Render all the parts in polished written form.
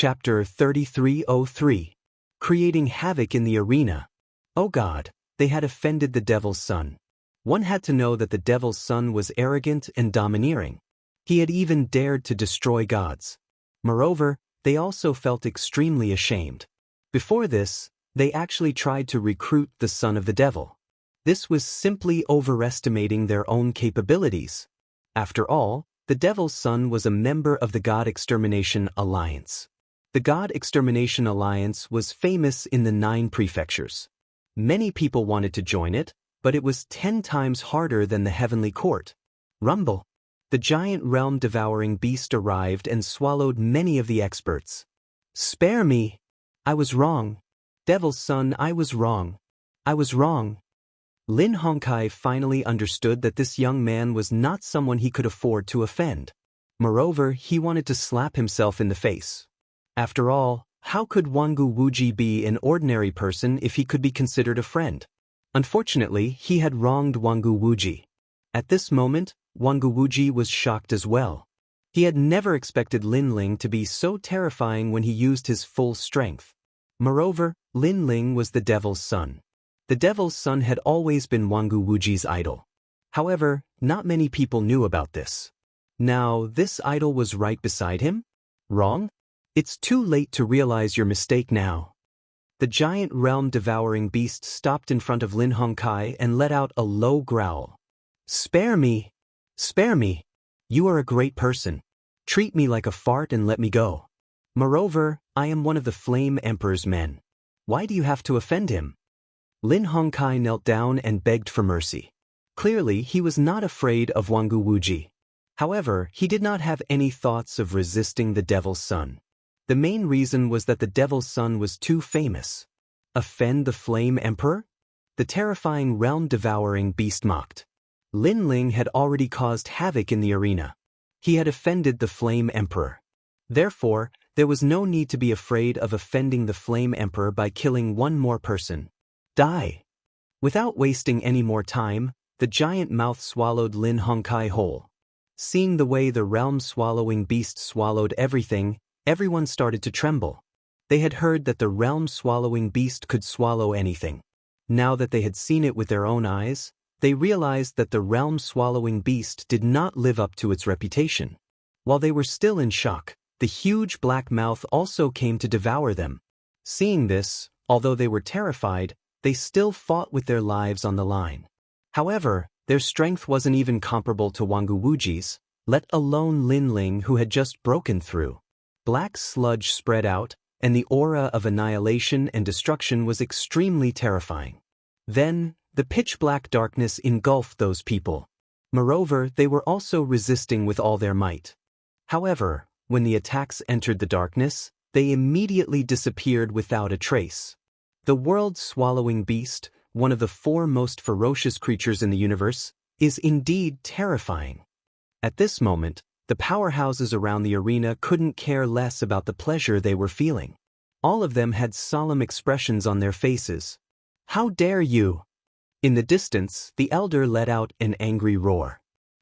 Chapter 3303. Creating Havoc in the Arena. Oh God, they had offended the Devil's Son. One had to know that the Devil's Son was arrogant and domineering. He had even dared to destroy gods. Moreover, they also felt extremely ashamed. Before this, they actually tried to recruit the son of the devil. This was simply overestimating their own capabilities. After all, the Devil's Son was a member of the God Extermination Alliance. The God Extermination Alliance was famous in the 9 prefectures. Many people wanted to join it, but it was 10 times harder than the Heavenly Court. Rumble. The giant realm-devouring beast arrived and swallowed many of the experts. Spare me! I was wrong. Devil's Son, I was wrong. I was wrong. Lin Hongkai finally understood that this young man was not someone he could afford to offend. Moreover, he wanted to slap himself in the face. After all, how could Wangu Wuji be an ordinary person if he could be considered a friend? Unfortunately, he had wronged Wangu Wuji. At this moment, Wangu Wuji was shocked as well. He had never expected Lin Ling to be so terrifying when he used his full strength. Moreover, Lin Ling was the Devil's Son. The Devil's Son had always been Wangu Wuji's idol. However, not many people knew about this. Now, this idol was right beside him? Wrong? It's too late to realize your mistake now. The giant realm-devouring beast stopped in front of Lin Hongkai and let out a low growl. Spare me! Spare me! You are a great person. Treat me like a fart and let me go. Moreover, I am one of the Flame Emperor's men. Why do you have to offend him? Lin Hongkai knelt down and begged for mercy. Clearly, he was not afraid of Wangu Wuji. However, he did not have any thoughts of resisting the Devil's Son. The main reason was that the Devil's Son was too famous. Offend the Flame Emperor? The terrifying realm-devouring beast mocked. Lin Ling had already caused havoc in the arena. He had offended the Flame Emperor. Therefore, there was no need to be afraid of offending the Flame Emperor by killing one more person. Die! Without wasting any more time, the giant mouth swallowed Lin Hongkai whole. Seeing the way the realm-swallowing beast swallowed everything, everyone started to tremble. They had heard that the realm-swallowing beast could swallow anything. Now that they had seen it with their own eyes, they realized that the realm-swallowing beast did not live up to its reputation. While they were still in shock, the huge black mouth also came to devour them. Seeing this, although they were terrified, they still fought with their lives on the line. However, their strength wasn't even comparable to Wangu Wuji's, let alone Lin Ling who had just broken through. Black sludge spread out, and the aura of annihilation and destruction was extremely terrifying. Then, the pitch-black darkness engulfed those people. Moreover, they were also resisting with all their might. However, when the attacks entered the darkness, they immediately disappeared without a trace. The world-swallowing beast, one of the 4 most ferocious creatures in the universe, is indeed terrifying. At this moment, the powerhouses around the arena couldn't care less about the pleasure they were feeling. All of them had solemn expressions on their faces. How dare you! In the distance, the elder let out an angry roar.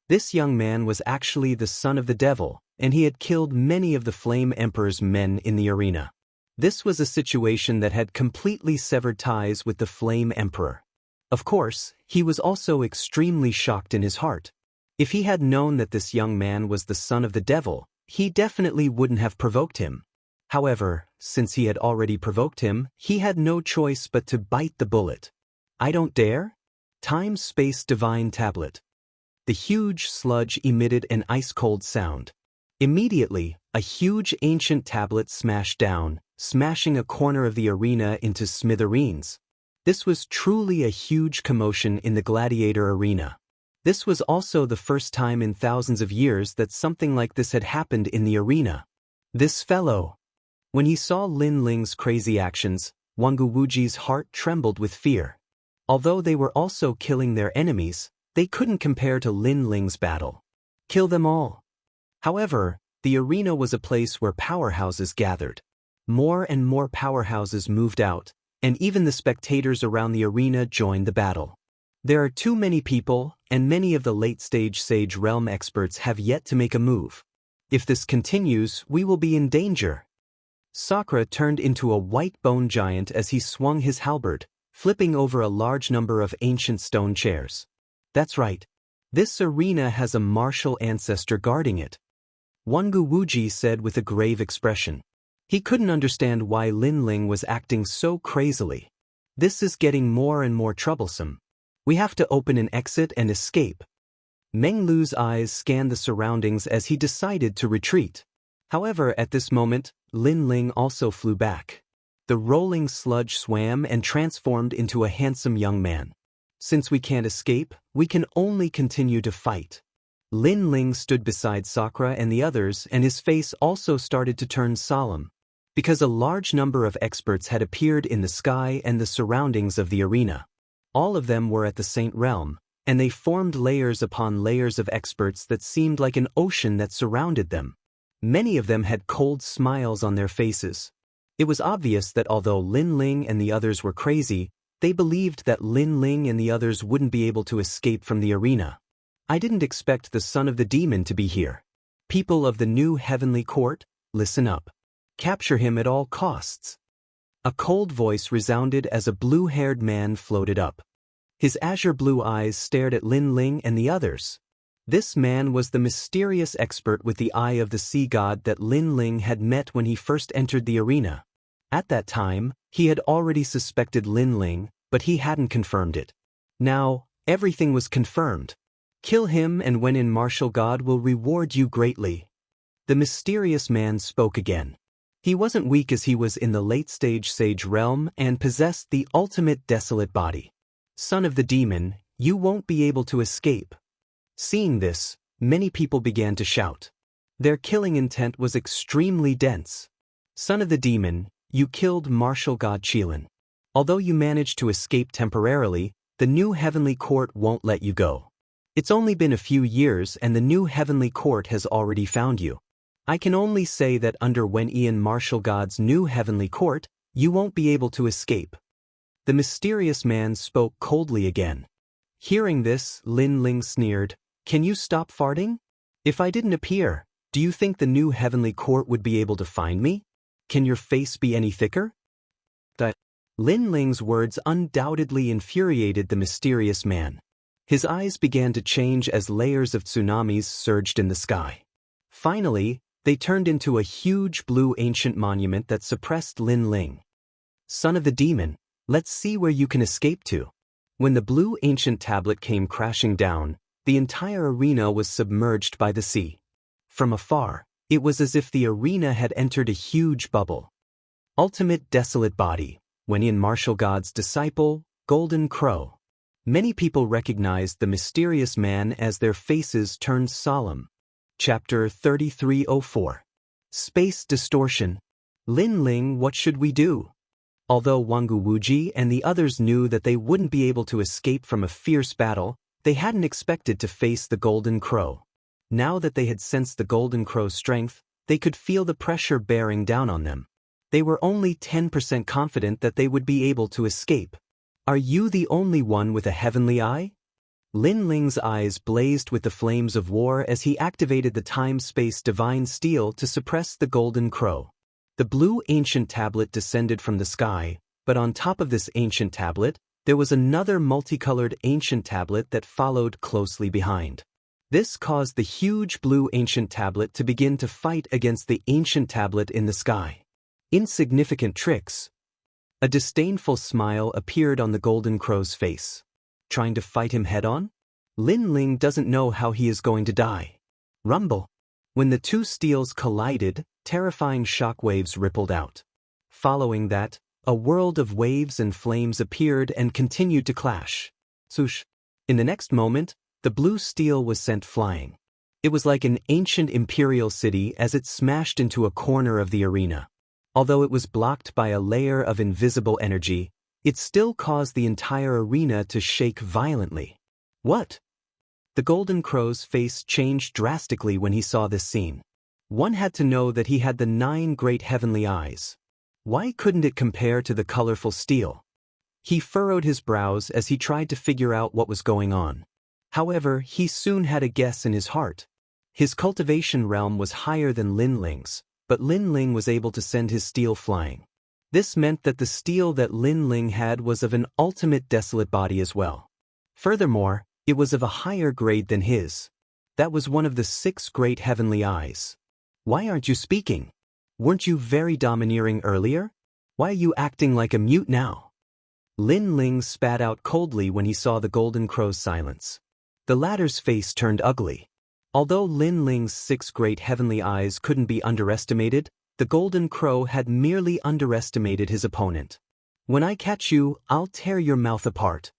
This young man was actually the son of the devil, and he had killed many of the Flame Emperor's men in the arena. This was a situation that had completely severed ties with the Flame Emperor. Of course, he was also extremely shocked in his heart. If he had known that this young man was the son of the devil, he definitely wouldn't have provoked him. However, since he had already provoked him, he had no choice but to bite the bullet. I don't dare? Time-Space Divine Tablet. The huge sludge emitted an ice-cold sound. Immediately, a huge ancient tablet smashed down, smashing a corner of the arena into smithereens. This was truly a huge commotion in the gladiator arena. This was also the first time in thousands of years that something like this had happened in the arena. This fellow! When he saw Lin Ling's crazy actions, Wangu Wuji's heart trembled with fear. Although they were also killing their enemies, they couldn't compare to Lin Ling's battle. Kill them all! However, the arena was a place where powerhouses gathered. More and more powerhouses moved out, and even the spectators around the arena joined the battle. There are too many people, and many of the late-stage Sage Realm experts have yet to make a move. If this continues, we will be in danger. Sakura turned into a white bone giant as he swung his halberd, flipping over a large number of ancient stone chairs. That's right. This arena has a martial ancestor guarding it. Wangu Wuji said with a grave expression. He couldn't understand why Lin Ling was acting so crazily. This is getting more and more troublesome. We have to open an exit and escape. Meng Lu's eyes scanned the surroundings as he decided to retreat. However, at this moment, Lin Ling also flew back. The rolling sludge swam and transformed into a handsome young man. Since we can't escape, we can only continue to fight. Lin Ling stood beside Sakura and the others, and his face also started to turn solemn, because a large number of experts had appeared in the sky and the surroundings of the arena. All of them were at the Saint Realm, and they formed layers upon layers of experts that seemed like an ocean that surrounded them. Many of them had cold smiles on their faces. It was obvious that although Lin Ling and the others were crazy, they believed that Lin Ling and the others wouldn't be able to escape from the arena. I didn't expect the son of the demon to be here. People of the new heavenly court, listen up. Capture him at all costs. A cold voice resounded as a blue-haired man floated up. His azure blue eyes stared at Lin Ling and the others. This man was the mysterious expert with the eye of the sea god that Lin Ling had met when he first entered the arena. At that time, he had already suspected Lin Ling, but he hadn't confirmed it. Now, everything was confirmed. Kill him, and when in martial god will reward you greatly. The mysterious man spoke again. He wasn't weak as he was in the late-stage sage realm and possessed the ultimate desolate body. Son of the demon, you won't be able to escape. Seeing this, many people began to shout. Their killing intent was extremely dense. Son of the demon, you killed martial god Qilin. Although you managed to escape temporarily, the new heavenly court won't let you go. It's only been a few years and the new heavenly court has already found you. I can only say that under Wen Ian martial god's new heavenly court, you won't be able to escape. The mysterious man spoke coldly again. Hearing this, Lin Ling sneered, Can you stop farting? If I didn't appear, do you think the new heavenly court would be able to find me? Can your face be any thicker? Lin Ling's words undoubtedly infuriated the mysterious man. His eyes began to change as layers of tsunamis surged in the sky. Finally, they turned into a huge blue ancient monument that suppressed Lin Ling. Son of the demon, let's see where you can escape to. When the blue ancient tablet came crashing down, the entire arena was submerged by the sea. From afar, it was as if the arena had entered a huge bubble. Ultimate desolate body, Wen Ian martial god's disciple, Golden Crow. Many people recognized the mysterious man as their faces turned solemn. Chapter 3304. Space Distortion. Lin Ling, what should we do? Although Wangu Wuji and the others knew that they wouldn't be able to escape from a fierce battle, they hadn't expected to face the Golden Crow. Now that they had sensed the Golden Crow's strength, they could feel the pressure bearing down on them. They were only 10% confident that they would be able to escape. Are you the only one with a heavenly eye? Lin Ling's eyes blazed with the flames of war as he activated the time-space divine steel to suppress the Golden Crow. The blue ancient tablet descended from the sky, but on top of this ancient tablet, there was another multicolored ancient tablet that followed closely behind. This caused the huge blue ancient tablet to begin to fight against the ancient tablet in the sky. Insignificant tricks. A disdainful smile appeared on the Golden Crow's face. Trying to fight him head-on? Lin Ling doesn't know how he is going to die. Rumble. When the two steels collided, terrifying shockwaves rippled out. Following that, a world of waves and flames appeared and continued to clash. Swoosh. In the next moment, the blue steel was sent flying. It was like an ancient imperial city as it smashed into a corner of the arena. Although it was blocked by a layer of invisible energy, it still caused the entire arena to shake violently. What? The Golden Crow's face changed drastically when he saw this scene. One had to know that he had the 9 great heavenly eyes. Why couldn't it compare to the colorful steel? He furrowed his brows as he tried to figure out what was going on. However, he soon had a guess in his heart. His cultivation realm was higher than Lin Ling's, but Lin Ling was able to send his steel flying. This meant that the steel that Lin Ling had was of an ultimate desolate body as well. Furthermore, it was of a higher grade than his. That was one of the 6 great heavenly eyes. Why aren't you speaking? Weren't you very domineering earlier? Why are you acting like a mute now? Lin Ling spat out coldly when he saw the Golden Crow's silence. The latter's face turned ugly. Although Lin Ling's 6 great heavenly eyes couldn't be underestimated, the Golden Crow had merely underestimated his opponent. When I catch you, I'll tear your mouth apart.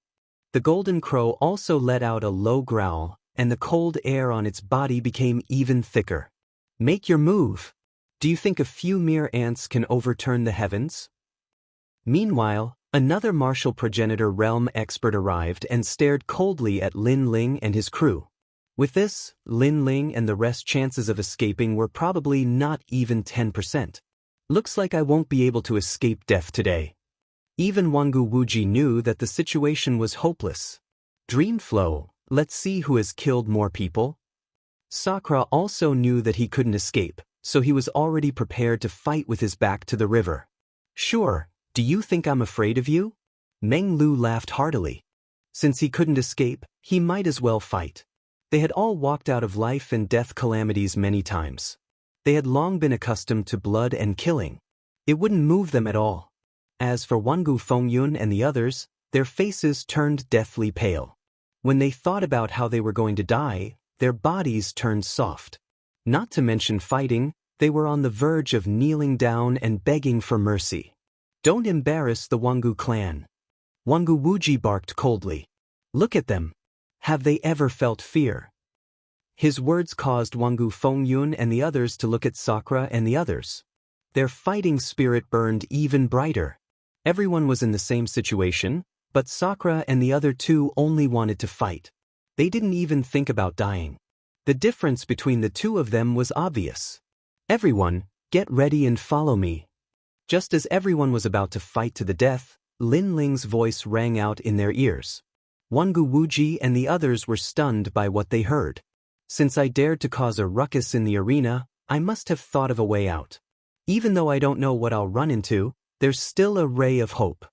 The Golden Crow also let out a low growl, and the cold air on its body became even thicker. Make your move. Do you think a few mere ants can overturn the heavens? Meanwhile, another martial progenitor realm expert arrived and stared coldly at Lin Ling and his crew. With this, Lin Ling and the rest's chances of escaping were probably not even 10%. Looks like I won't be able to escape death today. Even Wangu Wuji knew that the situation was hopeless. Dreamflow, let's see who has killed more people. Sakura also knew that he couldn't escape, so he was already prepared to fight with his back to the river. Sure, do you think I'm afraid of you? Meng Lu laughed heartily. Since he couldn't escape, he might as well fight. They had all walked out of life and death calamities many times. They had long been accustomed to blood and killing. It wouldn't move them at all. As for Wangu Fengyun and the others, their faces turned deathly pale. When they thought about how they were going to die, their bodies turned soft. Not to mention fighting, they were on the verge of kneeling down and begging for mercy. Don't embarrass the Wangu clan. Wangu Wuji barked coldly. Look at them. Have they ever felt fear? His words caused Wangu Fengyun and the others to look at Sakura and the others. Their fighting spirit burned even brighter. Everyone was in the same situation, but Sakura and the other 2 only wanted to fight. They didn't even think about dying. The difference between the 2 of them was obvious. Everyone, get ready and follow me. Just as everyone was about to fight to the death, Lin Ling's voice rang out in their ears. Wangu Wuji and the others were stunned by what they heard. Since I dared to cause a ruckus in the arena, I must have thought of a way out. Even though I don't know what I'll run into, there's still a ray of hope.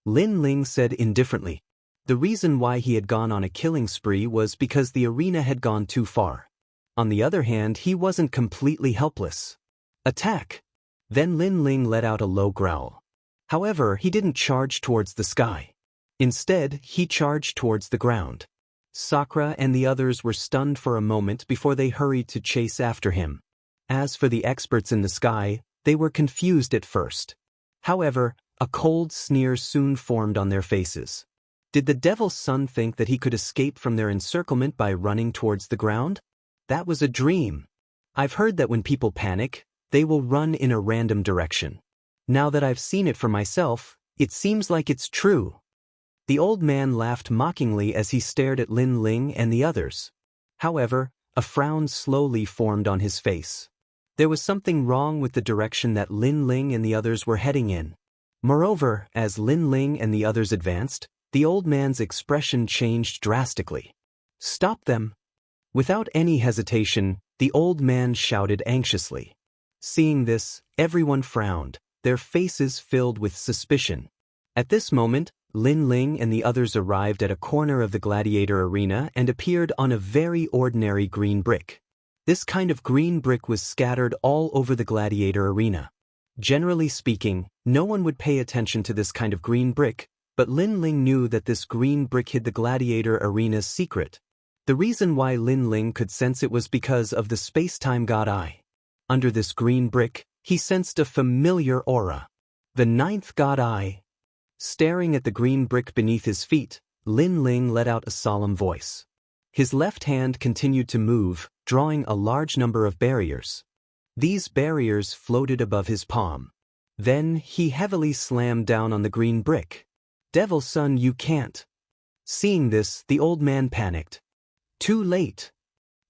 Lin Ling said indifferently. The reason why he had gone on a killing spree was because the arena had gone too far. On the other hand, he wasn't completely helpless. Attack! Then Lin Ling let out a low growl. However, he didn't charge towards the sky. Instead, he charged towards the ground. Sakura and the others were stunned for a moment before they hurried to chase after him. As for the experts in the sky, they were confused at first. However, a cold sneer soon formed on their faces. Did the Devil's Son think that he could escape from their encirclement by running towards the ground? That was a dream. I've heard that when people panic, they will run in a random direction. Now that I've seen it for myself, it seems like it's true. The old man laughed mockingly as he stared at Lin Ling and the others. However, a frown slowly formed on his face. There was something wrong with the direction that Lin Ling and the others were heading in. Moreover, as Lin Ling and the others advanced, the old man's expression changed drastically. Stop them! Without any hesitation, the old man shouted anxiously. Seeing this, everyone frowned, their faces filled with suspicion. At this moment, Lin Ling and the others arrived at a corner of the gladiator arena and appeared on a very ordinary green brick. This kind of green brick was scattered all over the gladiator arena. Generally speaking, no one would pay attention to this kind of green brick, but Lin Ling knew that this green brick hid the gladiator arena's secret. The reason why Lin Ling could sense it was because of the space-time god eye. Under this green brick, he sensed a familiar aura. The 9th god eye. Staring at the green brick beneath his feet, Lin Ling let out a solemn voice. His left hand continued to move, drawing a large number of barriers. These barriers floated above his palm. Then he heavily slammed down on the green brick. Devil's Son, you can't. Seeing this, the old man panicked. Too late.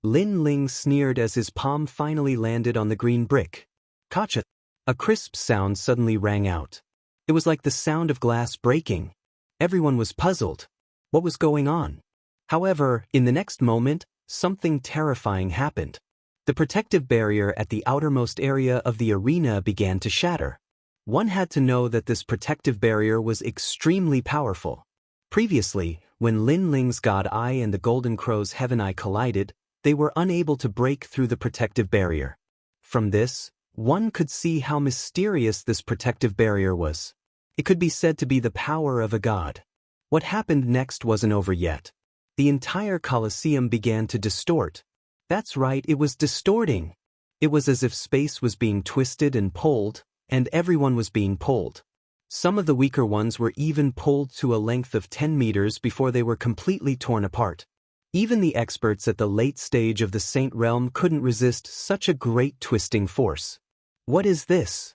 Lin Ling sneered as his palm finally landed on the green brick. Kacha! A crisp sound suddenly rang out. It was like the sound of glass breaking. Everyone was puzzled. What was going on? However, in the next moment, something terrifying happened. The protective barrier at the outermost area of the arena began to shatter. One had to know that this protective barrier was extremely powerful. Previously, when Lin Ling's God Eye and the Golden Crow's Heaven Eye collided, they were unable to break through the protective barrier. From this, one could see how mysterious this protective barrier was. It could be said to be the power of a god. What happened next wasn't over yet. The entire Colosseum began to distort. That's right, it was distorting. It was as if space was being twisted and pulled, and everyone was being pulled. Some of the weaker ones were even pulled to a length of 10 meters before they were completely torn apart. Even the experts at the late stage of the Saint Realm couldn't resist such a great twisting force. What is this?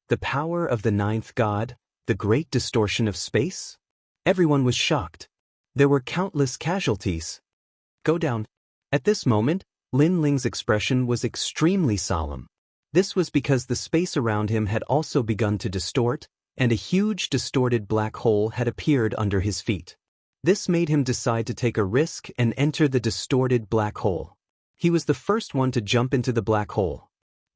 The power of the ninth god, the great distortion of space? Everyone was shocked. There were countless casualties. Go down. At this moment, Lin Ling's expression was extremely solemn. This was because the space around him had also begun to distort, and a huge distorted black hole had appeared under his feet. This made him decide to take a risk and enter the distorted black hole. He was the first one to jump into the black hole.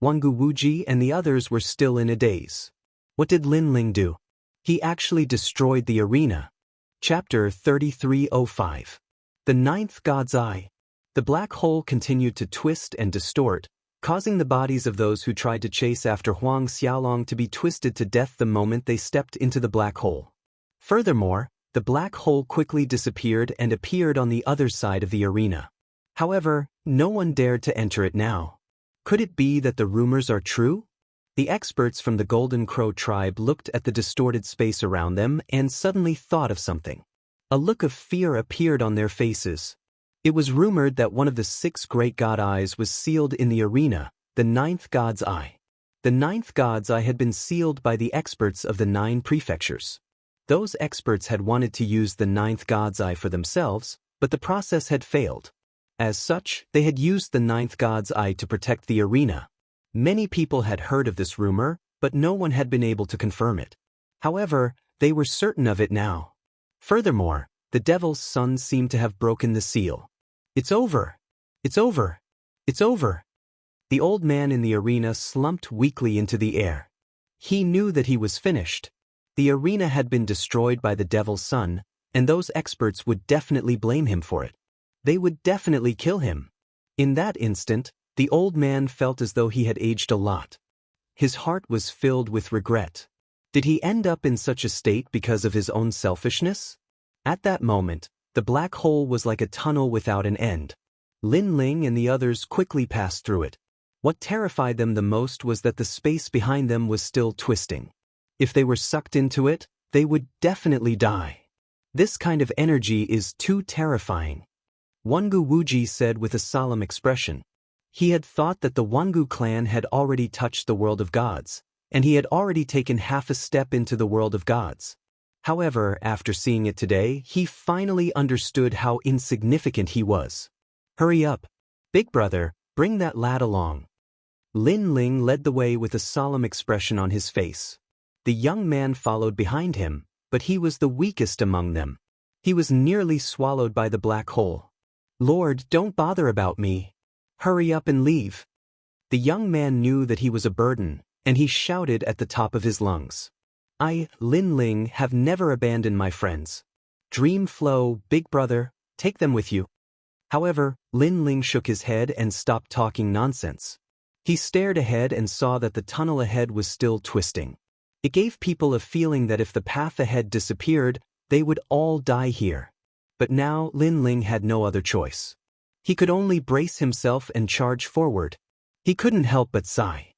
Wangu Wuji and the others were still in a daze. What did Lin Ling do? He actually destroyed the arena. Chapter 3305. The Ninth God's Eye. The black hole continued to twist and distort, causing the bodies of those who tried to chase after Huang Xiaolong to be twisted to death the moment they stepped into the black hole. Furthermore, the black hole quickly disappeared and appeared on the other side of the arena. However, no one dared to enter it now. Could it be that the rumors are true? The experts from the Golden Crow tribe looked at the distorted space around them and suddenly thought of something. A look of fear appeared on their faces. It was rumored that one of the 6 great god eyes was sealed in the arena, the ninth god's eye. The ninth god's eye had been sealed by the experts of the 9 prefectures. Those experts had wanted to use the ninth god's eye for themselves, but the process had failed. As such, they had used the ninth god's eye to protect the arena. Many people had heard of this rumor, but no one had been able to confirm it. However, they were certain of it now. Furthermore, the devil's son seemed to have broken the seal. It's over! It's over! It's over! The old man in the arena slumped weakly into the air. He knew that he was finished. The arena had been destroyed by the devil's son, and those experts would definitely blame him for it. They would definitely kill him. In that instant, the old man felt as though he had aged a lot. His heart was filled with regret. Did he end up in such a state because of his own selfishness? At that moment, the black hole was like a tunnel without an end. Lin Ling and the others quickly passed through it. What terrified them the most was that the space behind them was still twisting. If they were sucked into it, they would definitely die. This kind of energy is too terrifying. Wangu Wuji said with a solemn expression. He had thought that the Wangu clan had already touched the world of gods, and he had already taken half a step into the world of gods. However, after seeing it today, he finally understood how insignificant he was. Hurry up. Big brother, bring that lad along. Lin Ling led the way with a solemn expression on his face. The young man followed behind him, but he was the weakest among them. He was nearly swallowed by the black hole. Lord, don't bother about me. Hurry up and leave. The young man knew that he was a burden, and he shouted at the top of his lungs. I, Lin Ling, have never abandoned my friends. Dream flow, big brother, take them with you. However, Lin Ling shook his head and stopped talking nonsense. He stared ahead and saw that the tunnel ahead was still twisting. It gave people a feeling that if the path ahead disappeared, they would all die here. But now Lin Ling had no other choice. He could only brace himself and charge forward. He couldn't help but sigh.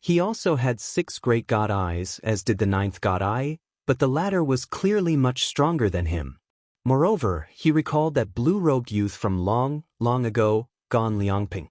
He also had 6 great god eyes, as did the 9th god eye, but the latter was clearly much stronger than him. Moreover, he recalled that blue-robed youth from long, long ago, gone Liangping.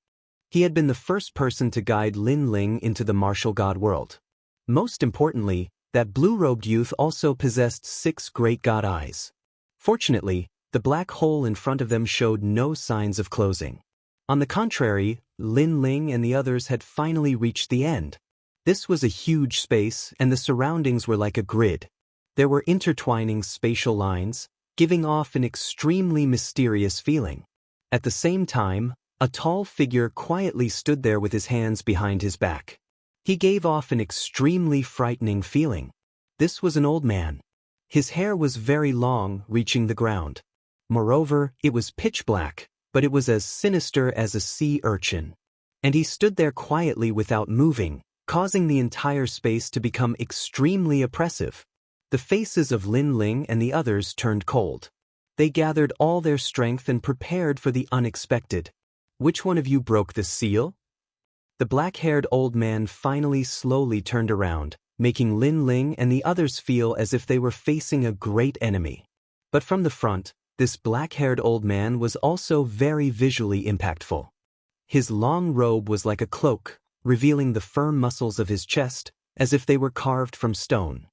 He had been the first person to guide Lin Ling into the martial god world. Most importantly, that blue-robed youth also possessed 6 great god eyes. Fortunately, the black hole in front of them showed no signs of closing. On the contrary, Lin Ling and the others had finally reached the end. This was a huge space, and the surroundings were like a grid. There were intertwining spatial lines, giving off an extremely mysterious feeling. At the same time, A tall figure quietly stood there with his hands behind his back. He gave off an extremely frightening feeling. This was an old man. His hair was very long, reaching the ground. Moreover, it was pitch black, but it was as sinister as a sea urchin. And he stood there quietly without moving, causing the entire space to become extremely oppressive. The faces of Lin Ling and the others turned cold. They gathered all their strength and prepared for the unexpected. Which one of you broke the seal? The black-haired old man finally slowly turned around, making Lin Ling and the others feel as if they were facing a great enemy. But from the front, this black-haired old man was also very visually impactful. His long robe was like a cloak, revealing the firm muscles of his chest, as if they were carved from stone.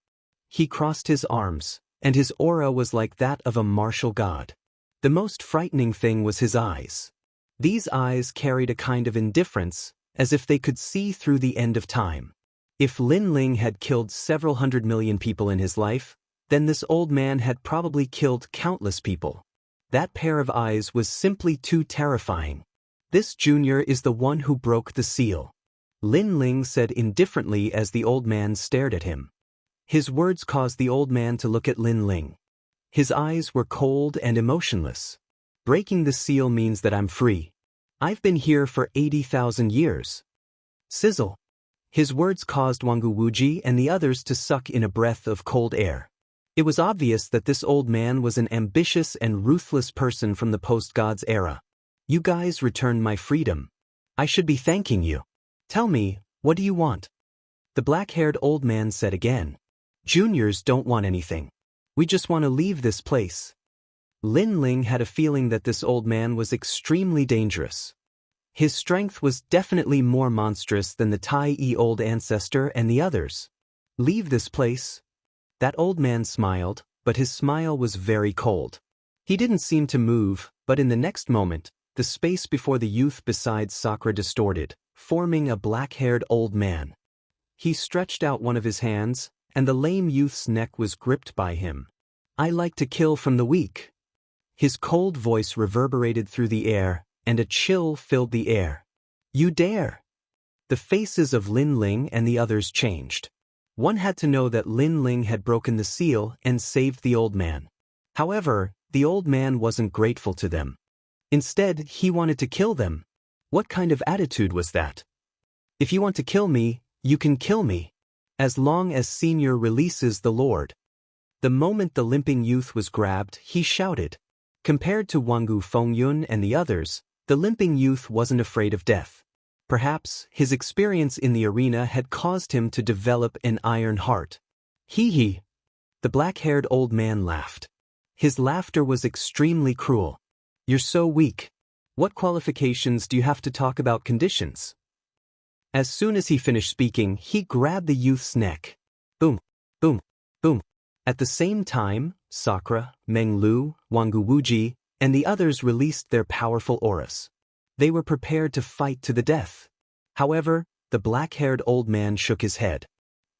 He crossed his arms, and his aura was like that of a martial god. The most frightening thing was his eyes. These eyes carried a kind of indifference, as if they could see through the end of time. If Lin Ling had killed several 100 million people in his life, then this old man had probably killed countless people. That pair of eyes was simply too terrifying. This junior is the one who broke the seal, Lin Ling said indifferently as the old man stared at him. His words caused the old man to look at Lin Ling. His eyes were cold and emotionless. Breaking the seal means that I'm free. I've been here for 80,000 years. Sizzle. His words caused Wangu Wuji and the others to suck in a breath of cold air. It was obvious that this old man was an ambitious and ruthless person from the post-gods era. You guys returned my freedom. I should be thanking you. Tell me, what do you want? The black-haired old man said again. Juniors don't want anything. We just want to leave this place. Lin Ling had a feeling that this old man was extremely dangerous. His strength was definitely more monstrous than the Tai old ancestor and the others. Leave this place? That old man smiled, but his smile was very cold. He didn't seem to move, but in the next moment, the space before the youth beside Sakura distorted, forming a black-haired old man. He stretched out one of his hands, and the lame youth's neck was gripped by him. I like to kill from the weak. His cold voice reverberated through the air, and a chill filled the air. You dare! The faces of Lin Ling and the others changed. One had to know that Lin Ling had broken the seal and saved the old man. However, the old man wasn't grateful to them. Instead, he wanted to kill them. What kind of attitude was that? If you want to kill me, you can kill me. As long as Senior releases the Lord. The moment the limping youth was grabbed, he shouted. Compared to Wangu Fengyun and the others, the limping youth wasn't afraid of death. Perhaps his experience in the arena had caused him to develop an iron heart. Hee. The black-haired old man laughed. His laughter was extremely cruel. You're so weak. What qualifications do you have to talk about conditions? As soon as he finished speaking, he grabbed the youth's neck. Boom, boom, boom. At the same time, Sakura, Meng Lu, Wangu Wuji, and the others released their powerful auras. They were prepared to fight to the death. However, the black-haired old man shook his head.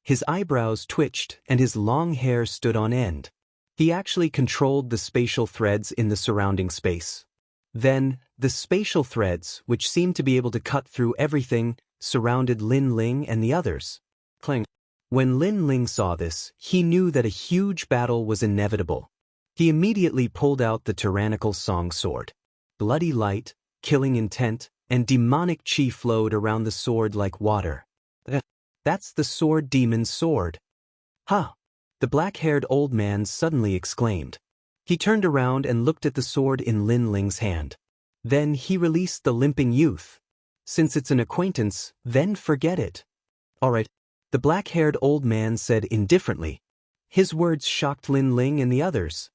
His eyebrows twitched and his long hair stood on end. He actually controlled the spatial threads in the surrounding space. Then, the spatial threads, which seemed to be able to cut through everything, surrounded Lin Ling and the others. Clang. When Lin Ling saw this, he knew that a huge battle was inevitable. He immediately pulled out the tyrannical song sword. Bloody light, killing intent, and demonic chi flowed around the sword like water. That's the sword demon's sword. Ha! The black-haired old man suddenly exclaimed. He turned around and looked at the sword in Lin Ling's hand. Then he released the limping youth. Since it's an acquaintance, then forget it. All right, the black-haired old man said indifferently. His words shocked Lin Ling and the others.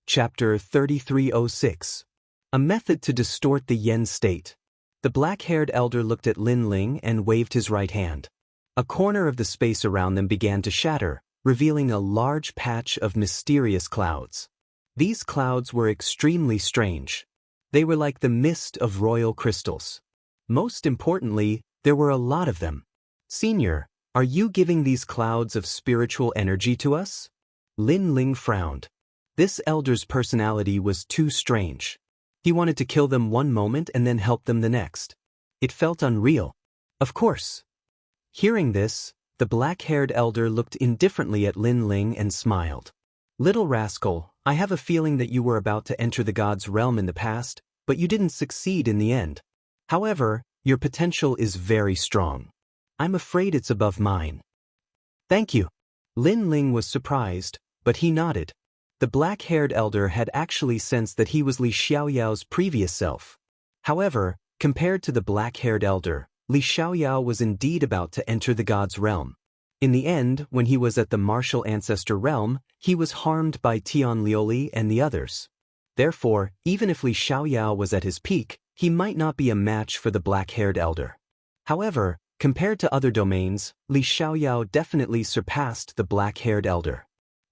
Chapter 3306. A method to distort the yen state. The black-haired elder looked at Lin Ling and waved his right hand. A corner of the space around them began to shatter, revealing a large patch of mysterious clouds. These clouds were extremely strange. They were like the mist of royal crystals. Most importantly, there were a lot of them. Senior, are you giving these clouds of spiritual energy to us? Lin Ling frowned. This elder's personality was too strange. He wanted to kill them one moment and then help them the next. It felt unreal. Of course. Hearing this, the black-haired elder looked indifferently at Lin Ling and smiled. Little rascal, I have a feeling that you were about to enter the god's realm in the past, but you didn't succeed in the end. However, your potential is very strong. I'm afraid it's above mine. Thank you. Lin Ling was surprised, but he nodded. The black-haired elder had actually sensed that he was Li Xiaoyao's previous self. However, compared to the black-haired elder, Li Xiaoyao was indeed about to enter the god's realm. In the end, when he was at the martial ancestor realm, he was harmed by Tian Liuli and the others. Therefore, even if Li Xiaoyao was at his peak, he might not be a match for the black-haired elder. However, compared to other domains, Li Xiaoyao definitely surpassed the black-haired elder.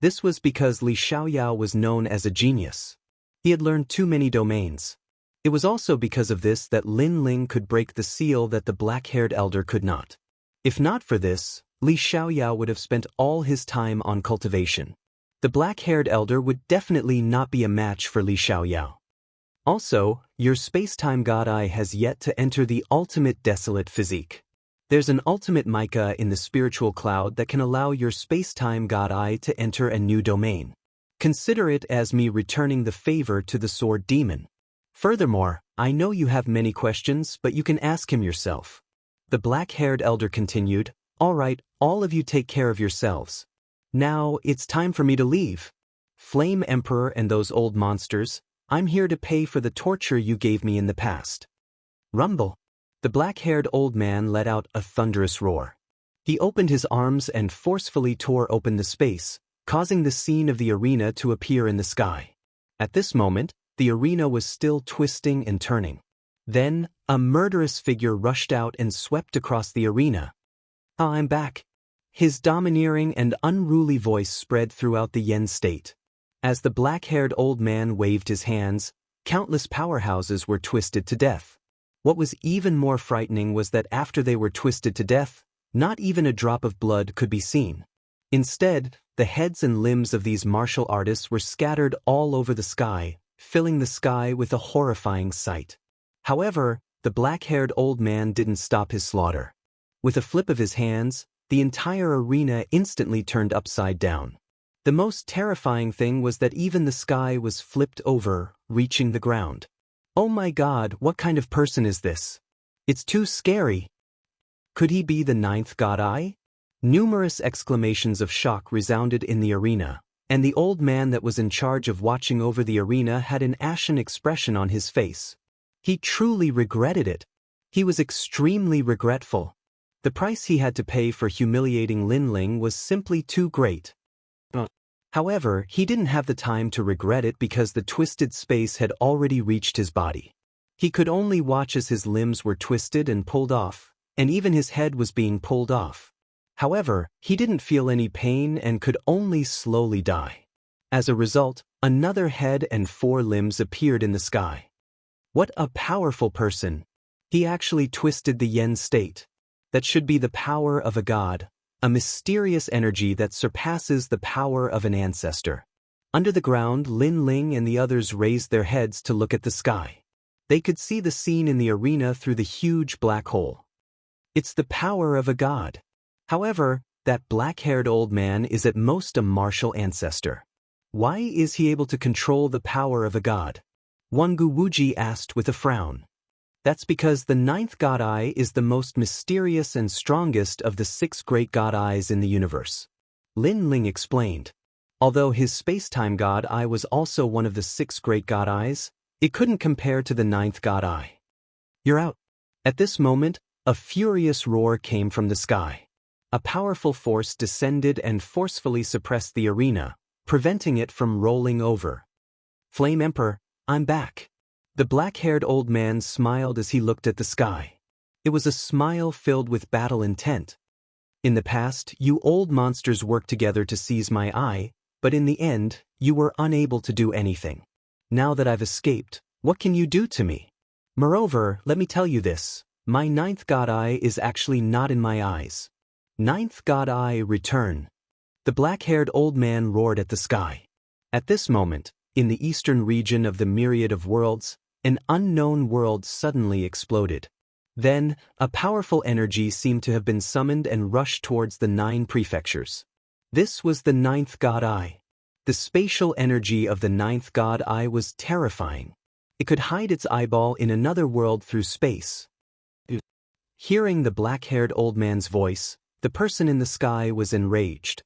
This was because Li Xiaoyao was known as a genius. He had learned too many domains. It was also because of this that Lin Ling could break the seal that the black-haired elder could not. If not for this, Li Xiaoyao would have spent all his time on cultivation. The black-haired elder would definitely not be a match for Li Xiaoyao. Also, your space-time god eye has yet to enter the ultimate desolate physique. There's an ultimate mica in the spiritual cloud that can allow your space-time god eye to enter a new domain. Consider it as me returning the favor to the sword demon. Furthermore, I know you have many questions, but you can ask him yourself. The black-haired elder continued, All right, all of you take care of yourselves. Now, it's time for me to leave. Flame Emperor and those old monsters, I'm here to pay for the torture you gave me in the past. Rumble. The black-haired old man let out a thunderous roar. He opened his arms and forcefully tore open the space, causing the scene of the arena to appear in the sky. At this moment, the arena was still twisting and turning. Then, a murderous figure rushed out and swept across the arena. I'm back. His domineering and unruly voice spread throughout the Yen state. As the black-haired old man waved his hands, countless powerhouses were twisted to death. What was even more frightening was that after they were twisted to death, not even a drop of blood could be seen. Instead, the heads and limbs of these martial artists were scattered all over the sky, filling the sky with a horrifying sight. However, the black-haired old man didn't stop his slaughter. With a flip of his hands, the entire arena instantly turned upside down. The most terrifying thing was that even the sky was flipped over, reaching the ground. Oh my God, what kind of person is this? It's too scary. Could he be the ninth god eye? Numerous exclamations of shock resounded in the arena, and the old man that was in charge of watching over the arena had an ashen expression on his face. He truly regretted it. He was extremely regretful. The price he had to pay for humiliating Lin Ling was simply too great. However, he didn't have the time to regret it because the twisted space had already reached his body. He could only watch as his limbs were twisted and pulled off, and even his head was being pulled off. However, he didn't feel any pain and could only slowly die. As a result, another head and 4 limbs appeared in the sky. What a powerful person! He actually twisted the Yen state. That should be the power of a god. A mysterious energy that surpasses the power of an ancestor. Under the ground, Lin Ling and the others raised their heads to look at the sky. They could see the scene in the arena through the huge black hole. It's the power of a god. However, that black-haired old man is at most a martial ancestor. Why is he able to control the power of a god? Wangu Wuji asked with a frown. That's because the ninth god eye is the most mysterious and strongest of the 6 great god eyes in the universe. Lin Ling explained. Although his space-time god eye was also one of the 6 great god eyes, it couldn't compare to the ninth god eye. You're out. At this moment, a furious roar came from the sky. A powerful force descended and forcefully suppressed the arena, preventing it from rolling over. Flame Emperor, I'm back. The black-haired old man smiled as he looked at the sky. It was a smile filled with battle intent. In the past, you old monsters worked together to seize my eye, but in the end, you were unable to do anything. Now that I've escaped, what can you do to me? Moreover, let me tell you this, my ninth god eye is actually not in my eyes. Ninth god eye, return. The black-haired old man roared at the sky. At this moment, in the eastern region of the myriad of worlds, an unknown world suddenly exploded. Then, a powerful energy seemed to have been summoned and rushed towards the 9 prefectures. This was the 9th God Eye. The spatial energy of the 9th God Eye was terrifying. It could hide its eyeball in another world through space. Hearing the black-haired old man's voice, the person in the sky was enraged.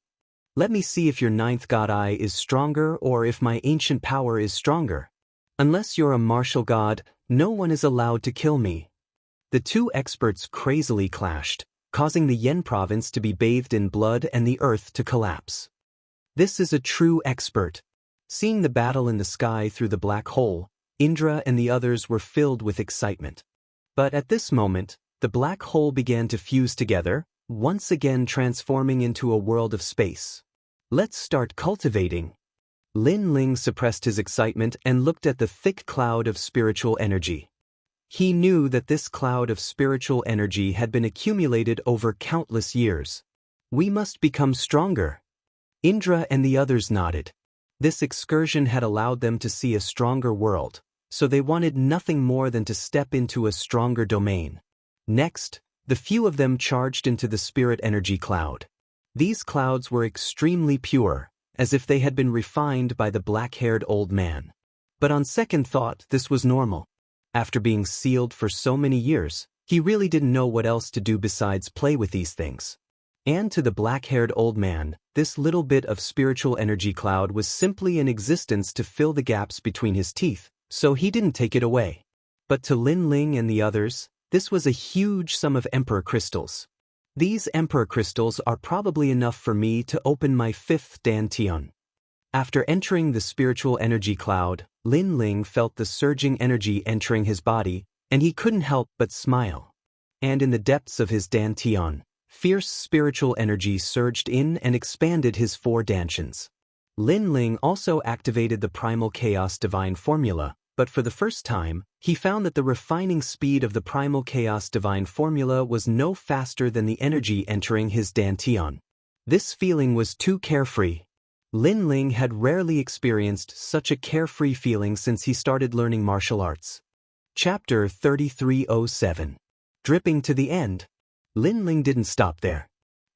Let me see if your 9th God Eye is stronger or if my ancient power is stronger. Unless you're a martial god, no one is allowed to kill me. The 2 experts crazily clashed, causing the Yen province to be bathed in blood and the earth to collapse. This is a true expert. Seeing the battle in the sky through the black hole, Indra and the others were filled with excitement. But at this moment, the black hole began to fuse together, once again transforming into a world of space. Let's start cultivating. Lin Ling suppressed his excitement and looked at the thick cloud of spiritual energy. He knew that this cloud of spiritual energy had been accumulated over countless years. We must become stronger. Indra and the others nodded. This excursion had allowed them to see a stronger world, so they wanted nothing more than to step into a stronger domain. Next, the few of them charged into the spirit energy cloud. These clouds were extremely pure, as if they had been refined by the black-haired old man. But on second thought, this was normal. After being sealed for so many years, he really didn't know what else to do besides play with these things. And to the black-haired old man, this little bit of spiritual energy cloud was simply in existence to fill the gaps between his teeth, so he didn't take it away. But to Lin Ling and the others, this was a huge sum of Emperor crystals. These Emperor crystals are probably enough for me to open my 5th Dantian. After entering the spiritual energy cloud, Lin Ling felt the surging energy entering his body, and he couldn't help but smile. And in the depths of his Dantian, fierce spiritual energy surged in and expanded his 4 Dantians. Lin Ling also activated the primal chaos divine formula, but for the first time, he found that the refining speed of the primal chaos divine formula was no faster than the energy entering his Dantian. This feeling was too carefree. Lin Ling had rarely experienced such a carefree feeling since he started learning martial arts. Chapter 3307. Dripping to the end. Lin Ling didn't stop there.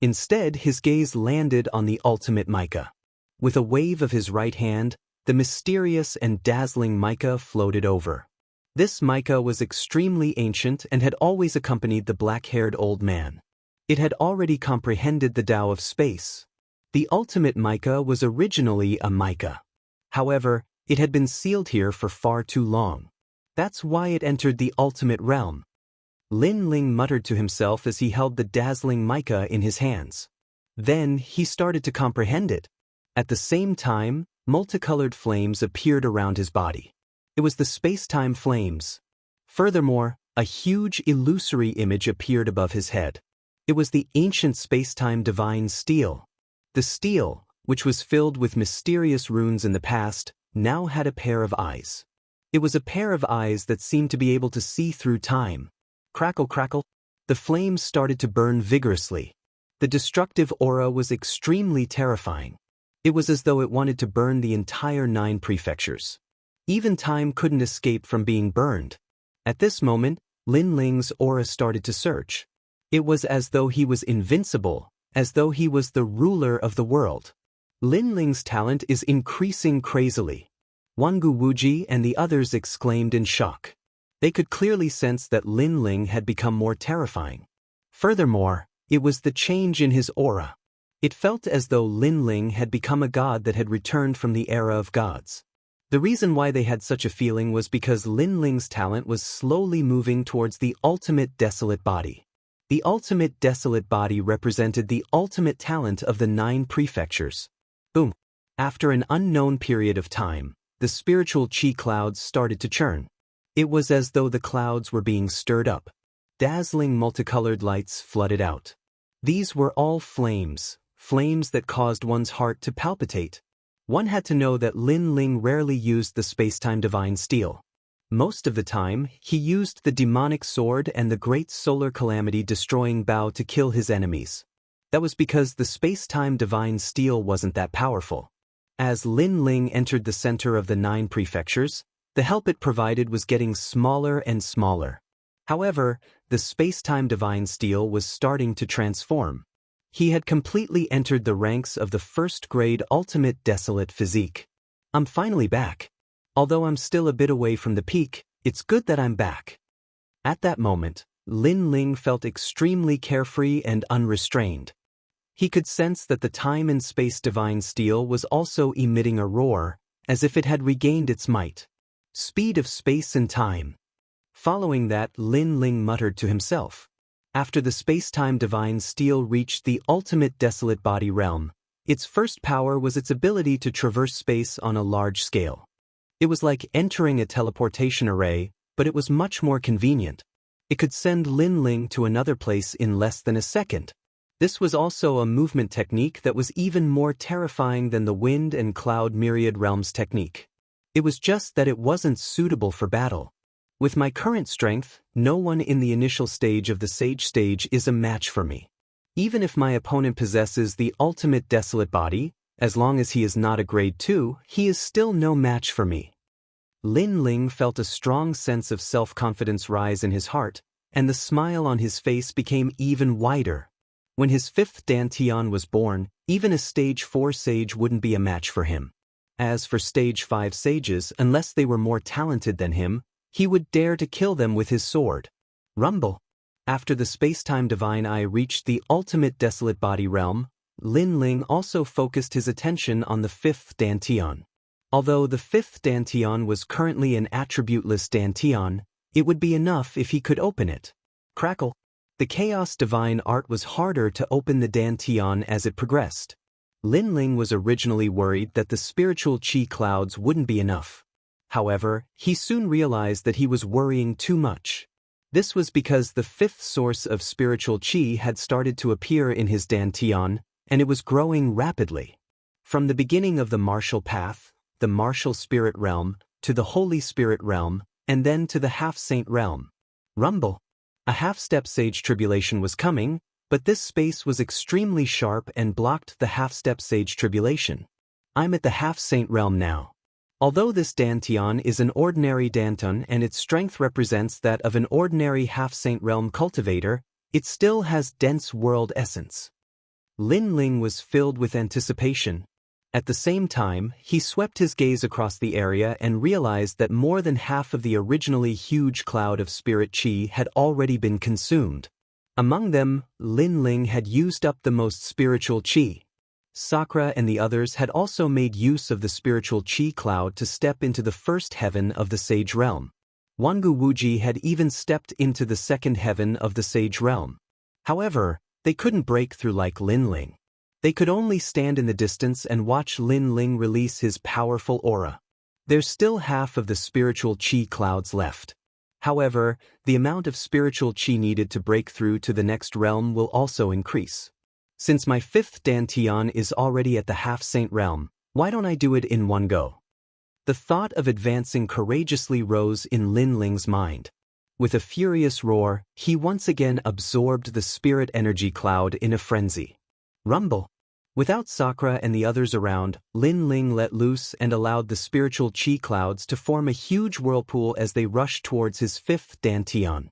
Instead, his gaze landed on the ultimate mica. With a wave of his right hand, the mysterious and dazzling mica floated over. This mica was extremely ancient and had always accompanied the black-haired old man. It had already comprehended the Tao of space. The ultimate mica was originally a mica. However, it had been sealed here for far too long. That's why it entered the ultimate realm. Lin Ling muttered to himself as he held the dazzling mica in his hands. Then he started to comprehend it. At the same time, multicolored flames appeared around his body. It was the space-time flames. Furthermore, a huge illusory image appeared above his head. It was the ancient space-time divine steel. The steel, which was filled with mysterious runes in the past, now had a pair of eyes. It was a pair of eyes that seemed to be able to see through time. Crackle, crackle. The flames started to burn vigorously. The destructive aura was extremely terrifying. It was as though it wanted to burn the entire 9 prefectures. Even time couldn't escape from being burned. At this moment, Lin Ling's aura started to surge. It was as though he was invincible, as though he was the ruler of the world. Lin Ling's talent is increasing crazily. Wangu Wuji and the others exclaimed in shock. They could clearly sense that Lin Ling had become more terrifying. Furthermore, it was the change in his aura. It felt as though Lin Ling had become a god that had returned from the era of gods. The reason why they had such a feeling was because Lin Ling's talent was slowly moving towards the ultimate desolate body. The ultimate desolate body represented the ultimate talent of the 9 prefectures. Boom! After an unknown period of time, the spiritual chi clouds started to churn. It was as though the clouds were being stirred up. Dazzling multicolored lights flooded out. These were all flames, flames that caused one's heart to palpitate. One had to know that Lin Ling rarely used the space-time divine steel. Most of the time, he used the demonic sword and the great solar calamity destroying bow to kill his enemies. That was because the space-time divine steel wasn't that powerful. As Lin Ling entered the center of the 9 prefectures, The help it provided was getting smaller and smaller. However, the space-time divine steel was starting to transform. He had completely entered the ranks of the first-grade ultimate desolate physique. I'm finally back. Although I'm still a bit away from the peak, it's good that I'm back. At that moment, Lin Ling felt extremely carefree and unrestrained. He could sense that the time and space divine steel was also emitting a roar, as if it had regained its might. Speed of space and time. Following that, Lin Ling muttered to himself. After the space-time divine steel reached the ultimate desolate body realm, its first power was its ability to traverse space on a large scale. It was like entering a teleportation array, but it was much more convenient. It could send Lin Ling to another place in less than a second. This was also a movement technique that was even more terrifying than the wind and cloud myriad realms technique. It was just that it wasn't suitable for battle. With my current strength, no one in the initial stage of the Sage stage is a match for me. Even if my opponent possesses the ultimate desolate body, as long as he is not a grade 2, he is still no match for me. Lin Ling felt a strong sense of self-confidence rise in his heart, and the smile on his face became even wider. When his 5th Dantian was born, even a stage 4 sage wouldn't be a match for him. As for stage 5 sages, unless they were more talented than him, he would dare to kill them with his sword. Rumble. After the space-time divine eye reached the ultimate desolate body realm, Lin Ling also focused his attention on the 5th Dantian. Although the 5th Dantian was currently an attributeless Dantian, it would be enough if he could open it. Crackle. The Chaos Divine Art was harder to open the Dantian as it progressed. Lin Ling was originally worried that the spiritual chi clouds wouldn't be enough. However, he soon realized that he was worrying too much. This was because the 5th source of spiritual chi had started to appear in his Dantian, and it was growing rapidly. From the beginning of the martial path, the martial spirit realm, to the Holy Spirit realm, and then to the half-saint realm. Rumble. A half-step sage tribulation was coming, but this space was extremely sharp and blocked the half-step sage tribulation. I'm at the half-saint realm now. Although this Dantian is an ordinary Danton and its strength represents that of an ordinary half-saint realm cultivator, it still has dense world essence. Lin Ling was filled with anticipation. At the same time, he swept his gaze across the area and realized that more than half of the originally huge cloud of spirit chi had already been consumed. Among them, Lin Ling had used up the most spiritual chi. Sakura and the others had also made use of the spiritual chi cloud to step into the first heaven of the sage realm. Wangu Wuji had even stepped into the second heaven of the sage realm. However, they couldn't break through like Lin Ling. They could only stand in the distance and watch Lin Ling release his powerful aura. There's still half of the spiritual chi clouds left. However, the amount of spiritual chi needed to break through to the next realm will also increase. Since my 5th Dantian is already at the half-saint realm, why don't I do it in one go? The thought of advancing courageously rose in Lin Ling's mind. With a furious roar, he once again absorbed the spirit energy cloud in a frenzy. Rumble. Without Sakura and the others around, Lin Ling let loose and allowed the spiritual chi clouds to form a huge whirlpool as they rushed towards his 5th Dantian.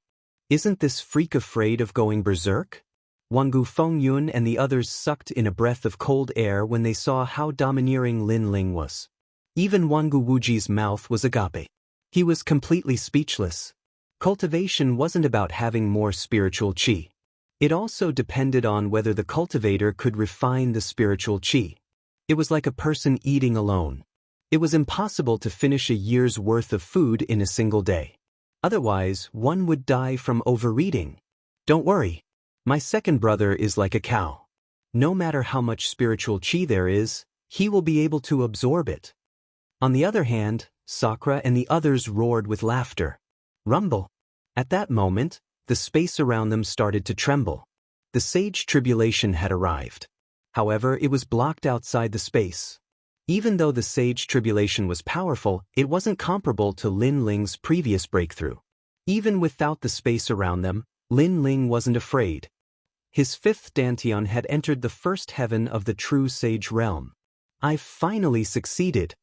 Isn't this freak afraid of going berserk? Wangu Fengyun and the others sucked in a breath of cold air when they saw how domineering Lin Ling was. Even Wangu Wuji's mouth was agape. He was completely speechless. Cultivation wasn't about having more spiritual chi. It also depended on whether the cultivator could refine the spiritual chi. It was like a person eating alone. It was impossible to finish a year's worth of food in a single day. Otherwise, one would die from overeating. Don't worry. My second brother is like a cow. No matter how much spiritual chi there is, he will be able to absorb it. On the other hand, Sakura and the others roared with laughter. Rumble. At that moment, the space around them started to tremble. The sage tribulation had arrived. However, it was blocked outside the space. Even though the sage tribulation was powerful, it wasn't comparable to Lin Ling's previous breakthrough. Even without the space around them, Lin Ling wasn't afraid. His 5th Dantian had entered the first heaven of the true sage realm. I finally succeeded.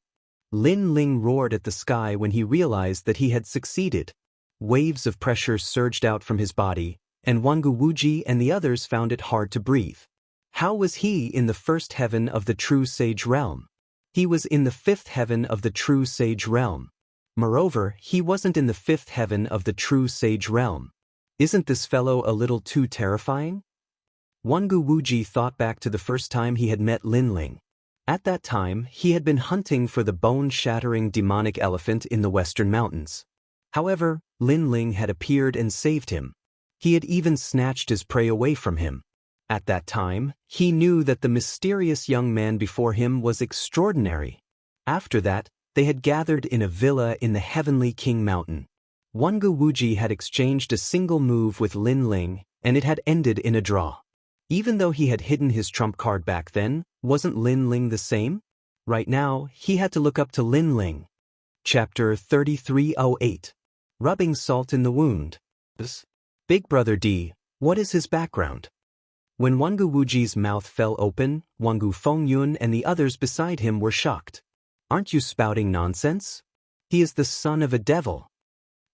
Lin Ling roared at the sky when he realized that he had succeeded. Waves of pressure surged out from his body, and Wangu Wuji and the others found it hard to breathe. How was he in the first heaven of the true sage realm? He was in the fifth heaven of the true sage realm. Moreover, he wasn't in the fifth heaven of the true sage realm. Isn't this fellow a little too terrifying? Wangu Wuji thought back to the first time he had met Lin Ling. At that time, he had been hunting for the bone-shattering demonic elephant in the western mountains. However, Lin Ling had appeared and saved him. He had even snatched his prey away from him. At that time, he knew that the mysterious young man before him was extraordinary. After that, they had gathered in a villa in the Heavenly King Mountain. Wangu Wuji had exchanged a single move with Lin Ling, and it had ended in a draw. Even though he had hidden his trump card back then, wasn't Lin Ling the same? Right now, he had to look up to Lin Ling. Chapter 3308. Rubbing Salt in the Wound. Big Brother D, what is his background? When Wangu Wuji's mouth fell open, Wangu Fengyun and the others beside him were shocked. Aren't you spouting nonsense? He is the son of a devil.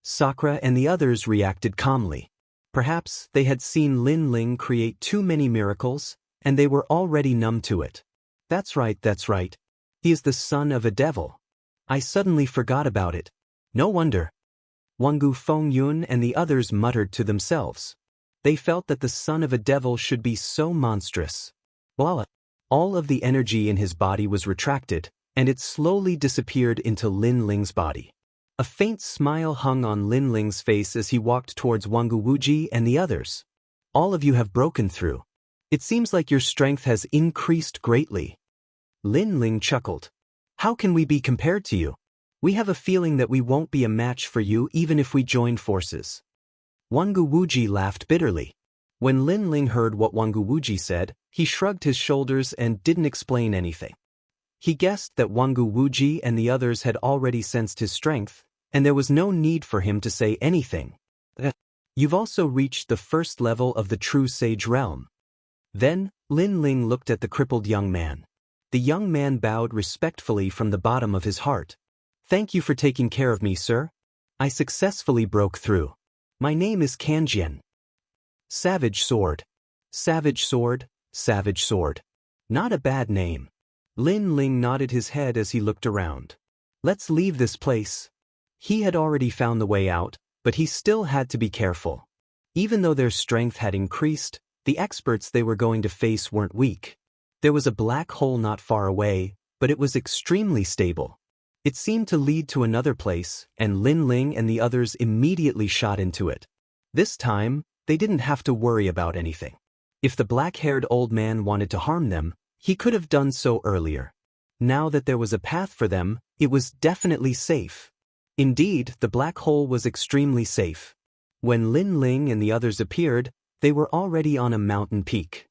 Sakura and the others reacted calmly. Perhaps they had seen Lin Ling create too many miracles, and they were already numb to it. That's right. He is the son of a devil. I suddenly forgot about it. No wonder. Wangu Fengyun and the others muttered to themselves. They felt that the son of a devil should be so monstrous. Voila! All of the energy in his body was retracted, and it slowly disappeared into Lin Ling's body. A faint smile hung on Lin Ling's face as he walked towards Wangu Wuji and the others. All of you have broken through. It seems like your strength has increased greatly. Lin Ling chuckled. How can we be compared to you? We have a feeling that we won't be a match for you even if we join forces. Wangu Wuji laughed bitterly. When Lin Ling heard what Wangu Wuji said, he shrugged his shoulders and didn't explain anything. He guessed that Wangu Wuji and the others had already sensed his strength, and there was no need for him to say anything. You've also reached the first level of the true sage realm. Then, Lin Ling looked at the crippled young man. The young man bowed respectfully from the bottom of his heart. Thank you for taking care of me, sir. I successfully broke through. My name is Kanjian. Savage Sword. Savage Sword, Savage Sword. Not a bad name. Lin Ling nodded his head as he looked around. Let's leave this place. He had already found the way out, but he still had to be careful. Even though their strength had increased, the experts they were going to face weren't weak. There was a black hole not far away, but it was extremely stable. It seemed to lead to another place, and Lin Ling and the others immediately shot into it. This time, they didn't have to worry about anything. If the black-haired old man wanted to harm them, he could have done so earlier. Now that there was a path for them, it was definitely safe. Indeed, the black hole was extremely safe. When Lin Ling and the others appeared, they were already on a mountain peak.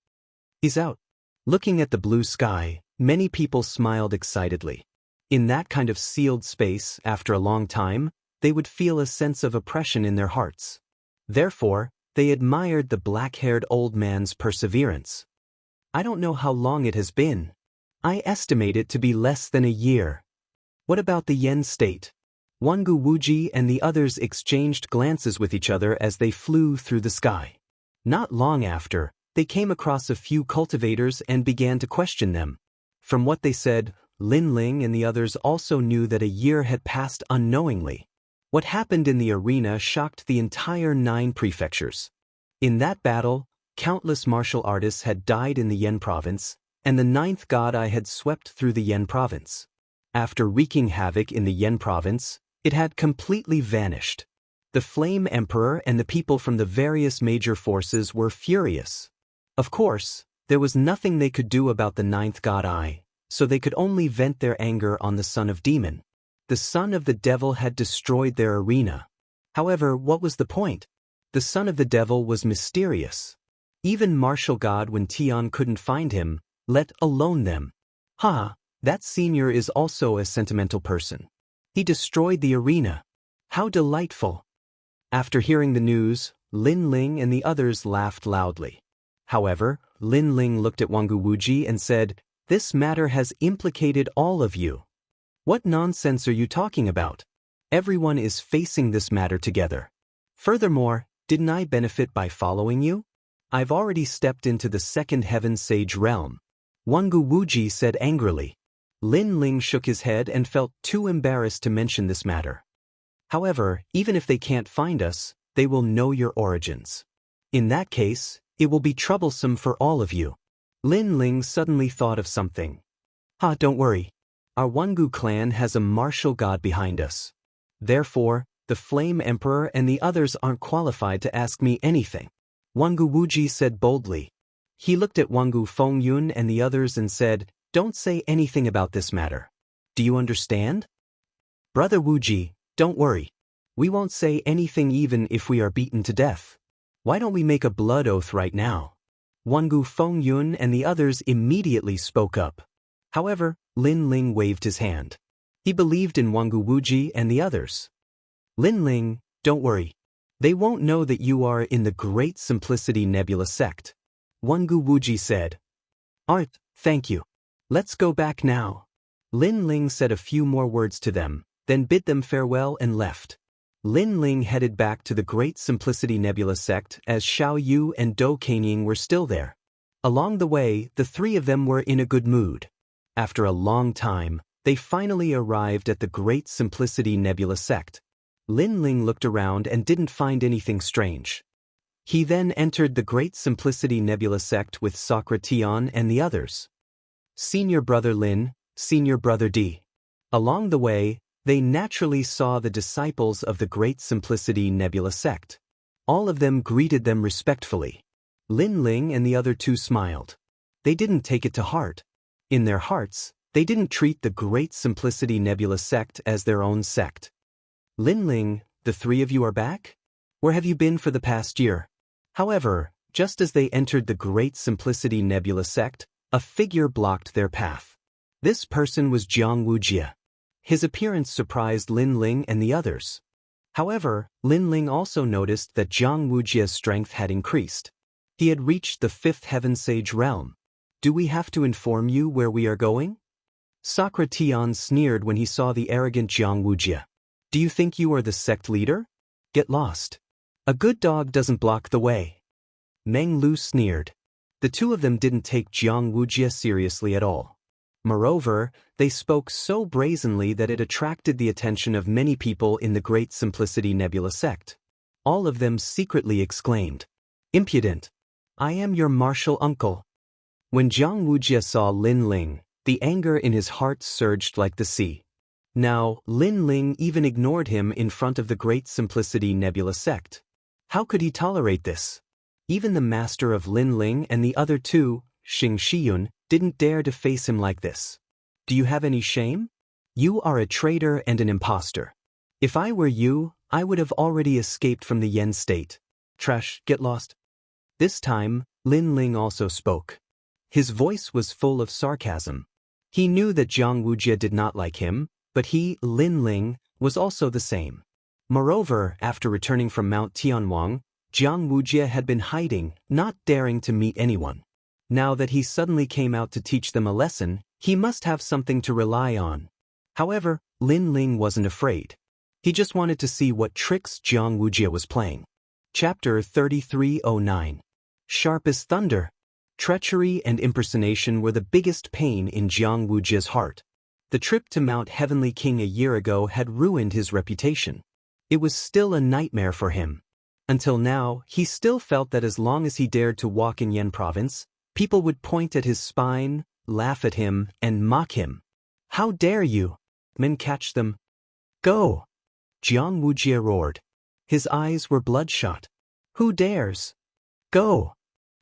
He's out. Looking at the blue sky, many people smiled excitedly. In that kind of sealed space, after a long time, they would feel a sense of oppression in their hearts. Therefore, they admired the black-haired old man's perseverance. I don't know how long it has been. I estimate it to be less than a year. What about the Yen state? Wangu Wuji and the others exchanged glances with each other as they flew through the sky. Not long after, they came across a few cultivators and began to question them. From what they said, Lin Ling and the others also knew that a year had passed unknowingly. What happened in the arena shocked the entire 9 prefectures. In that battle, countless martial artists had died in the Yen province, and the 9th god eye had swept through the Yen province. After wreaking havoc in the Yen province, it had completely vanished. The Flame Emperor and the people from the various major forces were furious. Of course, there was nothing they could do about the 9th god eye, so they could only vent their anger on the son of demon. The son of the devil had destroyed their arena. However, what was the point? The son of the devil was mysterious. Even martial god Wen Tian couldn't find him, let alone them. That senior is also a sentimental person. He destroyed the arena. How delightful. After hearing the news, Lin Ling and the others laughed loudly. However, Lin Ling looked at Wangu Wuji and said, "This matter has implicated all of you. What nonsense are you talking about? Everyone is facing this matter together. Furthermore, didn't I benefit by following you? I've already stepped into the second heaven sage realm. Wangu Wuji said angrily. Lin Ling shook his head and felt too embarrassed to mention this matter. However, even if they can't find us, they will know your origins. In that case, it will be troublesome for all of you. Lin Ling suddenly thought of something. Don't worry. Our Wangu clan has a martial god behind us. Therefore, the Flame Emperor and the others aren't qualified to ask me anything. Wangu Wuji said boldly. He looked at Wangu Fengyun and the others and said, "Don't say anything about this matter. Do you understand?" Brother Wuji, don't worry. We won't say anything even if we are beaten to death. Why don't we make a blood oath right now? Wangu Fengyun and the others immediately spoke up. However, Lin Ling waved his hand. He believed in Wangu Wuji and the others. Lin Ling, don't worry. They won't know that you are in the Great Simplicity Nebula sect. Wangu Wuji said. Art, thank you. Let's go back now. Lin Ling said a few more words to them, then bid them farewell and left. Lin Ling headed back to the Great Simplicity Nebula sect as Xiao Yu and Dou Kenying were still there. Along the way, the three of them were in a good mood. After a long time, they finally arrived at the Great Simplicity Nebula sect. Lin Ling looked around and didn't find anything strange. He then entered the Great Simplicity Nebula sect with Socration and the others. Senior Brother Lin, Senior Brother D. Along the way, they naturally saw the disciples of the Great Simplicity Nebula sect. All of them greeted them respectfully. Lin Ling and the other two smiled. They didn't take it to heart. In their hearts, they didn't treat the Great Simplicity Nebula sect as their own sect. Lin Ling, the three of you are back? Where have you been for the past year? However, just as they entered the Great Simplicity Nebula sect, a figure blocked their path. This person was Jiang Wuxia. His appearance surprised Lin Ling and the others. However, Lin Ling also noticed that Jiang Wuxia's strength had increased. He had reached the fifth heaven sage realm. Do we have to inform you where we are going? Socration sneered when he saw the arrogant Jiang Wuxia. Do you think you are the sect leader? Get lost. A good dog doesn't block the way. Meng Lu sneered. The two of them didn't take Jiang Wuxia seriously at all. Moreover, they spoke so brazenly that it attracted the attention of many people in the Great Simplicity Nebula sect. All of them secretly exclaimed, "Impudent! I am your martial uncle." When Jiang Wuxia saw Lin Ling, the anger in his heart surged like the sea. Now, Lin Ling even ignored him in front of the Great Simplicity Nebula sect. How could he tolerate this? Even the master of Lin Ling and the other two, Xianxia, didn't dare to face him like this. Do you have any shame? You are a traitor and an impostor. If I were you, I would have already escaped from the Yen state. Trash, get lost. This time, Lin Ling also spoke. His voice was full of sarcasm. He knew that Jiang Wuxia did not like him, but he, Lin Ling, was also the same. Moreover, after returning from Mount Tianwang, Jiang Wuxia had been hiding, not daring to meet anyone. Now that he suddenly came out to teach them a lesson, he must have something to rely on. However, Lin Ling wasn't afraid. He just wanted to see what tricks Jiang Wuxia was playing. Chapter 3309. Sharp as thunder. Treachery and impersonation were the biggest pain in Jiang Wuxia's heart. The trip to Mount Heavenly King a year ago had ruined his reputation. It was still a nightmare for him. Until now, he still felt that as long as he dared to walk in Yan province, people would point at his spine, laugh at him, and mock him. How dare you? Men catch them. Go! Jiang Wuxia roared. His eyes were bloodshot. Who dares? Go!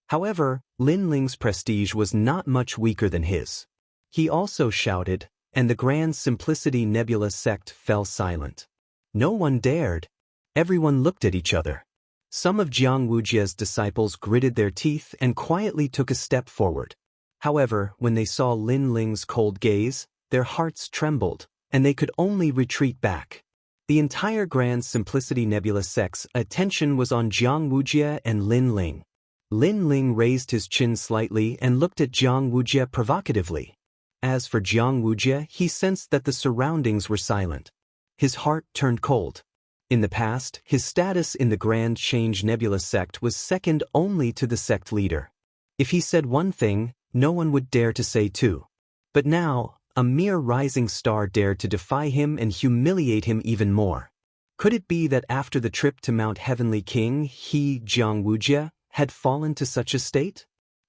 However, Lin Ling's prestige was not much weaker than his. He also shouted, and the Grand Simplicity Nebula sect fell silent. No one dared. Everyone looked at each other. Some of Jiang Wuxia's disciples gritted their teeth and quietly took a step forward. However, when they saw Lin Ling's cold gaze, their hearts trembled, and they could only retreat back. The entire Grand Simplicity Nebula sect's attention was on Jiang Wuxia and Lin Ling. Lin Ling raised his chin slightly and looked at Jiang Wuxia provocatively. As for Jiang Wujie, he sensed that the surroundings were silent. His heart turned cold. In the past, his status in the Grand Change Nebula sect was second only to the sect leader. If he said one thing, no one would dare to say two. But now, a mere rising star dared to defy him and humiliate him even more. Could it be that after the trip to Mount Heavenly King, he, Jiang Wujie, had fallen to such a state?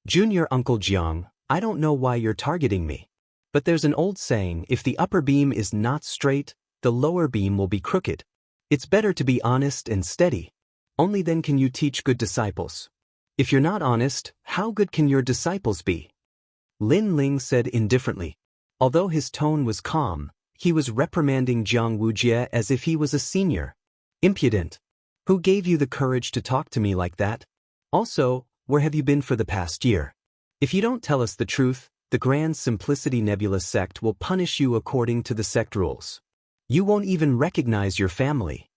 Junior Uncle Jiang, I don't know why you're targeting me. But there's an old saying, if the upper beam is not straight, the lower beam will be crooked. It's better to be honest and steady. Only then can you teach good disciples. If you're not honest, how good can your disciples be? Lin Ling said indifferently. Although his tone was calm, he was reprimanding Jiang Wujie as if he was a senior. Impudent. Who gave you the courage to talk to me like that? Also, where have you been for the past year? If you don't tell us the truth, the Grand Simplicity Nebula sect will punish you according to the sect rules. You won't even recognize your family.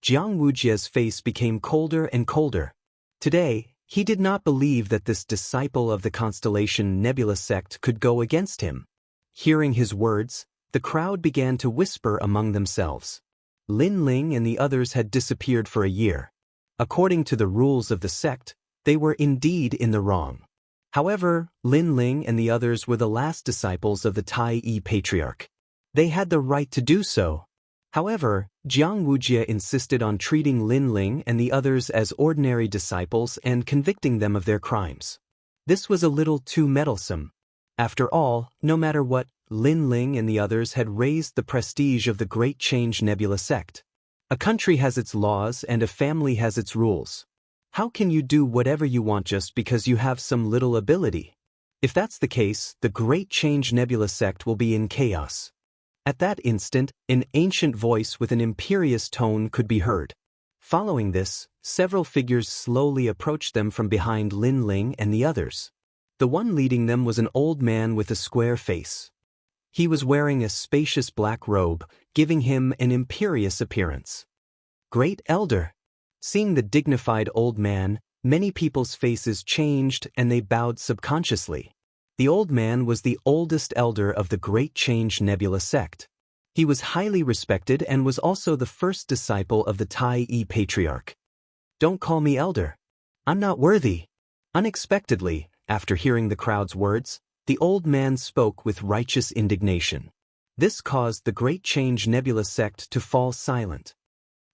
Jiang Wujie's face became colder and colder. Today, he did not believe that this disciple of the Constellation Nebula sect could go against him. Hearing his words, the crowd began to whisper among themselves. Lin Ling and the others had disappeared for a year. According to the rules of the sect, they were indeed in the wrong. However, Lin Ling and the others were the last disciples of the Tai Yi Patriarch. They had the right to do so. However, Jiang Wujie insisted on treating Lin Ling and the others as ordinary disciples and convicting them of their crimes. This was a little too meddlesome. After all, no matter what, Lin Ling and the others had raised the prestige of the Great Change Nebula sect. A country has its laws and a family has its rules. How can you do whatever you want just because you have some little ability? If that's the case, the Great Change Nebula sect will be in chaos. At that instant, an ancient voice with an imperious tone could be heard. Following this, several figures slowly approached them from behind Lin Ling and the others. The one leading them was an old man with a square face. He was wearing a spacious black robe, giving him an imperious appearance. Great Elder. Seeing the dignified old man, many people's faces changed and they bowed subconsciously. The old man was the oldest elder of the Great Change Nebula sect. He was highly respected and was also the first disciple of the Tai Yi Patriarch. Don't call me elder. I'm not worthy. Unexpectedly, after hearing the crowd's words, the old man spoke with righteous indignation. This caused the Great Change Nebula sect to fall silent.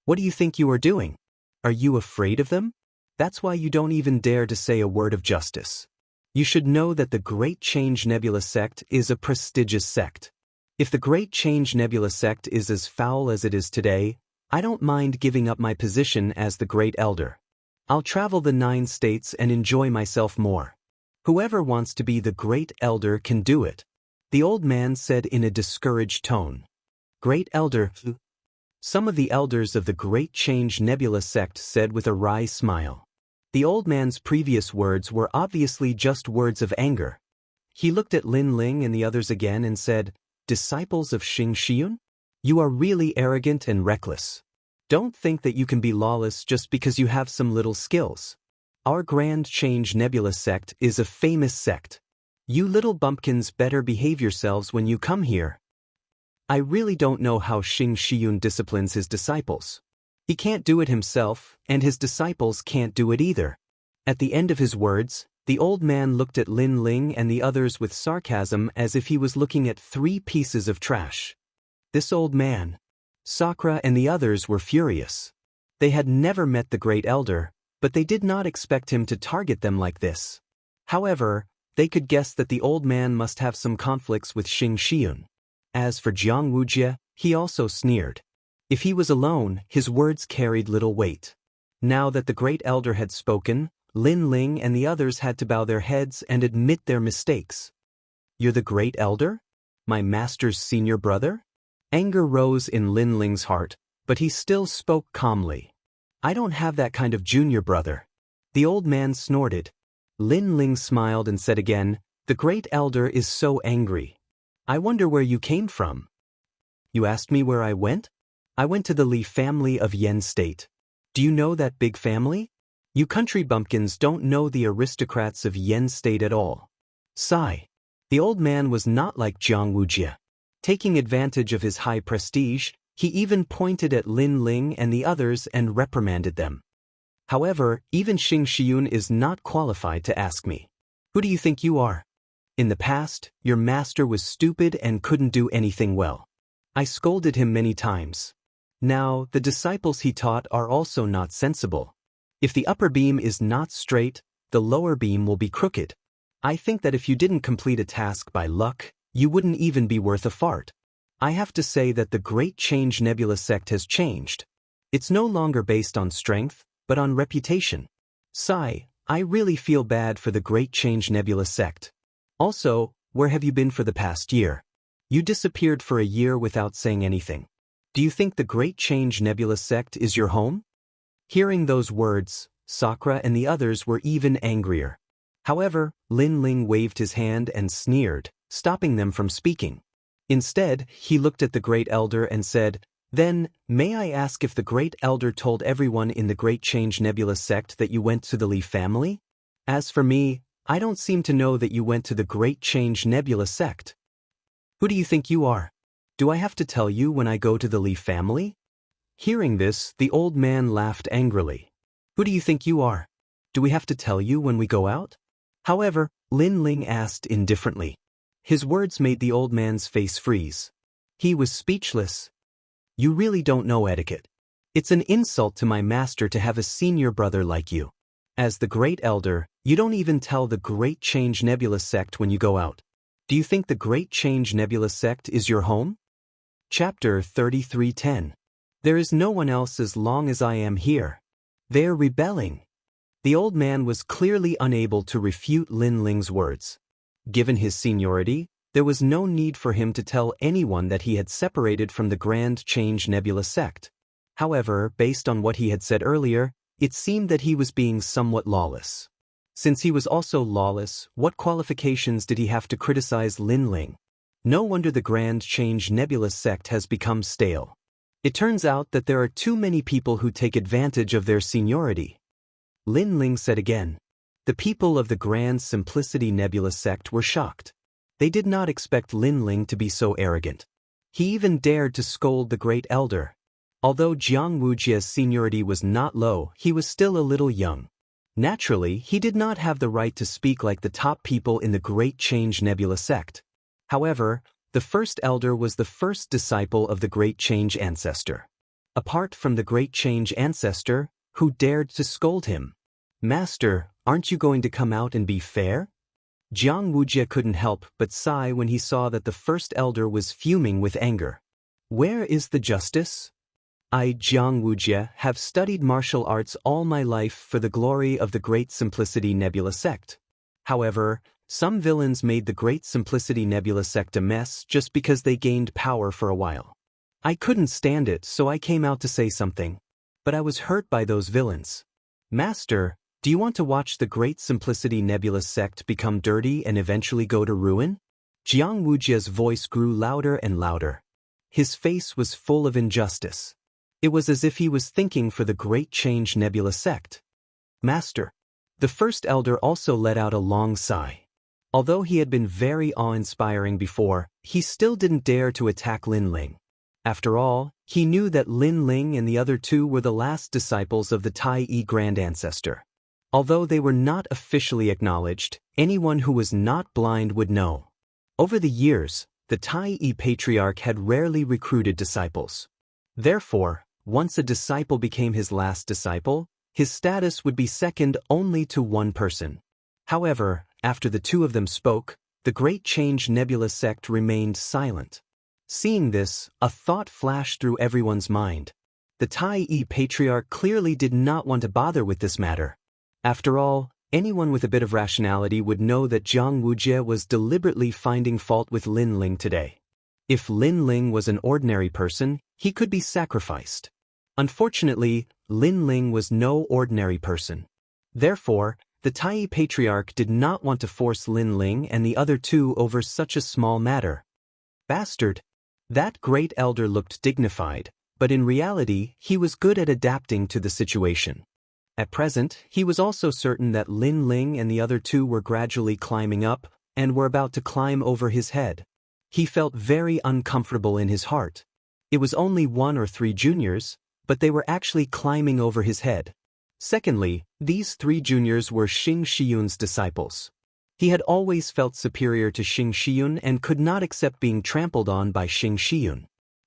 What do you think you are doing? Are you afraid of them? That's why you don't even dare to say a word of justice. You should know that the Great Change Nebula sect is a prestigious sect. If the Great Change Nebula sect is as foul as it is today, I don't mind giving up my position as the Great Elder. I'll travel the 9 states and enjoy myself more. Whoever wants to be the Great Elder can do it, the old man said in a discouraged tone. Great Elder. Some of the elders of the Great Change Nebula sect said with a wry smile. The old man's previous words were obviously just words of anger. He looked at Lin Ling and the others again and said, Disciples of Xianxia? You are really arrogant and reckless. Don't think that you can be lawless just because you have some little skills. Our Grand Change Nebula sect is a famous sect. You little bumpkins better behave yourselves when you come here. I really don't know how Xianxia disciplines his disciples. He can't do it himself, and his disciples can't do it either. At the end of his words, the old man looked at Lin Ling and the others with sarcasm as if he was looking at 3 pieces of trash. This old man. Sakura and the others were furious. They had never met the Great Elder, but they did not expect him to target them like this. However, they could guess that the old man must have some conflicts with Xianxia. As for Jiang Wujie, he also sneered. If he was alone, his words carried little weight. Now that the Great Elder had spoken, Lin Ling and the others had to bow their heads and admit their mistakes. You're the Great Elder? My master's senior brother? Anger rose in Lin Ling's heart, but he still spoke calmly. I don't have that kind of junior brother. The old man snorted. Lin Ling smiled and said again, The Great Elder is so angry. I wonder where you came from. You asked me where I went? I went to the Li family of Yen State. Do you know that big family? You country bumpkins don't know the aristocrats of Yen State at all. Sigh. The old man was not like Jiang Wujia. Taking advantage of his high prestige, he even pointed at Lin Ling and the others and reprimanded them. However, even Xing Xiun is not qualified to ask me. Who do you think you are? In the past, your master was stupid and couldn't do anything well. I scolded him many times. Now, the disciples he taught are also not sensible. If the upper beam is not straight, the lower beam will be crooked. I think that if you didn't complete a task by luck, you wouldn't even be worth a fart. I have to say that the Great Change Nebula sect has changed. It's no longer based on strength, but on reputation. Sigh, I really feel bad for the Great Change Nebula sect. Also, where have you been for the past year? You disappeared for a year without saying anything. Do you think the Great Change Nebula sect is your home? Hearing those words, Sakura and the others were even angrier. However, Lin Ling waved his hand and sneered, stopping them from speaking. Instead, he looked at the Great Elder and said, "Then, may I ask if the Great Elder told everyone in the Great Change Nebula sect that you went to the Li family? As for me, I don't seem to know that you went to the Great Change Nebula sect. Who do you think you are? Do I have to tell you when I go to the Li family?" Hearing this, the old man laughed angrily. "Who do you think you are? Do we have to tell you when we go out?" However, Lin Ling asked indifferently. His words made the old man's face freeze. He was speechless. "You really don't know etiquette. It's an insult to my master to have a senior brother like you. As the Great Elder, you don't even tell the Great Change Nebula sect when you go out. Do you think the Great Change Nebula sect is your home?" Chapter 33:10. There is no one else as long as I am here. They're rebelling. The old man was clearly unable to refute Lin Ling's words. Given his seniority, there was no need for him to tell anyone that he had separated from the Grand Change Nebula sect. However, based on what he had said earlier, it seemed that he was being somewhat lawless. Since he was also lawless, what qualifications did he have to criticize Lin Ling? No wonder the Grand Change Nebula sect has become stale. It turns out that there are too many people who take advantage of their seniority. Lin Ling said again. The people of the Grand Simplicity Nebula sect were shocked. They did not expect Lin Ling to be so arrogant. He even dared to scold the Great Elder. Although Jiang Wujia's seniority was not low, he was still a little young. Naturally, he did not have the right to speak like the top people in the Great Change Nebula sect. However, the first elder was the first disciple of the Great Change Ancestor. Apart from the Great Change Ancestor, who dared to scold him? "Master, aren't you going to come out and be fair?" Jiang Wujia couldn't help but sigh when he saw that the first elder was fuming with anger. Where is the justice? I, Jiang Wujia, have studied martial arts all my life for the glory of the Great Simplicity Nebula sect. However, some villains made the Great Simplicity Nebula sect a mess just because they gained power for a while. I couldn't stand it, so I came out to say something. But I was hurt by those villains. Master, do you want to watch the Great Simplicity Nebula sect become dirty and eventually go to ruin? Jiang Wujia's voice grew louder and louder. His face was full of injustice. It was as if he was thinking for the Great Change Nebula sect. Master. The first elder also let out a long sigh. Although he had been very awe-inspiring before, he still didn't dare to attack Lin Ling. After all, he knew that Lin Ling and the other two were the last disciples of the Tai Yi Grand Ancestor. Although they were not officially acknowledged, anyone who was not blind would know. Over the years, the Tai Yi Patriarch had rarely recruited disciples. Therefore, once a disciple became his last disciple, his status would be second only to one person. However, after the two of them spoke, the Great Change Nebula sect remained silent. Seeing this, a thought flashed through everyone's mind. The Tai Yi Patriarch clearly did not want to bother with this matter. After all, anyone with a bit of rationality would know that Jiang Wujia was deliberately finding fault with Lin Ling today. If Lin Ling was an ordinary person, he could be sacrificed. Unfortunately, Lin Ling was no ordinary person. Therefore, the Tai Yi Patriarch did not want to force Lin Ling and the other two over such a small matter. Bastard! That great elder looked dignified, but in reality, he was good at adapting to the situation. At present, he was also certain that Lin Ling and the other two were gradually climbing up, and were about to climb over his head. He felt very uncomfortable in his heart. It was only 1 or 3 juniors, but they were actually climbing over his head. Secondly, these 3 juniors were Xianxia's disciples. He had always felt superior to Xianxia and could not accept being trampled on by Xianxia.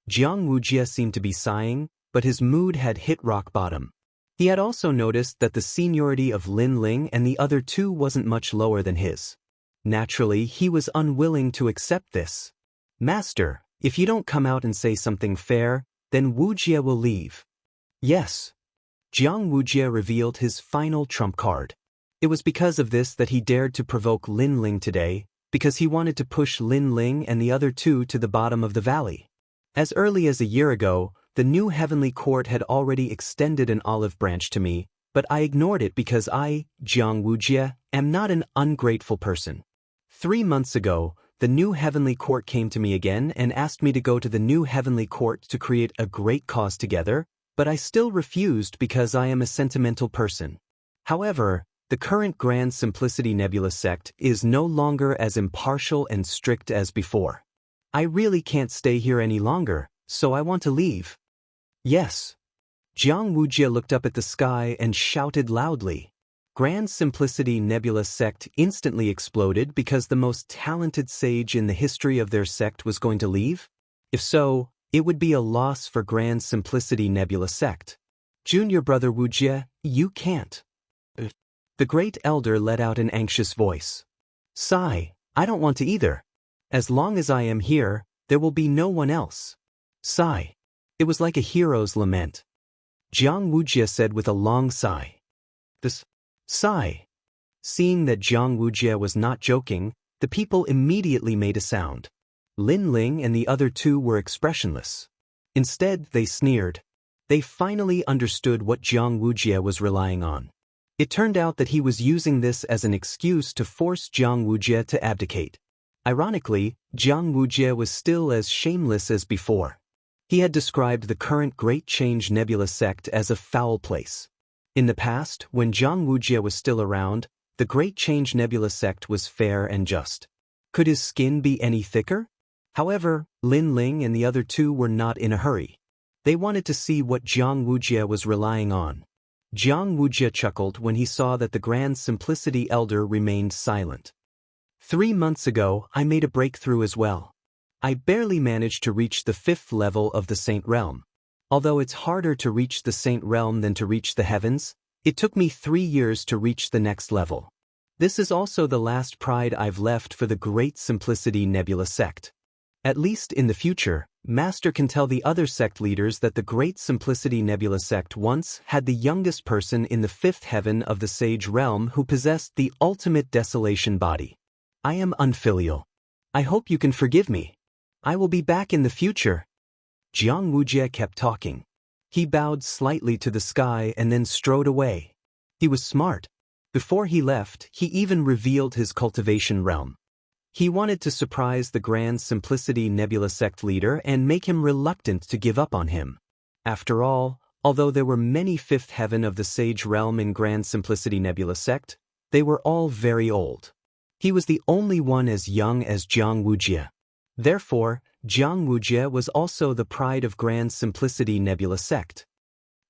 Wuxia seemed to be sighing, but his mood had hit rock bottom. He had also noticed that the seniority of Lin Ling and the other 2 wasn't much lower than his. Naturally, he was unwilling to accept this. "Master, if you don't come out and say something fair, then Wuxia will leave." "Yes." Wuxia revealed his final trump card. It was because of this that he dared to provoke Lin Ling today, because he wanted to push Lin Ling and the other 2 to the bottom of the valley. As early as a year ago, the new heavenly court had already extended an olive branch to me, but I ignored it because I, Wuxia, am not an ungrateful person. 3 months ago, the new heavenly court came to me again and asked me to go to the new heavenly court to create a great cause together, but I still refused because I am a sentimental person. However, the current Grand Simplicity Nebula sect is no longer as impartial and strict as before. I really can't stay here any longer, so I want to leave. "Yes." Wuxia looked up at the sky and shouted loudly. Grand Simplicity Nebula sect instantly exploded because the most talented sage in the history of their sect was going to leave? If so, it would be a loss for Grand Simplicity Nebula sect. "Junior brother Wuxia, you can't." The great elder let out an anxious voice. "Sigh, I don't want to either. As long as I am here, there will be no one else." Sigh. It was like a hero's lament. Wuxia said with a long sigh. "This sigh." Seeing that Wuxia was not joking, the people immediately made a sound. Lin Ling and the other 2 were expressionless. Instead, they sneered. They finally understood what Wuxia was relying on. It turned out that he was using this as an excuse to force Wuxia to abdicate. Ironically, Wuxia was still as shameless as before. He had described the current Great Change Nebula sect as a foul place. In the past, when Wuxia was still around, the Great Change Nebula sect was fair and just. Could his skin be any thicker? However, Lin Ling and the other 2 were not in a hurry. They wanted to see what Wuxia was relying on. Wuxia chuckled when he saw that the Grand Simplicity Elder remained silent. 3 months ago, I made a breakthrough as well. I barely managed to reach the 5th level of the Saint Realm. Although it's harder to reach the Saint Realm than to reach the heavens, it took me 3 years to reach the next level. This is also the last pride I've left for the Great Simplicity Nebula sect. At least in the future, Master can tell the other sect leaders that the Great Simplicity Nebula sect once had the youngest person in the 5th heaven of the Sage Realm who possessed the ultimate desolation body. I am unfilial. I hope you can forgive me. I will be back in the future. Wuxia kept talking. He bowed slightly to the sky and then strode away. He was smart. Before he left, he even revealed his cultivation realm. He wanted to surprise the Grand Simplicity Nebula sect leader and make him reluctant to give up on him. After all, although there were many 5th heaven of the Sage Realm in Grand Simplicity Nebula sect, they were all very old. He was the only one as young as Wuxia. Therefore, Wuxia was also the pride of Grand Simplicity Nebula sect.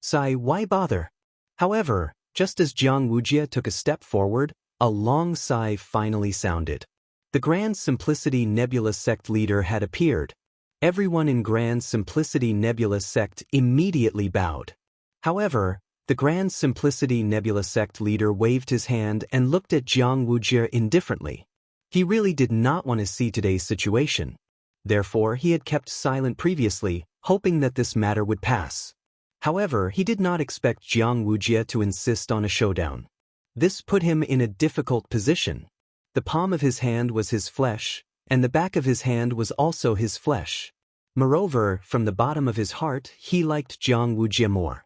Sigh, why bother? However, just as Wuxia took a step forward, a long sigh finally sounded. The Grand Simplicity Nebula sect leader had appeared. Everyone in Grand Simplicity Nebula sect immediately bowed. However, the Grand Simplicity Nebula sect leader waved his hand and looked at Wuxia indifferently. He really did not want to see today's situation. Therefore, he had kept silent previously, hoping that this matter would pass. However, he did not expect Wuxia to insist on a showdown. This put him in a difficult position. The palm of his hand was his flesh, and the back of his hand was also his flesh. Moreover, from the bottom of his heart, he liked Wuxia more.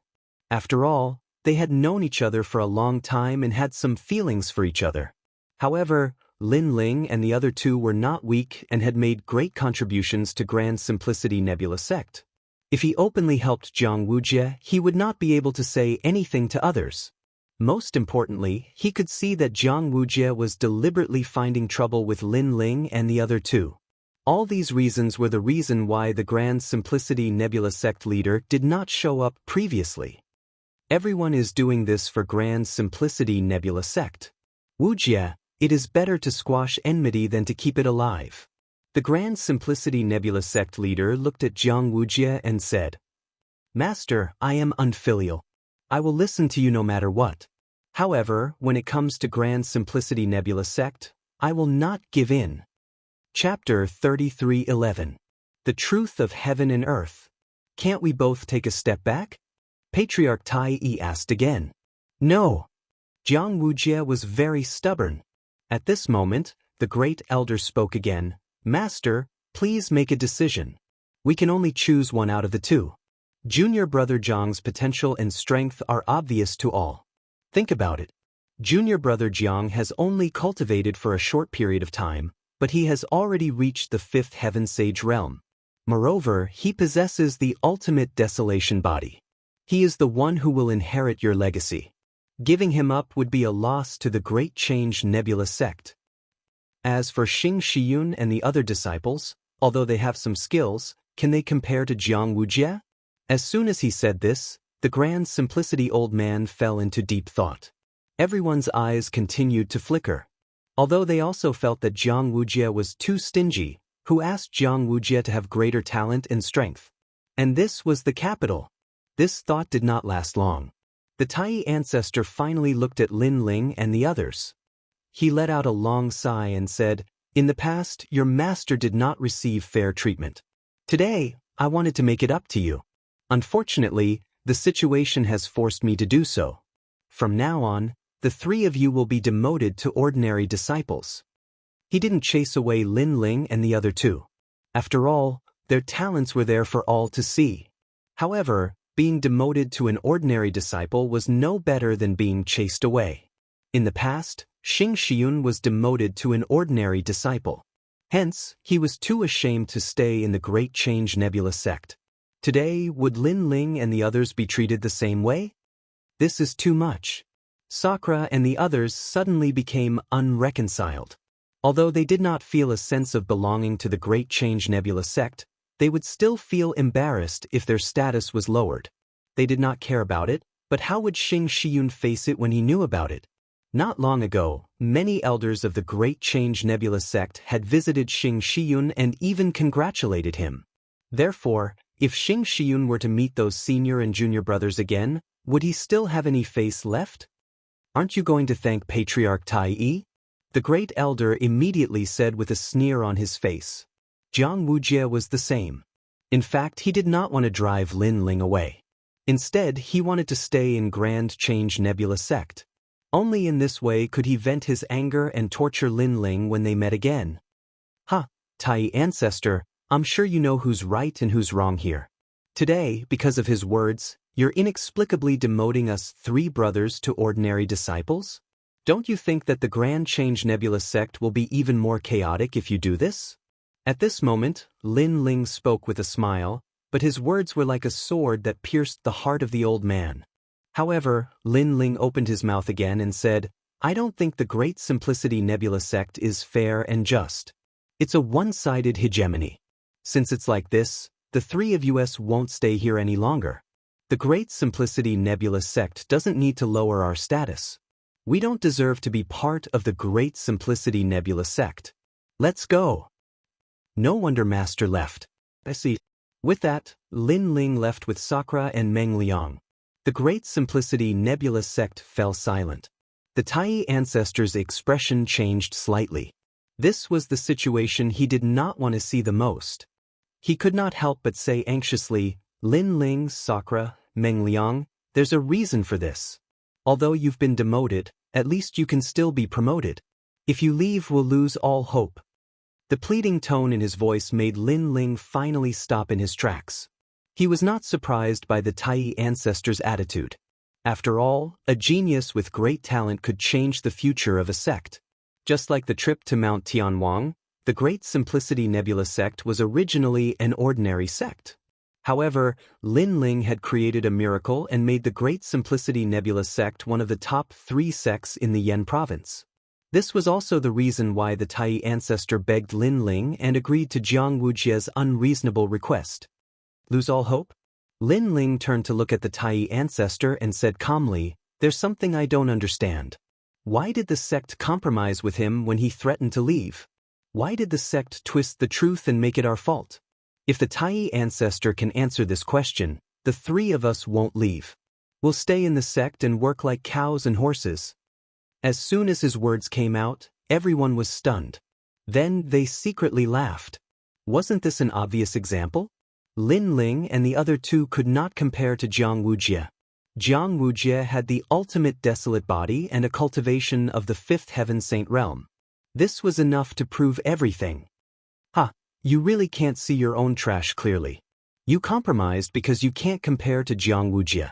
After all, they had known each other for a long time and had some feelings for each other. However, Lin Ling and the other 2 were not weak and had made great contributions to Grand Simplicity Nebula sect. If he openly helped Wuxia, he would not be able to say anything to others. Most importantly, he could see that Jiang Wujie was deliberately finding trouble with Lin Ling and the other two. All these reasons were the reason why the Grand Simplicity Nebula sect leader did not show up previously. Everyone is doing this for Grand Simplicity Nebula sect. Wujie, it is better to squash enmity than to keep it alive. The Grand Simplicity Nebula sect leader looked at Jiang Wujie and said, Master, I am unfilial. I will listen to you no matter what. However, when it comes to Grand Simplicity Nebula sect, I will not give in. Chapter 33:11. The Truth of Heaven and Earth. Can't we both take a step back? Patriarch Tai Yi asked again. No. Jiang Wujie was very stubborn. At this moment, the great elder spoke again. Master, please make a decision. We can only choose one out of the two. Junior brother Jiang's potential and strength are obvious to all. Think about it. Junior brother Jiang has only cultivated for a short period of time, but he has already reached the fifth heaven sage realm. Moreover, he possesses the ultimate desolation body. He is the one who will inherit your legacy. Giving him up would be a loss to the Great Change Nebula sect. As for Xianxia and the other disciples, although they have some skills, can they compare to Jiang Wujie? As soon as he said this, the Grand Simplicity old man fell into deep thought. Everyone's eyes continued to flicker. Although they also felt that Jiang Wujie was too stingy, who asked Jiang Wujie to have greater talent and strength. And this was the capital. This thought did not last long. The Tai ancestor finally looked at Lin Ling and the others. He let out a long sigh and said, In the past, your master did not receive fair treatment. Today, I wanted to make it up to you. Unfortunately, the situation has forced me to do so. From now on, the three of you will be demoted to ordinary disciples. He didn't chase away Lin Ling and the other two. After all, their talents were there for all to see. However, being demoted to an ordinary disciple was no better than being chased away. In the past, Xianxia was demoted to an ordinary disciple. Hence, he was too ashamed to stay in the Great Change Nebula sect. Today, would Lin Ling and the others be treated the same way? This is too much. Sakura and the others suddenly became unreconciled. Although they did not feel a sense of belonging to the Great Change Nebula sect, they would still feel embarrassed if their status was lowered. They did not care about it, but how would Xianxia face it when he knew about it? Not long ago, many elders of the Great Change Nebula sect had visited Xianxia and even congratulated him. Therefore, if Xianxia were to meet those senior and junior brothers again, would he still have any face left? Aren't you going to thank Patriarch Tai Yi? The great elder immediately said with a sneer on his face. Jiang Wujie was the same. In fact, he did not want to drive Lin Ling away. Instead, he wanted to stay in Grand Change Nebula sect. Only in this way could he vent his anger and torture Lin Ling when they met again. Ha, Tai ancestor, I'm sure you know who's right and who's wrong here. Today, because of his words, you're inexplicably demoting us three brothers to ordinary disciples? Don't you think that the Grand Change Nebula sect will be even more chaotic if you do this? At this moment, Lin Ling spoke with a smile, but his words were like a sword that pierced the heart of the old man. However, Lin Ling opened his mouth again and said, I don't think the Great Simplicity Nebula sect is fair and just. It's a one-sided hegemony. Since it's like this, the three of us won't stay here any longer. The Great Simplicity Nebula sect doesn't need to lower our status. We don't deserve to be part of the Great Simplicity Nebula sect. Let's go. No wonder Master left. I see. With that, Lin Ling left with Sakura and Meng Liang. The Great Simplicity Nebula sect fell silent. The Tai ancestor's expression changed slightly. This was the situation he did not want to see the most. He could not help but say anxiously, Lin Ling, Sakura, Meng Liang, there's a reason for this. Although you've been demoted, at least you can still be promoted. If you leave, we'll lose all hope. The pleading tone in his voice made Lin Ling finally stop in his tracks. He was not surprised by the Tai ancestor's attitude. After all, a genius with great talent could change the future of a sect. Just like the trip to Mount Tianwang, the Great Simplicity Nebula sect was originally an ordinary sect. However, Lin Ling had created a miracle and made the Great Simplicity Nebula sect one of the top 3 sects in the Yan province. This was also the reason why the Tai ancestor begged Lin Ling and agreed to Jiang Wujia's unreasonable request. Lose all hope? Lin Ling turned to look at the Tai ancestor and said calmly, "There's something I don't understand. Why did the sect compromise with him when he threatened to leave? Why did the sect twist the truth and make it our fault? If the Tai ancestor can answer this question, the 3 of us won't leave. We'll stay in the sect and work like cows and horses." As soon as his words came out, everyone was stunned. Then they secretly laughed. Wasn't this an obvious example? Lin Ling and the other 2 could not compare to Jiang Wujie. Jiang Wujie had the ultimate desolate body and a cultivation of the 5th heaven saint realm. This was enough to prove everything. Ha! You really can't see your own trash clearly. You compromised because you can't compare to Jiang Wujie.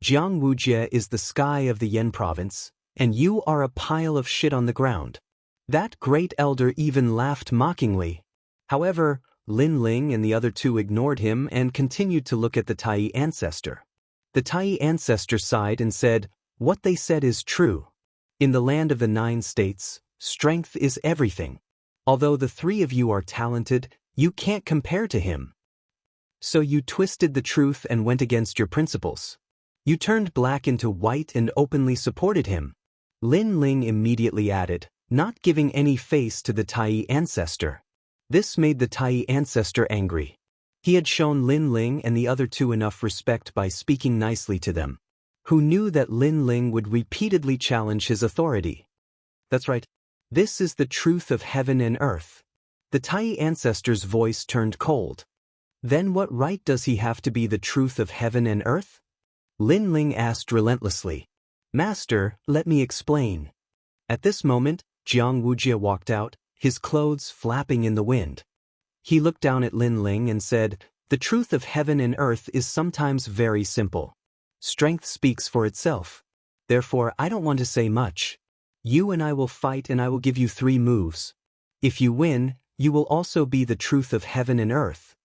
Jiang Wujie is the sky of the Yan province, and you are a pile of shit on the ground. That great elder even laughed mockingly. However, Lin Ling and the other 2 ignored him and continued to look at the Tai ancestor. The Tai ancestor sighed and said, "What they said is true. In the land of the 9 states, strength is everything. Although the 3 of you are talented, you can't compare to him. So you twisted the truth and went against your principles. You turned black into white and openly supported him." Lin Ling immediately added, not giving any face to the Tai ancestor. This made the Tai ancestor angry. He had shown Lin Ling and the other 2 enough respect by speaking nicely to them, who knew that Lin Ling would repeatedly challenge his authority. That's right. This is the truth of heaven and earth. The Tai ancestor's voice turned cold. Then what right does he have to be the truth of heaven and earth? Lin Ling asked relentlessly. "Master, let me explain." At this moment, Jiang Wujie walked out, his clothes flapping in the wind. He looked down at Lin Ling and said, "The truth of heaven and earth is sometimes very simple. Strength speaks for itself. Therefore, I don't want to say much. You and I will fight and I will give you 3 moves. If you win, you will also be the truth of heaven and earth.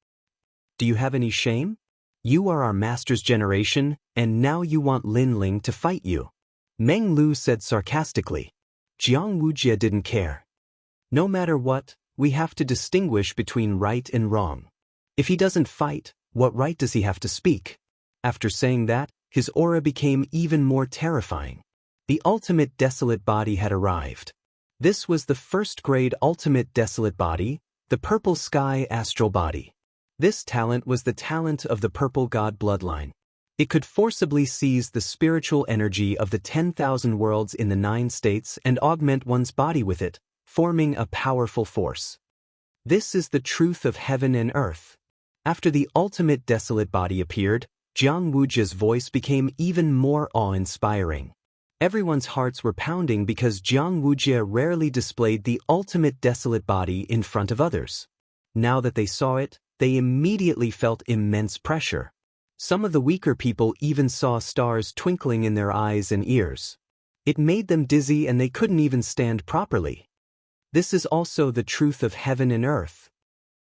Do you have any shame? You are our master's generation, and now you want Lin Ling to fight you." Meng Lu said sarcastically. Jiang Wujie didn't care. No matter what, we have to distinguish between right and wrong. If he doesn't fight, what right does he have to speak? After saying that, his aura became even more terrifying. The ultimate desolate body had arrived. This was the 1st-grade ultimate desolate body, the purple sky astral body. This talent was the talent of the purple god bloodline. It could forcibly seize the spiritual energy of the 10,000 worlds in the 9 states and augment one's body with it, forming a powerful force. This is the truth of heaven and earth. After the ultimate desolate body appeared, Jiang Wujie's voice became even more awe-inspiring. Everyone's hearts were pounding because Jiang Wujie rarely displayed the ultimate desolate body in front of others. Now that they saw it, they immediately felt immense pressure. Some of the weaker people even saw stars twinkling in their eyes and ears. It made them dizzy and they couldn't even stand properly. This is also the truth of heaven and earth.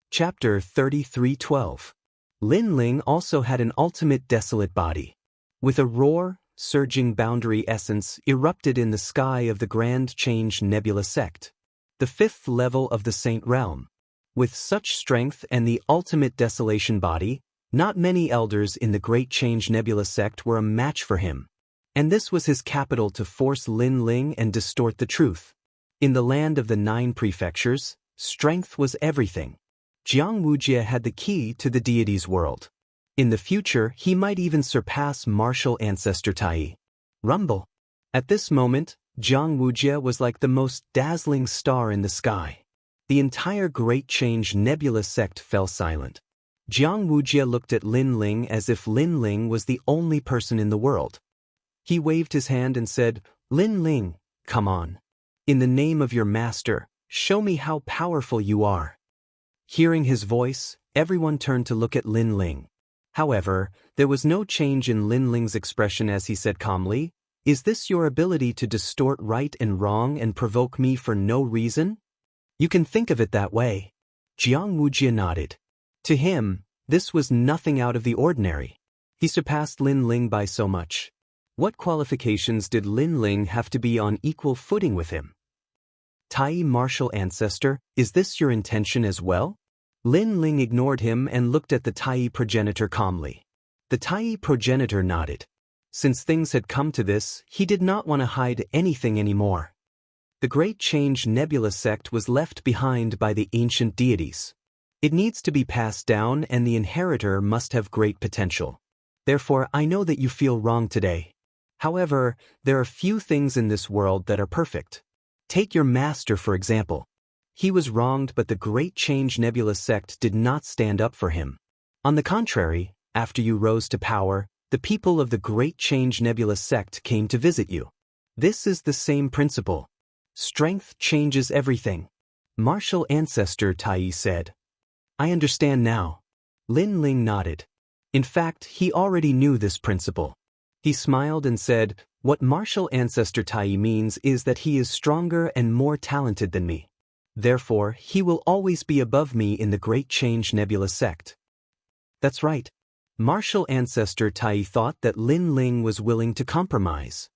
Chapter 33:12. Lin Ling also had an ultimate desolate body. With a roar, surging boundary essence erupted in the sky of the Grand Change Nebula sect, the 5th level of the Saint Realm. With such strength and the ultimate desolation body, not many elders in the Great Change Nebula sect were a match for him. And this was his capital to force Lin Ling and distort the truth. In the land of the 9 prefectures, strength was everything. Jiang Wujie had the key to the deity's world. In the future, he might even surpass martial ancestor Tai. Rumble. At this moment, Jiang Wujie was like the most dazzling star in the sky. The entire Great Change Nebula sect fell silent. Jiang Wujie looked at Lin Ling as if Lin Ling was the only person in the world. He waved his hand and said, "Lin Ling, come on. In the name of your master, show me how powerful you are." Hearing his voice, everyone turned to look at Lin Ling. However, there was no change in Lin Ling's expression as he said calmly, "Is this your ability to distort right and wrong and provoke me for no reason? You can think of it that way." Jiang Wujie nodded. To him, This was nothing out of the ordinary. He surpassed Lin Ling by so much. What qualifications did Lin Ling have to be on equal footing with him? Tai martial ancestor, is this your intention as well? Lin Ling ignored him and looked at the Tai progenitor calmly. The Tai progenitor nodded. Since things had come to this, he did not want to hide anything anymore. The Great Change Nebula sect was left behind by the ancient deities. It needs to be passed down, and the inheritor must have great potential. Therefore, I know that you feel wrong today. However, there are few things in this world that are perfect. Take your master, for example. He was wronged, but the Great Change Nebula sect did not stand up for him. On the contrary, after you rose to power, the people of the Great Change Nebula sect came to visit you. This is the same principle. Strength changes everything. Martial ancestor Tai said. I understand now. Lin Ling nodded. In fact, he already knew this principle. He smiled and said, what martial ancestor Tai means is that he is stronger and more talented than me. Therefore, he will always be above me in the Great Change Nebula sect. That's right. Martial ancestor Tai thought that Lin Ling was willing to compromise.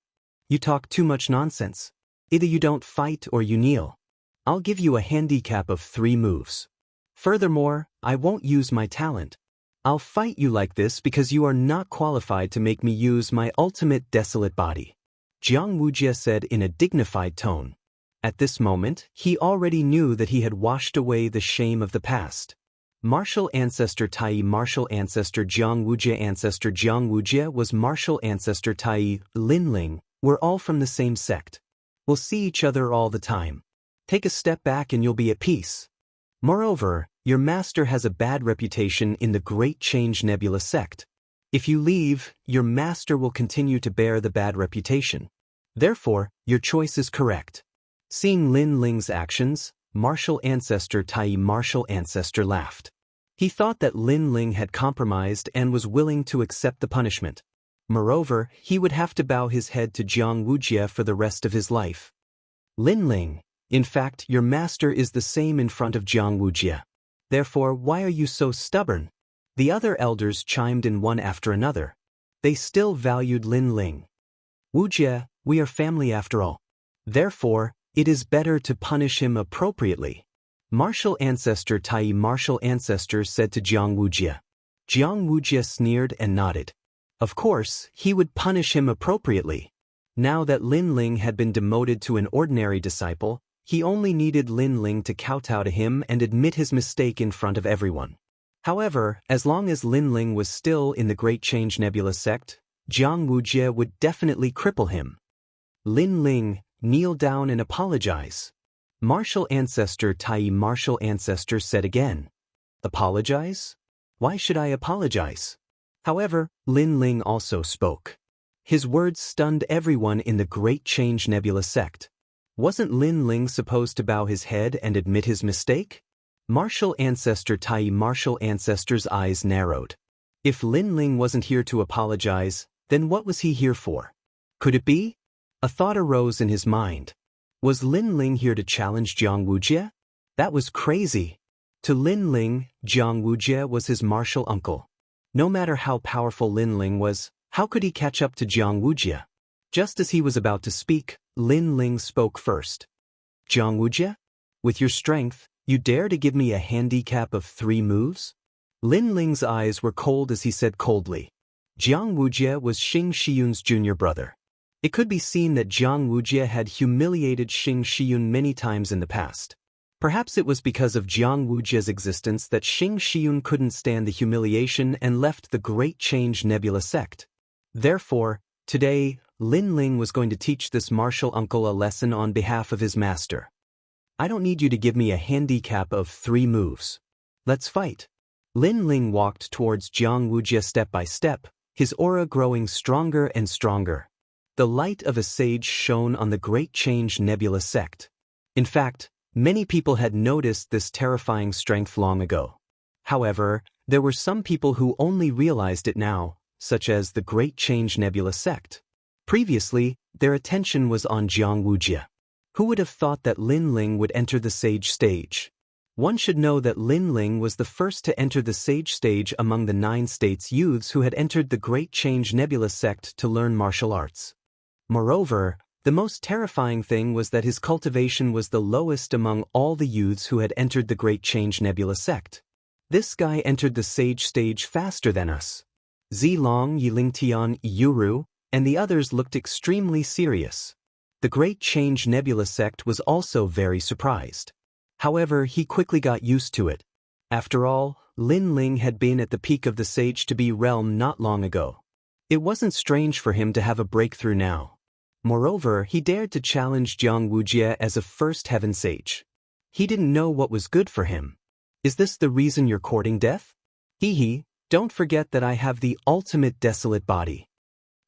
You talk too much nonsense. Either you don't fight or you kneel. I'll give you a handicap of 3 moves. Furthermore, I won't use my talent. I'll fight you like this because you are not qualified to make me use my ultimate desolate body. Jiang Wuxia said in a dignified tone. At this moment, he already knew that he had washed away the shame of the past. Martial ancestor Tai, martial ancestor Jiang Wuxia was martial ancestor Tai, Lin Ling, were all from the same sect. We'll see each other all the time. Take a step back and you'll be at peace. Moreover, your master has a bad reputation in the Great Change Nebula sect. If you leave, your master will continue to bear the bad reputation. Therefore, your choice is correct. Seeing Lin Ling's actions, martial ancestor Tai laughed. He thought that Lin Ling had compromised and was willing to accept the punishment. Moreover, he would have to bow his head to Jiang Wuxia for the rest of his life. Lin Ling, in fact, your master is the same in front of Jiang Wuxia. Therefore, why are you so stubborn? The other elders chimed in one after another. They still valued Lin Ling. Wuxia, we are family after all. Therefore, it is better to punish him appropriately. Martial ancestor Tai said to Jiang Wuxia. Jiang Wuxia sneered and nodded. Of course, he would punish him appropriately. Now that Lin Ling had been demoted to an ordinary disciple, he only needed Lin Ling to kowtow to him and admit his mistake in front of everyone. However, as long as Lin Ling was still in the Great Change Nebula sect, Jiang Wuxia would definitely cripple him. Lin Ling, kneel down and apologize. Martial ancestor Tai said again. Apologize? Why should I apologize? However, Lin Ling also spoke. His words stunned everyone in the Great Change Nebula sect. Wasn't Lin Ling supposed to bow his head and admit his mistake? Martial ancestor Tai's eyes narrowed. If Lin Ling wasn't here to apologize, then what was he here for? Could it be? A thought arose in his mind. Was Lin Ling here to challenge Jiang Wuxia? That was crazy. To Lin Ling, Jiang Wuxia was his martial uncle. No matter how powerful Lin Ling was, how could he catch up to Jiang Wuxia? Just as he was about to speak, Lin Ling spoke first. Jiang Wuxia? With your strength, you dare to give me a handicap of 3 moves? Lin Ling's eyes were cold as he said coldly. Jiang Wuxia was Xing Shiyun's junior brother. It could be seen that Jiang Wuxia had humiliated Xing Shiyun many times in the past. Perhaps it was because of Jiang Wuxia's existence that Xing Shiyun couldn't stand the humiliation and left the Great Change Nebula sect. Therefore, today, Lin Ling was going to teach this martial uncle a lesson on behalf of his master. I don't need you to give me a handicap of 3 moves. Let's fight. Lin Ling walked towards Jiang Wuxia step by step, his aura growing stronger and stronger. The light of a sage shone on the Great Change Nebula sect. In fact, many people had noticed this terrifying strength long ago. However, there were some people who only realized it now, such as the Great Change Nebula sect. Previously, their attention was on Jiang Wuxia. Who would have thought that Lin Ling would enter the sage stage? One should know that Lin Ling was the first to enter the sage stage among the 9 states youths who had entered the Great Change Nebula sect to learn martial arts. Moreover, the most terrifying thing was that his cultivation was the lowest among all the youths who had entered the Great Change Nebula sect. This guy entered the sage stage faster than us. Zilong, Yilingtian, Yuru, and the others looked extremely serious. The Great Change Nebula sect was also very surprised. However, he quickly got used to it. After all, Lin Ling had been at the peak of the Sage to Be realm not long ago. It wasn't strange for him to have a breakthrough now. Moreover, he dared to challenge Jiang Wuxia as a first heaven sage. He didn't know what was good for him. Is this the reason you're courting death? Hee, don't forget that I have the ultimate desolate body.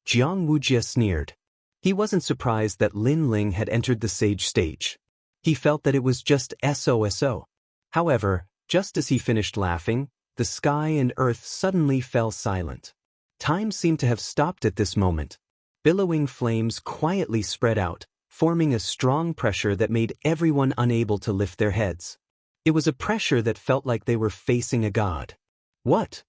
Jiang Wuxia sneered. He wasn't surprised that Lin Ling had entered the sage stage. He felt that it was just so. However, just as he finished laughing, the sky and earth suddenly fell silent. Time seemed to have stopped at this moment. Billowing flames quietly spread out, forming a strong pressure that made everyone unable to lift their heads. It was a pressure that felt like they were facing a god. What?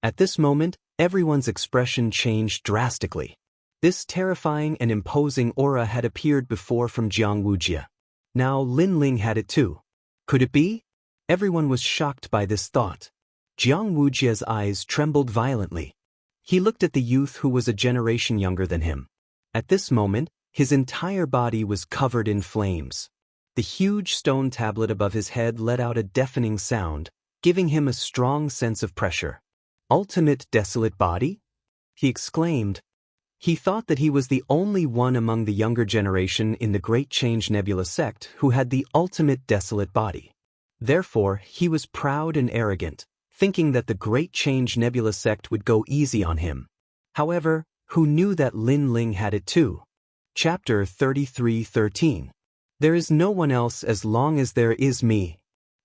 At this moment, everyone's expression changed drastically. This terrifying and imposing aura had appeared before from Jiang Wuxia. Now Lin Ling had it too. Could it be? Everyone was shocked by this thought. Jiang Wuxia's eyes trembled violently. He looked at the youth who was a generation younger than him. At this moment, his entire body was covered in flames. The huge stone tablet above his head let out a deafening sound, giving him a strong sense of pressure. Ultimate desolate body? He exclaimed. He thought that he was the only one among the younger generation in the Great Change Nebula sect who had the ultimate desolate body. Therefore, he was proud and arrogant, thinking that the Great Change Nebula sect would go easy on him. However, who knew that Lin Ling had it too? Chapter 33:13. There is no one else as long as there is me.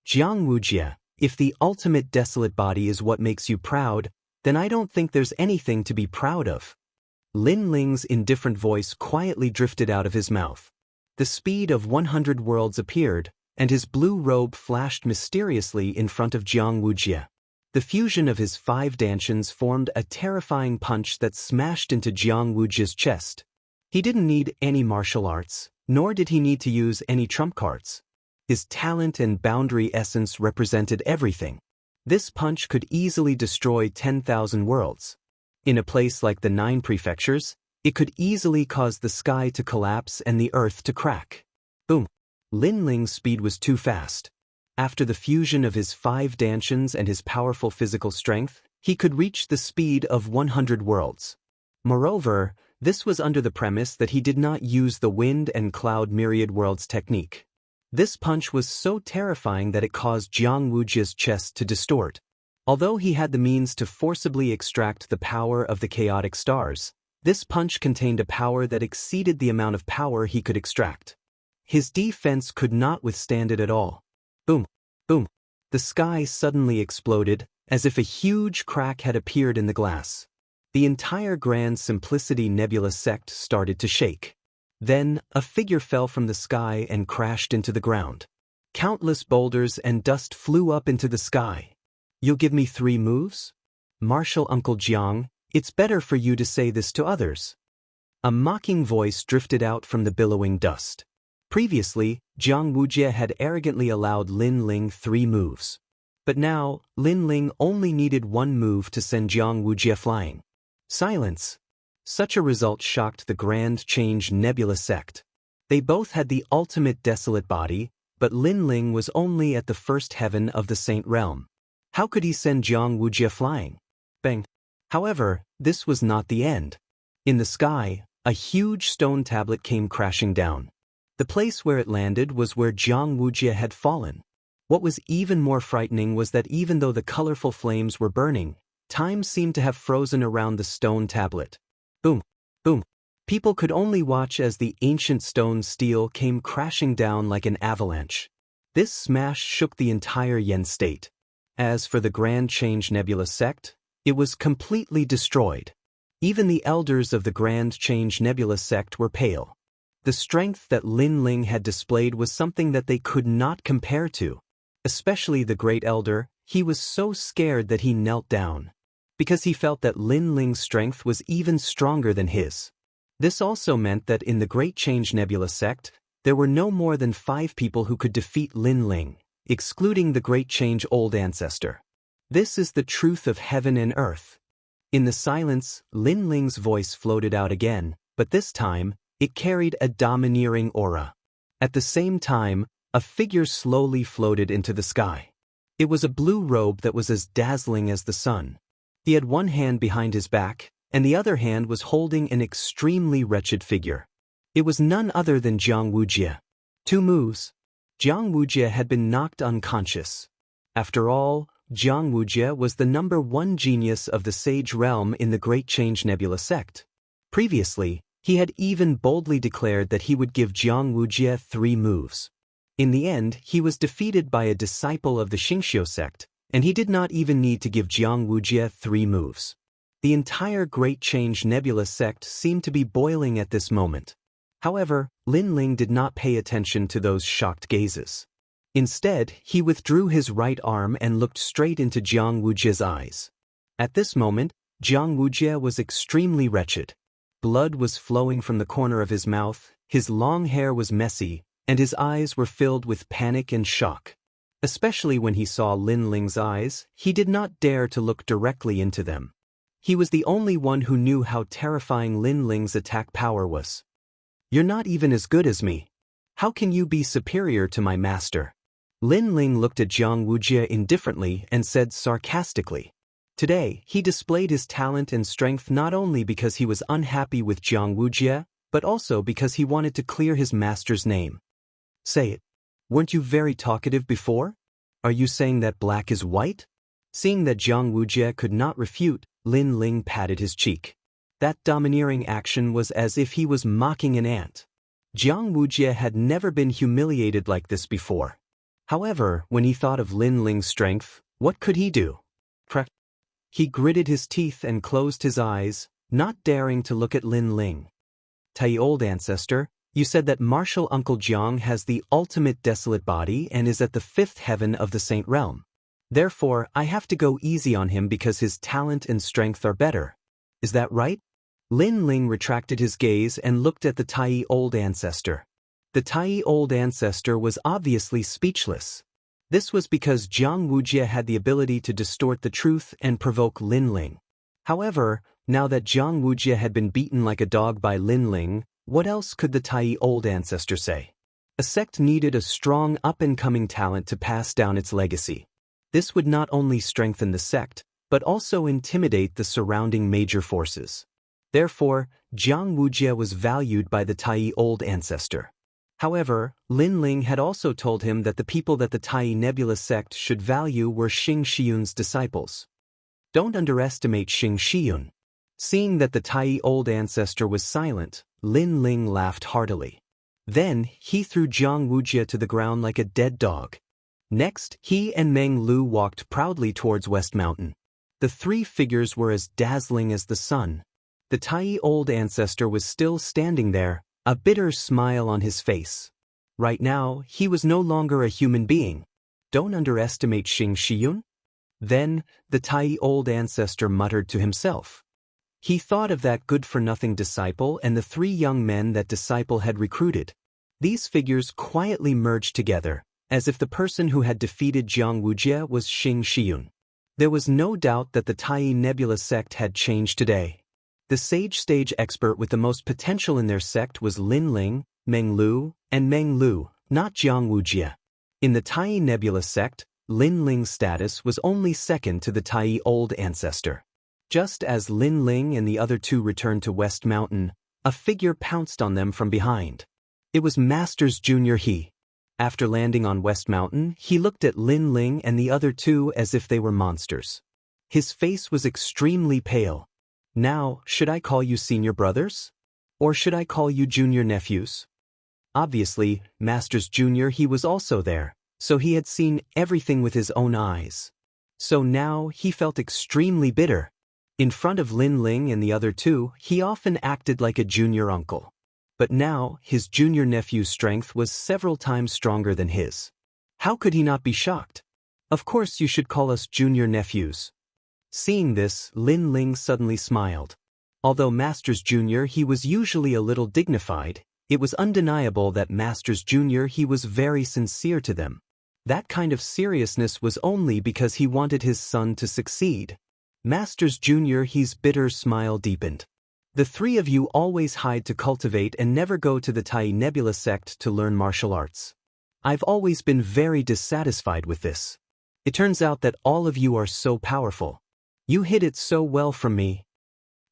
Jiang Wuxia, if the ultimate desolate body is what makes you proud, then I don't think there's anything to be proud of. Lin Ling's indifferent voice quietly drifted out of his mouth. The speed of 100 worlds appeared, and his blue robe flashed mysteriously in front of Jiang Wuxia. The fusion of his 5 dantians formed a terrifying punch that smashed into Jiang Wuxia's chest. He didn't need any martial arts, nor did he need to use any trump cards. His talent and boundary essence represented everything. This punch could easily destroy 10,000 worlds. In a place like the 9 prefectures, it could easily cause the sky to collapse and the earth to crack. Boom! Lin Ling's speed was too fast. After the fusion of his 5 dantians and his powerful physical strength, he could reach the speed of 100 worlds. Moreover, this was under the premise that he did not use the wind and cloud myriad worlds technique. This punch was so terrifying that it caused Jiang Wuxia's chest to distort. Although he had the means to forcibly extract the power of the chaotic stars, this punch contained a power that exceeded the amount of power he could extract. His defense could not withstand it at all. Boom! Boom! The sky suddenly exploded, as if a huge crack had appeared in the glass. The entire Grand Simplicity Nebula sect started to shake. Then, a figure fell from the sky and crashed into the ground. Countless boulders and dust flew up into the sky. You'll give me 3 moves? Martial Uncle Jiang, it's better for you to say this to others. A mocking voice drifted out from the billowing dust. Previously, Jiang Wuxia had arrogantly allowed Lin Ling 3 moves. But now, Lin Ling only needed 1 move to send Jiang Wuxia flying. Silence! Such a result shocked the Grand Change Nebula sect. They both had the ultimate desolate body, but Lin Ling was only at the first heaven of the Saint Realm. How could he send Jiang Wuxia flying? Bang! However, this was not the end. In the sky, a huge stone tablet came crashing down. The place where it landed was where Jiang Wuxia had fallen. What was even more frightening was that even though the colorful flames were burning, time seemed to have frozen around the stone tablet. Boom! Boom! People could only watch as the ancient stone steel came crashing down like an avalanche. This smash shook the entire Yen state. As for the Grand Change Nebula sect, it was completely destroyed. Even the elders of the Grand Change Nebula sect were pale. The strength that Lin Ling had displayed was something that they could not compare to. Especially the great elder, he was so scared that he knelt down, because he felt that Lin Ling's strength was even stronger than his. This also meant that in the Great Change Nebula sect, there were no more than 5 people who could defeat Lin Ling, excluding the Great Change Old Ancestor. This is the truth of heaven and earth. In the silence, Lin Ling's voice floated out again, but this time, it carried a domineering aura. At the same time, a figure slowly floated into the sky. It was a blue robe that was as dazzling as the sun. He had one hand behind his back, and the other hand was holding an extremely wretched figure. It was none other than Jiang Wuxia. 2 moves. Jiang Wuxia had been knocked unconscious. After all, Jiang Wuxia was the #1 genius of the Sage Realm in the Great Change Nebula sect. Previously, he had even boldly declared that he would give Jiang Wuxia 3 moves. In the end, he was defeated by a disciple of the Xianxia sect, and he did not even need to give Jiang Wuxia 3 moves. The entire Great Change Nebula sect seemed to be boiling at this moment. However, Lin Ling did not pay attention to those shocked gazes. Instead, he withdrew his right arm and looked straight into Jiang Wuxia's eyes. At this moment, Jiang Wuxia was extremely wretched. Blood was flowing from the corner of his mouth, his long hair was messy, and his eyes were filled with panic and shock. Especially when he saw Lin Ling's eyes, he did not dare to look directly into them. He was the only one who knew how terrifying Lin Ling's attack power was. "You're not even as good as me. How can you be superior to my master?" Lin Ling looked at Jiang Wuxia indifferently and said sarcastically. Today, he displayed his talent and strength not only because he was unhappy with Jiang Wuxia, but also because he wanted to clear his master's name. "Say it. Weren't you very talkative before? Are you saying that black is white?" Seeing that Jiang Wuxia could not refute, Lin Ling patted his cheek. That domineering action was as if he was mocking an ant. Jiang Wuxia had never been humiliated like this before. However, when he thought of Lin Ling's strength, what could he do? He gritted his teeth and closed his eyes, not daring to look at Lin Ling. "Tai Old Ancestor, you said that Martial Uncle Jiang has the ultimate desolate body and is at the 5th heaven of the Saint Realm. Therefore, I have to go easy on him because his talent and strength are better. Is that right?" Lin Ling retracted his gaze and looked at the Tai Old Ancestor. The Tai Old Ancestor was obviously speechless. This was because Jiang Wuxia had the ability to distort the truth and provoke Lin Ling. However, now that Jiang Wuxia had been beaten like a dog by Lin Ling, what else could the Tai Old Ancestor say? A sect needed a strong up-and-coming talent to pass down its legacy. This would not only strengthen the sect, but also intimidate the surrounding major forces. Therefore, Jiang Wuxia was valued by the Tai Old Ancestor. However, Lin Ling had also told him that the people that the Tai Nebula sect should value were Xianxia's disciples. Don't underestimate Xianxia. Seeing that the Tai Old Ancestor was silent, Lin Ling laughed heartily. Then, he threw Jiang Wuxia to the ground like a dead dog. Next, he and Meng Lu walked proudly towards West Mountain. The 3 figures were as dazzling as the sun. The Tai Old Ancestor was still standing there, a bitter smile on his face. Right now, he was no longer a human being. Don't underestimate Xianxia. Then, the Tai Old Ancestor muttered to himself. He thought of that good-for-nothing disciple and the 3 young men that disciple had recruited. These figures quietly merged together, as if the person who had defeated Jiang Wuxia was Xianxia. There was no doubt that the Tai Nebula sect had changed today. The sage stage expert with the most potential in their sect was Lin Ling, Meng Lu, not Jiang Wuxia. In the Tai Nebula sect, Lin Ling's status was only second to the Tai Old Ancestor. Just as Lin Ling and the other 2 returned to West Mountain, a figure pounced on them from behind. It was Masters Jr. He. After landing on West Mountain, he looked at Lin Ling and the other 2 as if they were monsters. His face was extremely pale. "Now, should I call you senior brothers? Or should I call you junior nephews?" Obviously, Masters Jr. He was also there, so he had seen everything with his own eyes. So now he felt extremely bitter. In front of Lin Ling and the other 2, he often acted like a junior uncle. But now, his junior nephew's strength was several times stronger than his. How could he not be shocked? Of course you should call us junior nephews. Seeing this, Lin Ling suddenly smiled. Although Masters Junior he was usually a little dignified, it was undeniable that Masters Junior he was very sincere to them. That kind of seriousness was only because he wanted his son to succeed. Masters Junior his bitter smile deepened. The three of you always hide to cultivate and never go to the Tai Nebula sect to learn martial arts. I've always been very dissatisfied with this. It turns out that all of you are so powerful. You hid it so well from me.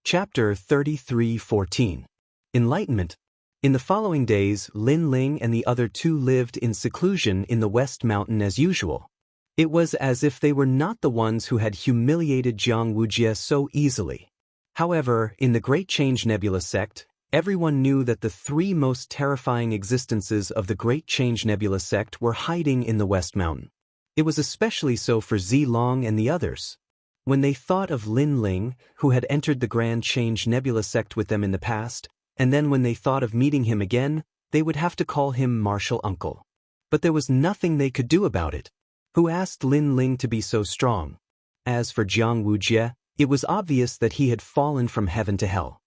Chapter 33:14. Enlightenment. In the following days, Lin Ling and the other two lived in seclusion in the West Mountain as usual. It was as if they were not the ones who had humiliated Jiang Wujie so easily. However, in the Great Change Nebula sect, everyone knew that the three most terrifying existences of the Great Change Nebula sect were hiding in the West Mountain. It was especially so for Zilong and the others. When they thought of Lin Ling, who had entered the Grand Change Nebula sect with them in the past, and then when they thought of meeting him again, they would have to call him Martial Uncle. But there was nothing they could do about it. Who asked Lin Ling to be so strong? As for Jiang Wujie, it was obvious that he had fallen from heaven to hell.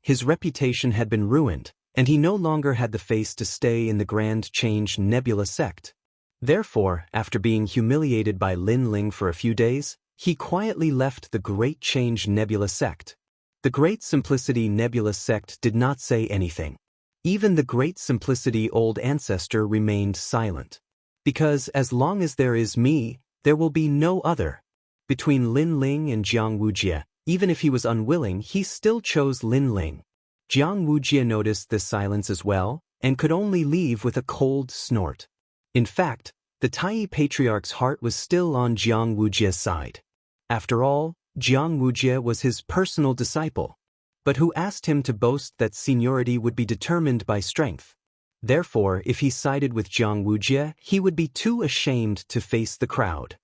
His reputation had been ruined, and he no longer had the face to stay in the Grand Change Nebula sect. Therefore, after being humiliated by Lin Ling for a few days, he quietly left the Great Change Nebula sect. The Great Simplicity Nebula sect did not say anything. Even the Great Simplicity Old Ancestor remained silent. Because as long as there is me, there will be no other. Between Lin Ling and Jiang Wujie, even if he was unwilling, he still chose Lin Ling. Jiang Wujie noticed this silence as well, and could only leave with a cold snort. In fact, the Tai Patriarch's heart was still on Jiang Wujie's side. After all, Jiang Wujie was his personal disciple. But who asked him to boast that seniority would be determined by strength? Therefore, if he sided with Jiang Wujie, he would be too ashamed to face the crowd.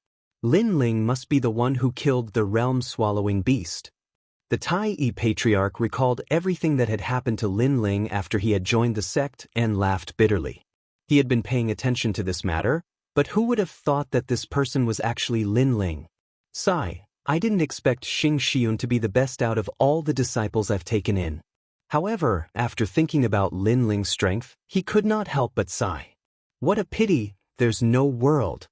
Lin Ling must be the one who killed the realm-swallowing beast. The Tai Patriarch recalled everything that had happened to Lin Ling after he had joined the sect and laughed bitterly. He had been paying attention to this matter, but who would have thought that this person was actually Lin Ling? Sigh, I didn't expect Xing Xiun to be the best out of all the disciples I've taken in. However, after thinking about Lin Ling's strength, he could not help but sigh. What a pity, there's no world.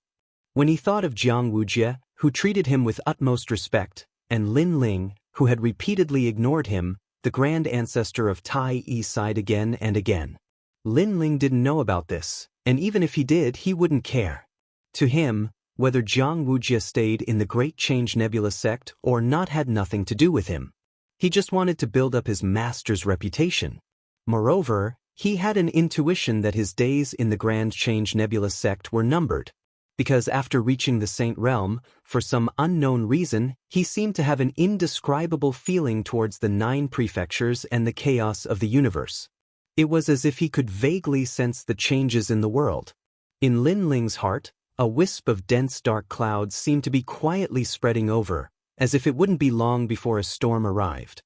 When he thought of Jiang Wujie, who treated him with utmost respect, and Lin Ling, who had repeatedly ignored him, the grand ancestor of Tai Yi sighed again and again. Lin Ling didn't know about this, and even if he did, he wouldn't care. To him, whether Jiang Wujie stayed in the Great Change Nebula sect or not had nothing to do with him. He just wanted to build up his master's reputation. Moreover, he had an intuition that his days in the Grand Change Nebula sect were numbered. Because after reaching the Saint Realm, for some unknown reason, he seemed to have an indescribable feeling towards the 9 prefectures and the chaos of the universe. It was as if he could vaguely sense the changes in the world. In Lin Ling's heart, a wisp of dense dark clouds seemed to be quietly spreading over, as if it wouldn't be long before a storm arrived.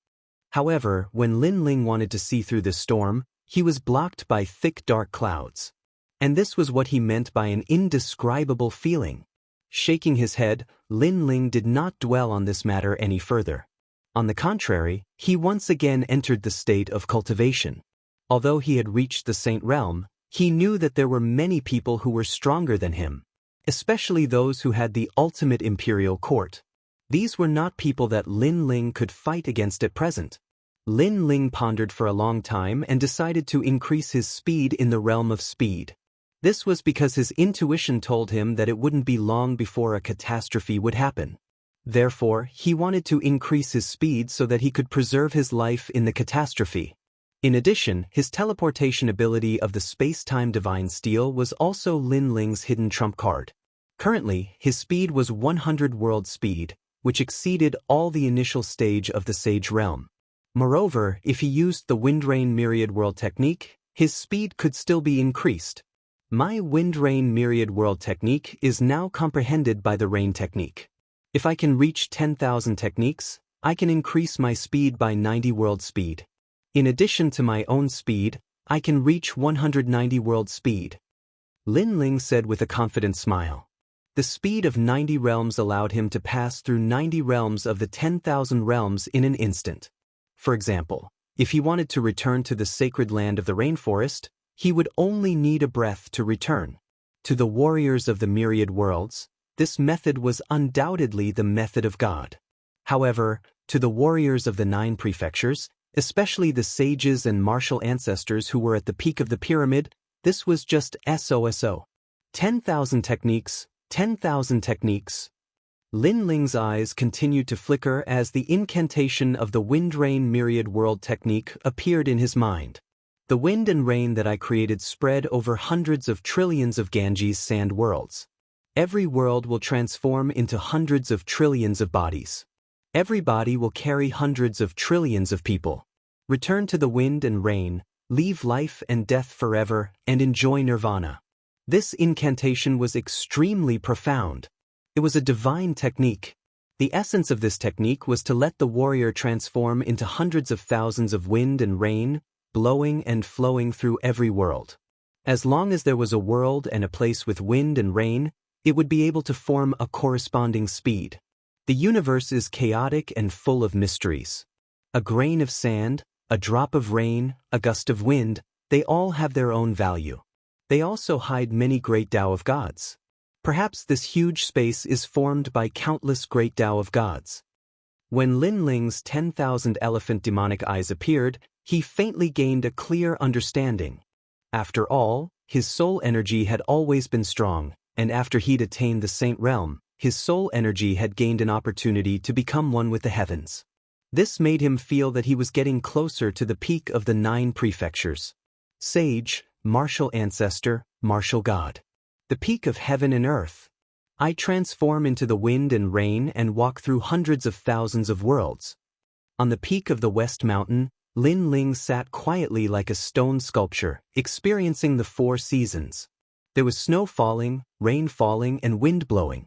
However, when Lin Ling wanted to see through this storm, he was blocked by thick dark clouds. And this was what he meant by an indescribable feeling. Shaking his head, Lin Ling did not dwell on this matter any further. On the contrary, he once again entered the state of cultivation. Although he had reached the Saint Realm, he knew that there were many people who were stronger than him, especially those who had the ultimate imperial court. These were not people that Lin Ling could fight against at present. Lin Ling pondered for a long time and decided to increase his speed in the realm of speed. This was because his intuition told him that it wouldn't be long before a catastrophe would happen. Therefore, he wanted to increase his speed so that he could preserve his life in the catastrophe. In addition, his teleportation ability of the space-time divine steel was also Lin Ling's hidden trump card. Currently, his speed was 100 world speed, which exceeded all the initial stage of the Sage Realm. Moreover, if he used the Windrain Myriad World technique, his speed could still be increased. My Windrain Myriad World technique is now comprehended by the Rain technique. If I can reach 10,000 techniques, I can increase my speed by 90 world speed. In addition to my own speed, I can reach 190 world speed. Lin Ling said with a confident smile. The speed of 90 realms allowed him to pass through 90 realms of the 10,000 realms in an instant. For example, if he wanted to return to the sacred land of the rainforest, he would only need a breath to return. To the warriors of the myriad worlds, this method was undoubtedly the method of God. However, to the warriors of the 9 prefectures, especially the sages and martial ancestors who were at the peak of the pyramid, this was just SOSO. 10,000 techniques, 10,000 techniques. Lin Ling's eyes continued to flicker as the incantation of the wind-rain myriad world technique appeared in his mind. The wind and rain that I created spread over hundreds of trillions of Ganges sand worlds. Every world will transform into hundreds of trillions of bodies. Every body will carry hundreds of trillions of people. Return to the wind and rain, leave life and death forever, and enjoy nirvana. This incantation was extremely profound. It was a divine technique. The essence of this technique was to let the warrior transform into hundreds of thousands of wind and rain, blowing and flowing through every world. As long as there was a world and a place with wind and rain, it would be able to form a corresponding speed. The universe is chaotic and full of mysteries. A grain of sand, a drop of rain, a gust of wind, they all have their own value. They also hide many great Tao of gods. Perhaps this huge space is formed by countless great Tao of gods. When Lin Ling's 10,000 elephant demonic eyes appeared, he faintly gained a clear understanding. After all, his soul energy had always been strong, and after he'd attained the Saint Realm, his soul energy had gained an opportunity to become one with the heavens. This made him feel that he was getting closer to the peak of the 9 prefectures. Sage, martial ancestor, martial god. The peak of heaven and earth. I transform into the wind and rain and walk through hundreds of thousands of worlds. On the peak of the West Mountain, Lin Ling sat quietly like a stone sculpture, experiencing the 4 seasons. There was snow falling, rain falling, and wind blowing.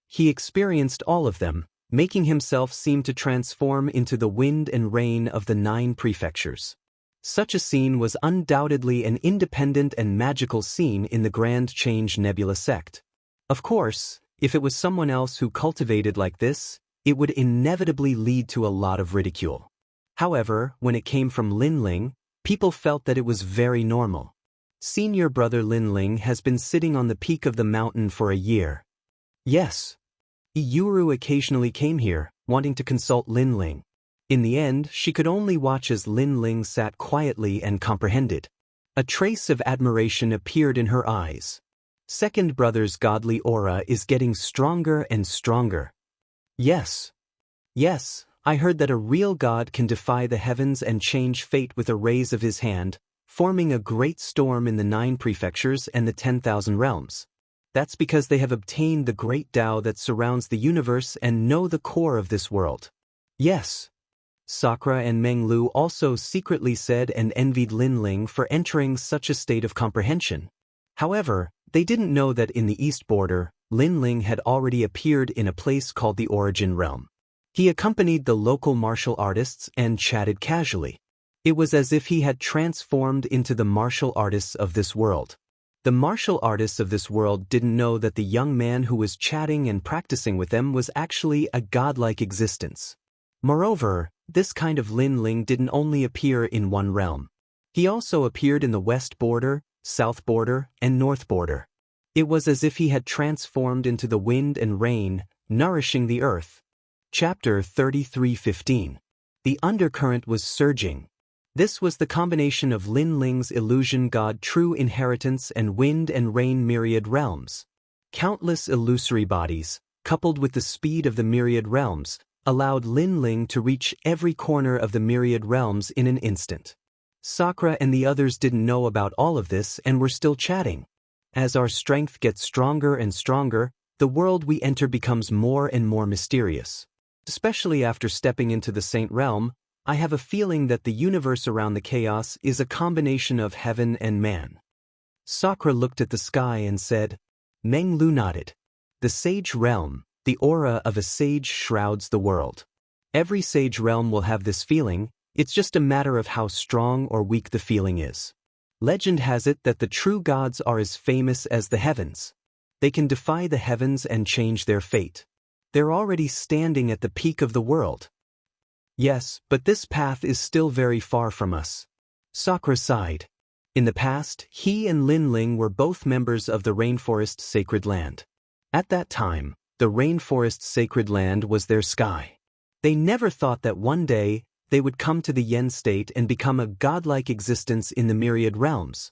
He experienced all of them, making himself seem to transform into the wind and rain of the 9 prefectures. Such a scene was undoubtedly an independent and magical scene in the Grand Change Nebula sect. Of course, if it was someone else who cultivated like this, it would inevitably lead to a lot of ridicule. However, when it came from Lin Ling, people felt that it was very normal. Senior brother Lin Ling has been sitting on the peak of the mountain for a year. Yes. Yuru occasionally came here, wanting to consult Lin Ling. In the end, she could only watch as Lin Ling sat quietly and comprehended. A trace of admiration appeared in her eyes. Second brother's godly aura is getting stronger and stronger. Yes. Yes, I heard that a real god can defy the heavens and change fate with a raise of his hand, forming a great storm in the 9 prefectures and the 10,000 realms. That's because they have obtained the great Tao that surrounds the universe and know the core of this world. Yes. Sakura and Meng Lu also secretly said and envied Lin Ling for entering such a state of comprehension. However, they didn't know that in the east border, Lin Ling had already appeared in a place called the Origin Realm. He accompanied the local martial artists and chatted casually. It was as if he had transformed into the martial artists of this world. The martial artists of this world didn't know that the young man who was chatting and practicing with them was actually a godlike existence. Moreover, this kind of Lin Ling didn't only appear in one realm. He also appeared in the west border, south border, and north border. It was as if he had transformed into the wind and rain, nourishing the earth. Chapter 33:15. The undercurrent was surging. This was the combination of Lin Ling's illusion god true inheritance and wind and rain myriad realms. Countless illusory bodies, coupled with the speed of the myriad realms, allowed Lin Ling to reach every corner of the myriad realms in an instant. Sakura and the others didn't know about all of this and were still chatting. As our strength gets stronger and stronger, the world we enter becomes more and more mysterious. Especially after stepping into the Saint Realm, I have a feeling that the universe around the chaos is a combination of heaven and man. Sakura looked at the sky and said. Meng Lu nodded. The Sage Realm, the aura of a sage shrouds the world. Every sage realm will have this feeling, it's just a matter of how strong or weak the feeling is. Legend has it that the true gods are as famous as the heavens. They can defy the heavens and change their fate. They're already standing at the peak of the world. Yes, but this path is still very far from us. Sakura sighed. In the past, he and Lin Ling were both members of the Rainforest Sacred Land. At that time, the Rainforest Sacred Land was their sky. They never thought that one day, they would come to the Yen state and become a godlike existence in the myriad realms.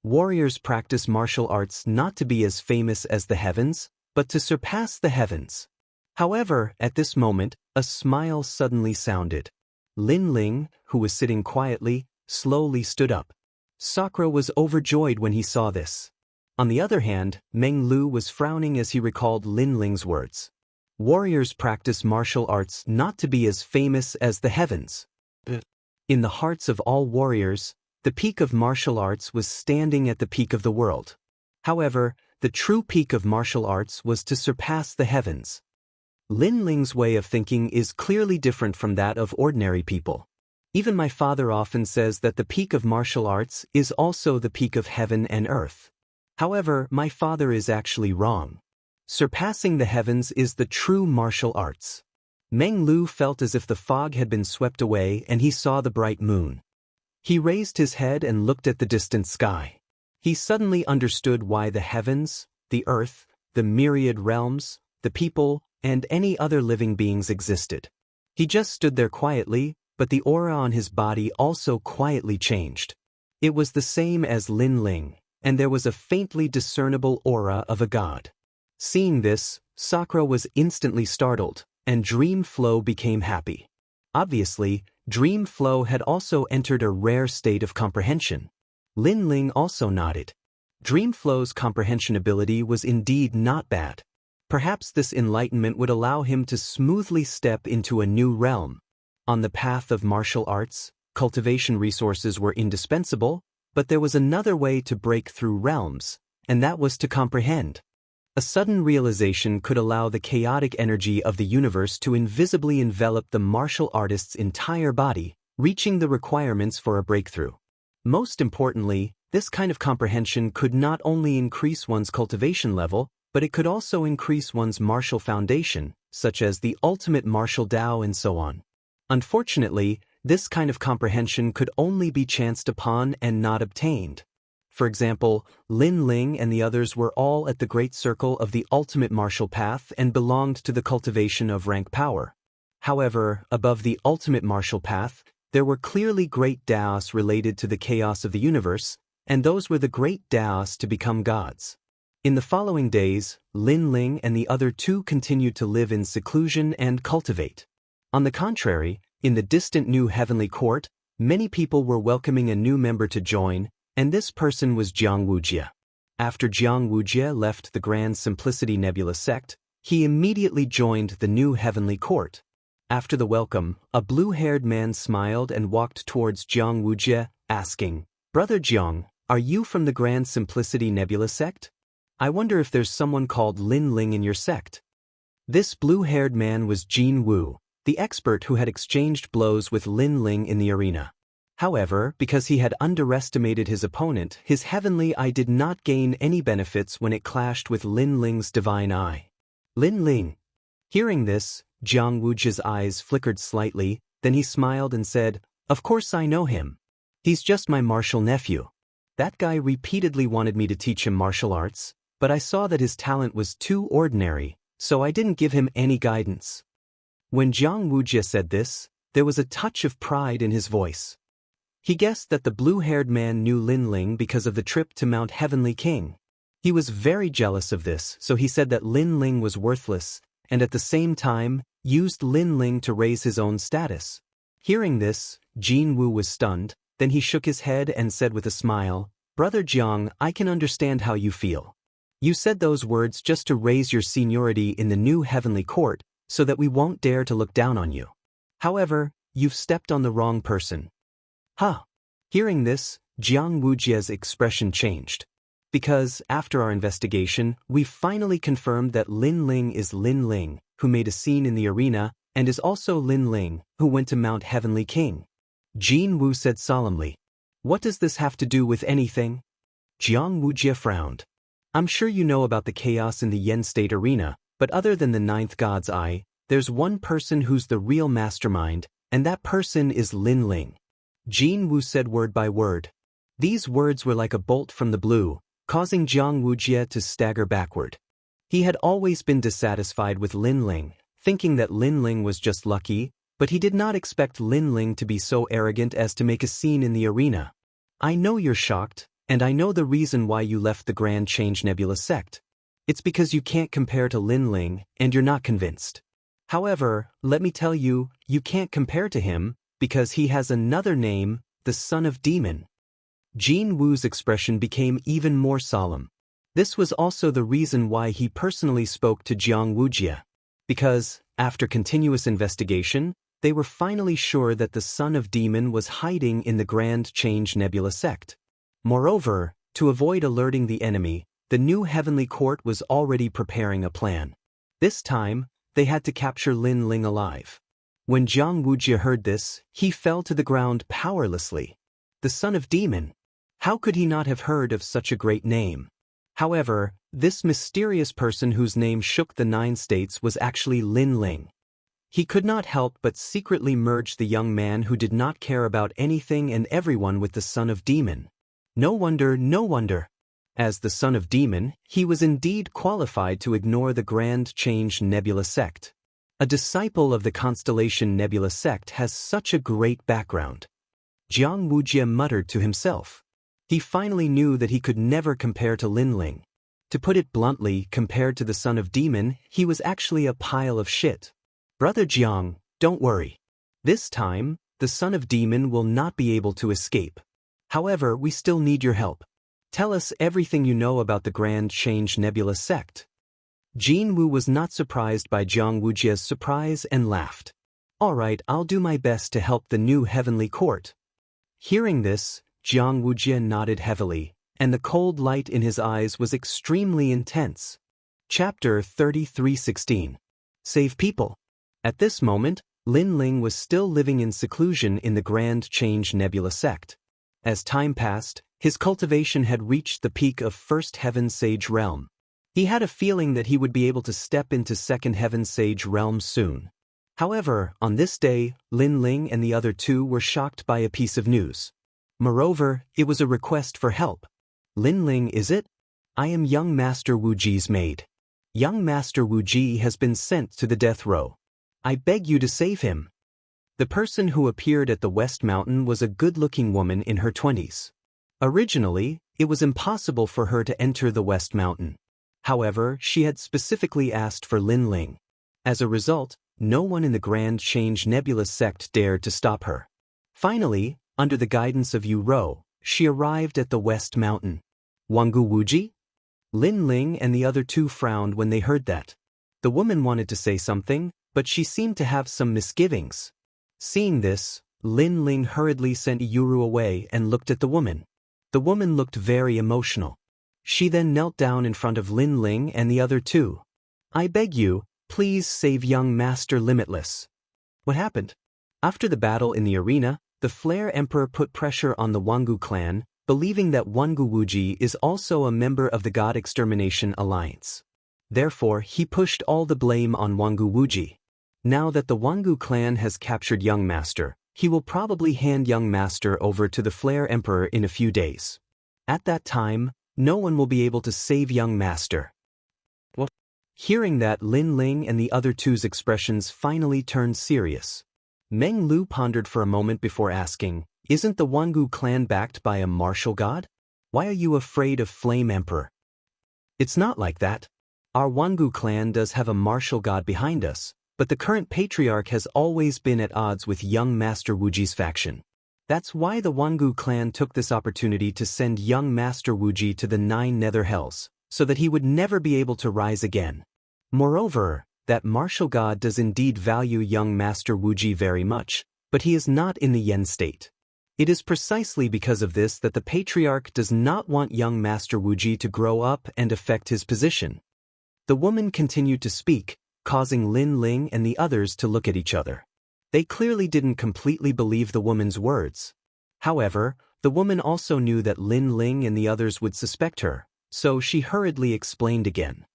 Warriors practice martial arts not to be as famous as the heavens, but to surpass the heavens. However, at this moment, a smile suddenly sounded. Lin Ling, who was sitting quietly, slowly stood up. Sakura was overjoyed when he saw this. On the other hand, Meng Lu was frowning as he recalled Lin Ling's words. Warriors practice martial arts not to be as famous as the heavens. In the hearts of all warriors, the peak of martial arts was standing at the peak of the world. However, the true peak of martial arts was to surpass the heavens. Lin Ling's way of thinking is clearly different from that of ordinary people. Even my father often says that the peak of martial arts is also the peak of heaven and earth. However, my father is actually wrong. Surpassing the heavens is the true martial arts. Meng Lu felt as if the fog had been swept away and he saw the bright moon. He raised his head and looked at the distant sky. He suddenly understood why the heavens, the earth, the myriad realms, the people, and any other living beings existed. He just stood there quietly, but the aura on his body also quietly changed. It was the same as Lin Ling, and there was a faintly discernible aura of a god. Seeing this, Sakura was instantly startled, and Dream Flow became happy. Obviously, Dream Flow had also entered a rare state of comprehension. Lin Ling also nodded. Dream Flow's comprehension ability was indeed not bad. Perhaps this enlightenment would allow him to smoothly step into a new realm. On the path of martial arts, cultivation resources were indispensable, but there was another way to break through realms, and that was to comprehend. A sudden realization could allow the chaotic energy of the universe to invisibly envelop the martial artist's entire body, reaching the requirements for a breakthrough. Most importantly, this kind of comprehension could not only increase one's cultivation level, but it could also increase one's martial foundation, such as the ultimate martial Tao and so on. Unfortunately, this kind of comprehension could only be chanced upon and not obtained. For example, Lin Ling and the others were all at the great circle of the ultimate martial path and belonged to the cultivation of rank power. However, above the ultimate martial path, there were clearly great Daos related to the chaos of the universe, and those were the great Daos to become gods. In the following days, Lin Ling and the other two continued to live in seclusion and cultivate. On the contrary, in the distant new heavenly court, many people were welcoming a new member to join, and this person was Wuxia. After Wuxia left the Grand Simplicity Nebula sect, he immediately joined the new heavenly court. After the welcome, a blue-haired man smiled and walked towards Wuxia, asking, "Brother Jiang, are you from the Grand Simplicity Nebula sect? I wonder if there's someone called Lin Ling in your sect." This blue-haired man was Jin Wu, the expert who had exchanged blows with Lin Ling in the arena. However, because he had underestimated his opponent, his heavenly eye did not gain any benefits when it clashed with Lin Ling's divine eye. Lin Ling. Hearing this, Jiang Wujia's eyes flickered slightly, then he smiled and said, "Of course I know him. He's just my martial nephew. That guy repeatedly wanted me to teach him martial arts, but I saw that his talent was too ordinary, so I didn't give him any guidance." When Jiang Wujia said this, there was a touch of pride in his voice. He guessed that the blue-haired man knew Lin Ling because of the trip to Mount Heavenly King. He was very jealous of this, so he said that Lin Ling was worthless, and at the same time, used Lin Ling to raise his own status. Hearing this, Jin Wu was stunned, then he shook his head and said with a smile, "Brother Jiang, I can understand how you feel. You said those words just to raise your seniority in the new heavenly court, so that we won't dare to look down on you. However, you've stepped on the wrong person." Huh. Hearing this, Jiang Wujia's expression changed. Because, after our investigation, we finally confirmed that Lin Ling is Lin Ling, who made a scene in the arena, and is also Lin Ling, who went to Mount Heavenly King. Jin Wu said solemnly. What does this have to do with anything? Jiang Wujie frowned. I'm sure you know about the chaos in the Yen State arena, but other than the ninth god's eye, there's one person who's the real mastermind, and that person is Lin Ling. Jin Wu said word by word. These words were like a bolt from the blue, causing Jiang Wujie to stagger backward. He had always been dissatisfied with Lin Ling, thinking that Lin Ling was just lucky, but he did not expect Lin Ling to be so arrogant as to make a scene in the arena. I know you're shocked, and I know the reason why you left the Grand Change Nebula sect. It's because you can't compare to Lin Ling, and you're not convinced. However, let me tell you, you can't compare to him, because he has another name, the Son of Demon. Jin Wu's expression became even more solemn. This was also the reason why he personally spoke to Jiang Wujie. Because, after continuous investigation, they were finally sure that the Son of Demon was hiding in the Grand Change Nebula sect. Moreover, to avoid alerting the enemy, the new Heavenly Court was already preparing a plan. This time, they had to capture Lin Ling alive. When Jiang Wujie heard this, he fell to the ground powerlessly. The Son of Demon. How could he not have heard of such a great name? However, this mysterious person whose name shook the 9 states was actually Lin Ling. He could not help but secretly merge the young man who did not care about anything and everyone with the Son of Demon. No wonder, no wonder. As the Son of Demon, he was indeed qualified to ignore the Grand Change Nebula sect. A disciple of the Constellation Nebula sect has such a great background. Jiang Wujie muttered to himself. He finally knew that he could never compare to Lin Ling. To put it bluntly, compared to the Son of Demon, he was actually a pile of shit. Brother Jiang, don't worry. This time, the Son of Demon will not be able to escape. However, we still need your help. Tell us everything you know about the Grand Change Nebula sect. Jin Wu was not surprised by Jiang Wujie's surprise and laughed. All right, I'll do my best to help the new Heavenly Court. Hearing this, Jiang Wujie nodded heavily, and the cold light in his eyes was extremely intense. Chapter 33:16. Save People. At this moment, Lin Ling was still living in seclusion in the Grand Change Nebula sect. As time passed, his cultivation had reached the peak of First Heaven Sage Realm. He had a feeling that he would be able to step into Second Heaven Sage Realm soon. However, on this day, Lin Ling and the other 2 were shocked by a piece of news. Moreover, it was a request for help. Lin Ling, is it? I am young Master Wu Ji's maid. Young Master Wu Ji has been sent to the death row. I beg you to save him. The person who appeared at the West Mountain was a good-looking woman in her 20s. Originally, it was impossible for her to enter the West Mountain. However, she had specifically asked for Lin Ling. As a result, no one in the Grand Change Nebula sect dared to stop her. Finally, under the guidance of Yu Rou, she arrived at the West Mountain. Wangu Wuji? Lin Ling and the other 2 frowned when they heard that. The woman wanted to say something, but she seemed to have some misgivings. Seeing this, Lin Ling hurriedly sent Yuru away and looked at the woman. The woman looked very emotional. She then knelt down in front of Lin Ling and the other 2. I beg you, please save young Master Limitless. What happened? After the battle in the arena, the Flare Emperor put pressure on the Wangu clan, believing that Wangu Wuji is also a member of the God Extermination Alliance. Therefore, he pushed all the blame on Wangu Wuji. Now that the Wangu clan has captured Young Master, he will probably hand Young Master over to the Flare Emperor in a few days. At that time, no one will be able to save Young Master. What? Hearing that, Lin Ling and the other 2's expressions finally turned serious. Meng Lu pondered for a moment before asking, isn't the Wangu clan backed by a martial god? Why are you afraid of Flame Emperor? It's not like that. Our Wangu clan does have a martial god behind us, but the current patriarch has always been at odds with young Master Wuji's faction. That's why the Wangu clan took this opportunity to send young Master Wuji to the 9 nether hells, so that he would never be able to rise again. Moreover, that martial god does indeed value young Master Wuji very much, but he is not in the Yen state. It is precisely because of this that the patriarch does not want young Master Wuji to grow up and affect his position. The woman continued to speak, causing Lin Ling and the others to look at each other. They clearly didn't completely believe the woman's words. However, The woman also knew that Lin Ling and the others would suspect her, so she hurriedly explained again.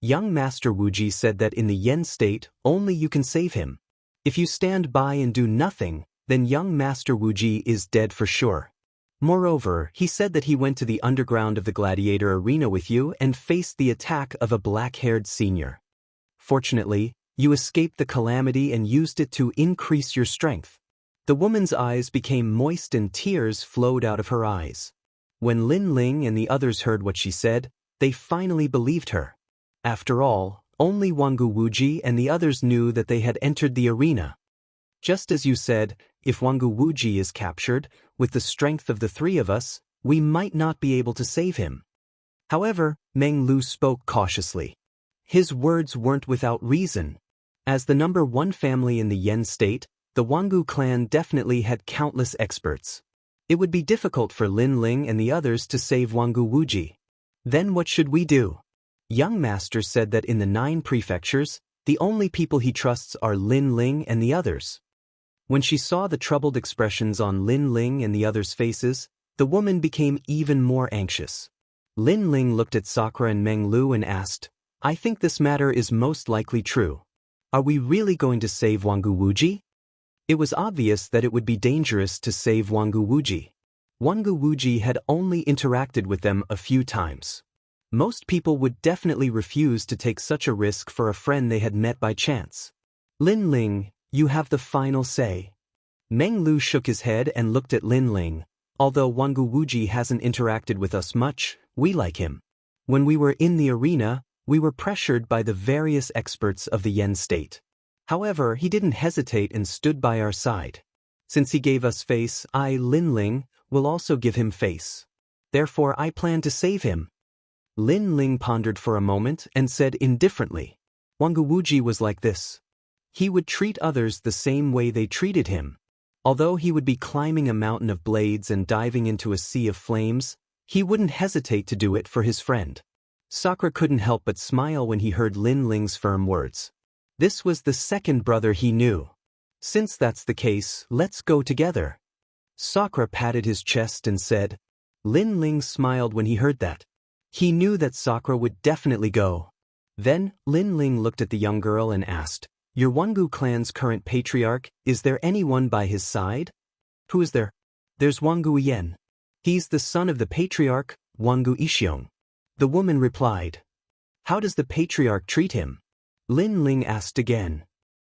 Young Master Wuji said that in the Yen state, only you can save him. If you stand by and do nothing, then young Master Wuji is dead for sure. Moreover, he said that he went to the underground of the gladiator arena with you and faced the attack of a black-haired senior. Fortunately, you escaped the calamity and used it to increase your strength. The woman's eyes became moist and tears flowed out of her eyes. When Lin Ling and the others heard what she said, they finally believed her. After all, only Wangu Wuji and the others knew that they had entered the arena. Just as you said, if Wangu Wuji is captured, with the strength of the three of us, we might not be able to save him. However, Meng Lu spoke cautiously. His words weren't without reason. As the number one family in the Yen state, the Wangu clan definitely had countless experts. It would be difficult for Lin Ling and the others to save Wangu Wuji. Then what should we do? Young Master said that in the 9 prefectures, the only people he trusts are Lin Ling and the others. When she saw the troubled expressions on Lin Ling and the others' faces, the woman became even more anxious. Lin Ling looked at Sakura and Meng Lu and asked, I think this matter is most likely true. Are we really going to save Wangu Wuji? It was obvious that it would be dangerous to save Wangu Wuji. Wangu Wuji had only interacted with them a few times. Most people would definitely refuse to take such a risk for a friend they had met by chance. Lin Ling, you have the final say. Meng Lu shook his head and looked at Lin Ling. Although Wangu Wuji hasn't interacted with us much, we like him. When we were in the arena, we were pressured by the various experts of the Yen state. However, he didn't hesitate and stood by our side. Since he gave us face, I, Lin Ling, will also give him face. Therefore, I plan to save him. Lin Ling pondered for a moment and said indifferently, Wangu Wuji was like this. He would treat others the same way they treated him. Although he would be climbing a mountain of blades and diving into a sea of flames, he wouldn't hesitate to do it for his friend. Sakura couldn't help but smile when he heard Lin Ling's firm words. This was the second brother he knew. Since that's the case, let's go together. Sakura patted his chest and said. Lin Ling smiled when he heard that. He knew that Sakura would definitely go. Then, Lin Ling looked at the young girl and asked, Your Wangu clan's current patriarch, is there anyone by his side? Who is there? There's Wangu Yen. He's the son of the patriarch, Wangu Ishiong. The woman replied. How does the patriarch treat him? Lin Ling asked again.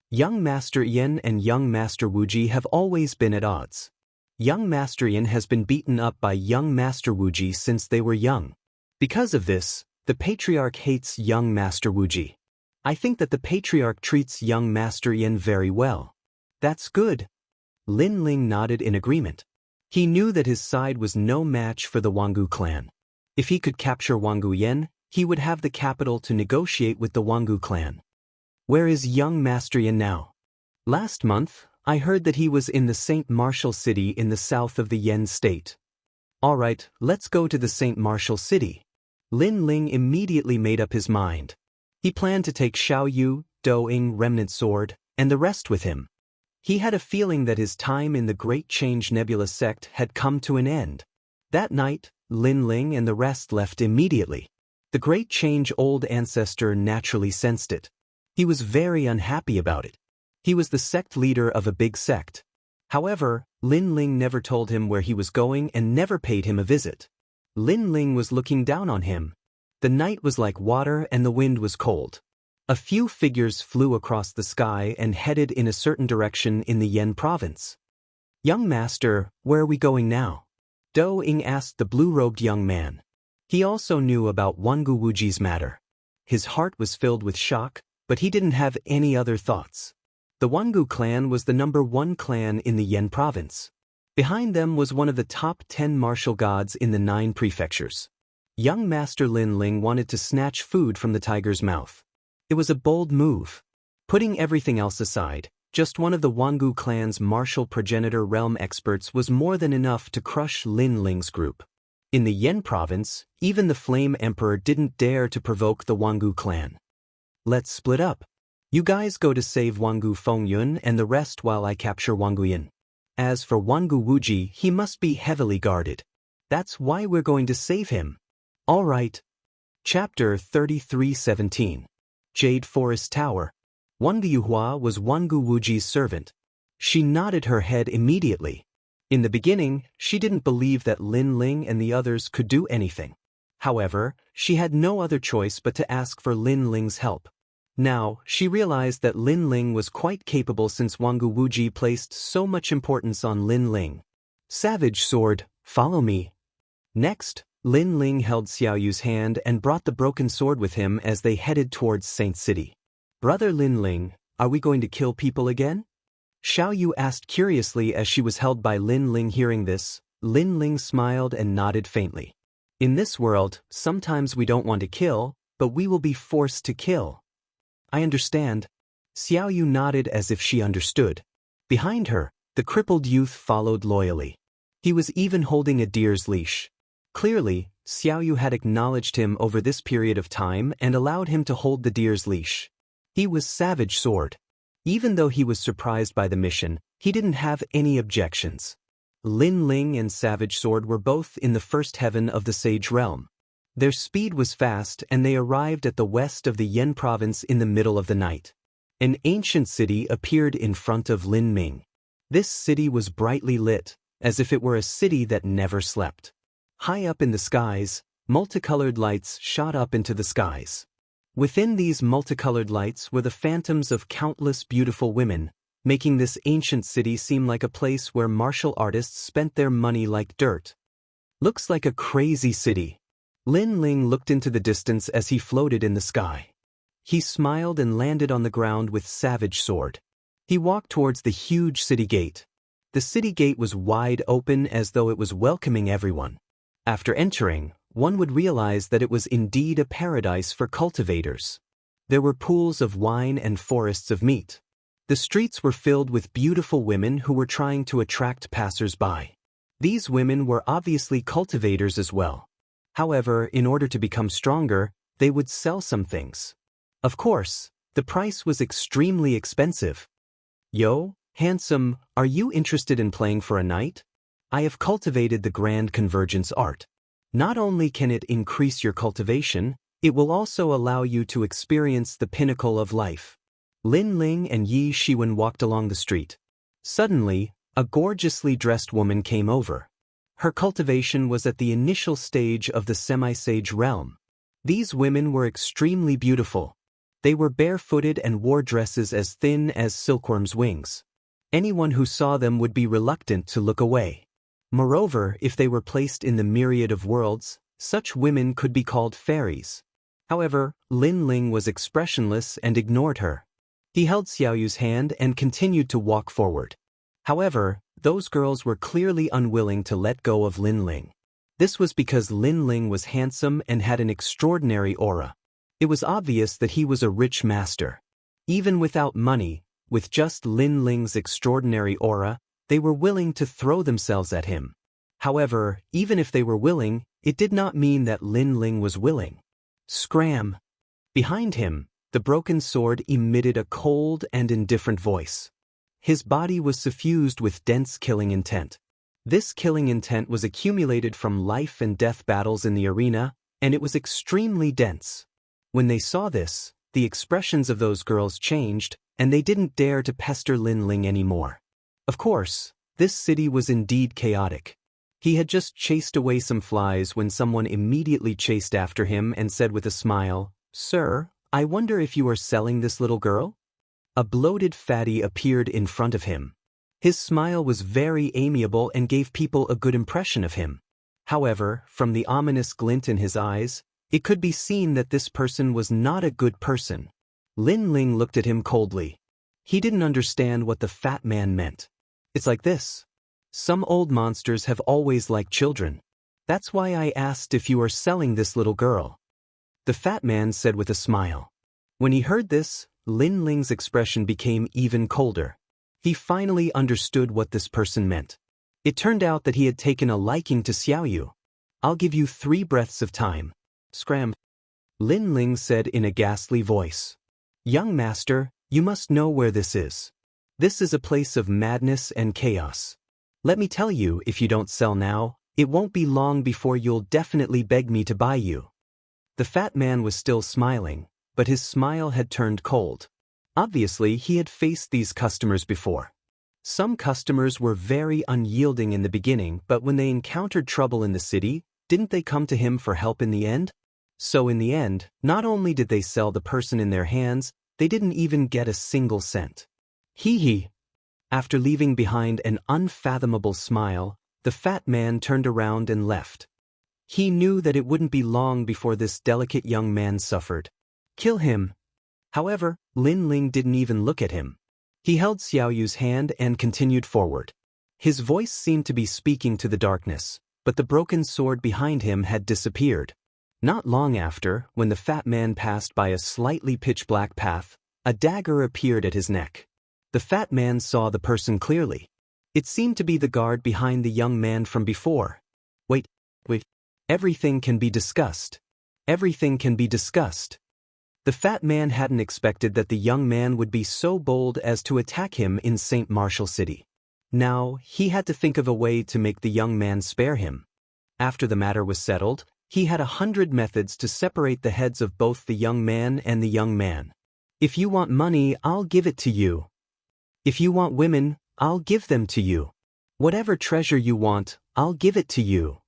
Young Master Yen and young Master Wuji have always been at odds. Young Master Yen has been beaten up by young Master Wuji since they were young. Because of this, the patriarch hates young Master Wuji. I think that the patriarch treats young Master Yen very well. That's good. Lin Ling nodded in agreement. He knew that his side was no match for the Wangu clan. If he could capture Wangu Yen, he would have the capital to negotiate with the Wangu clan. Where is young Master Yen now? Last month, I heard that he was in the St. Martial City in the south of the Yen state. Alright, let's go to the St. Martial City. Lin Ling immediately made up his mind. He planned to take Xiao Yu, Do Ying Remnant Sword, and the rest with him. He had a feeling that his time in the Great Change Nebula sect had come to an end. That night, Lin Ling and the rest left immediately. The Great Change old ancestor naturally sensed it. He was very unhappy about it. He was the sect leader of a big sect. However, Lin Ling never told him where he was going and never paid him a visit. Lin Ling was looking down on him. The night was like water and the wind was cold. A few figures flew across the sky and headed in a certain direction in the Yen province. Young master, where are we going now? Do Ying asked the blue-robed young man. He also knew about Wangu Wuji's matter. His heart was filled with shock, but he didn't have any other thoughts. The Wangu clan was the number one clan in the Yen province. Behind them was one of the top 10 martial gods in the 9 prefectures. Young Master Lin Ling wanted to snatch food from the tiger's mouth. It was a bold move. Putting everything else aside, just one of the Wangu clan's martial progenitor realm experts was more than enough to crush Lin Ling's group. In the Yen province, even the Flame Emperor didn't dare to provoke the Wangu clan. Let's split up. You guys go to save Wangu Fengyun and the rest while I capture Wangu Yin. As for Wangu Wuji, he must be heavily guarded. That's why we're going to save him. All right. Chapter 33:17. Jade Forest Tower. Wangu Yuhua was Wangu Wuji's servant. She nodded her head immediately. In the beginning, she didn't believe that Lin Ling and the others could do anything. However, she had no other choice but to ask for Lin Ling's help. Now, she realized that Lin Ling was quite capable since Wangu Wuji placed so much importance on Lin Ling. Savage sword, follow me. Next, Lin Ling held Xiaoyu's hand and brought the broken sword with him as they headed towards Saint City. Brother Lin Ling, are we going to kill people again? Xiaoyu asked curiously as she was held by Lin Ling. Hearing this, Lin Ling smiled and nodded faintly. In this world, sometimes we don't want to kill, but we will be forced to kill. I understand. Xiaoyu nodded as if she understood. Behind her, the crippled youth followed loyally. He was even holding a deer's leash. Clearly, Xiaoyu had acknowledged him over this period of time and allowed him to hold the deer's leash. He was Savage Sword. Even though he was surprised by the mission, he didn't have any objections. Lin Ling and Savage Sword were both in the first heaven of the Sage Realm. Their speed was fast and they arrived at the west of the Yan province in the middle of the night. An ancient city appeared in front of Lin Ming. This city was brightly lit, as if it were a city that never slept. High up in the skies, multicolored lights shot up into the skies. Within these multicolored lights were the phantoms of countless beautiful women, making this ancient city seem like a place where martial artists spent their money like dirt. Looks like a crazy city. Lin Ling looked into the distance as he floated in the sky. He smiled and landed on the ground with Savage Sword. He walked towards the huge city gate. The city gate was wide open as though it was welcoming everyone. After entering, one would realize that it was indeed a paradise for cultivators. There were pools of wine and forests of meat. The streets were filled with beautiful women who were trying to attract passers-by. These women were obviously cultivators as well. However, in order to become stronger, they would sell some things. Of course, the price was extremely expensive. Yo, handsome, are you interested in playing for a night? I have cultivated the Grand Convergence art. Not only can it increase your cultivation, it will also allow you to experience the pinnacle of life. Lin Ling and Yi Shiwen walked along the street. Suddenly, a gorgeously dressed woman came over. Her cultivation was at the initial stage of the semi-sage realm. These women were extremely beautiful. They were barefooted and wore dresses as thin as silkworms' wings. Anyone who saw them would be reluctant to look away. Moreover, if they were placed in the myriad of worlds, such women could be called fairies. However, Lin Ling was expressionless and ignored her. He held Xiaoyu's hand and continued to walk forward. However, those girls were clearly unwilling to let go of Lin Ling. This was because Lin Ling was handsome and had an extraordinary aura. It was obvious that he was a rich master. Even without money, with just Lin Ling's extraordinary aura, they were willing to throw themselves at him. However, even if they were willing, it did not mean that Lin Ling was willing. Scram! Behind him, the broken sword emitted a cold and indifferent voice. His body was suffused with dense killing intent. This killing intent was accumulated from life and death battles in the arena, and it was extremely dense. When they saw this, the expressions of those girls changed, and they didn't dare to pester Lin Ling anymore. Of course, this city was indeed chaotic. He had just chased away some flies when someone immediately chased after him and said with a smile, "Sir, I wonder if you are selling this little girl?" A bloated fatty appeared in front of him. His smile was very amiable and gave people a good impression of him. However, from the ominous glint in his eyes, it could be seen that this person was not a good person. Lin Ling looked at him coldly. He didn't understand what the fat man meant. It's like this. Some old monsters have always liked children. That's why I asked if you are selling this little girl. The fat man said with a smile. When he heard this, Lin Ling's expression became even colder. He finally understood what this person meant. It turned out that he had taken a liking to Xiaoyu. I'll give you 3 breaths of time. Scram. Lin Ling said in a ghastly voice. Young master, you must know where this is. This is a place of madness and chaos. Let me tell you, if you don't sell now, it won't be long before you'll definitely beg me to buy you. The fat man was still smiling, but his smile had turned cold. Obviously, he had faced these customers before. Some customers were very unyielding in the beginning, but when they encountered trouble in the city, didn't they come to him for help in the end? So in the end, not only did they sell the person in their hands, they didn't even get a single cent. Hee. After leaving behind an unfathomable smile, the fat man turned around and left. He knew that it wouldn't be long before this delicate young man suffered. Kill him. However, Lin Ling didn't even look at him. He held Xiaoyu's hand and continued forward. His voice seemed to be speaking to the darkness, but the broken sword behind him had disappeared. Not long after, when the fat man passed by a slightly pitch-black path, a dagger appeared at his neck. The fat man saw the person clearly. It seemed to be the guard behind the young man from before. Wait. Everything can be discussed. Everything can be discussed. The fat man hadn't expected that the young man would be so bold as to attack him in St. Martial City. Now, he had to think of a way to make the young man spare him. After the matter was settled, he had 100 methods to separate the heads of both the young man and the young man. If you want money, I'll give it to you. If you want women, I'll give them to you. Whatever treasure you want, I'll give it to you.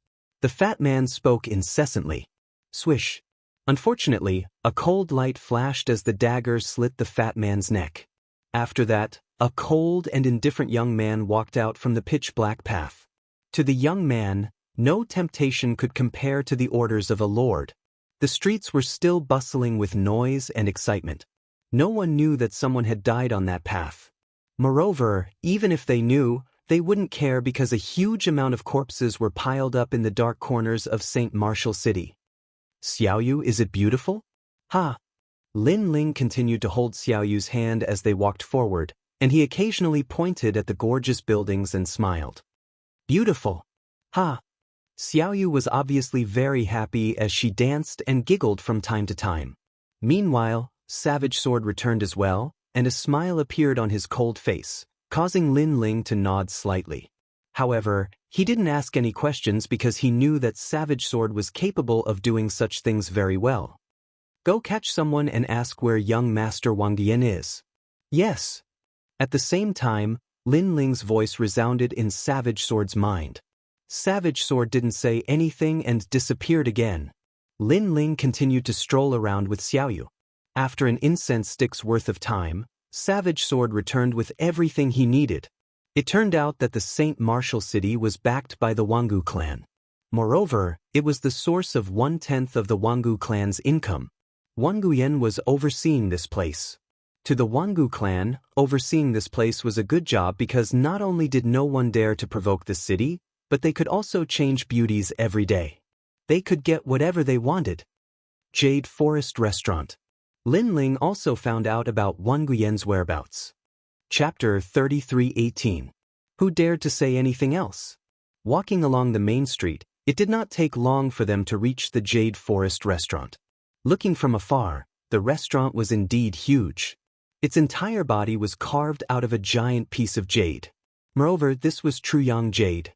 The fat man spoke incessantly. Swish. Unfortunately, a cold light flashed as the dagger slit the fat man's neck. After that, a cold and indifferent young man walked out from the pitch-black path. To the young man, no temptation could compare to the orders of a lord. The streets were still bustling with noise and excitement. No one knew that someone had died on that path. Moreover, even if they knew, they wouldn't care because a huge amount of corpses were piled up in the dark corners of St. Martial City. Xiaoyu, is it beautiful? Ha! Lin Ling continued to hold Xiaoyu's hand as they walked forward, and he occasionally pointed at the gorgeous buildings and smiled. Beautiful! Ha! Xiaoyu was obviously very happy as she danced and giggled from time to time. Meanwhile, Savage Sword returned as well, and a smile appeared on his cold face, causing Lin Ling to nod slightly. However, he didn't ask any questions because he knew that Savage Sword was capable of doing such things very well. Go catch someone and ask where young Master Wang Yan is. Yes. At the same time, Lin Ling's voice resounded in Savage Sword's mind. Savage Sword didn't say anything and disappeared again. Lin Ling continued to stroll around with Xiaoyu. After an incense stick's worth of time, Savage Sword returned with everything he needed. It turned out that the St. Martial City was backed by the Wangu clan. Moreover, it was the source of 1/10 of the Wangu clan's income. Wang Guyan was overseeing this place. To the Wangu clan, overseeing this place was a good job because not only did no one dare to provoke the city, but they could also change beauties every day. They could get whatever they wanted. Jade Forest Restaurant. Lin Ling also found out about Wang Guyan's whereabouts. Chapter 33:18. Who dared to say anything else? Walking along the main street, it did not take long for them to reach the Jade Forest Restaurant. Looking from afar, the restaurant was indeed huge. Its entire body was carved out of a giant piece of jade. Moreover, this was Truyang jade.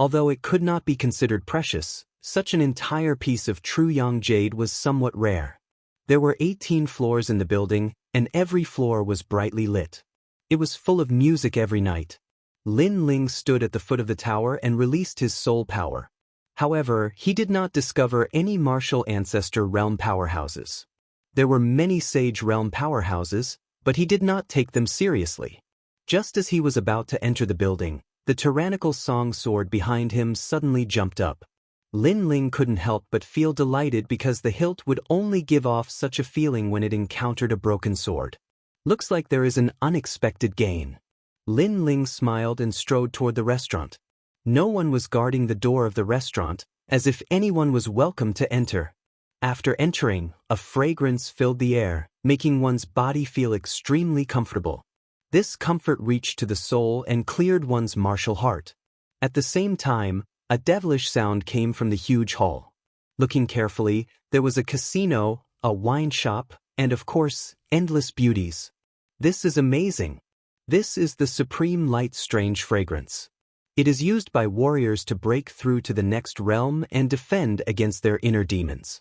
Although it could not be considered precious, such an entire piece of Truyang jade was somewhat rare. There were 18 floors in the building, and every floor was brightly lit. It was full of music every night. Lin Ling stood at the foot of the tower and released his soul power. However, he did not discover any martial ancestor realm powerhouses. There were many sage realm powerhouses, but he did not take them seriously. Just as he was about to enter the building, the tyrannical song sword behind him suddenly jumped up. Lin Ling couldn't help but feel delighted because the hilt would only give off such a feeling when it encountered a broken sword. Looks like there is an unexpected gain. Lin Ling smiled and strode toward the restaurant. No one was guarding the door of the restaurant, as if anyone was welcome to enter. After entering, a fragrance filled the air, making one's body feel extremely comfortable. This comfort reached to the soul and cleared one's martial heart. At the same time, a devilish sound came from the huge hall. Looking carefully, there was a casino, a wine shop, and of course, endless beauties. This is amazing. This is the supreme light strange fragrance. It is used by warriors to break through to the next realm and defend against their inner demons.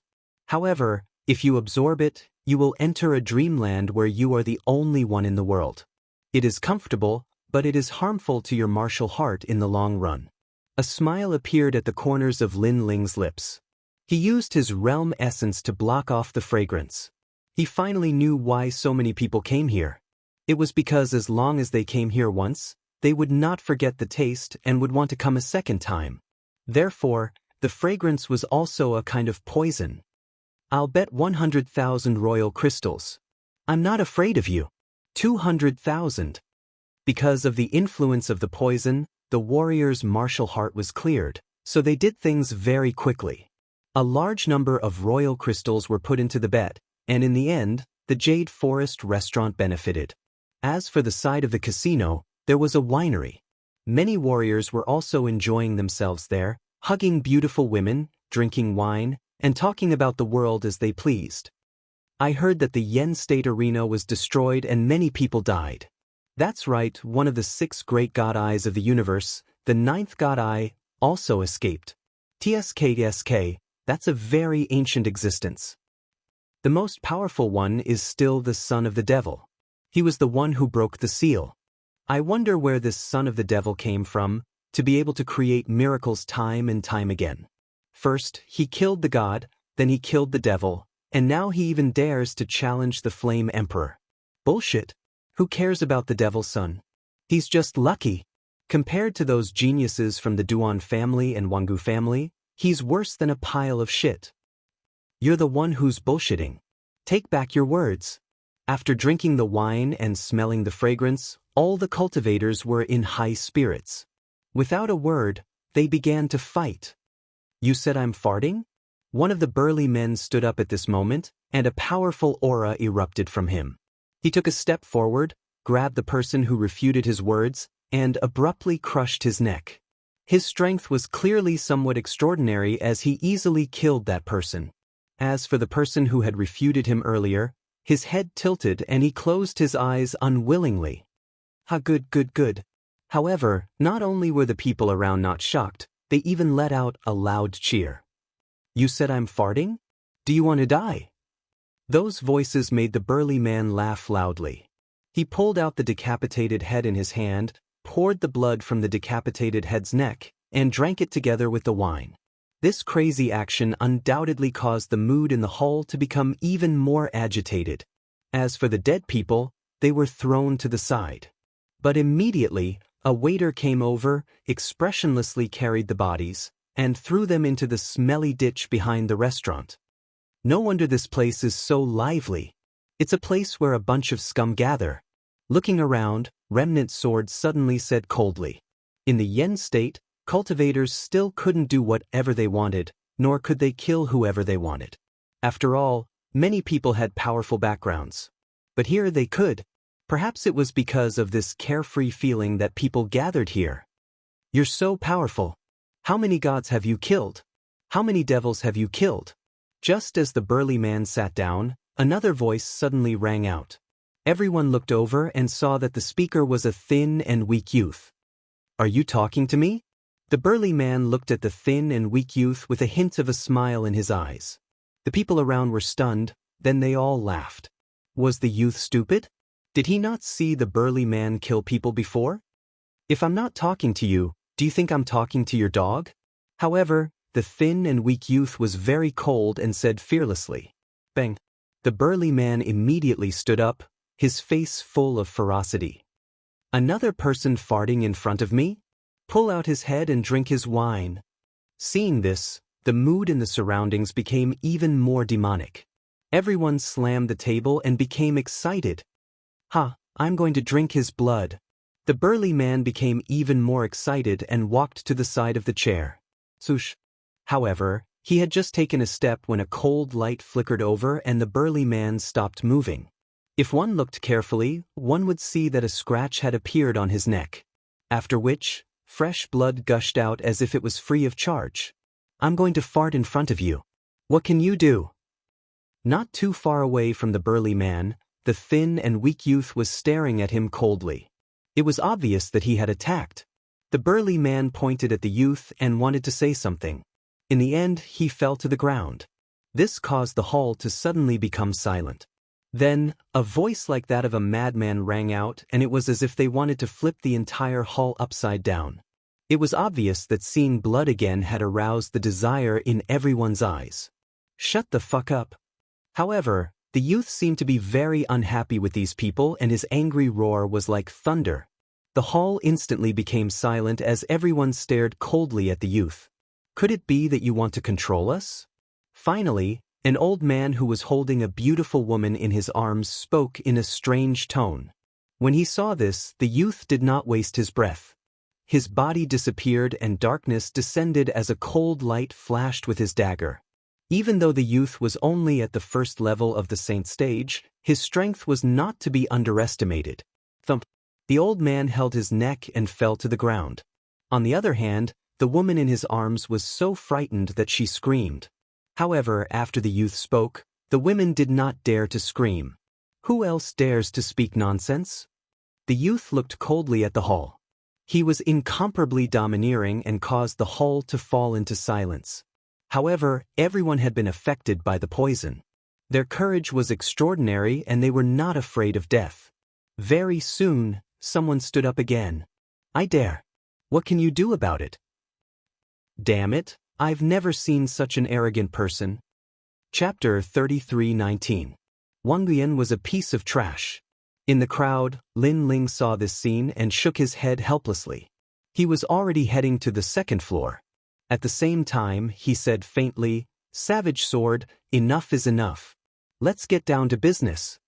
However, if you absorb it, you will enter a dreamland where you are the only one in the world. It is comfortable, but it is harmful to your martial heart in the long run. A smile appeared at the corners of Lin Ling's lips. He used his realm essence to block off the fragrance. He finally knew why so many people came here. It was because as long as they came here once, they would not forget the taste and would want to come a second time. Therefore, the fragrance was also a kind of poison. I'll bet 100,000 royal crystals. I'm not afraid of you. 200,000. Because of the influence of the poison, the warrior's martial heart was cleared, so they did things very quickly. A large number of royal crystals were put into the bet, and in the end, the Jade Forest restaurant benefited. As for the side of the casino, there was a winery. Many warriors were also enjoying themselves there, hugging beautiful women, drinking wine, and talking about the world as they pleased. I heard that the Yen State Arena was destroyed and many people died. That's right, one of the 6 great god eyes of the universe, the 9th god eye, also escaped. TSK, that's a very ancient existence. The most powerful one is still the son of the devil. He was the one who broke the seal. I wonder where this son of the devil came from, to be able to create miracles time and time again. First, he killed the god, then he killed the devil, and now he even dares to challenge the Flame Emperor. Bullshit. Who cares about the devil's son? He's just lucky. Compared to those geniuses from the Duan family and Wangu family, he's worse than a pile of shit. You're the one who's bullshitting. Take back your words. After drinking the wine and smelling the fragrance, all the cultivators were in high spirits. Without a word, they began to fight. You said I'm farting? One of the burly men stood up at this moment, and a powerful aura erupted from him. He took a step forward, grabbed the person who refuted his words, and abruptly crushed his neck. His strength was clearly somewhat extraordinary as he easily killed that person. As for the person who had refuted him earlier, his head tilted and he closed his eyes unwillingly. Ha, good. However, not only were the people around not shocked, they even let out a loud cheer. You said I'm farting? Do you want to die? Those voices made the burly man laugh loudly. He pulled out the decapitated head in his hand, poured the blood from the decapitated head's neck, and drank it together with the wine. This crazy action undoubtedly caused the mood in the hall to become even more agitated. As for the dead people, they were thrown to the side. But immediately, a waiter came over, expressionlessly carried the bodies, and threw them into the smelly ditch behind the restaurant. No wonder this place is so lively. It's a place where a bunch of scum gather. Looking around, Remnant Sword suddenly said coldly. In the Yen state, cultivators still couldn't do whatever they wanted, nor could they kill whoever they wanted. After all, many people had powerful backgrounds. But here they could. Perhaps it was because of this carefree feeling that people gathered here. You're so powerful. How many gods have you killed? How many devils have you killed? Just as the burly man sat down, another voice suddenly rang out. Everyone looked over and saw that the speaker was a thin and weak youth. Are you talking to me? The burly man looked at the thin and weak youth with a hint of a smile in his eyes. The people around were stunned, then they all laughed. Was the youth stupid? Did he not see the burly man kill people before? If I'm not talking to you, do you think I'm talking to your dog? However, the thin and weak youth was very cold and said fearlessly, Bang. The burly man immediately stood up, his face full of ferocity. Another person farting in front of me? Pull out his head and drink his wine. Seeing this, the mood in the surroundings became even more demonic. Everyone slammed the table and became excited. I'm going to drink his blood. The burly man became even more excited and walked to the side of the chair. Swoosh. However, he had just taken a step when a cold light flickered over and the burly man stopped moving. If one looked carefully, one would see that a scratch had appeared on his neck. After which, fresh blood gushed out as if it was free of charge. I'm going to fart in front of you. What can you do? Not too far away from the burly man, the thin and weak youth was staring at him coldly. It was obvious that he had attacked. The burly man pointed at the youth and wanted to say something. In the end, he fell to the ground. This caused the hall to suddenly become silent. Then, a voice like that of a madman rang out, and it was as if they wanted to flip the entire hall upside down. It was obvious that seeing blood again had aroused the desire in everyone's eyes. Shut the fuck up. However, the youth seemed to be very unhappy with these people, and his angry roar was like thunder. The hall instantly became silent as everyone stared coldly at the youth. Could it be that you want to control us? Finally, an old man who was holding a beautiful woman in his arms spoke in a strange tone. When he saw this, the youth did not waste his breath. His body disappeared and darkness descended as a cold light flashed with his dagger. Even though the youth was only at the first level of the saint stage, his strength was not to be underestimated. Thump. The old man held his neck and fell to the ground. On the other hand, the woman in his arms was so frightened that she screamed. However, after the youth spoke, the women did not dare to scream. Who else dares to speak nonsense? The youth looked coldly at the hall. He was incomparably domineering and caused the hall to fall into silence. However, everyone had been affected by the poison. Their courage was extraordinary and they were not afraid of death. Very soon, someone stood up again. I dare. What can you do about it? Damn it, I've never seen such an arrogant person. Chapter 33:19. Wang Guiyan was a piece of trash. In the crowd, Lin Ling saw this scene and shook his head helplessly. He was already heading to the second floor. At the same time, he said faintly, "Savage sword, enough is enough. Let's get down to business."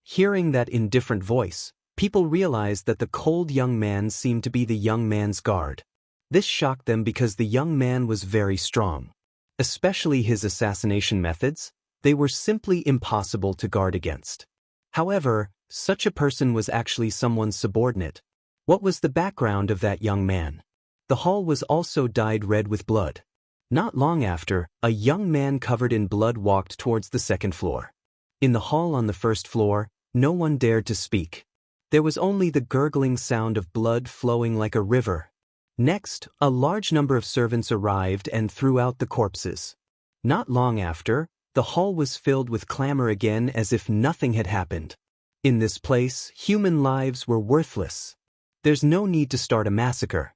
Hearing that indifferent voice, people realized that the cold young man seemed to be the young man's guard. This shocked them because the young man was very strong. Especially his assassination methods, they were simply impossible to guard against. However, such a person was actually someone's subordinate. What was the background of that young man? The hall was also dyed red with blood. Not long after, a young man covered in blood walked towards the second floor. In the hall on the first floor, no one dared to speak. There was only the gurgling sound of blood flowing like a river. Next, a large number of servants arrived and threw out the corpses. Not long after, the hall was filled with clamor again as if nothing had happened. In this place, human lives were worthless. There's no need to start a massacre.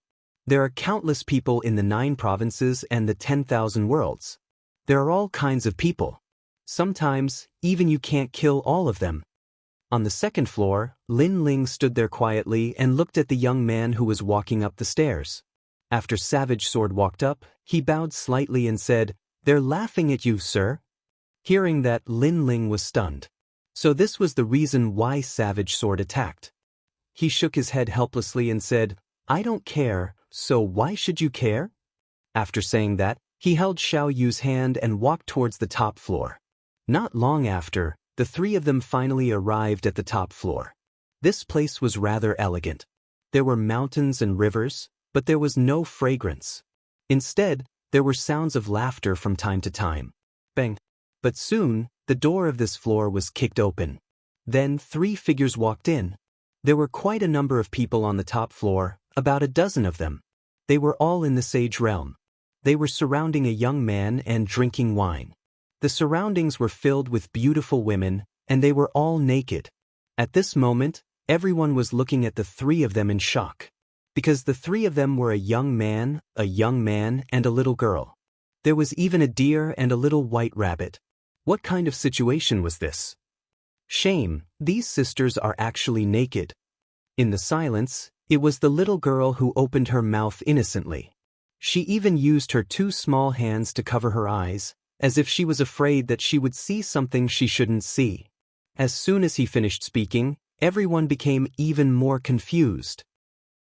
There are countless people in the 9 provinces and the 10,000 worlds. There are all kinds of people. Sometimes, even you can't kill all of them. On the second floor, Lin Ling stood there quietly and looked at the young man who was walking up the stairs. After Savage Sword walked up, he bowed slightly and said, "They're laughing at you, sir." Hearing that, Lin Ling was stunned. So this was the reason why Savage Sword attacked. He shook his head helplessly and said, "I don't care, so why should you care?" After saying that, he held Xiao Yu's hand and walked towards the top floor. Not long after, the 3 of them finally arrived at the top floor. This place was rather elegant. There were mountains and rivers, but there was no fragrance. Instead, there were sounds of laughter from time to time. Bang! But soon, the door of this floor was kicked open. Then 3 figures walked in. There were quite a number of people on the top floor, about a dozen of them. They were all in the sage realm. They were surrounding a young man and drinking wine. The surroundings were filled with beautiful women, and they were all naked. At this moment, everyone was looking at the 3 of them in shock. Because the 3 of them were a young man, and a little girl. There was even a deer and a little white rabbit. What kind of situation was this? Shame, these sisters are actually naked. In the silence, it was the little girl who opened her mouth innocently. She even used her 2 small hands to cover her eyes, as if she was afraid that she would see something she shouldn't see. As soon as he finished speaking, everyone became even more confused.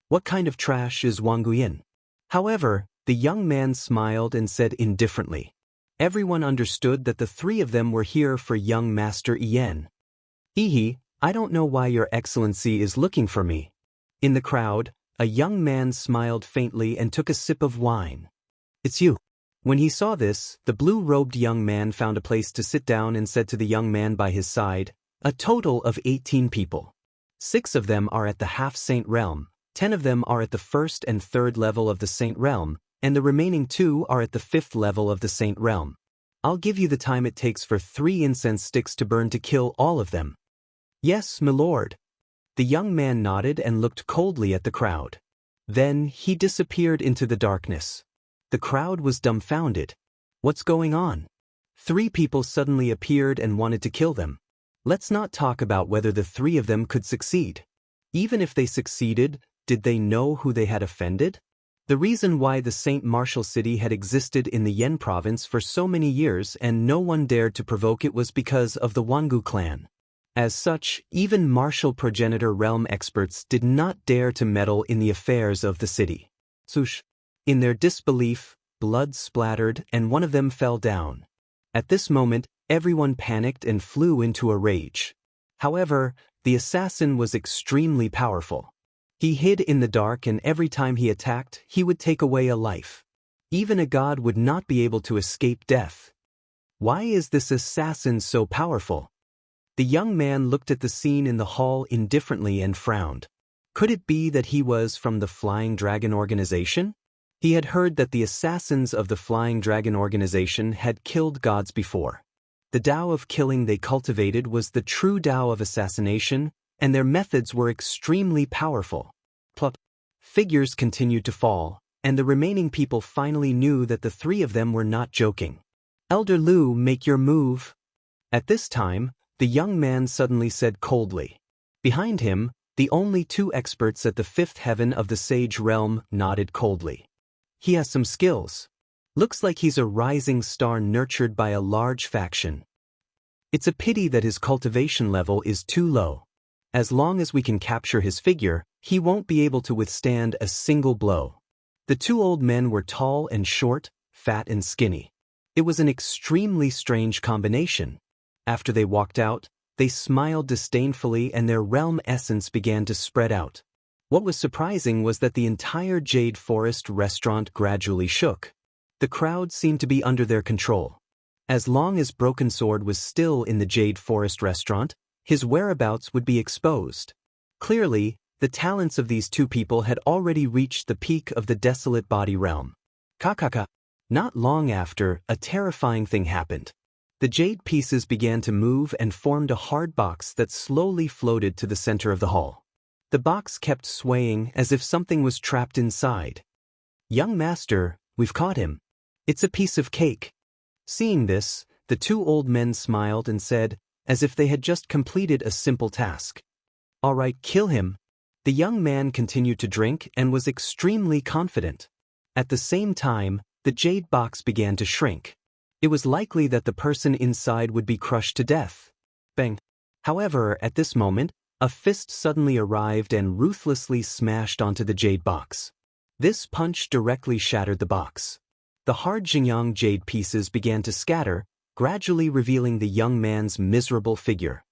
What kind of trash is Wang Guiyan? However, the young man smiled and said indifferently. Everyone understood that the 3 of them were here for young Master Ian. Hehe, I don't know why your excellency is looking for me. In the crowd, a young man smiled faintly and took a sip of wine. It's you. When he saw this, the blue-robed young man found a place to sit down and said to the young man by his side, "A total of 18 people. 6 of them are at the half-saint realm, 10 of them are at the first and third level of the Saint Realm, and the remaining 2 are at the 5th level of the Saint Realm. I'll give you the time it takes for 3 incense sticks to burn to kill all of them." "Yes, my lord." The young man nodded and looked coldly at the crowd. Then he disappeared into the darkness. The crowd was dumbfounded. What's going on? 3 people suddenly appeared and wanted to kill them. Let's not talk about whether the 3 of them could succeed. Even if they succeeded, did they know who they had offended? The reason why the Saint Martial City had existed in the Yen province for so many years and no one dared to provoke it was because of the Wangu clan. As such, even martial progenitor realm experts did not dare to meddle in the affairs of the city. Sush. In their disbelief, blood splattered and one of them fell down. At this moment, everyone panicked and flew into a rage. However, the assassin was extremely powerful. He hid in the dark and every time he attacked, he would take away a life. Even a god would not be able to escape death. Why is this assassin so powerful? The young man looked at the scene in the hall indifferently and frowned. Could it be that he was from the Flying Dragon organization? He had heard that the assassins of the Flying Dragon organization had killed gods before. The Tao of killing they cultivated was the true Tao of assassination, and their methods were extremely powerful. Plot. Figures continued to fall, and the remaining people finally knew that the 3 of them were not joking. "Elder Lu, make your move." At this time, the young man suddenly said coldly. Behind him, the only 2 experts at the 5th heaven of the Sage Realm nodded coldly. "He has some skills. Looks like he's a rising star nurtured by a large faction. It's a pity that his cultivation level is too low. As long as we can capture his figure, he won't be able to withstand a single blow." The 2 old men were tall and short, fat and skinny. It was an extremely strange combination. After they walked out, they smiled disdainfully and their realm essence began to spread out. What was surprising was that the entire Jade Forest restaurant gradually shook. The crowd seemed to be under their control. As long as Broken Sword was still in the Jade Forest restaurant, his whereabouts would be exposed. Clearly, the talents of these 2 people had already reached the peak of the Desolate Body realm. Kakaka. Not long after, a terrifying thing happened. The jade pieces began to move and formed a hard box that slowly floated to the center of the hall. The box kept swaying as if something was trapped inside. "Young master, we've caught him. It's a piece of cake." Seeing this, the 2 old men smiled and said, as if they had just completed a simple task, "All right, kill him." The young man continued to drink and was extremely confident. At the same time, the jade box began to shrink. It was likely that the person inside would be crushed to death. Bang. However, at this moment, a fist suddenly arrived and ruthlessly smashed onto the jade box. This punch directly shattered the box. The hard Xinjiang jade pieces began to scatter, gradually revealing the young man's miserable figure.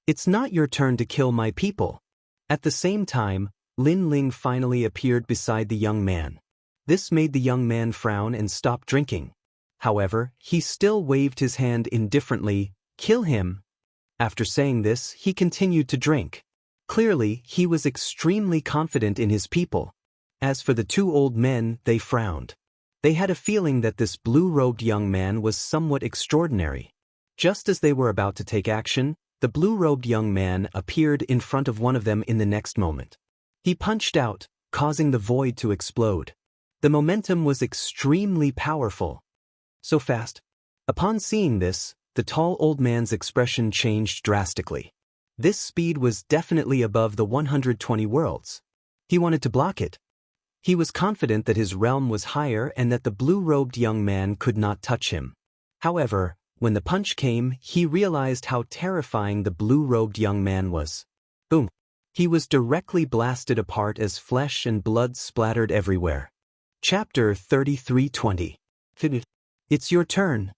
"It's not your turn to kill my people." At the same time, Lin Ling finally appeared beside the young man. This made the young man frown and stop drinking. However, he still waved his hand indifferently. "Kill him." After saying this, he continued to drink. Clearly, he was extremely confident in his people. As for the 2 old men, they frowned. They had a feeling that this blue-robed young man was somewhat extraordinary. Just as they were about to take action, the blue-robed young man appeared in front of one of them in the next moment. He punched out, causing the void to explode. The momentum was extremely powerful. So fast. Upon seeing this, the tall old man's expression changed drastically. This speed was definitely above the 120 worlds. He wanted to block it. He was confident that his realm was higher and that the blue-robed young man could not touch him. However, when the punch came, he realized how terrifying the blue-robed young man was. Boom! He was directly blasted apart as flesh and blood splattered everywhere. Chapter 33:20. It's your turn.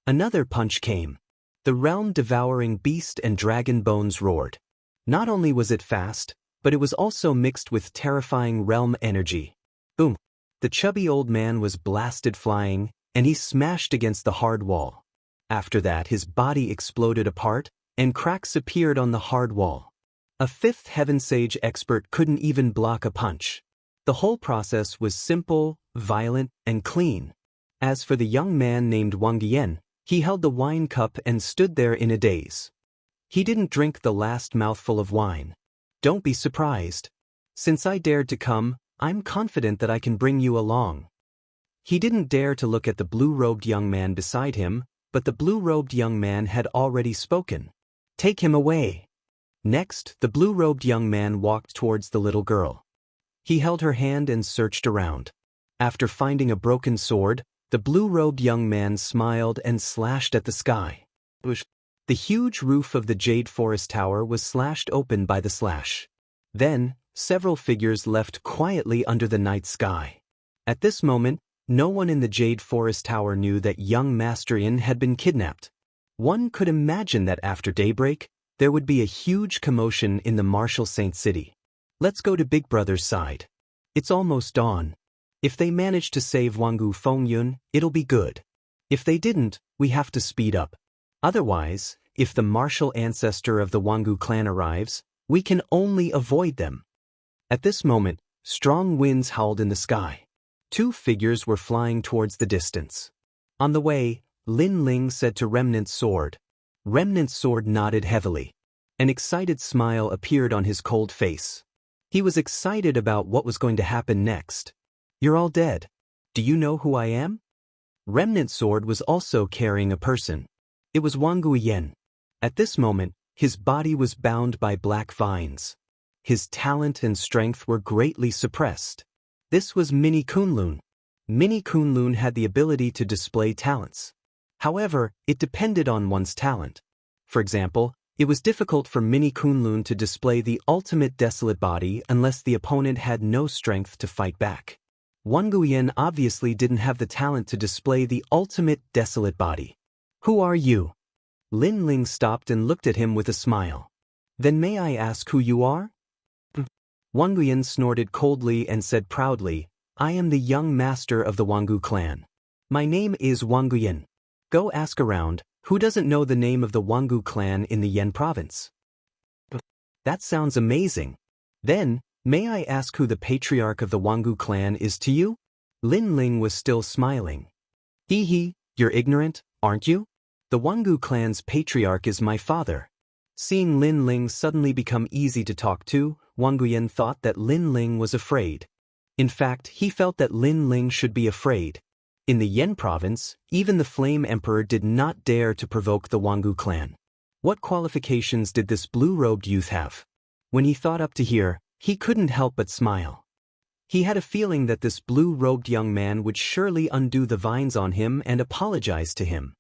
Another punch came. The realm-devouring beast and dragon bones roared. Not only was it fast, but it was also mixed with terrifying realm energy. Boom! The chubby old man was blasted flying, and he smashed against the hard wall. After that, his body exploded apart, and cracks appeared on the hard wall. A fifth Heaven Sage expert couldn't even block a punch. The whole process was simple, violent, and clean. As for the young man named Wang Yan, he held the wine cup and stood there in a daze. He didn't drink the last mouthful of wine. Don't be surprised. Since I dared to come, I'm confident that I can bring you along. He didn't dare to look at the blue-robed young man beside him, but the blue-robed young man had already spoken. Take him away. Next, the blue-robed young man walked towards the little girl. He held her hand and searched around. After finding a broken sword, the blue-robed young man smiled and slashed at the sky. The huge roof of the Jade Forest Tower was slashed open by the slash. Then, several figures left quietly under the night sky. At this moment, no one in the Jade Forest Tower knew that young Master Yin had been kidnapped. One could imagine that after daybreak, there would be a huge commotion in the martial Saint City. Let's go to Big Brother's side. It's almost dawn. If they manage to save Wangu Fengyun, it'll be good. If they didn't, we have to speed up. Otherwise, if the martial ancestor of the Wangu clan arrives, we can only avoid them. At this moment, strong winds howled in the sky. Two figures were flying towards the distance. On the way, Lin Ling said to Remnant Sword. Remnant Sword nodded heavily. An excited smile appeared on his cold face. He was excited about what was going to happen next. You're all dead. Do you know who I am? Remnant Sword was also carrying a person. It was Wang Guiyan. At this moment, his body was bound by black vines. His talent and strength were greatly suppressed. This was Mini Kunlun. Mini Kunlun had the ability to display talents. However, it depended on one's talent. For example, it was difficult for Mini Kunlun to display the ultimate desolate body unless the opponent had no strength to fight back. Wang Guiyan obviously didn't have the talent to display the ultimate desolate body. Who are you? Lin Ling stopped and looked at him with a smile. Then may I ask who you are? Wang Guiyan snorted coldly and said proudly, I am the young master of the Wangu clan. My name is Wang Guiyan. Go ask around, who doesn't know the name of the Wangu clan in the Yan province? That sounds amazing. Then, may I ask who the patriarch of the Wangu clan is to you? Lin Ling was still smiling. Hee hee, you're ignorant, aren't you? The Wangu clan's patriarch is my father. Seeing Lin Ling suddenly become easy to talk to, Wang Guiyan thought that Lin Ling was afraid. In fact, he felt that Lin Ling should be afraid. In the Yan province, even the Flame Emperor did not dare to provoke the Wangu clan. What qualifications did this blue-robed youth have? When he thought up to here, he couldn't help but smile. He had a feeling that this blue-robed young man would surely undo the vines on him and apologize to him.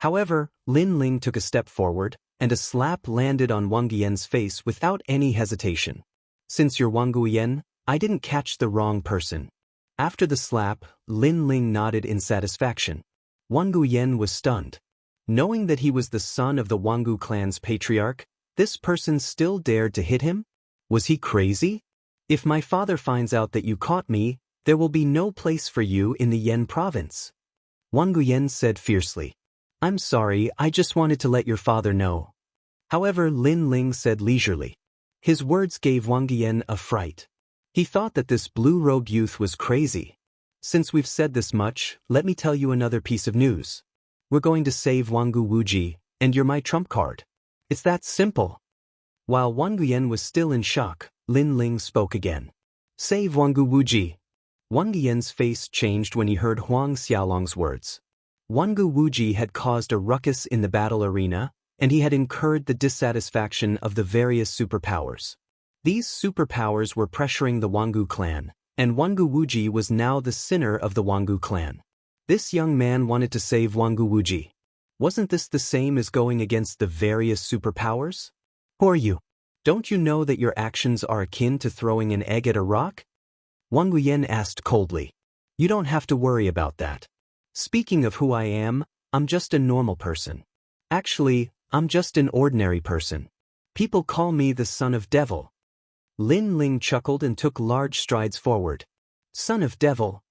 However, Lin Ling took a step forward, and a slap landed on Wang Guiyan's face without any hesitation. Since you're Wang Guiyan, I didn't catch the wrong person. After the slap, Lin Ling nodded in satisfaction. Wang Guiyan was stunned. Knowing that he was the son of the Wangu clan's patriarch, this person still dared to hit him? Was he crazy? If my father finds out that you caught me, there will be no place for you in the Yan province. Wang Guiyan said fiercely. I'm sorry, I just wanted to let your father know. However, Lin Ling said leisurely. His words gave Wang Guiyan a fright. He thought that this blue-robed youth was crazy. Since we've said this much, let me tell you another piece of news. We're going to save Wangu Wuji, and you're my trump card. It's that simple. While Wang Guiyan was still in shock, Lin Ling spoke again. Save Wangu Wuji. Wang Guiyan's face changed when he heard Huang Xiaolong's words. Wangu Wuji had caused a ruckus in the battle arena, and he had incurred the dissatisfaction of the various superpowers. These superpowers were pressuring the Wangu clan, and Wangu Wuji was now the sinner of the Wangu clan. This young man wanted to save Wangu Wuji. Wasn't this the same as going against the various superpowers? Who are you? Don't you know that your actions are akin to throwing an egg at a rock? Wang Guiyan asked coldly. You don't have to worry about that. Speaking of who I am, I'm just a normal person. Actually, I'm just an ordinary person. People call me the Son of Devil. Lin Ling chuckled and took large strides forward. Son of Devil.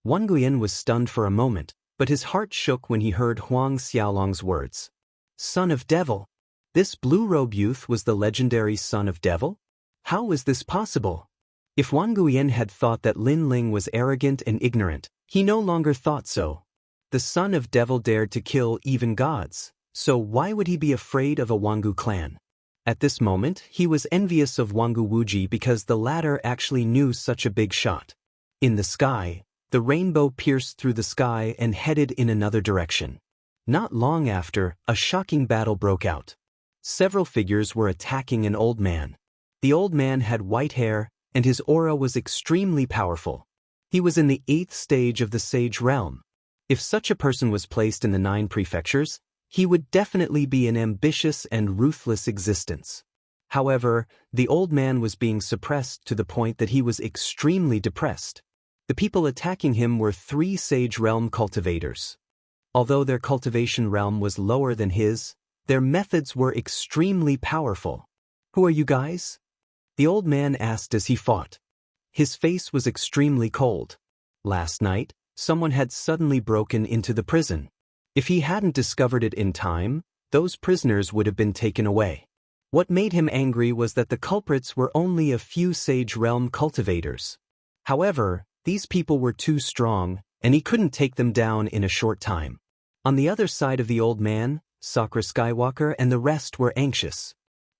Wang Guiyan was stunned for a moment, but his heart shook when he heard Huang Xiaolong's words. Son of Devil. This blue-robe youth was the legendary son of Devil? How was this possible? If Wang Guiyan had thought that Lin Ling was arrogant and ignorant, he no longer thought so. The son of Devil dared to kill even gods, so why would he be afraid of a Wangu clan? At this moment, he was envious of Wangu Wuji because the latter actually knew such a big shot. In the sky, the rainbow pierced through the sky and headed in another direction. Not long after, a shocking battle broke out. Several figures were attacking an old man. The old man had white hair, and his aura was extremely powerful. He was in the 8th stage of the Sage Realm. If such a person was placed in the 9 prefectures, he would definitely be an ambitious and ruthless existence. However, the old man was being suppressed to the point that he was extremely depressed. The people attacking him were 3 Sage Realm cultivators. Although their cultivation realm was lower than his, their methods were extremely powerful. "Who are you guys?" the old man asked as he fought. His face was extremely cold. Last night, someone had suddenly broken into the prison. If he hadn't discovered it in time, those prisoners would have been taken away. What made him angry was that the culprits were only a few Sage Realm cultivators. However, these people were too strong, and he couldn't take them down in a short time. On the other side of the old man, Sakura Skywalker and the rest were anxious.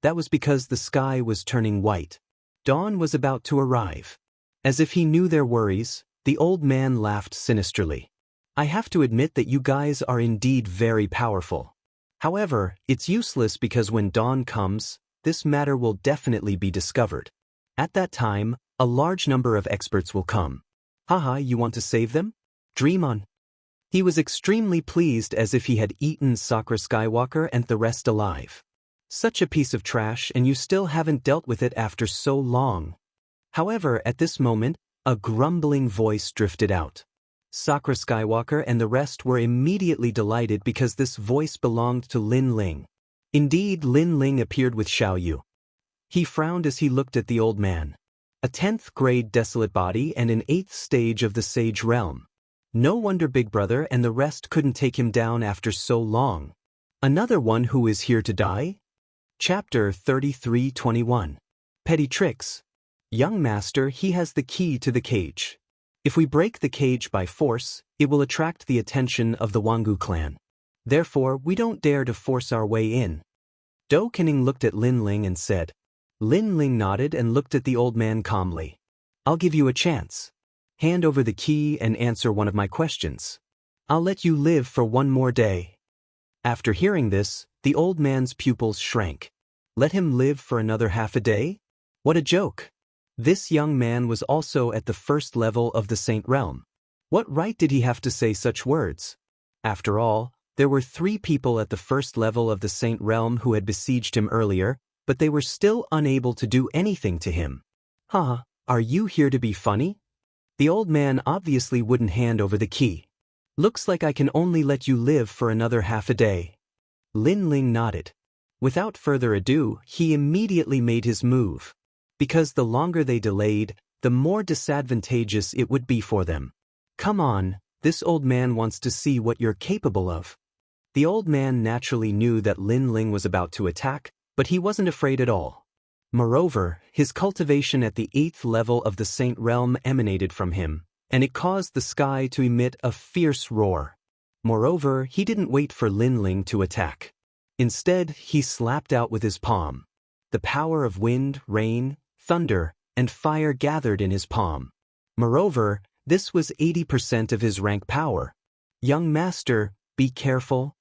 That was because the sky was turning white. Dawn was about to arrive. As if he knew their worries, the old man laughed sinisterly. "I have to admit that you guys are indeed very powerful. However, it's useless because when dawn comes, this matter will definitely be discovered. At that time, a large number of experts will come. Haha, you want to save them? Dream on." He was extremely pleased as if he had eaten Sakura Skywalker and the rest alive. Such a piece of trash, and you still haven't dealt with it after so long. However, at this moment, a grumbling voice drifted out. Sakura Skywalker and the rest were immediately delighted because this voice belonged to Lin Ling. Indeed, Lin Ling appeared with Xiao Yu. He frowned as he looked at the old man. A 10th grade desolate body and an 8th stage of the Sage Realm. No wonder Big Brother and the rest couldn't take him down after so long. Another one who is here to die? Chapter 33:21. Petty Tricks. Young Master, he has the key to the cage. If we break the cage by force, it will attract the attention of the Wangu clan. Therefore, we don't dare to force our way in. Do Kening looked at Lin Ling and said. Lin Ling nodded and looked at the old man calmly. "I'll give you a chance. Hand over the key and answer one of my questions. I'll let you live for one more day." After hearing this, the old man's pupils shrank. Let him live for another half a day? What a joke! This young man was also at the 1st level of the Saint Realm. What right did he have to say such words? After all, there were 3 people at the 1st level of the Saint Realm who had besieged him earlier, but they were still unable to do anything to him. "Huh, are you here to be funny?" The old man obviously wouldn't hand over the key. "Looks like I can only let you live for another half a day." Lin Ling nodded. Without further ado, he immediately made his move. Because the longer they delayed, the more disadvantageous it would be for them. "Come on, this old man wants to see what you're capable of." The old man naturally knew that Lin Ling was about to attack, but he wasn't afraid at all. Moreover, his cultivation at the 8th level of the Saint Realm emanated from him, and it caused the sky to emit a fierce roar. Moreover, he didn't wait for Lin Ling to attack. Instead, he slapped out with his palm. The power of wind, rain, thunder, and fire gathered in his palm. Moreover, this was 80% of his rank power. "Young Master, be careful."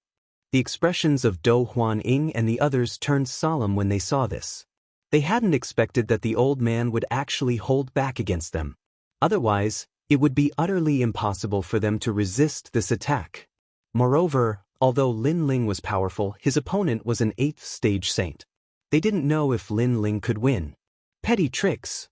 The expressions of Do Huan Ying and the others turned solemn when they saw this. They hadn't expected that the old man would actually hold back against them. Otherwise, it would be utterly impossible for them to resist this attack. Moreover, although Lin Ling was powerful, his opponent was an 8th stage saint. They didn't know if Lin Ling could win. Petty tricks.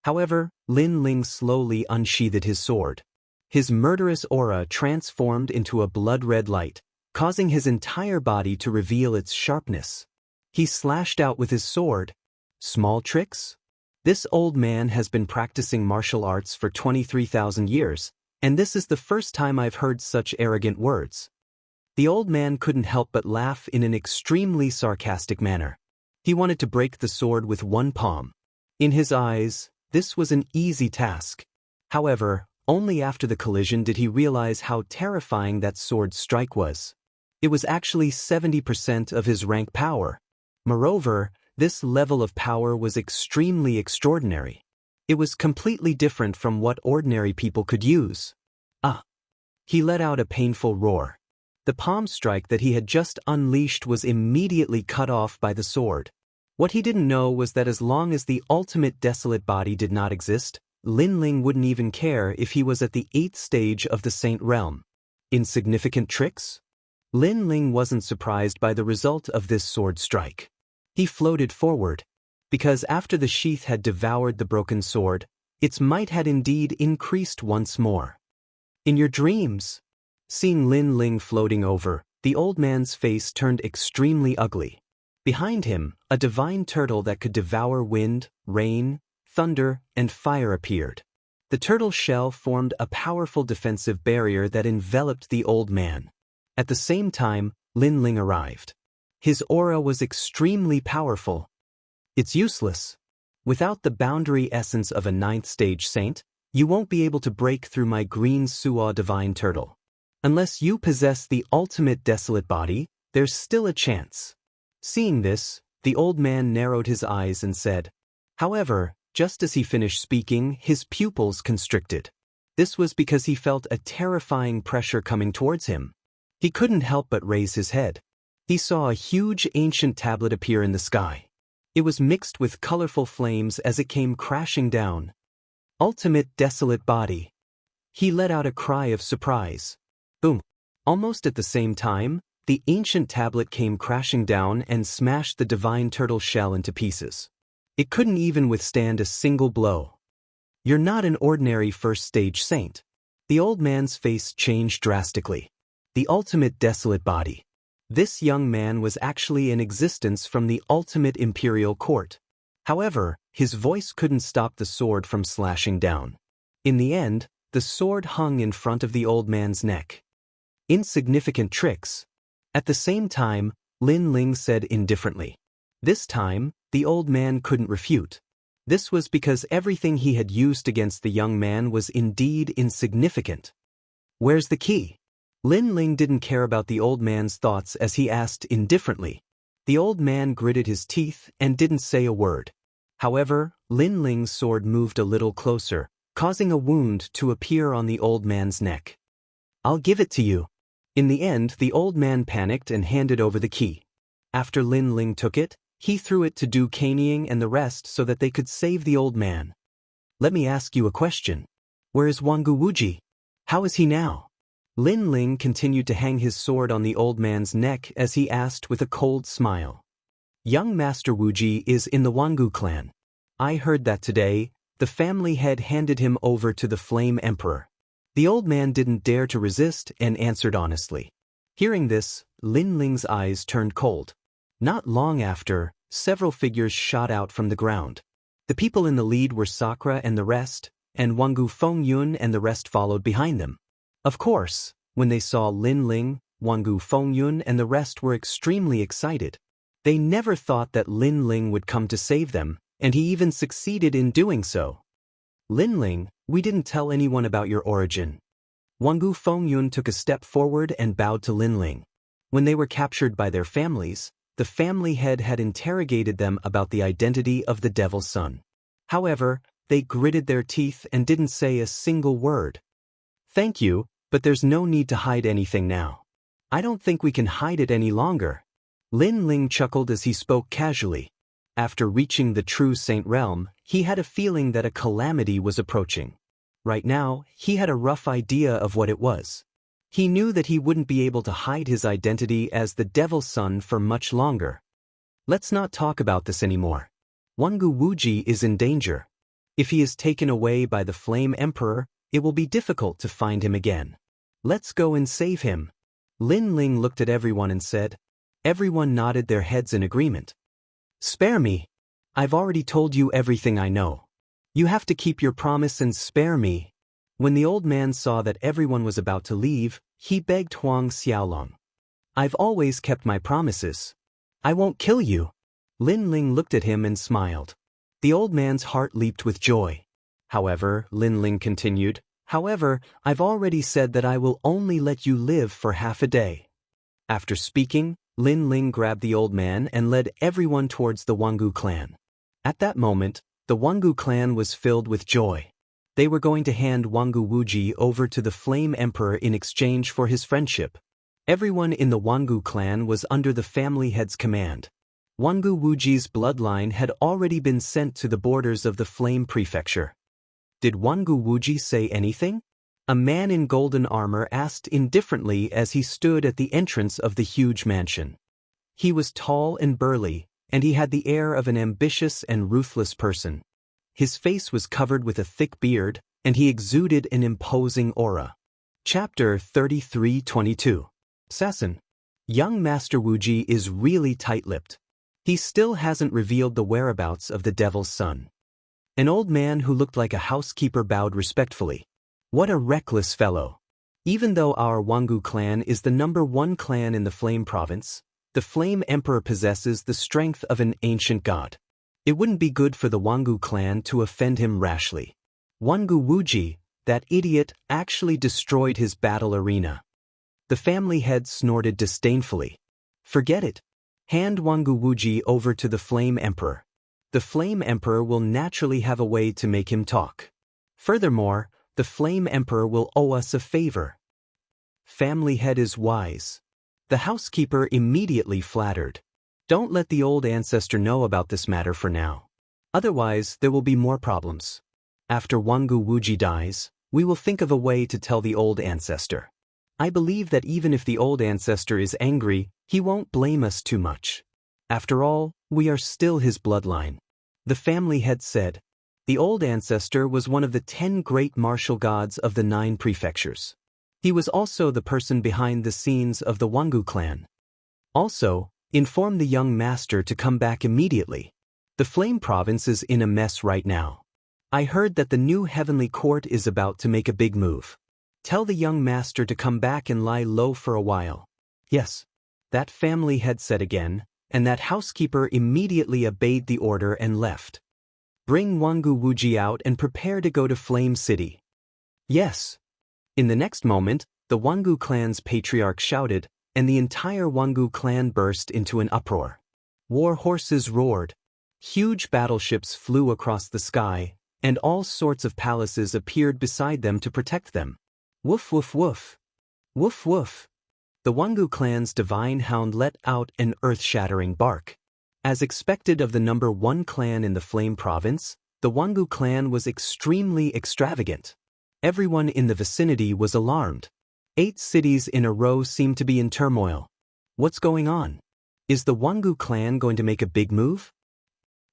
However, Lin Ling slowly unsheathed his sword. His murderous aura transformed into a blood-red light, causing his entire body to reveal its sharpness. He slashed out with his sword. Small tricks? This old man has been practicing martial arts for 23,000 years, and this is the first time I've heard such arrogant words. The old man couldn't help but laugh in an extremely sarcastic manner. He wanted to break the sword with one palm. In his eyes, this was an easy task. However, only after the collision did he realize how terrifying that sword strike was. It was actually 70% of his rank power. Moreover, this level of power was extremely extraordinary. It was completely different from what ordinary people could use. Ah! He let out a painful roar. The palm strike that he had just unleashed was immediately cut off by the sword. What he didn't know was that as long as the ultimate desolate body did not exist, Lin Ling wouldn't even care if he was at the 8th stage of the Saint Realm. Insignificant tricks? Lin Ling wasn't surprised by the result of this sword strike. He floated forward, because after the sheath had devoured the broken sword, its might had indeed increased once more. In your dreams? Seeing Lin Ling floating over, the old man's face turned extremely ugly. Behind him, a divine turtle that could devour wind, rain, thunder, and fire appeared. The turtle's shell formed a powerful defensive barrier that enveloped the old man. At the same time, Lin Ling arrived. His aura was extremely powerful. It's useless. Without the boundary essence of a 9th stage saint, you won't be able to break through my green Suo divine turtle. Unless you possess the ultimate desolate body, there's still a chance. Seeing this, the old man narrowed his eyes and said. However, just as he finished speaking, his pupils constricted. This was because he felt a terrifying pressure coming towards him. He couldn't help but raise his head. He saw a huge ancient tablet appear in the sky. It was mixed with colorful flames as it came crashing down. Ultimate desolate body. He let out a cry of surprise. Boom! Almost at the same time, the ancient tablet came crashing down and smashed the divine turtle shell into pieces. It couldn't even withstand a single blow. You're not an ordinary 1st stage saint. The old man's face changed drastically. The ultimate desolate body. This young man was actually in existence from the ultimate imperial court. However, his voice couldn't stop the sword from slashing down. In the end, the sword hung in front of the old man's neck. Insignificant tricks. At the same time, Lin Ling said indifferently. This time, the old man couldn't refute. This was because everything he had used against the young man was indeed insignificant. Where's the key? Lin Ling didn't care about the old man's thoughts as he asked indifferently. The old man gritted his teeth and didn't say a word. However, Lin Ling's sword moved a little closer, causing a wound to appear on the old man's neck. I'll give it to you. In the end, the old man panicked and handed over the key. After Lin Ling took it, he threw it to Du Kanying and the rest so that they could save the old man. Let me ask you a question. Where is Wangu Wuji? How is he now? Lin Ling continued to hang his sword on the old man's neck as he asked with a cold smile. Young Master Wuji is in the Wangu clan. I heard that today, the family head handed him over to the Flame Emperor. The old man didn't dare to resist and answered honestly. Hearing this, Lin Ling's eyes turned cold. Not long after, several figures shot out from the ground. The people in the lead were Sakura and the rest, and Wangu Fengyun and the rest followed behind them. Of course, when they saw Lin Ling, Wangu Fengyun and the rest were extremely excited. They never thought that Lin Ling would come to save them, and he even succeeded in doing so. Lin Ling, we didn't tell anyone about your origin. Wangu Fengyun took a step forward and bowed to Lin Ling. When they were captured by their families, the family head had interrogated them about the identity of the devil's son. However, they gritted their teeth and didn't say a single word. Thank you, but there's no need to hide anything now. I don't think we can hide it any longer. Lin Ling chuckled as he spoke casually. After reaching the true Saint Realm, he had a feeling that a calamity was approaching. Right now, he had a rough idea of what it was. He knew that he wouldn't be able to hide his identity as the devil's son for much longer. Let's not talk about this anymore. Wangu Wuji is in danger. If he is taken away by the Flame Emperor, it will be difficult to find him again. Let's go and save him. Lin Ling looked at everyone and said. Everyone nodded their heads in agreement. Spare me. I've already told you everything I know. You have to keep your promise and spare me. When the old man saw that everyone was about to leave, he begged Huang Xiaolong. I've always kept my promises. I won't kill you. Lin Ling looked at him and smiled. The old man's heart leaped with joy. However, Lin Ling continued, however, I've already said that I will only let you live for half a day. After speaking, Lin Ling grabbed the old man and led everyone towards the Wangu clan. At that moment, the Wangu clan was filled with joy. They were going to hand Wangu Wuji over to the Flame Emperor in exchange for his friendship. Everyone in the Wangu clan was under the family head's command. Wangu Wuji's bloodline had already been sent to the borders of the Flame Prefecture. Did Wangu Wuji say anything? A man in golden armor asked indifferently as he stood at the entrance of the huge mansion. He was tall and burly, and he had the air of an ambitious and ruthless person. His face was covered with a thick beard, and he exuded an imposing aura. Chapter 33:22. Assassin. Young Master Wuji is really tight-lipped. He still hasn't revealed the whereabouts of the Devil's Son. An old man who looked like a housekeeper bowed respectfully. What a reckless fellow. Even though our Wangu clan is the #1 clan in the Flame Province, the Flame Emperor possesses the strength of an ancient god. It wouldn't be good for the Wangu clan to offend him rashly. Wangu Wuji, that idiot, actually destroyed his battle arena. The family head snorted disdainfully. Forget it. Hand Wangu Wuji over to the Flame Emperor. The Flame Emperor will naturally have a way to make him talk. Furthermore, the Flame Emperor will owe us a favor. Family head is wise. The housekeeper immediately flattered. Don't let the old ancestor know about this matter for now. Otherwise, there will be more problems. After Wangu Wuji dies, we will think of a way to tell the old ancestor. I believe that even if the old ancestor is angry, he won't blame us too much. After all, we are still his bloodline. The family head said. The old ancestor was one of the 10 great martial gods of the 9 prefectures. He was also the person behind the scenes of the Wangu clan. Also, inform the young master to come back immediately. The Flame Province is in a mess right now. I heard that the new Heavenly Court is about to make a big move. Tell the young master to come back and lie low for a while. Yes. That family head said again, and that housekeeper immediately obeyed the order and left. Bring Wangu Wuji out and prepare to go to Flame City. Yes. In the next moment, the Wangu clan's patriarch shouted, and the entire Wangu clan burst into an uproar. War horses roared. Huge battleships flew across the sky, and all sorts of palaces appeared beside them to protect them. Woof woof woof. Woof woof. The Wangu clan's divine hound let out an earth-shattering bark. As expected of the #1 clan in the Flame Province, the Wangu clan was extremely extravagant. Everyone in the vicinity was alarmed. 8 cities in a row seemed to be in turmoil. What's going on? Is the Wangu clan going to make a big move?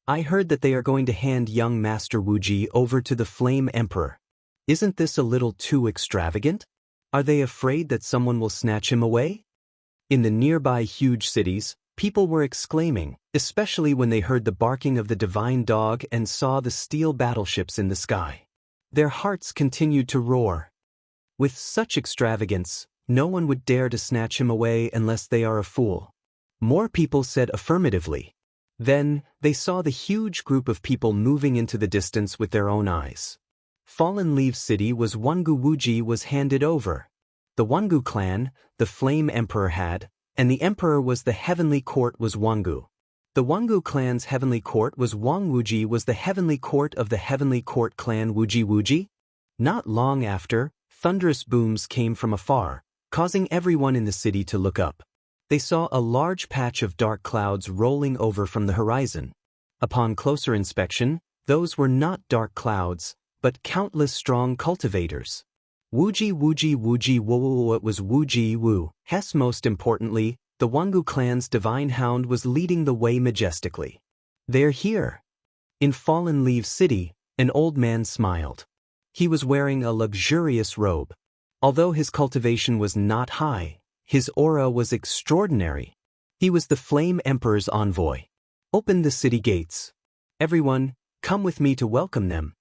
I heard that they are going to hand young Master Wuji over to the Flame Emperor. Isn't this a little too extravagant? Are they afraid that someone will snatch him away? In the nearby huge cities, people were exclaiming, especially when they heard the barking of the divine dog and saw the steel battleships in the sky. Their hearts continued to roar. With such extravagance, no one would dare to snatch him away unless they are a fool. More people said affirmatively. Then, they saw the huge group of people moving into the distance with their own eyes. Fallen Leaf City was Wangu Wuji was handed over. The Wangu clan, the Flame Emperor had, and the Emperor was the Heavenly Court was Wangu. The Wangu clan's Heavenly Court was Wang Wuji was the Heavenly Court of the Heavenly Court clan Wuji Wuji. Not long after, thunderous booms came from afar, causing everyone in the city to look up. They saw a large patch of dark clouds rolling over from the horizon. Upon closer inspection, those were not dark clouds, but countless strong cultivators. Wuji Wuji Wuji Wo. It was Wuji Wu. Hess. Most importantly, the Wangu clan's divine hound was leading the way majestically. They're here. In Fallen Leaf City, an old man smiled. He was wearing a luxurious robe. Although his cultivation was not high, his aura was extraordinary. He was the Flame Emperor's envoy. Open the city gates. Everyone, come with me to welcome them.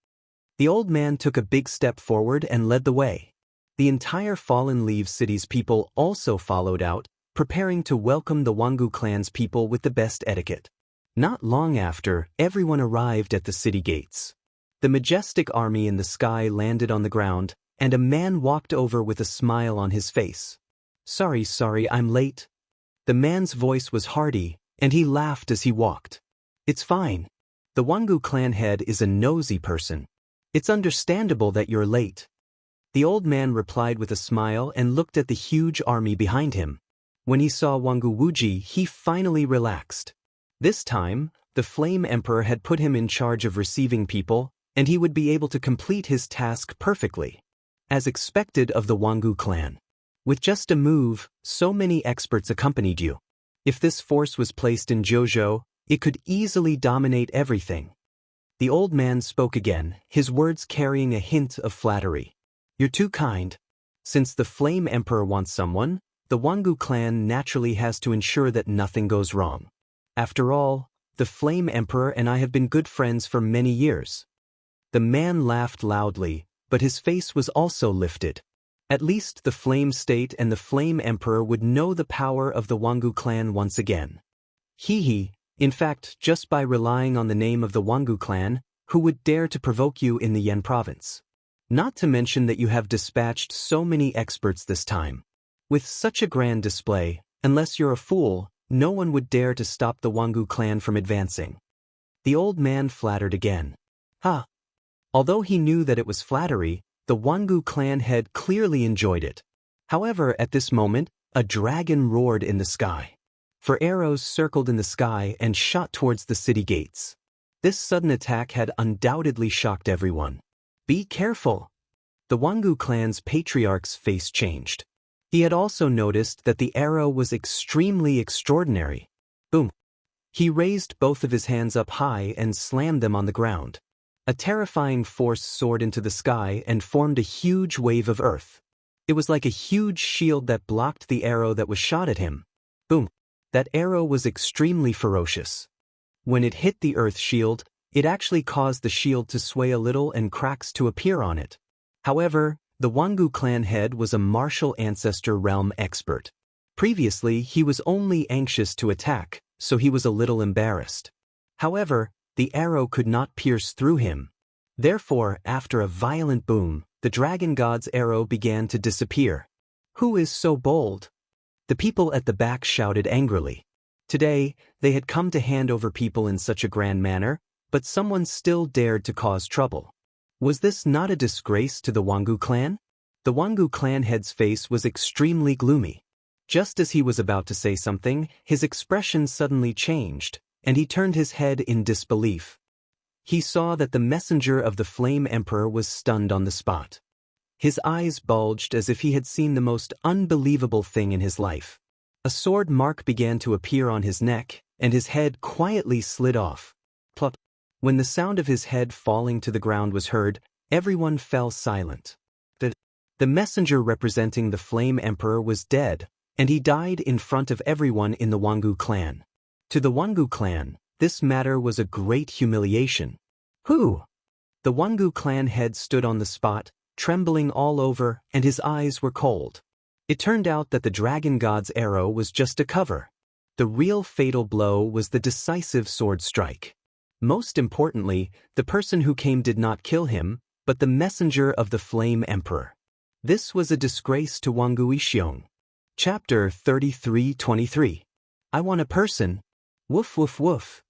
The old man took a big step forward and led the way. The entire Fallen Leaf City's people also followed out, preparing to welcome the Wangu clan's people with the best etiquette. Not long after, everyone arrived at the city gates. The majestic army in the sky landed on the ground, and a man walked over with a smile on his face. Sorry, I'm late." The man's voice was hearty, and he laughed as he walked. "It's fine. The Wangu clan head is a nosy person. It's understandable that you're late." The old man replied with a smile and looked at the huge army behind him. When he saw Wangu Wuji, he finally relaxed. This time, the Flame Emperor had put him in charge of receiving people, and he would be able to complete his task perfectly. As expected of the Wangu clan. With just a move, so many experts accompanied you. If this force was placed in Jojo, it could easily dominate everything. The old man spoke again, his words carrying a hint of flattery. "You're too kind. Since the Flame Emperor wants someone, the Wangu clan naturally has to ensure that nothing goes wrong. After all, the Flame Emperor and I have been good friends for many years." The man laughed loudly, but his face was also lifted. At least the Flame State and the Flame Emperor would know the power of the Wangu clan once again. In fact, just by relying on the name of the Wangu clan, who would dare to provoke you in the Yen province? Not to mention that you have dispatched so many experts this time. With such a grand display, unless you're a fool, no one would dare to stop the Wangu clan from advancing. The old man flattered again. Although he knew that it was flattery, the Wangu clan head clearly enjoyed it. However, at this moment, a dragon roared in the sky. For arrows circled in the sky and shot towards the city gates. This sudden attack had undoubtedly shocked everyone. "Be careful!" The Wangu clan's patriarch's face changed. He had also noticed that the arrow was extremely extraordinary. Boom! He raised both of his hands up high and slammed them on the ground. A terrifying force soared into the sky and formed a huge wave of earth. It was like a huge shield that blocked the arrow that was shot at him. Boom! That arrow was extremely ferocious. When it hit the earth shield, it actually caused the shield to sway a little and cracks to appear on it. However, the Wangu clan head was a martial ancestor realm expert. Previously, he was only anxious to attack, so he was a little embarrassed. However, the arrow could not pierce through him. Therefore, after a violent boom, the dragon god's arrow began to disappear. "Who is so bold?" The people at the back shouted angrily. Today, they had come to hand over people in such a grand manner, but someone still dared to cause trouble. Was this not a disgrace to the Wangu clan? The Wangu clan head's face was extremely gloomy. Just as he was about to say something, his expression suddenly changed, and he turned his head in disbelief. He saw that the messenger of the Flame Emperor was stunned on the spot. His eyes bulged as if he had seen the most unbelievable thing in his life. A sword mark began to appear on his neck, and his head quietly slid off. Plop. When the sound of his head falling to the ground was heard, everyone fell silent. The messenger representing the Flame Emperor was dead, and he died in front of everyone in the Wangu clan. To the Wangu clan, this matter was a great humiliation. "Who?" The Wangu clan head stood on the spot, trembling all over, and his eyes were cold. It turned out that the dragon god's arrow was just a cover. The real fatal blow was the decisive sword strike. Most importantly, the person who came did not kill him, but the messenger of the Flame Emperor. This was a disgrace to Wangu Xiong. Chapter 33-23. I want a person. Woof woof woof.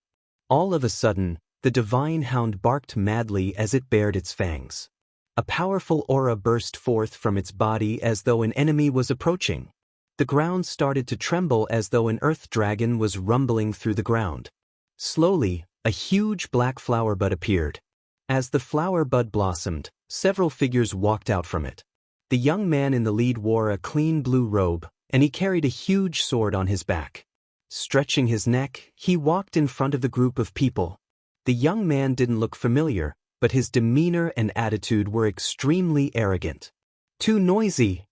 All of a sudden, the divine hound barked madly as it bared its fangs. A powerful aura burst forth from its body as though an enemy was approaching. The ground started to tremble as though an earth dragon was rumbling through the ground. Slowly, a huge black flower bud appeared. As the flower bud blossomed, several figures walked out from it. The young man in the lead wore a clean blue robe, and he carried a huge sword on his back. Stretching his neck, he walked in front of the group of people. The young man didn't look familiar, but his demeanor and attitude were extremely arrogant. "Too noisy!"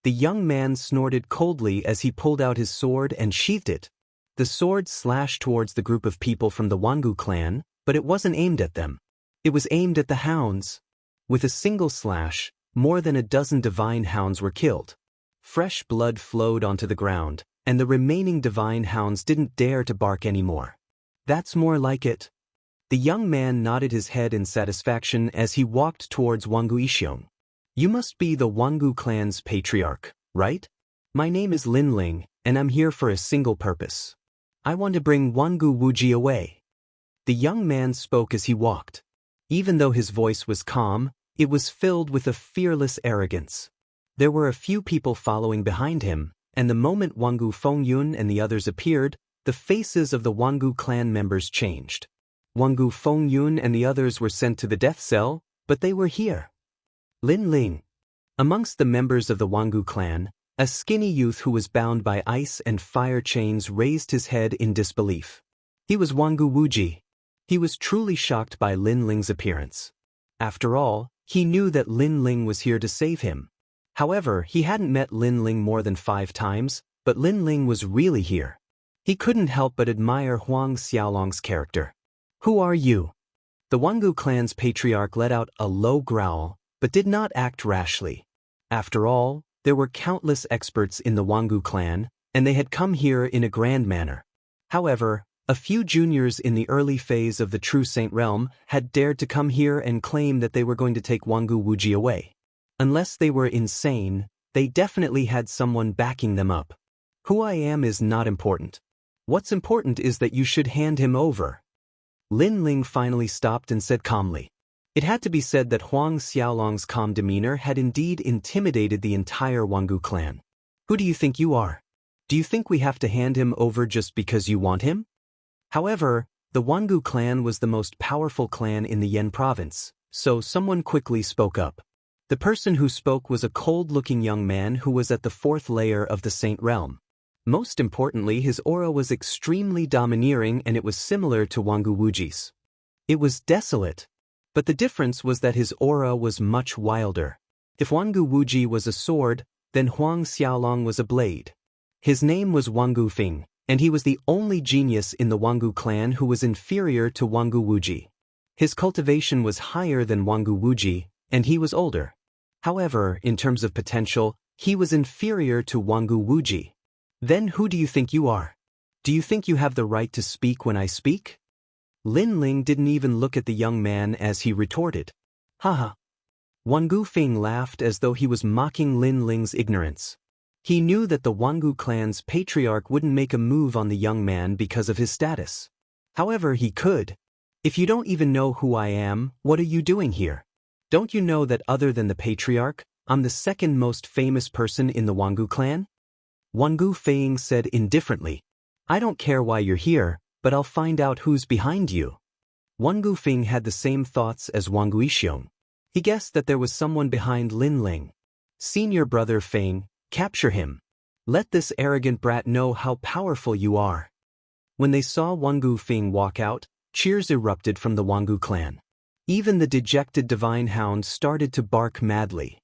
The young man snorted coldly as he pulled out his sword and sheathed it. The sword slashed towards the group of people from the Wangu clan, but it wasn't aimed at them. It was aimed at the hounds. With a single slash, more than a dozen divine hounds were killed. Fresh blood flowed onto the ground, and the remaining divine hounds didn't dare to bark anymore. That's more like it. The young man nodded his head in satisfaction as he walked towards Wangu Ishiong. You must be the Wangu clan's patriarch, right? My name is Lin Ling, and I'm here for a single purpose. I want to bring Wangu Wuji away. The young man spoke as he walked. Even though his voice was calm, it was filled with a fearless arrogance. There were a few people following behind him, and the moment Wangu Fengyun and the others appeared, the faces of the Wangu clan members changed. Wangu Fengyun and the others were sent to the death cell, but they were here. Lin Ling. Amongst the members of the Wangu clan, a skinny youth who was bound by ice and fire chains raised his head in disbelief. He was Wangu Wuji. He was truly shocked by Lin Ling's appearance. After all, he knew that Lin Ling was here to save him. However, he hadn't met Lin Ling more than 5 times, but Lin Ling was really here. He couldn't help but admire Huang Xiaolong's character. Who are you? The Wangu clan's patriarch let out a low growl, but did not act rashly. After all, there were countless experts in the Wangu clan, and they had come here in a grand manner. However, a few juniors in the early phase of the True Saint realm had dared to come here and claim that they were going to take Wangu Wuji away. Unless they were insane, they definitely had someone backing them up. Who I am is not important. What's important is that you should hand him over. Lin Ling finally stopped and said calmly. It had to be said that Huang Xiaolong's calm demeanor had indeed intimidated the entire Wangu clan. Who do you think you are? Do you think we have to hand him over just because you want him? However, the Wangu clan was the most powerful clan in the Yan province, so someone quickly spoke up. The person who spoke was a cold-looking young man who was at the 4th layer of the Saint realm. Most importantly, his aura was extremely domineering and it was similar to Wangu Wuji's. It was desolate, but the difference was that his aura was much wilder. If Wangu Wuji was a sword, then Huang Xiaolong was a blade. His name was Wangu Feng, and he was the only genius in the Wangu clan who was inferior to Wangu Wuji. His cultivation was higher than Wangu Wuji, and he was older. However, in terms of potential, he was inferior to Wangu Wuji. Then who do you think you are? Do you think you have the right to speak when I speak? Lin Ling didn't even look at the young man as he retorted. Haha. Wangu Feng laughed as though he was mocking Lin Ling's ignorance. He knew that the Wangu clan's patriarch wouldn't make a move on the young man because of his status. However, he could. If you don't even know who I am, what are you doing here? Don't you know that other than the patriarch, I'm the 2nd most famous person in the Wangu clan? Wangu Feng said indifferently. I don't care why you're here, but I'll find out who's behind you. Wangu Feng had the same thoughts as Wangu Ishiong. He guessed that there was someone behind Lin Ling. Senior brother Feng, capture him. Let this arrogant brat know how powerful you are. When they saw Wangu Feng walk out, cheers erupted from the Wangu clan. Even the dejected divine hound started to bark madly.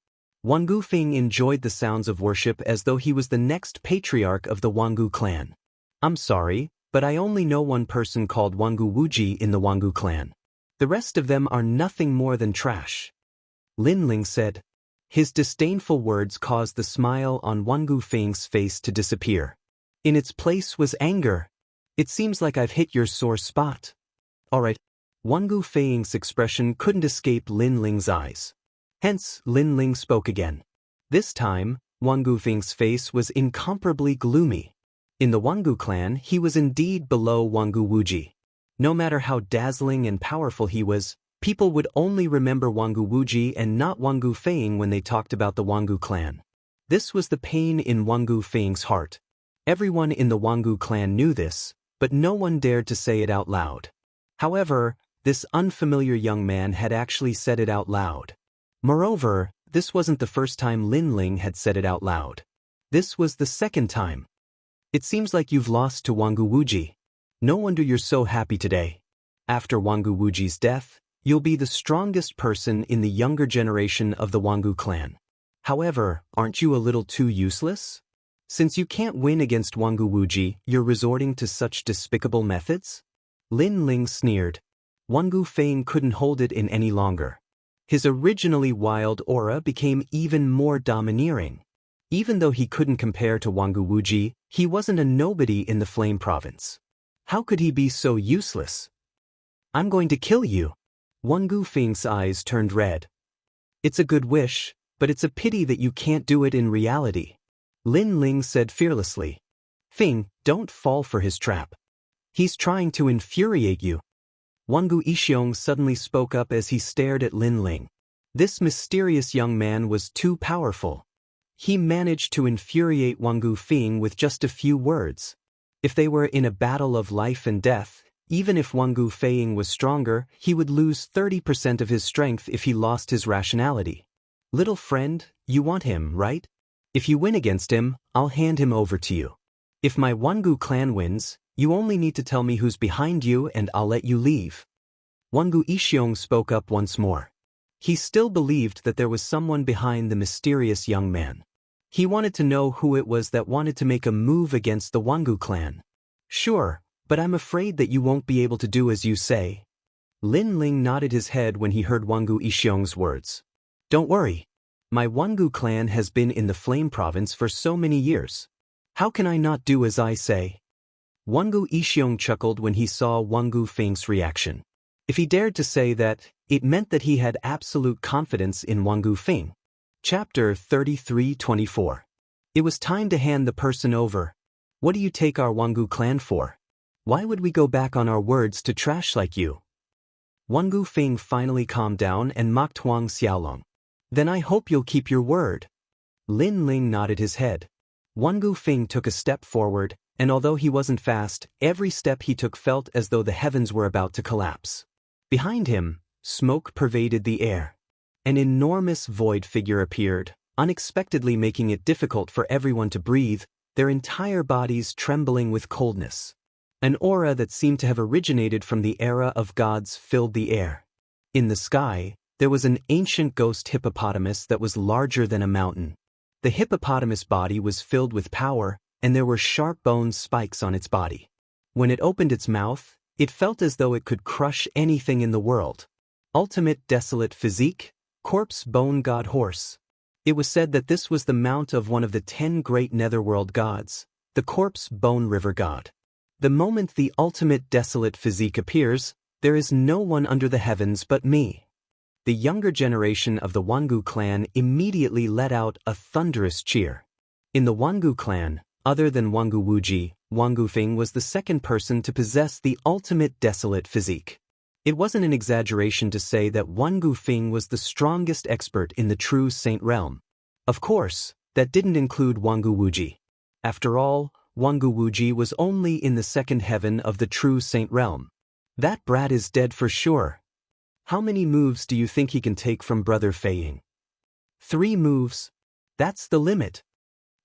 Wangu Feng enjoyed the sounds of worship as though he was the next patriarch of the Wangu clan. I'm sorry, but I only know one person called Wangu Wuji in the Wangu clan. The rest of them are nothing more than trash. Lin Ling said. His disdainful words caused the smile on Wangu Feng's face to disappear. In its place was anger. It seems like I've hit your sore spot. Alright. Wangu Feng's expression couldn't escape Lin Ling's eyes. Hence, Lin Ling spoke again. This time, Wangu Feng's face was incomparably gloomy. In the Wangu clan, he was indeed below Wangu Wuji. No matter how dazzling and powerful he was, people would only remember Wangu Wuji and not Wangu Feng when they talked about the Wangu clan. This was the pain in Wangu Feng's heart. Everyone in the Wangu clan knew this, but no one dared to say it out loud. However, this unfamiliar young man had actually said it out loud. Moreover, this wasn't the first time Lin Ling had said it out loud. This was the 2nd time. It seems like you've lost to Wangu Wuji. No wonder you're so happy today. After Wangu Wuji's death, you'll be the strongest person in the younger generation of the Wangu clan. However, aren't you a little too useless? Since you can't win against Wangu Wuji, you're resorting to such despicable methods? Lin Ling sneered. Wangu Feng couldn't hold it in any longer. His originally wild aura became even more domineering. Even though he couldn't compare to Wangu Wuji, He wasn't a nobody in the Flame Province. How could he be so useless? I'm going to kill you. Wangu Feng's eyes turned red. It's a good wish, but it's a pity that you can't do it in reality. Lin Ling said fearlessly. Feng, don't fall for his trap. He's trying to infuriate you. Wangu Yixiong suddenly spoke up as he stared at Lin Ling. This mysterious young man was too powerful. He managed to infuriate Wangu Feng with just a few words. If they were in a battle of life and death, even if Wangu Feng was stronger, he would lose 30% of his strength if he lost his rationality. Little friend, you want him, right? If you win against him, I'll hand him over to you. If my Wangu clan wins, you only need to tell me who's behind you and I'll let you leave. Wangu Yixiong spoke up once more. He still believed that there was someone behind the mysterious young man. He wanted to know who it was that wanted to make a move against the Wangu clan. Sure, but I'm afraid that you won't be able to do as you say. Lin Ling nodded his head when he heard Wangu Yixiong's words. Don't worry. My Wangu clan has been in the Flame Province for so many years. How can I not do as I say? Wangu Yixiong chuckled when he saw Wangu Feng's reaction. If he dared to say that, it meant that he had absolute confidence in Wangu Feng. Chapter 33-24. It was time to hand the person over. What do you take our Wangu clan for? Why would we go back on our words to trash like you? Wangu Feng finally calmed down and mocked Huang Xiaolong. Then I hope you'll keep your word. Lin Ling nodded his head. Wangu Feng took a step forward, and although he wasn't fast, every step he took felt as though the heavens were about to collapse. Behind him, smoke pervaded the air. An enormous void figure appeared, unexpectedly making it difficult for everyone to breathe, their entire bodies trembling with coldness. An aura that seemed to have originated from the era of gods filled the air. In the sky, there was an ancient ghost hippopotamus that was larger than a mountain. The hippopotamus body was filled with power, and there were sharp bone spikes on its body. When it opened its mouth, it felt as though it could crush anything in the world. Ultimate desolate physique, corpse bone god horse. It was said that this was the mount of one of the 10 great netherworld gods, the corpse bone river god. The moment the ultimate desolate physique appears, there is no one under the heavens but me. The younger generation of the Wangu clan immediately let out a thunderous cheer. In the Wangu clan, other than Wangu Wuji, Wangu Feng was the second person to possess the ultimate desolate physique. It wasn't an exaggeration to say that Wangu Feng was the strongest expert in the true Saint realm. Of course, that didn't include Wangu Wuji. After all, Wangu Wuji was only in the second heaven of the true Saint realm. That brat is dead for sure. How many moves do you think he can take from Brother Feiying? 3 moves. That's the limit.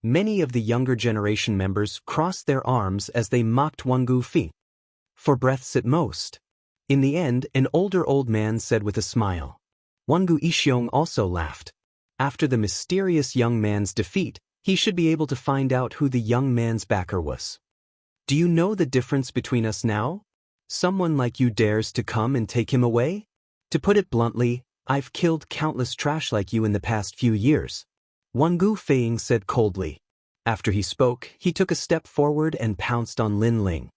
Many of the younger generation members crossed their arms as they mocked Wangu Feng. 4 breaths at most. In the end, an older old man said with a smile. Wangu Yixiong also laughed. After the mysterious young man's defeat, he should be able to find out who the young man's backer was. Do you know the difference between us now? Someone like you dares to come and take him away? To put it bluntly, I've killed countless trash like you in the past few years. Wangu Feiying said coldly. After he spoke, he took a step forward and pounced on Lin Ling.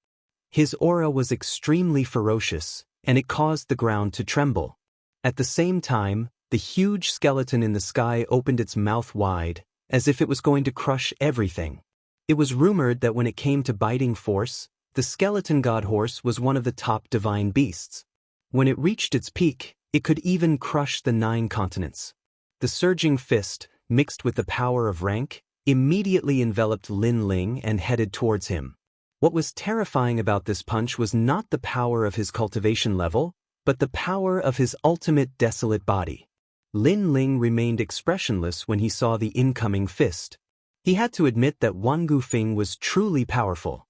His aura was extremely ferocious, and it caused the ground to tremble. At the same time, the huge skeleton in the sky opened its mouth wide, as if it was going to crush everything. It was rumored that when it came to biting force, the skeleton god horse was one of the top divine beasts. When it reached its peak, it could even crush the 9 continents. The surging fist, mixed with the power of rank, immediately enveloped Lin Ling and headed towards him. What was terrifying about this punch was not the power of his cultivation level, but the power of his ultimate desolate body. Lin Ling remained expressionless when he saw the incoming fist. He had to admit that Wangu Feng was truly powerful.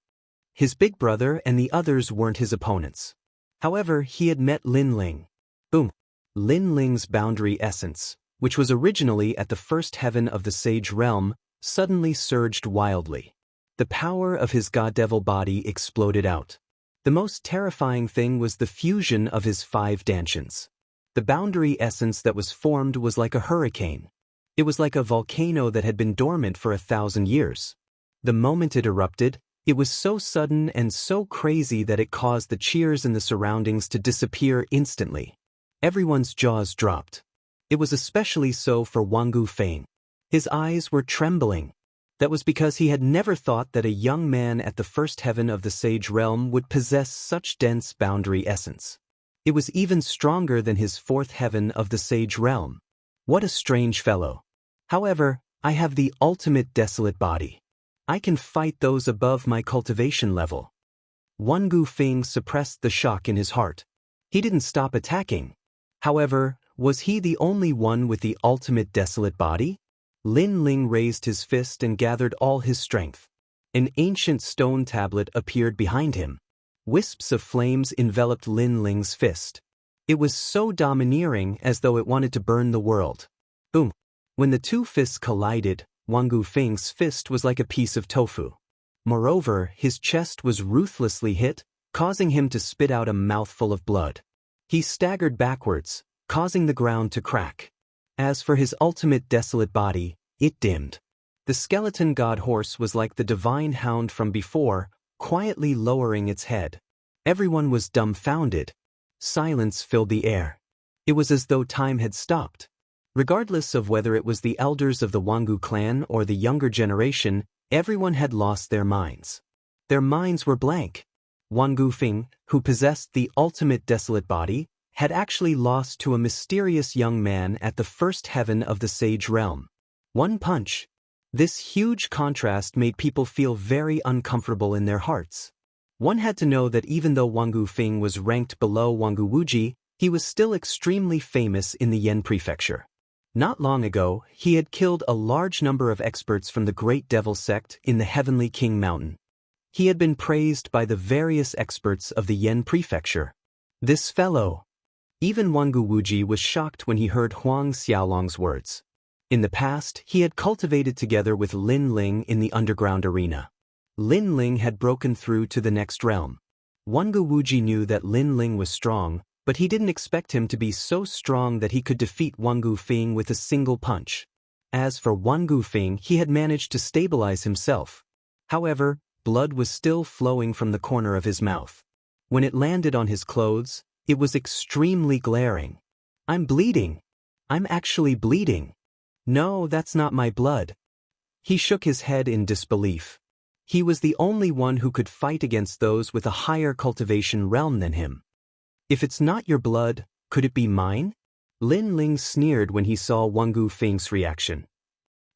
His big brother and the others weren't his opponents. However, he had met Lin Ling. Boom! Lin Ling's boundary essence, which was originally at the first heaven of the Sage realm, suddenly surged wildly. The power of his god-devil body exploded out. The most terrifying thing was the fusion of his 5 dantians. The boundary essence that was formed was like a hurricane. It was like a volcano that had been dormant for 1,000 years. The moment it erupted, it was so sudden and so crazy that it caused the cheers in the surroundings to disappear instantly. Everyone's jaws dropped. It was especially so for Wangu Feng. His eyes were trembling. That was because he had never thought that a young man at the first heaven of the sage realm would possess such dense boundary essence. It was even stronger than his fourth heaven of the sage realm. What a strange fellow. However, I have the ultimate desolate body. I can fight those above my cultivation level. Wangu Feng suppressed the shock in his heart. He didn't stop attacking. However, was he the only one with the ultimate desolate body? Lin Ling raised his fist and gathered all his strength. An ancient stone tablet appeared behind him. Wisps of flames enveloped Lin Ling's fist. It was so domineering as though it wanted to burn the world. Boom! When the two fists collided, Wangu Feng's fist was like a piece of tofu. Moreover, his chest was ruthlessly hit, causing him to spit out a mouthful of blood. He staggered backwards, causing the ground to crack. As for his ultimate desolate body, it dimmed. The skeleton god horse was like the divine hound from before, quietly lowering its head. Everyone was dumbfounded. Silence filled the air. It was as though time had stopped. Regardless of whether it was the elders of the Wangu clan or the younger generation, everyone had lost their minds. Their minds were blank. Wangu Feng, who possessed the ultimate desolate body, had actually lost to a mysterious young man at the first heaven of the sage realm. One punch. This huge contrast made people feel very uncomfortable in their hearts. One had to know that even though Wangu Feng was ranked below Wangu Wuji, he was still extremely famous in the Yen prefecture. Not long ago, he had killed a large number of experts from the Great Devil sect in the Heavenly King Mountain. He had been praised by the various experts of the Yen prefecture. This fellow. Even Wangu Wuji was shocked when he heard Huang Xiaolong's words. In the past, he had cultivated together with Lin Ling in the underground arena. Lin Ling had broken through to the next realm. Wangu Wuji knew that Lin Ling was strong, but he didn't expect him to be so strong that he could defeat Wangu Feng with a single punch. As for Wangu Feng, he had managed to stabilize himself. However, blood was still flowing from the corner of his mouth. When it landed on his clothes, it was extremely glaring. I'm bleeding. I'm actually bleeding. No, that's not my blood. He shook his head in disbelief. He was the only one who could fight against those with a higher cultivation realm than him. If it's not your blood, could it be mine? Lin Ling sneered when he saw Wangu Feng's reaction.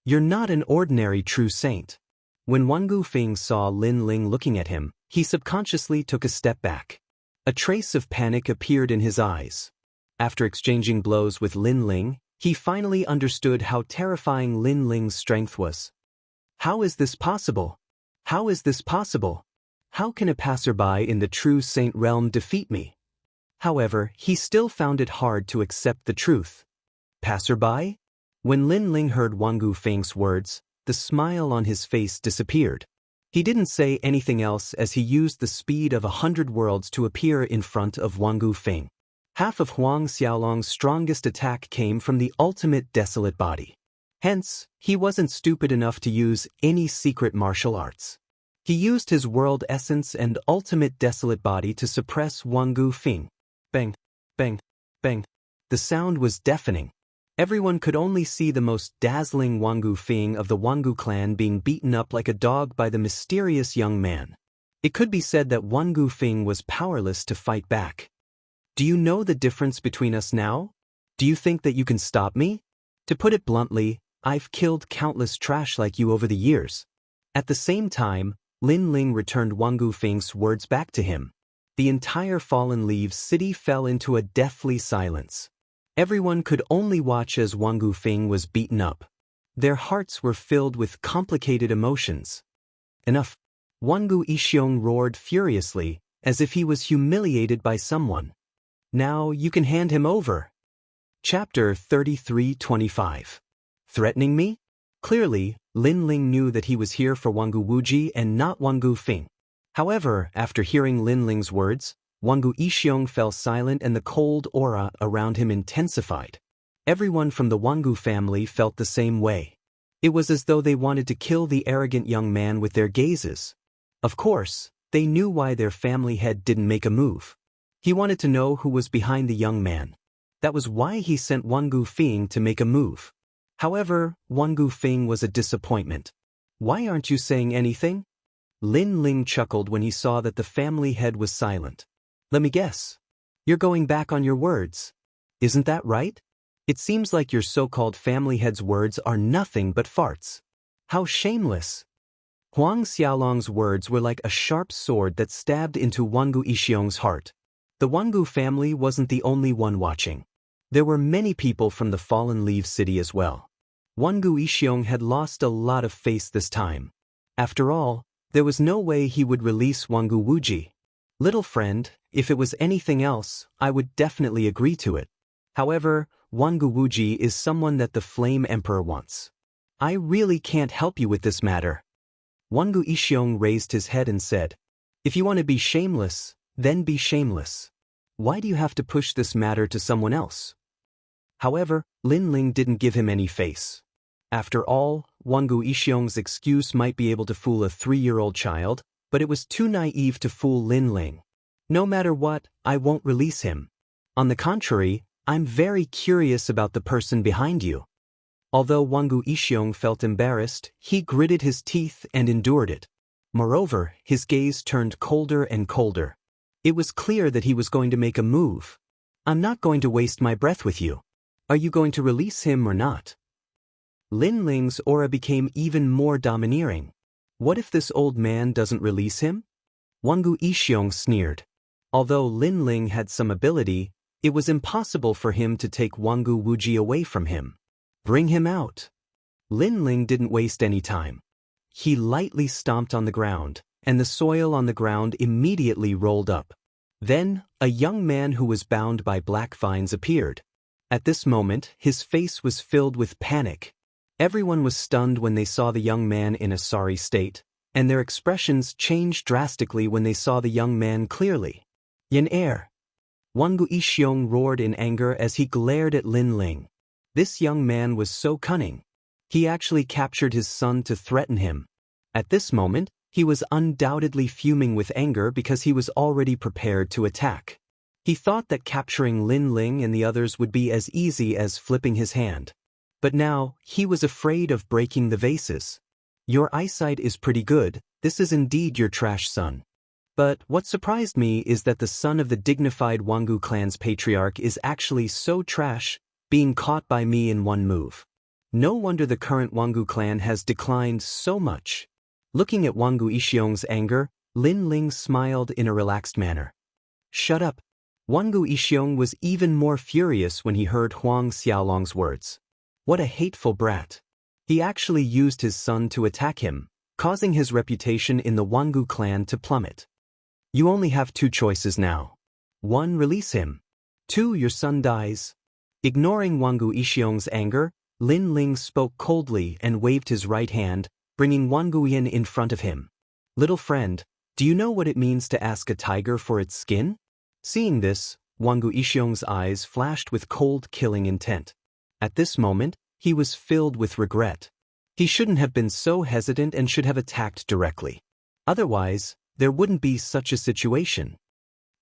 You're not an ordinary true saint. When Wangu Feng saw Lin Ling looking at him, he subconsciously took a step back. A trace of panic appeared in his eyes. After exchanging blows with Lin Ling, he finally understood how terrifying Lin Ling's strength was. How is this possible? How is this possible? How can a passerby in the true saint realm defeat me? However, he still found it hard to accept the truth. Passerby? When Lin Ling heard Wangu Feng's words, the smile on his face disappeared. He didn't say anything else as he used the speed of 100 worlds to appear in front of Wangu Feng. Half of Huang Xiaolong's strongest attack came from the ultimate desolate body. Hence, he wasn't stupid enough to use any secret martial arts. He used his world essence and ultimate desolate body to suppress Wangu Feng. Bang, bang, bang. The sound was deafening. Everyone could only see the most dazzling Wangu Feng of the Wangu clan being beaten up like a dog by the mysterious young man. It could be said that Wangu Feng was powerless to fight back. Do you know the difference between us now? Do you think that you can stop me? To put it bluntly, I've killed countless trash like you over the years. At the same time, Lin Ling returned Wangu Feng's words back to him. The entire Fallen Leaves city fell into a deathly silence. Everyone could only watch as Wangu Feng was beaten up. Their hearts were filled with complicated emotions. Enough. Wangu Yixiong roared furiously, as if he was humiliated by someone. Now you can hand him over. Chapter 33:25. Threatening me? Clearly, Lin Ling knew that he was here for Wangu Wuji and not Wangu Feng. However, after hearing Lin Ling's words, Wangu Yixiong fell silent and the cold aura around him intensified. Everyone from the Wangu family felt the same way. It was as though they wanted to kill the arrogant young man with their gazes. Of course, they knew why their family head didn't make a move. He wanted to know who was behind the young man. That was why he sent Wang Gufeng to make a move. However, Wang Gufeng was a disappointment. "Why aren't you saying anything?" Lin Ling chuckled when he saw that the family head was silent. "Let me guess. You're going back on your words. Isn't that right? It seems like your so-called family head's words are nothing but farts. How shameless." Huang Xiaolong's words were like a sharp sword that stabbed into Wangu Yixiong's heart. The Wangu family wasn't the only one watching. There were many people from the Fallen Leaf City as well. Wangu Yixiong had lost a lot of face this time. After all, there was no way he would release Wangu Wuji. "Little friend, if it was anything else, I would definitely agree to it. However, Wangu Wuji is someone that the Flame Emperor wants. I really can't help you with this matter." Wangu Yixiong raised his head and said, "If you want to be shameless, then be shameless. Why do you have to push this matter to someone else?" However, Lin Ling didn't give him any face. After all, Wangu Yixiong's excuse might be able to fool a 3-year-old child, but it was too naive to fool Lin Ling. "No matter what, I won't release him. On the contrary, I'm very curious about the person behind you." Although Wangu Yixiong felt embarrassed, he gritted his teeth and endured it. Moreover, his gaze turned colder and colder. It was clear that he was going to make a move. "I'm not going to waste my breath with you. Are you going to release him or not?" Lin Ling's aura became even more domineering. What if this old man doesn't release him? Wangu Yixiong sneered. Although Lin Ling had some ability, it was impossible for him to take Wangu Wuji away from him. "Bring him out." Lin Ling didn't waste any time. He lightly stomped on the ground, and the soil on the ground immediately rolled up. Then, a young man who was bound by black vines appeared. At this moment, his face was filled with panic. Everyone was stunned when they saw the young man in a sorry state, and their expressions changed drastically when they saw the young man clearly. "Yin Er!" Wangu Yixiong roared in anger as he glared at Lin Ling. This young man was so cunning. He actually captured his son to threaten him. At this moment, he was undoubtedly fuming with anger because he was already prepared to attack. He thought that capturing Lin Ling and the others would be as easy as flipping his hand. But now, he was afraid of breaking the vases. "Your eyesight is pretty good, this is indeed your trash son. But what surprised me is that the son of the dignified Wangu clan's patriarch is actually so trash, being caught by me in one move. No wonder the current Wangu clan has declined so much." Looking at Wangu Yixiong's anger, Lin Ling smiled in a relaxed manner. "Shut up." Wangu Yixiong was even more furious when he heard Huang Xiaolong's words. What a hateful brat. He actually used his son to attack him, causing his reputation in the Wangu clan to plummet. "You only have 2 choices now. 1. Release him. 2. Your son dies." Ignoring Wangu Yixiong's anger, Lin Ling spoke coldly and waved his right hand, bringing Wangu Yin in front of him. "Little friend, do you know what it means to ask a tiger for its skin?" Seeing this, Wangu Yixiong's eyes flashed with cold killing intent. At this moment, he was filled with regret. He shouldn't have been so hesitant and should have attacked directly. Otherwise, there wouldn't be such a situation.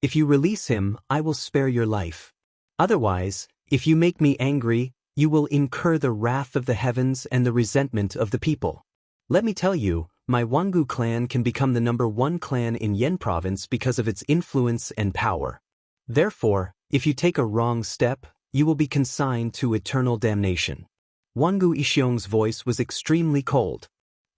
"If you release him, I will spare your life. Otherwise, if you make me angry, you will incur the wrath of the heavens and the resentment of the people. Let me tell you, my Wangu clan can become the #1 clan in Yen province because of its influence and power. Therefore, if you take a wrong step, you will be consigned to eternal damnation." Wangu Yixiong's voice was extremely cold.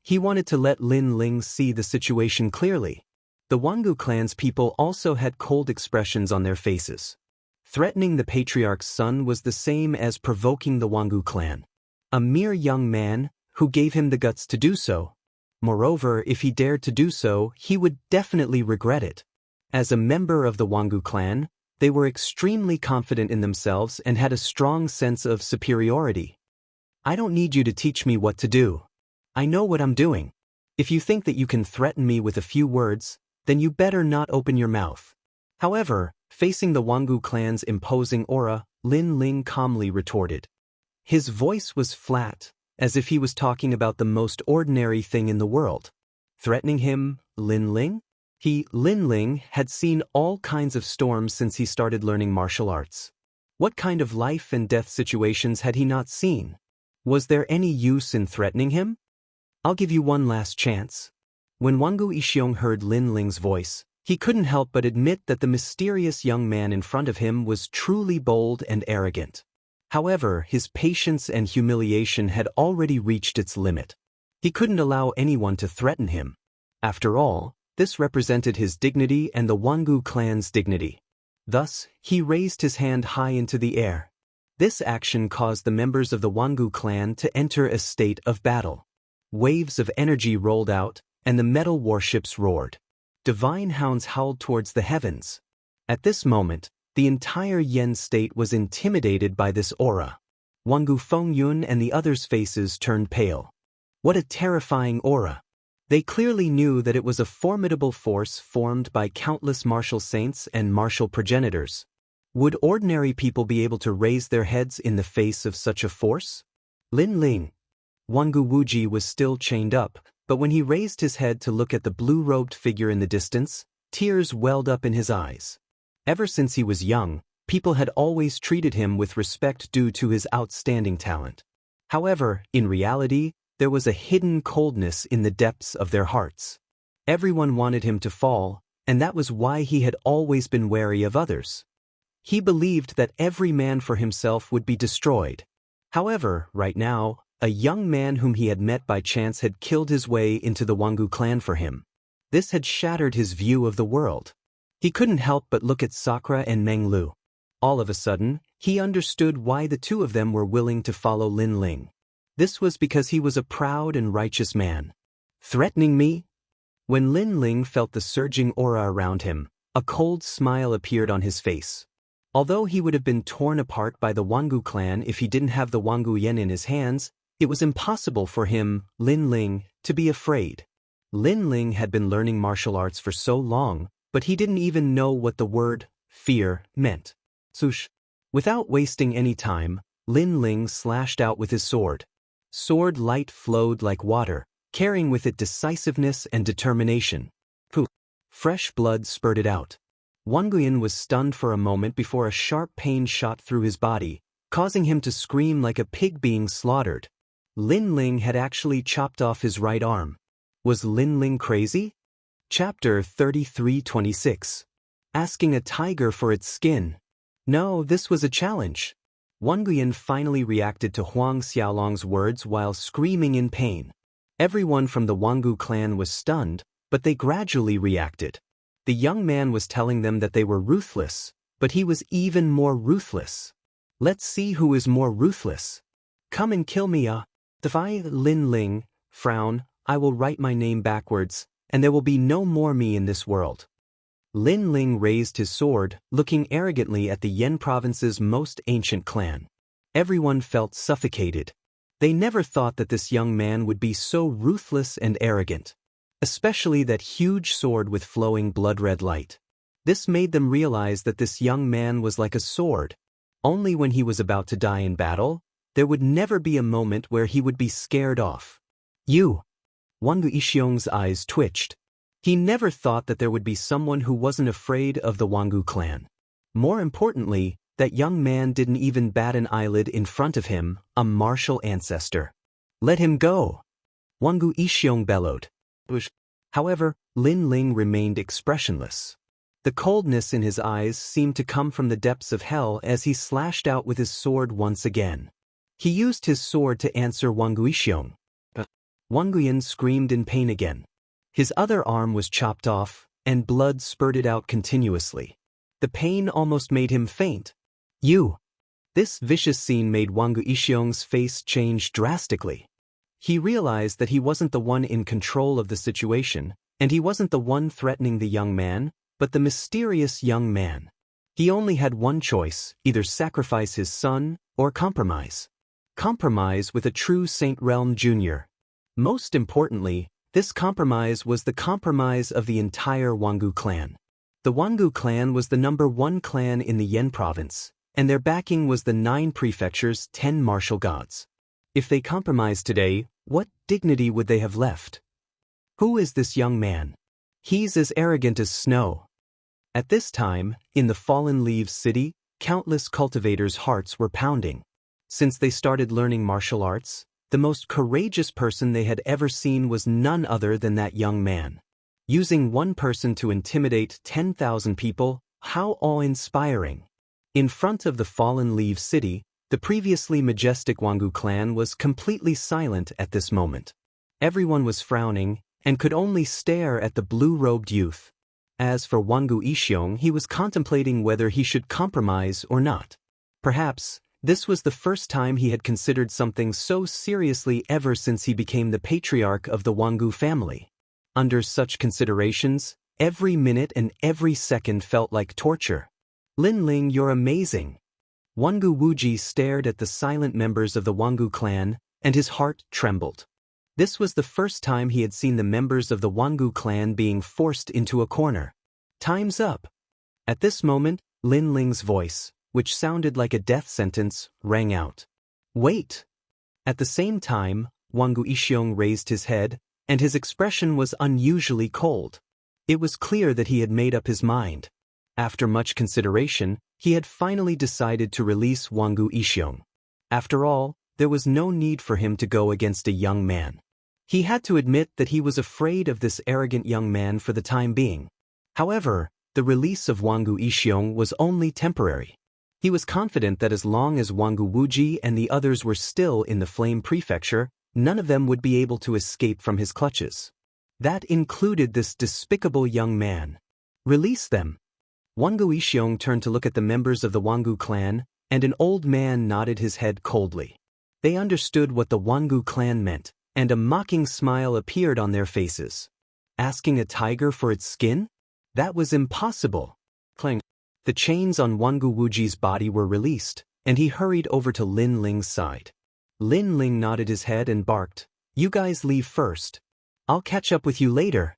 He wanted to let Lin Ling see the situation clearly. The Wangu clan's people also had cold expressions on their faces. Threatening the patriarch's son was the same as provoking the Wangu clan. A mere young man, who gave him the guts to do so. Moreover, if he dared to do so, he would definitely regret it. As a member of the Wangu clan, they were extremely confident in themselves and had a strong sense of superiority. "I don't need you to teach me what to do. I know what I'm doing. If you think that you can threaten me with a few words, then you better not open your mouth." However, facing the Wangu clan's imposing aura, Lin Ling calmly retorted. His voice was flat, as if he was talking about the most ordinary thing in the world. Threatening him, Lin Ling? Lin Ling, had seen all kinds of storms since he started learning martial arts. What kind of life and death situations had he not seen? Was there any use in threatening him? I'll give you one last chance. When Wangu Yixiong heard Lin Ling's voice, he couldn't help but admit that the mysterious young man in front of him was truly bold and arrogant. However, his patience and humiliation had already reached its limit. He couldn't allow anyone to threaten him. After all, this represented his dignity and the Wangu clan's dignity. Thus, he raised his hand high into the air. This action caused the members of the Wangu clan to enter a state of battle. Waves of energy rolled out, and the metal warships roared. Divine hounds howled towards the heavens. At this moment, the entire Yen state was intimidated by this aura. Wangu Fengyun and the others' faces turned pale. What a terrifying aura! They clearly knew that it was a formidable force formed by countless martial saints and martial progenitors. Would ordinary people be able to raise their heads in the face of such a force? Lin Ling. Wangu Wuji was still chained up, but when he raised his head to look at the blue-robed figure in the distance, tears welled up in his eyes. Ever since he was young, people had always treated him with respect due to his outstanding talent. However, in reality, there was a hidden coldness in the depths of their hearts. Everyone wanted him to fall, and that was why he had always been wary of others. He believed that every man for himself would be destroyed. However, right now, a young man whom he had met by chance had killed his way into the Wangu clan for him. This had shattered his view of the world. He couldn't help but look at Sakura and Meng Lu. All of a sudden, he understood why the two of them were willing to follow Lin Ling. This was because he was a proud and righteous man. Threatening me? When Lin Ling felt the surging aura around him, a cold smile appeared on his face. Although he would have been torn apart by the Wangu clan if he didn't have the Wangu Yen in his hands, it was impossible for him, Lin Ling, to be afraid. Lin Ling had been learning martial arts for so long, but he didn't even know what the word fear meant. Sush. Without wasting any time, Lin Ling slashed out with his sword. Sword light flowed like water, carrying with it decisiveness and determination. Poof! Fresh blood spurted out. Wanguyan was stunned for a moment before a sharp pain shot through his body, causing him to scream like a pig being slaughtered. Lin Ling had actually chopped off his right arm. Was Lin Ling crazy? Chapter 33:26. Asking a tiger for its skin. No, this was a challenge. Wanguyan finally reacted to Huang Xiaolong's words while screaming in pain. Everyone from the Wangu clan was stunned, but they gradually reacted. The young man was telling them that they were ruthless, but he was even more ruthless. Let's see who is more ruthless. Come and kill me, defy Lin Ling, frown, I will write my name backwards, and there will be no more me in this world. Lin Ling raised his sword, looking arrogantly at the Yen province's most ancient clan. Everyone felt suffocated. They never thought that this young man would be so ruthless and arrogant. Especially that huge sword with flowing blood-red light. This made them realize that this young man was like a sword. Only when he was about to die in battle, there would never be a moment where he would be scared off. You! Wangu Yixiong's eyes twitched. He never thought that there would be someone who wasn't afraid of the Wangu clan. More importantly, that young man didn't even bat an eyelid in front of him, a martial ancestor. Let him go! Wangu Yixiong bellowed. However, Lin Ling remained expressionless. The coldness in his eyes seemed to come from the depths of hell as he slashed out with his sword once again. He used his sword to answer Wangu Yixiong. Wanguyan screamed in pain again. His other arm was chopped off, and blood spurted out continuously. The pain almost made him faint. You! This vicious scene made Wangu Yixiong's face change drastically. He realized that he wasn't the one in control of the situation, and he wasn't the one threatening the young man, but the mysterious young man. He only had one choice, either sacrifice his son, or compromise. Compromise with a true Saint Realm Jr. Most importantly, this compromise was the compromise of the entire Wangu clan. The Wangu clan was the #1 clan in the Yen province, and their backing was the 9 prefectures' 10 martial gods. If they compromised today, what dignity would they have left? Who is this young man? He's as arrogant as snow. At this time, in the Fallen Leaves city, countless cultivators' hearts were pounding. Since they started learning martial arts, the most courageous person they had ever seen was none other than that young man. Using one person to intimidate 10,000 people, how awe-inspiring. In front of the Fallen Leaves city, the previously majestic Wangu clan was completely silent at this moment. Everyone was frowning and could only stare at the blue-robed youth. As for Wangu Yixiong, he was contemplating whether he should compromise or not. Perhaps this was the first time he had considered something so seriously ever since he became the patriarch of the Wangu family. Under such considerations, every minute and every second felt like torture. Lin Ling, you're amazing. Wangu Wuji stared at the silent members of the Wangu clan, and his heart trembled. This was the first time he had seen the members of the Wangu clan being forced into a corner. Time's up. At this moment, Lin Ling's voice, which sounded like a death sentence, rang out. Wait! At the same time, Wangu Yixiong raised his head, and his expression was unusually cold. It was clear that he had made up his mind. After much consideration, he had finally decided to release Wangu Yixiong. After all, there was no need for him to go against a young man. He had to admit that he was afraid of this arrogant young man for the time being. However, the release of Wangu Yixiong was only temporary. He was confident that as long as Wangu Wuji and the others were still in the Flame Prefecture, none of them would be able to escape from his clutches. That included this despicable young man. Release them. Wangu Yixiong turned to look at the members of the Wangu clan, and an old man nodded his head coldly. They understood what the Wangu clan meant, and a mocking smile appeared on their faces. Asking a tiger for its skin? That was impossible. Clang. The chains on Wangu Wuji's body were released, and he hurried over to Lin Ling's side. Lin Ling nodded his head and barked, "You guys leave first. I'll catch up with you later."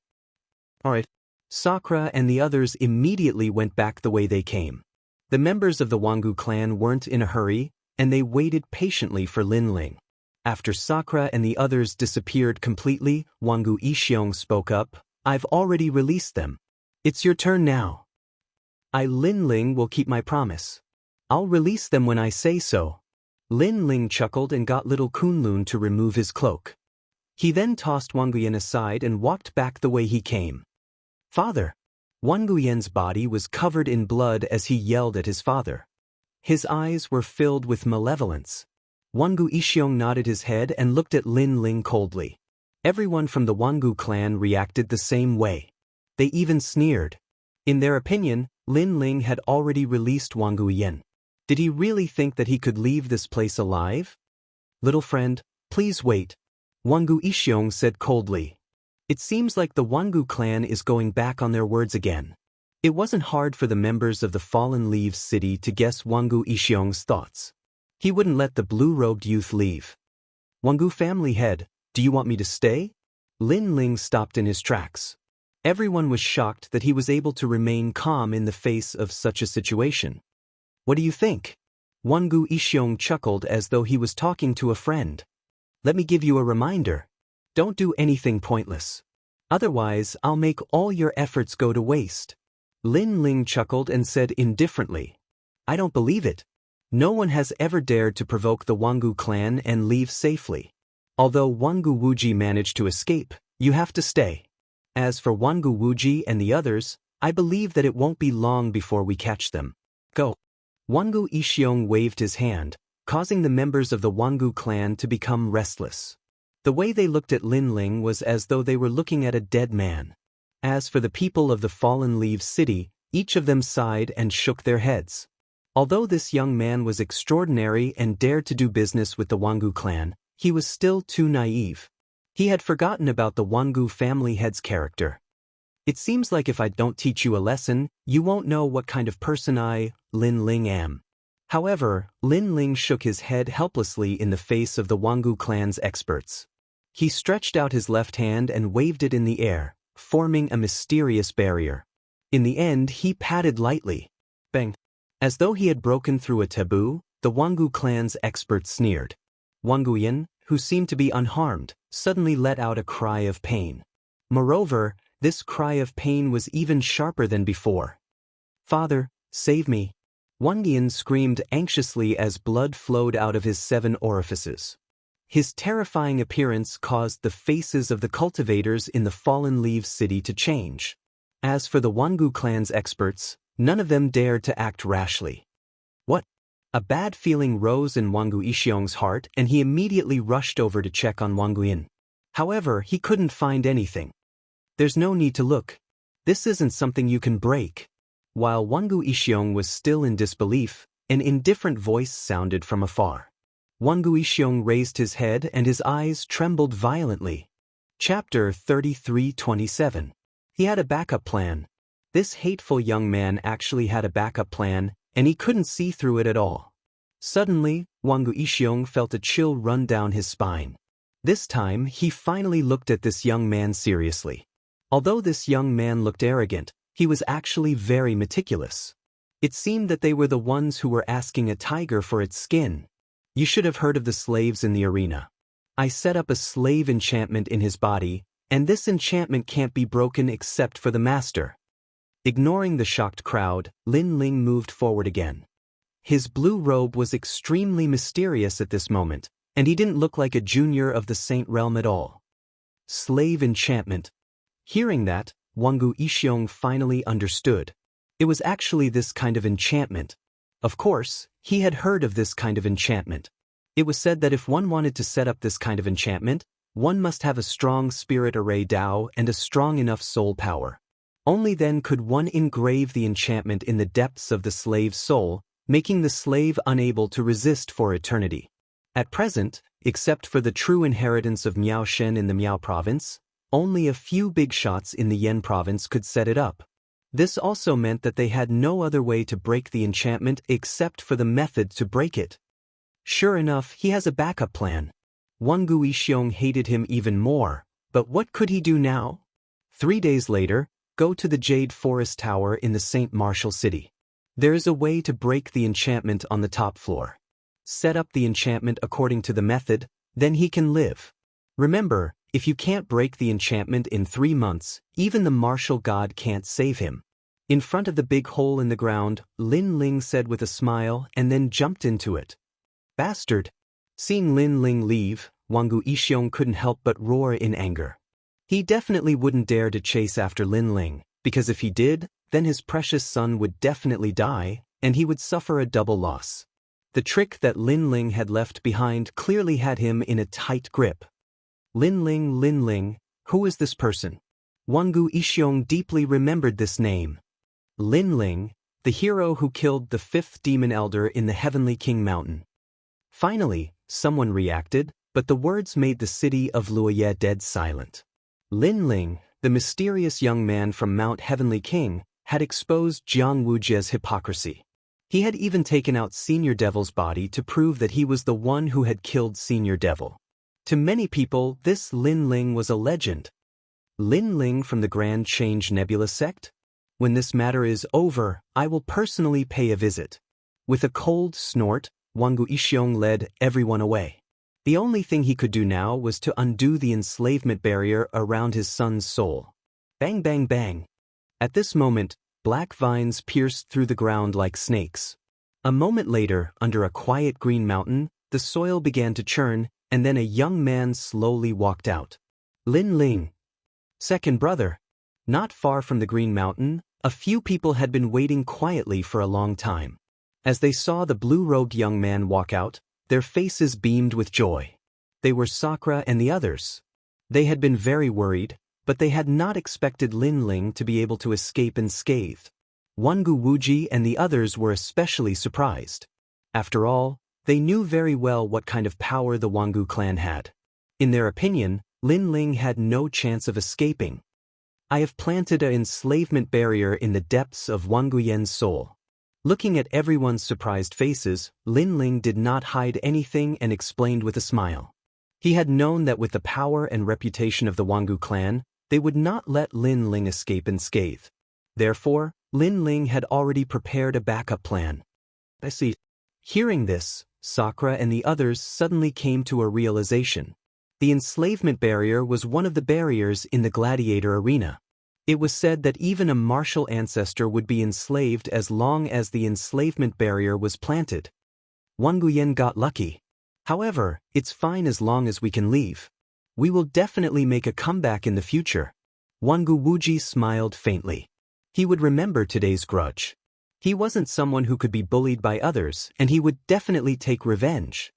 Alright. Sakura and the others immediately went back the way they came. The members of the Wangu clan weren't in a hurry, and they waited patiently for Lin Ling. After Sakura and the others disappeared completely, Wangu Yixiong spoke up, "I've already released them. It's your turn now." Lin Ling will keep my promise. I'll release them when I say so." Lin Ling chuckled and got little Kunlun to remove his cloak. He then tossed Wangu Yan aside and walked back the way he came. "Father!" Wangu Yan's body was covered in blood as he yelled at his father. His eyes were filled with malevolence. Wangu Yixiong nodded his head and looked at Lin Ling coldly. Everyone from the Wangu clan reacted the same way. They even sneered. In their opinion, Lin Ling had already released Wangu Yan. Did he really think that he could leave this place alive? "Little friend, please wait," Wangu Yixiong said coldly. It seems like the Wangu clan is going back on their words again. It wasn't hard for the members of the Fallen Leaves city to guess Wangu Yixiong's thoughts. He wouldn't let the blue-robed youth leave. "Wangu family head, do you want me to stay?" Lin Ling stopped in his tracks. Everyone was shocked that he was able to remain calm in the face of such a situation. "What do you think?" Wangu Yixiong chuckled as though he was talking to a friend. "Let me give you a reminder. Don't do anything pointless. Otherwise, I'll make all your efforts go to waste." Lin Ling chuckled and said indifferently, "I don't believe it. No one has ever dared to provoke the Wangu clan and leave safely. Although Wangu Wuji managed to escape, you have to stay. As for Wangu Wuji and the others, I believe that it won't be long before we catch them. Go." Wangu Yixiong waved his hand, causing the members of the Wangu clan to become restless. The way they looked at Lin Ling was as though they were looking at a dead man. As for the people of the Fallen Leaves city, each of them sighed and shook their heads. Although this young man was extraordinary and dared to do business with the Wangu clan, he was still too naive. He had forgotten about the Wangu family head's character. "It seems like if I don't teach you a lesson, you won't know what kind of person I, Lin Ling, am." However, Lin Ling shook his head helplessly in the face of the Wangu clan's experts. He stretched out his left hand and waved it in the air, forming a mysterious barrier. In the end, he patted lightly. Bang! As though he had broken through a taboo, the Wangu clan's experts sneered. Wang Guyan, who seemed to be unharmed, suddenly let out a cry of pain. Moreover, this cry of pain was even sharper than before. "Father, save me!" Wang Guyan screamed anxiously as blood flowed out of his 7 orifices. His terrifying appearance caused the faces of the cultivators in the Fallen Leaves city to change. As for the Wangu clan's experts, none of them dared to act rashly. What? A bad feeling rose in Wangu Yixiong's heart and he immediately rushed over to check on Wang Guyan. However, he couldn't find anything. "There's no need to look. This isn't something you can break." While Wangu Yixiong was still in disbelief, an indifferent voice sounded from afar. Wangu Yixiong raised his head and his eyes trembled violently. Chapter 33:27. He had a backup plan. This hateful young man actually had a backup plan, and he couldn't see through it at all. Suddenly, Wangu Yixiong felt a chill run down his spine. This time, he finally looked at this young man seriously. Although this young man looked arrogant, he was actually very meticulous. It seemed that they were the ones who were asking a tiger for its skin. "You should have heard of the slaves in the arena. I set up a slave enchantment in his body, and this enchantment can't be broken except for the master." Ignoring the shocked crowd, Lin Ling moved forward again. His blue robe was extremely mysterious at this moment, and he didn't look like a junior of the Saint Realm at all. Slave enchantment. Hearing that, Wangu Yixiong finally understood. It was actually this kind of enchantment. Of course, he had heard of this kind of enchantment. It was said that if one wanted to set up this kind of enchantment, one must have a strong spirit array Dao and a strong enough soul power. Only then could one engrave the enchantment in the depths of the slave's soul, making the slave unable to resist for eternity. At present, except for the true inheritance of Miaoshen in the Miao province, only a few big shots in the Yen province could set it up. This also meant that they had no other way to break the enchantment except for the method to break it. Sure enough, he has a backup plan. Wangu Yixiong hated him even more, but what could he do now? 3 days later, go to the Jade Forest Tower in the St. Martial City. There is a way to break the enchantment on the top floor. Set up the enchantment according to the method, then he can live. Remember, if you can't break the enchantment in 3 months, even the martial god can't save him. In front of the big hole in the ground, Lin Ling said with a smile and then jumped into it. "Bastard!" Seeing Lin Ling leave, Wangu Yixiong couldn't help but roar in anger. He definitely wouldn't dare to chase after Lin Ling, because if he did, then his precious son would definitely die, and he would suffer a double loss. The trick that Lin Ling had left behind clearly had him in a tight grip. Lin Ling, who is this person? Wangu Yixiong deeply remembered this name. Lin Ling, the hero who killed the 5th demon elder in the Heavenly King Mountain. Finally, someone reacted, but the words made the city of Luoye dead silent. Lin Ling, the mysterious young man from Mount Heavenly King, had exposed Jiang Wujia's hypocrisy. He had even taken out Senior Devil's body to prove that he was the one who had killed Senior Devil. To many people, this Lin Ling was a legend. Lin Ling from the Grand Change Nebula sect? When this matter is over, I will personally pay a visit. With a cold snort, Wangu Yixiong led everyone away. The only thing he could do now was to undo the enslavement barrier around his son's soul. Bang bang bang. At this moment, black vines pierced through the ground like snakes. A moment later, under a quiet green mountain, the soil began to churn, and then a young man slowly walked out. Lin Ling. Second brother. Not far from the Green Mountain, a few people had been waiting quietly for a long time. As they saw the blue-robed young man walk out, their faces beamed with joy. They were Sakura and the others. They had been very worried, but they had not expected Lin Ling to be able to escape unscathed. Wangu Wuji and the others were especially surprised. After all, they knew very well what kind of power the Wangu clan had. In their opinion, Lin Ling had no chance of escaping. I have planted an enslavement barrier in the depths of Wangu Yen's soul. Looking at everyone's surprised faces, Lin Ling did not hide anything and explained with a smile. He had known that with the power and reputation of the Wangu clan, they would not let Lin Ling escape unscathed. Therefore, Lin Ling had already prepared a backup plan. I see. Hearing this, Sakura and the others suddenly came to a realization. The enslavement barrier was one of the barriers in the gladiator arena. It was said that even a martial ancestor would be enslaved as long as the enslavement barrier was planted. Wang Guyan got lucky. However, it's fine as long as we can leave. We will definitely make a comeback in the future. Wangu Wuji smiled faintly. He would remember today's grudge. He wasn't someone who could be bullied by others, and he would definitely take revenge.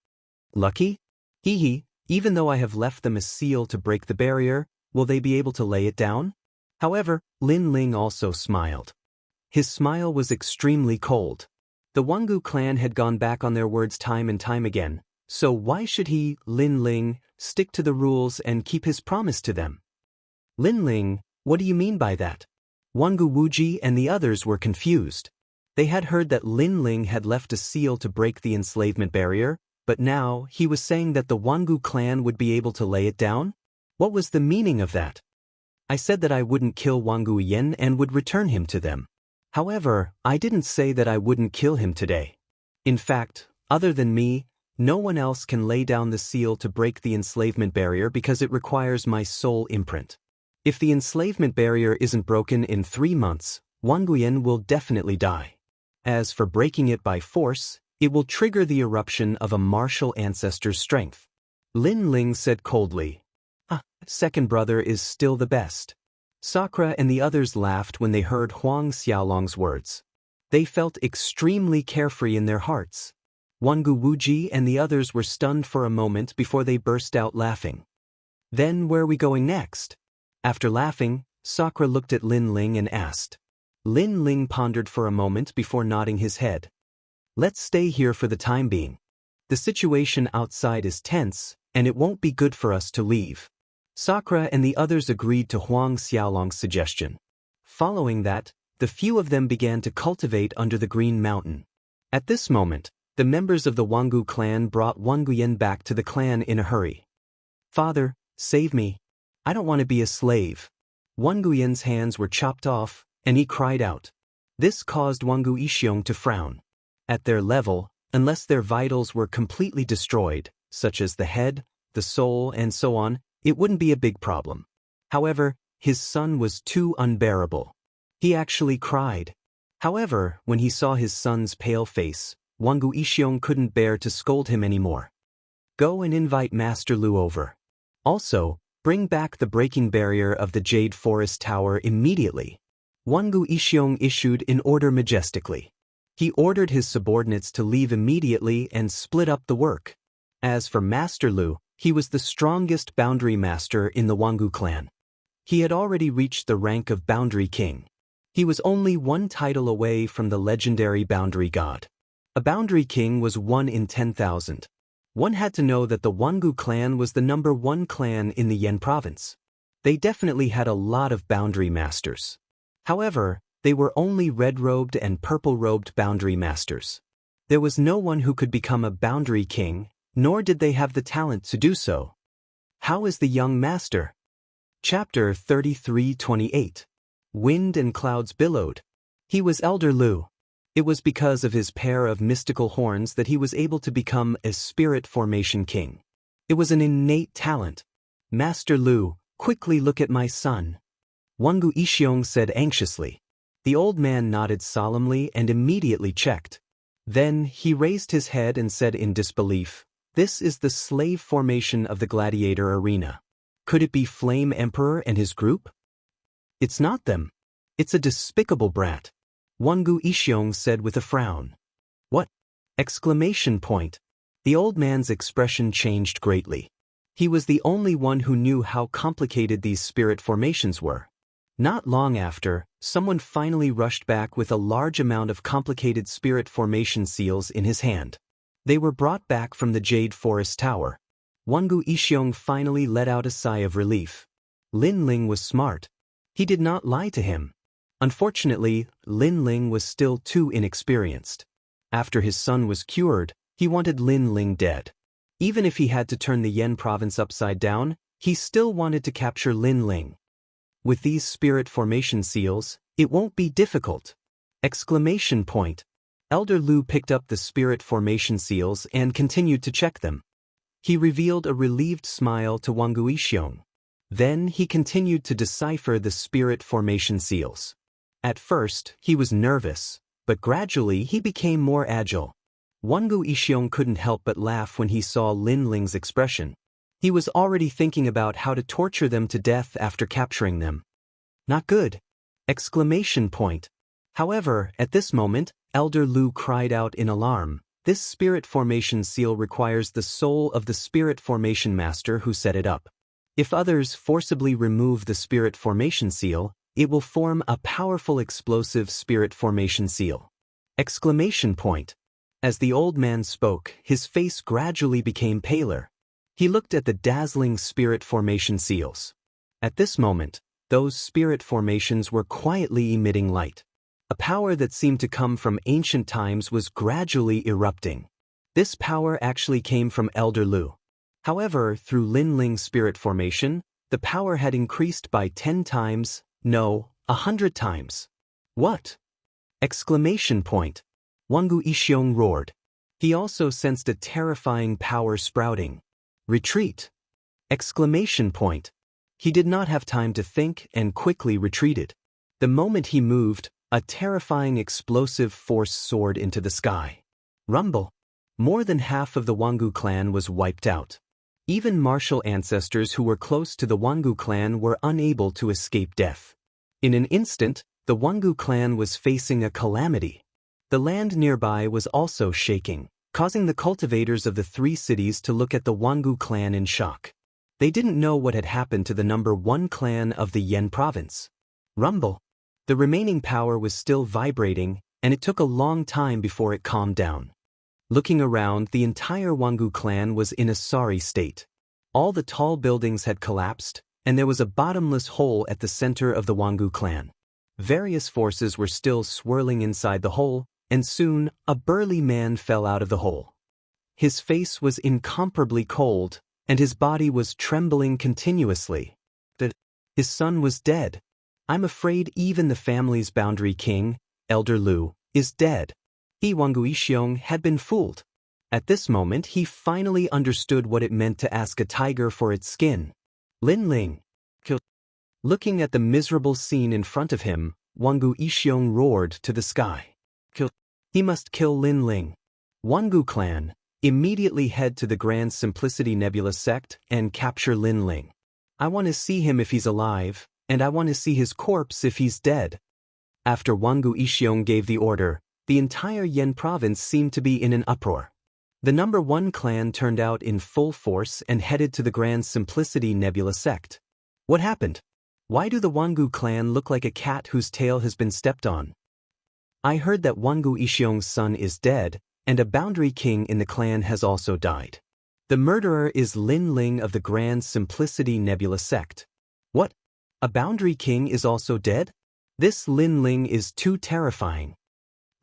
Lucky? Hee hee, even though I have left them a seal to break the barrier, will they be able to lay it down? However, Lin Ling also smiled. His smile was extremely cold. The Wangu clan had gone back on their words time and time again, so why should he, Lin Ling, stick to the rules and keep his promise to them? Lin Ling, what do you mean by that? Wangu Wuji and the others were confused. They had heard that Lin Ling had left a seal to break the enslavement barrier, but now he was saying that the Wangu clan would be able to lay it down? What was the meaning of that? I said that I wouldn't kill Wangu Yen and would return him to them. However, I didn't say that I wouldn't kill him today. In fact, other than me, no one else can lay down the seal to break the enslavement barrier because it requires my soul imprint. If the enslavement barrier isn't broken in 3 months, Wangu Yen will definitely die. As for breaking it by force, it will trigger the eruption of a martial ancestor's strength. Lin Ling said coldly. Second brother is still the best. Sakura and the others laughed when they heard Huang Xiaolong's words. They felt extremely carefree in their hearts. Wangu Wuji and the others were stunned for a moment before they burst out laughing. Then where are we going next? After laughing, Sakura looked at Lin Ling and asked. Lin Ling pondered for a moment before nodding his head. Let's stay here for the time being. The situation outside is tense, and it won't be good for us to leave. Sakura and the others agreed to Huang Xiaolong's suggestion. Following that, the few of them began to cultivate under the Green Mountain. At this moment, the members of the Wangu clan brought Wangu Yen back to the clan in a hurry. Father, save me. I don't want to be a slave. Wangu Yen's hands were chopped off, and he cried out. This caused Wangu Ishiong to frown. At their level, unless their vitals were completely destroyed, such as the head, the soul, and so on, it wouldn't be a big problem. However, his son was too unbearable. He actually cried. However, when he saw his son's pale face, Wangu Ishiong couldn't bear to scold him anymore. Go and invite Master Lu over. Also, bring back the breaking barrier of the Jade Forest Tower immediately. Wangu Ishiong issued an order majestically. He ordered his subordinates to leave immediately and split up the work. As for Master Lu, he was the strongest boundary master in the Wangu clan. He had already reached the rank of Boundary King. He was only one title away from the legendary Boundary God. A Boundary King was 1 in 10,000. One had to know that the Wangu clan was the #1 clan in the Yen province. They definitely had a lot of boundary masters. However, they were only red-robed and purple-robed boundary masters. There was no one who could become a Boundary King, nor did they have the talent to do so. How is the young master? Chapter 33:28. Wind and clouds billowed. He was Elder Lu. It was because of his pair of mystical horns that he was able to become a spirit formation king. It was an innate talent. Master Lu, quickly look at my son. Wangu Ishiong said anxiously. The old man nodded solemnly and immediately checked. Then he raised his head and said in disbelief, This is the slave formation of the gladiator arena. Could it be Flame Emperor and his group? It's not them. It's a despicable brat. Wangu Ishiong said with a frown. What? Exclamation point. The old man's expression changed greatly. He was the only one who knew how complicated these spirit formations were. Not long after, someone finally rushed back with a large amount of complicated spirit formation seals in his hand. They were brought back from the Jade Forest Tower. Wangu Ishiong finally let out a sigh of relief. Lin Ling was smart. He did not lie to him. Unfortunately, Lin Ling was still too inexperienced. After his son was cured, he wanted Lin Ling dead. Even if he had to turn the Yen province upside down, he still wanted to capture Lin Ling. With these spirit formation seals, it won't be difficult. Exclamation point. Elder Lu picked up the spirit formation seals and continued to check them. He revealed a relieved smile to Wang Guixiong. Then he continued to decipher the spirit formation seals. At first, he was nervous, but gradually he became more agile. Wang Guixiong couldn't help but laugh when he saw Lin Ling's expression. He was already thinking about how to torture them to death after capturing them. Not good! Exclamation point. However, at this moment, Elder Lu cried out in alarm. This spirit formation seal requires the soul of the spirit formation master who set it up. If others forcibly remove the spirit formation seal, it will form a powerful explosive spirit formation seal. Exclamation point. As the old man spoke, his face gradually became paler. He looked at the dazzling spirit formation seals. At this moment, those spirit formations were quietly emitting light. A power that seemed to come from ancient times was gradually erupting. This power actually came from Elder Lu. However, through Lin Ling's spirit formation, the power had increased by 10 times, no, 100 times. What? Exclamation point. Wang Guixiong roared. He also sensed a terrifying power sprouting. Retreat! Exclamation point. He did not have time to think and quickly retreated. The moment he moved, a terrifying explosive force soared into the sky. Rumble! More than half of the Wangu clan was wiped out. Even martial ancestors who were close to the Wangu clan were unable to escape death. In an instant, the Wangu clan was facing a calamity. The land nearby was also shaking, causing the cultivators of the 3 cities to look at the Wangu clan in shock. They didn't know what had happened to the number 1 clan of the Yan province. Rumble! The remaining power was still vibrating, and it took a long time before it calmed down. Looking around, the entire Wangu clan was in a sorry state. All the tall buildings had collapsed, and there was a bottomless hole at the center of the Wangu clan. Various forces were still swirling inside the hole, and soon, a burly man fell out of the hole. His face was incomparably cold, and his body was trembling continuously. His son was dead. I'm afraid even the family's boundary king, Elder Lu, is dead. Wang Guixiong had been fooled. At this moment he finally understood what it meant to ask a tiger for its skin. Lin Ling. Kill. Looking at the miserable scene in front of him, Wang Guixiong roared to the sky. Kill. He must kill Lin Ling. Wangu clan, immediately head to the Grand Simplicity Nebula sect and capture Lin Ling. I want to see him if he's alive, and I want to see his corpse if he's dead. After Wang Guixiong gave the order, the entire Yan province seemed to be in an uproar. The number 1 clan turned out in full force and headed to the Grand Simplicity Nebula sect. What happened? Why do the Wangu clan look like a cat whose tail has been stepped on? I heard that Wang Guixiong's son is dead, and a boundary king in the clan has also died. The murderer is Lin Ling of the Grand Simplicity Nebula sect. What? A boundary king is also dead? This Lin Ling is too terrifying.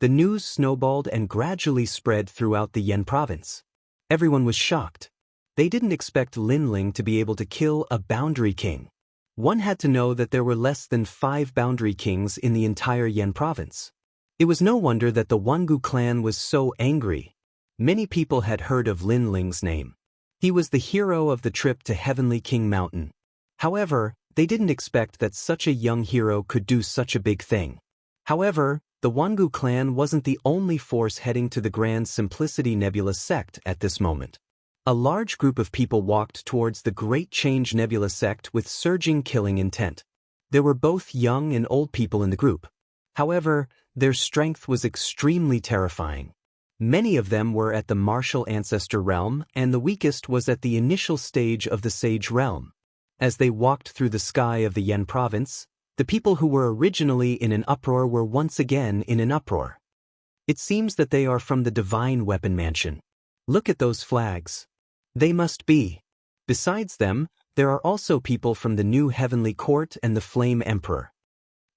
The news snowballed and gradually spread throughout the Yan province. Everyone was shocked. They didn't expect Lin Ling to be able to kill a boundary king. One had to know that there were less than 5 boundary kings in the entire Yan province. It was no wonder that the Wangu clan was so angry. Many people had heard of Lin Ling's name. He was the hero of the trip to Heavenly King Mountain. However, they didn't expect that such a young hero could do such a big thing. However, the Wangu clan wasn't the only force heading to the Grand Simplicity Nebula sect at this moment. A large group of people walked towards the Great Change Nebula sect with surging killing intent. There were both young and old people in the group. However, their strength was extremely terrifying. Many of them were at the martial ancestor realm, and the weakest was at the initial stage of the sage realm. As they walked through the sky of the Yan province, the people who were originally in an uproar were once again in an uproar. It seems that they are from the Divine Weapon Mansion. Look at those flags. They must be. Besides them, there are also people from the New Heavenly Court and the Flame Emperor.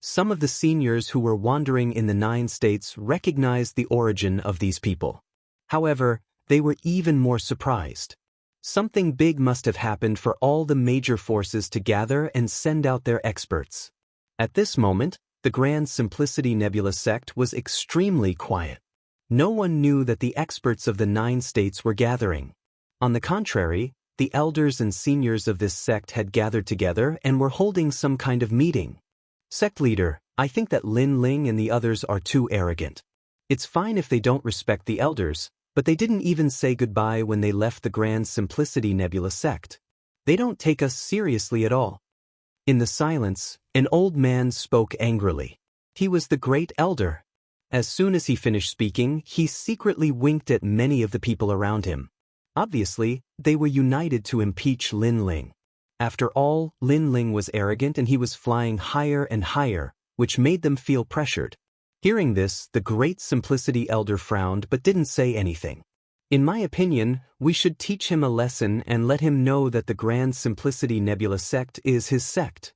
Some of the seniors who were wandering in the 9 states recognized the origin of these people. However, they were even more surprised. Something big must have happened for all the major forces to gather and send out their experts. At this moment, the Grand Simplicity Nebula sect was extremely quiet. No one knew that the experts of the 9 states were gathering. On the contrary, the elders and seniors of this sect had gathered together and were holding some kind of meeting. Sect leader, I think that Lin Ling and the others are too arrogant. It's fine if they don't respect the elders, but they didn't even say goodbye when they left the Grand Simplicity Nebula sect. They don't take us seriously at all. In the silence, an old man spoke angrily. He was the great elder. As soon as he finished speaking, he secretly winked at many of the people around him. Obviously, they were united to impeach Lin Ling. After all, Lin Ling was arrogant and he was flying higher and higher, which made them feel pressured. Hearing this, the Great Simplicity Elder frowned but didn't say anything. In my opinion, we should teach him a lesson and let him know that the Grand Simplicity Nebula sect is his sect.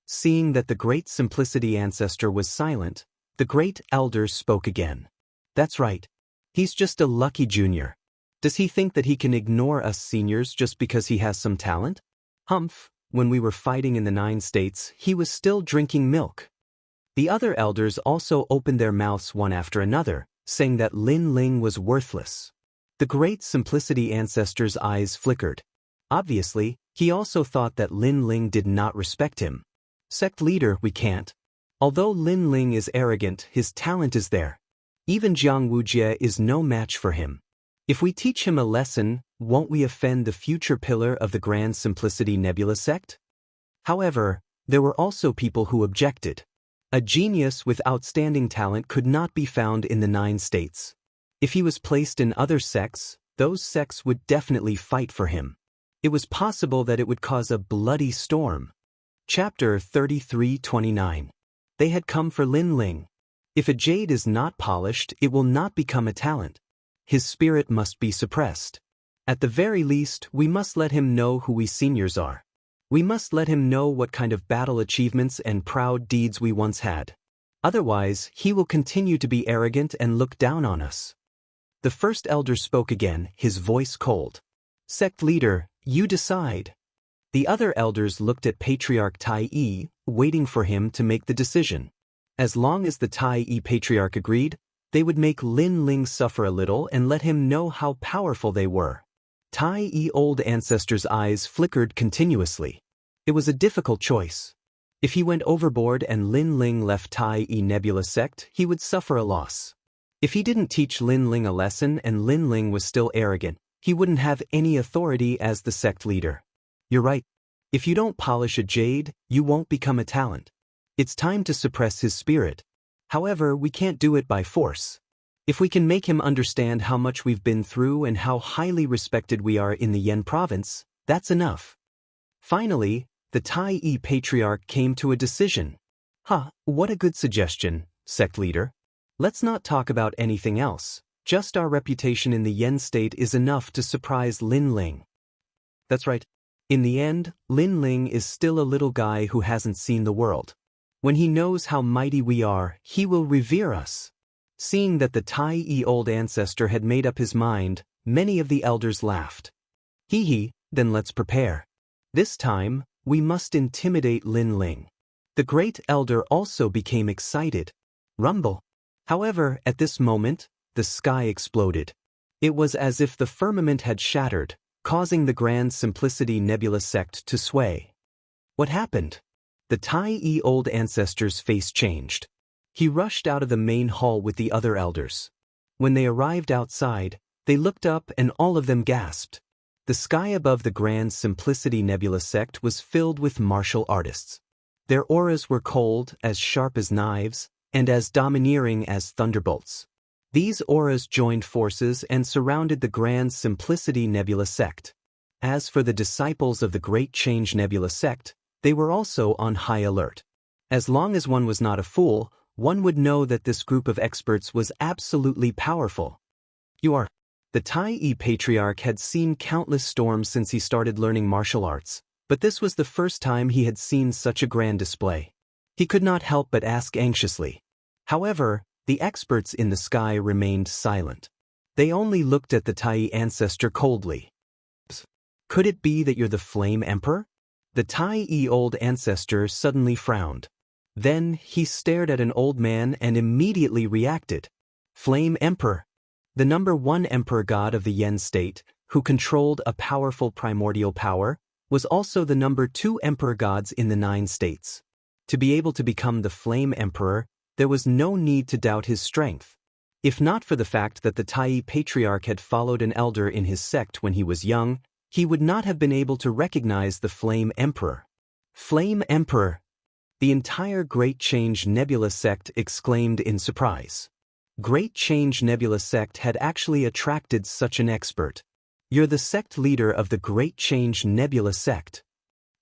Seeing that the Great Simplicity Ancestor was silent, the Great Elder spoke again. That's right. He's just a lucky junior. Does he think that he can ignore us seniors just because he has some talent? Humph, when we were fighting in the 9 states, he was still drinking milk. The other elders also opened their mouths one after another, saying that Lin Ling was worthless. The Great Simplicity Ancestor's eyes flickered. Obviously, he also thought that Lin Ling did not respect him. Sect leader, we can't. Although Lin Ling is arrogant, his talent is there. Even Jiang Wuxia is no match for him. If we teach him a lesson, won't we offend the future pillar of the Grand Simplicity Nebula sect? However, there were also people who objected. A genius with outstanding talent could not be found in the 9 states. If he was placed in other sects, those sects would definitely fight for him. It was possible that it would cause a bloody storm. Chapter 33:29. They had come for Lin Ling. If a jade is not polished, it will not become a talent. His spirit must be suppressed. At the very least, we must let him know who we seniors are. We must let him know what kind of battle achievements and proud deeds we once had. Otherwise, he will continue to be arrogant and look down on us. The first elder spoke again, his voice cold. Sect leader, you decide. The other elders looked at Patriarch Tai Yi, waiting for him to make the decision. As long as the Tai Yi Patriarch agreed, they would make Lin Ling suffer a little and let him know how powerful they were. Tai Yi Old Ancestor's eyes flickered continuously. It was a difficult choice. If he went overboard and Lin Ling left Tai Yi Nebula sect, he would suffer a loss. If he didn't teach Lin Ling a lesson and Lin Ling was still arrogant, he wouldn't have any authority as the sect leader. You're right. If you don't polish a jade, you won't become a talent. It's time to suppress his spirit. However, we can't do it by force. If we can make him understand how much we've been through and how highly respected we are in the Yen province, that's enough. Finally, the Tai Yi Patriarch came to a decision. What a good suggestion, sect leader. Let's not talk about anything else. Just our reputation in the Yen state is enough to surprise Lin Ling. That's right. In the end, Lin Ling is still a little guy who hasn't seen the world. When he knows how mighty we are, he will revere us. Seeing that the Tai Yi Old Ancestor had made up his mind, many of the elders laughed. Then let's prepare. This time, we must intimidate Lin Ling. The Great Elder also became excited. Rumble. However, at this moment, the sky exploded. It was as if the firmament had shattered, causing the Grand Simplicity Nebula sect to sway. What happened? The Tai Yi Old Ancestor's face changed. He rushed out of the main hall with the other elders. When they arrived outside, they looked up and all of them gasped. The sky above the Grand Simplicity Nebula sect was filled with martial artists. Their auras were cold, as sharp as knives, and as domineering as thunderbolts. These auras joined forces and surrounded the Grand Simplicity Nebula sect. As for the disciples of the Great Change Nebula sect, they were also on high alert. As long as one was not a fool, one would know that this group of experts was absolutely powerful. The Tai Yi Patriarch had seen countless storms since he started learning martial arts, but this was the first time he had seen such a grand display. He could not help but ask anxiously. However, the experts in the sky remained silent. They only looked at the Tai Yi Ancestor coldly. Could it be that you're the Flame Emperor? The Tai Yi Old Ancestor suddenly frowned. Then he stared at an old man and immediately reacted. Flame Emperor. The number 1 emperor god of the Yen state, who controlled a powerful primordial power, was also the number 2 emperor gods in the 9 states. To be able to become the Flame Emperor, there was no need to doubt his strength. If not for the fact that the Tai Patriarch had followed an elder in his sect when he was young, he would not have been able to recognize the Flame Emperor. Flame Emperor! The entire Great Change Nebula sect exclaimed in surprise. Great Change Nebula sect had actually attracted such an expert. You're the sect leader of the Great Change Nebula sect.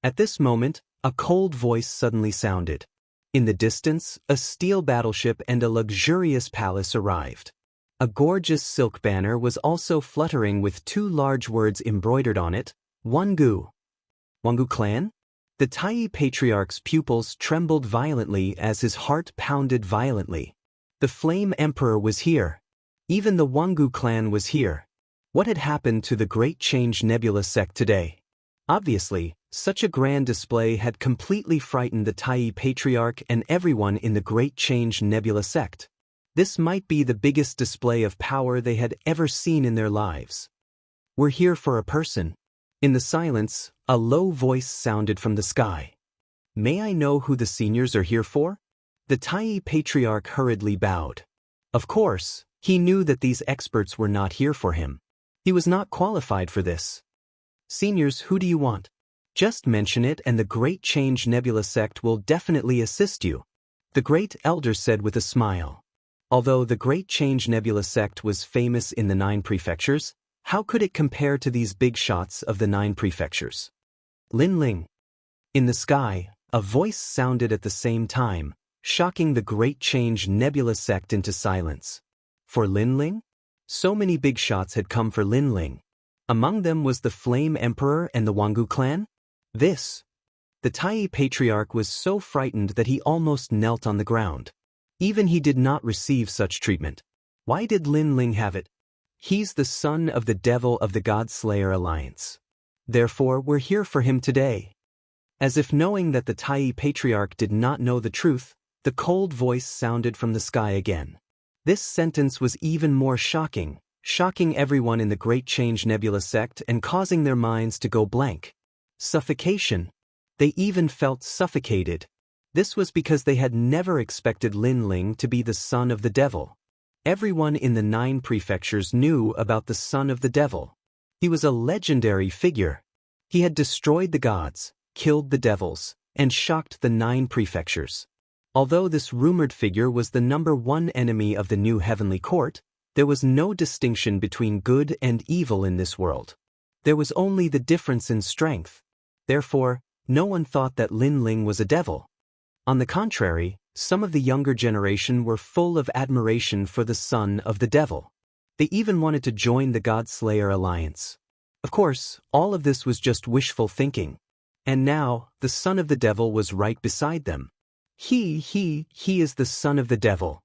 At this moment, a cold voice suddenly sounded. In the distance, a steel battleship and a luxurious palace arrived. A gorgeous silk banner was also fluttering with 2 large words embroidered on it, Wangu. Wangu clan? The Tai Patriarch's pupils trembled violently as his heart pounded violently. The Flame Emperor was here. Even the Wangu clan was here. What had happened to the Great Change Nebula sect today? Obviously, such a grand display had completely frightened the Tai Patriarch and everyone in the Great Change Nebula sect. This might be the biggest display of power they had ever seen in their lives. We're here for a person. In the silence, a low voice sounded from the sky. May I know who the seniors are here for? The Tai Patriarch hurriedly bowed. Of course, he knew that these experts were not here for him. He was not qualified for this. Seniors, who do you want? Just mention it and the Great Change Nebula sect will definitely assist you, the Great Elder said with a smile. Although the Great Change Nebula sect was famous in the 9 prefectures, how could it compare to these big shots of the 9 prefectures? Linling. In the sky, a voice sounded at the same time, shocking the Great Change Nebula sect into silence. For Linling? So many big shots had come for Linling. Among them was the Flame Emperor and the Wangu clan? The Tai Patriarch was so frightened that he almost knelt on the ground. Even he did not receive such treatment. Why did Linling have it? He's the son of the devil of the God-Slayer Alliance. Therefore, we're here for him today. As if knowing that the Tai Patriarch did not know the truth, the cold voice sounded from the sky again. This sentence was even more shocking everyone in the Great Change Nebula sect and causing their minds to go blank. Suffocation. They even felt suffocated. This was because they had never expected Linling to be the son of the devil. Everyone in the 9 prefectures knew about the son of the devil. He was a legendary figure. He had destroyed the gods, killed the devils, and shocked the 9 prefectures. Although this rumored figure was the number 1 enemy of the new heavenly court, there was no distinction between good and evil in this world. There was only the difference in strength. Therefore, no one thought that Linling was a devil. On the contrary, some of the younger generation were full of admiration for the son of the devil. They even wanted to join the God-Slayer Alliance. Of course, all of this was just wishful thinking. And now, the son of the devil was right beside them. He is the son of the devil.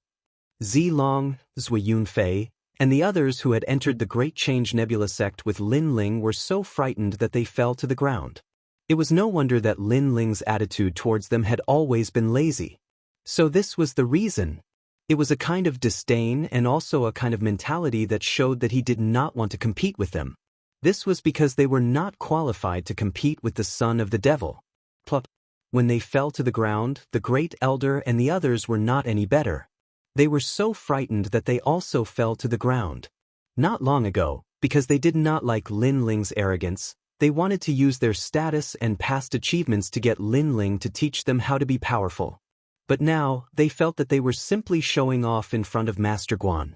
Zilong, Zui Yunfei, and the others who had entered the Great Change Nebula sect with Linling were so frightened that they fell to the ground. It was no wonder that Linling's attitude towards them had always been lazy. So this was the reason. It was a kind of disdain and also a kind of mentality that showed that he did not want to compete with them. This was because they were not qualified to compete with the son of the devil. Plop. When they fell to the ground, the Great Elder and the others were not any better. They were so frightened that they also fell to the ground. Not long ago, because they did not like Linling's arrogance, they wanted to use their status and past achievements to get Linling to teach them how to be powerful. But now, they felt that they were simply showing off in front of Master Guan.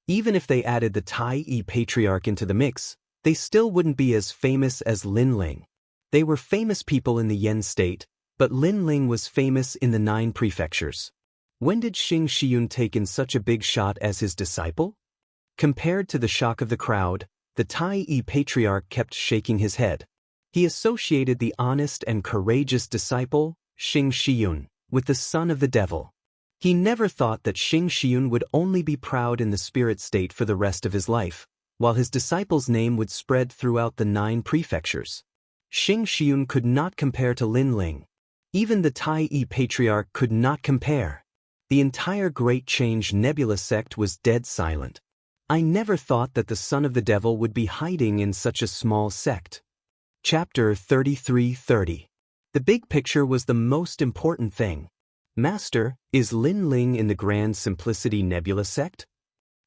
Even if they added the Tai Patriarch into the mix, they still wouldn't be as famous as Linling. They were famous people in the Yen state, but Linling was famous in the 9 prefectures. When did Xianxia take in such a big shot as his disciple? Compared to the shock of the crowd, the Tai Patriarch kept shaking his head. He associated the honest and courageous disciple, Xianxia, with the son of the devil. He never thought that Xianxia would only be proud in the spirit state for the rest of his life, while his disciple's name would spread throughout the 9 prefectures. Xianxia could not compare to Linling. Even the Tai Patriarch could not compare. The entire Great Change Nebula sect was dead silent. I never thought that the son of the devil would be hiding in such a small sect. Chapter 33:30. The big picture was the most important thing. Master, is Lin Ling in the Grand Simplicity Nebula sect?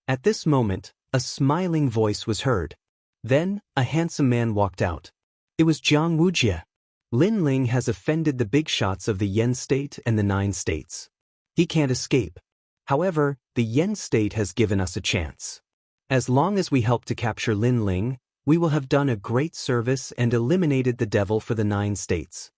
At this moment, a smiling voice was heard. Then, a handsome man walked out. It was Jiang Wuxia. Lin Ling has offended the big shots of the Yen state and the 9 states. He can't escape. However, the Yen state has given us a chance. As long as we help to capture Lin Ling, we will have done a great service and eliminated the devil for the 9 states.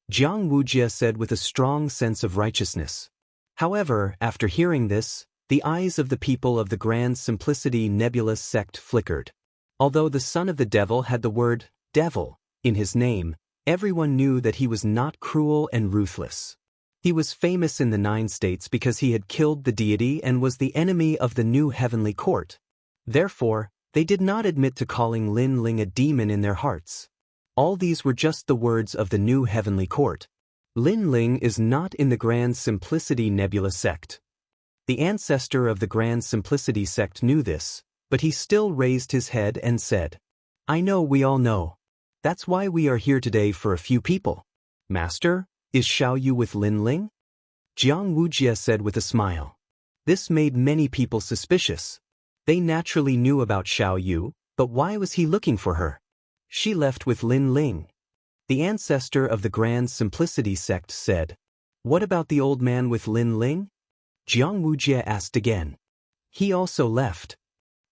Jiang Wuxia said with a strong sense of righteousness. However, after hearing this, the eyes of the people of the Grand Simplicity Nebula sect flickered. Although the son of the devil had the word devil in his name, everyone knew that he was not cruel and ruthless. He was famous in the 9 states because he had killed the deity and was the enemy of the new heavenly court. Therefore, they did not admit to calling Lin Ling a demon in their hearts. All these were just the words of the new heavenly court. Lin Ling is not in the Grand Simplicity Nebula sect. The ancestor of the Grand Simplicity sect knew this, but he still raised his head and said, I know we all know. That's why we are here today for a few people. Master, is Xiaoyu with Lin Ling? Jiang Wuxia said with a smile. This made many people suspicious. They naturally knew about Xiaoyu, but why was he looking for her? She left with Lin Ling. The ancestor of the Grand Simplicity sect said, What about the old man with Lin Ling? Jiang Wuxia asked again. He also left.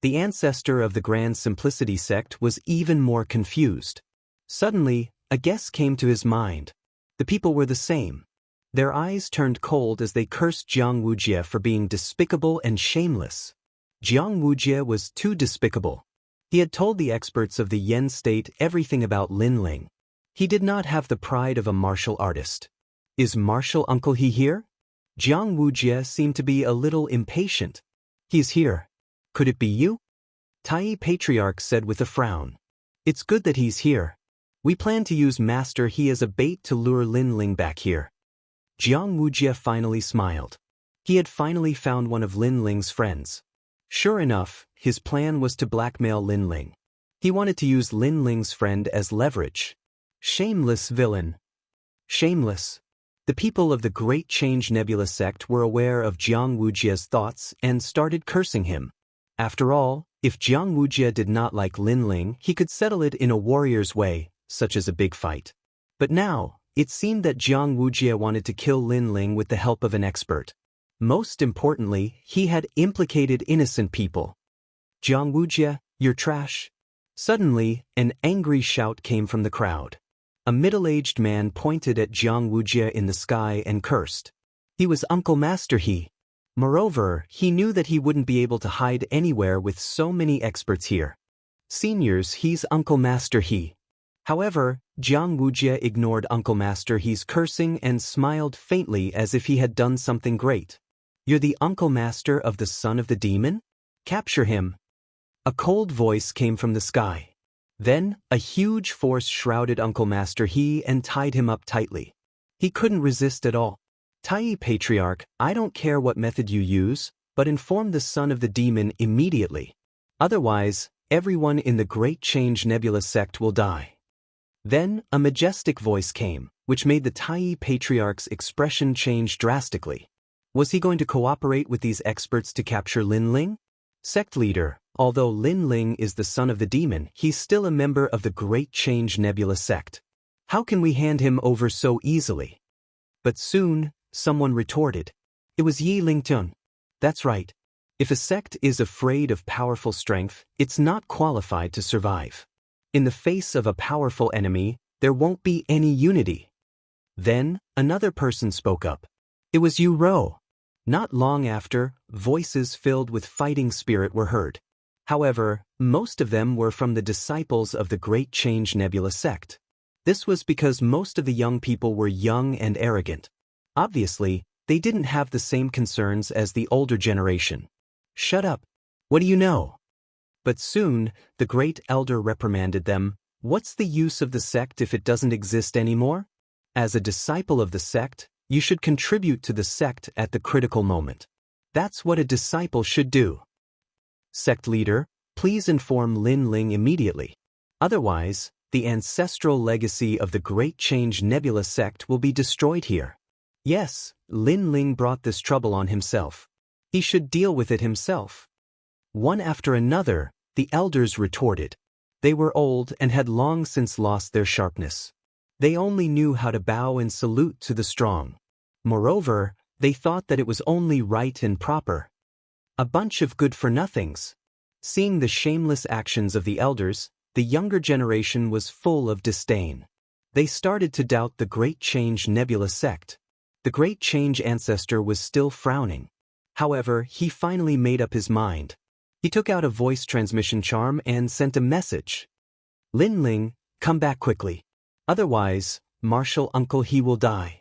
The ancestor of the Grand Simplicity sect was even more confused. Suddenly, a guess came to his mind. The people were the same. Their eyes turned cold as they cursed Jiang Wuxia for being despicable and shameless. Jiang Wuxia was too despicable. He had told the experts of the Yen state everything about Lin Ling. He did not have the pride of a martial artist. Is martial uncle he here? Jiang Wuxia seemed to be a little impatient. He's here. Could it be you? Tai Patriarch said with a frown. It's good that he's here. We plan to use Master He as a bait to lure Lin Ling back here. Jiang Wuxia finally smiled. He had finally found one of Lin Ling's friends. Sure enough, his plan was to blackmail Lin Ling. He wanted to use Lin Ling's friend as leverage. Shameless villain. Shameless. The people of the Great Change Nebula sect were aware of Jiang Wuxia's thoughts and started cursing him. After all, if Jiang Wuxia did not like Lin Ling, he could settle it in a warrior's way, such as a big fight. But now, it seemed that Jiang Wuxia wanted to kill Lin Ling with the help of an expert. Most importantly, he had implicated innocent people. Jiang Wuxia, you're trash. Suddenly, an angry shout came from the crowd. A middle-aged man pointed at Jiang Wuxia in the sky and cursed. He was Uncle Master He. Moreover, he knew that he wouldn't be able to hide anywhere with so many experts here. Seniors, he's Uncle Master He. However, Jiang Wuxia ignored Uncle Master He's cursing and smiled faintly as if he had done something great. You're the Uncle Master of the son of the demon? Capture him. A cold voice came from the sky. Then, a huge force shrouded Uncle Master He and tied him up tightly. He couldn't resist at all. Tai Patriarch, I don't care what method you use, but inform the son of the demon immediately. Otherwise, everyone in the Great Change Nebula sect will die. Then, a majestic voice came, which made the Tai Patriarch's expression change drastically. Was he going to cooperate with these experts to capture Lin Ling? Sect leader, although Lin Ling is the son of the demon, he's still a member of the Great Change Nebula sect. How can we hand him over so easily? But soon, someone retorted. It was Yi Lingtun. That's right. If a sect is afraid of powerful strength, it's not qualified to survive. In the face of a powerful enemy, there won't be any unity. Then, another person spoke up. It was Yu Rou. Not long after, voices filled with fighting spirit were heard. However, most of them were from the disciples of the Great Change Nebula sect. This was because most of the young people were young and arrogant. Obviously, they didn't have the same concerns as the older generation. Shut up. What do you know? But soon, the great elder reprimanded them. What's the use of the sect if it doesn't exist anymore? As a disciple of the sect, you should contribute to the sect at the critical moment. That's what a disciple should do. Sect leader, please inform Lin Ling immediately. Otherwise, the ancestral legacy of the Great Change Nebula sect will be destroyed here. Yes, Lin Ling brought this trouble on himself. He should deal with it himself. One after another, the elders retorted. They were old and had long since lost their sharpness. They only knew how to bow and salute to the strong. Moreover, they thought that it was only right and proper. A bunch of good-for-nothings. Seeing the shameless actions of the elders, the younger generation was full of disdain. They started to doubt the Great Change Nebula sect. The Great Change ancestor was still frowning. However, he finally made up his mind. He took out a voice transmission charm and sent a message. Lin Ling, come back quickly. Otherwise, martial uncle he will die.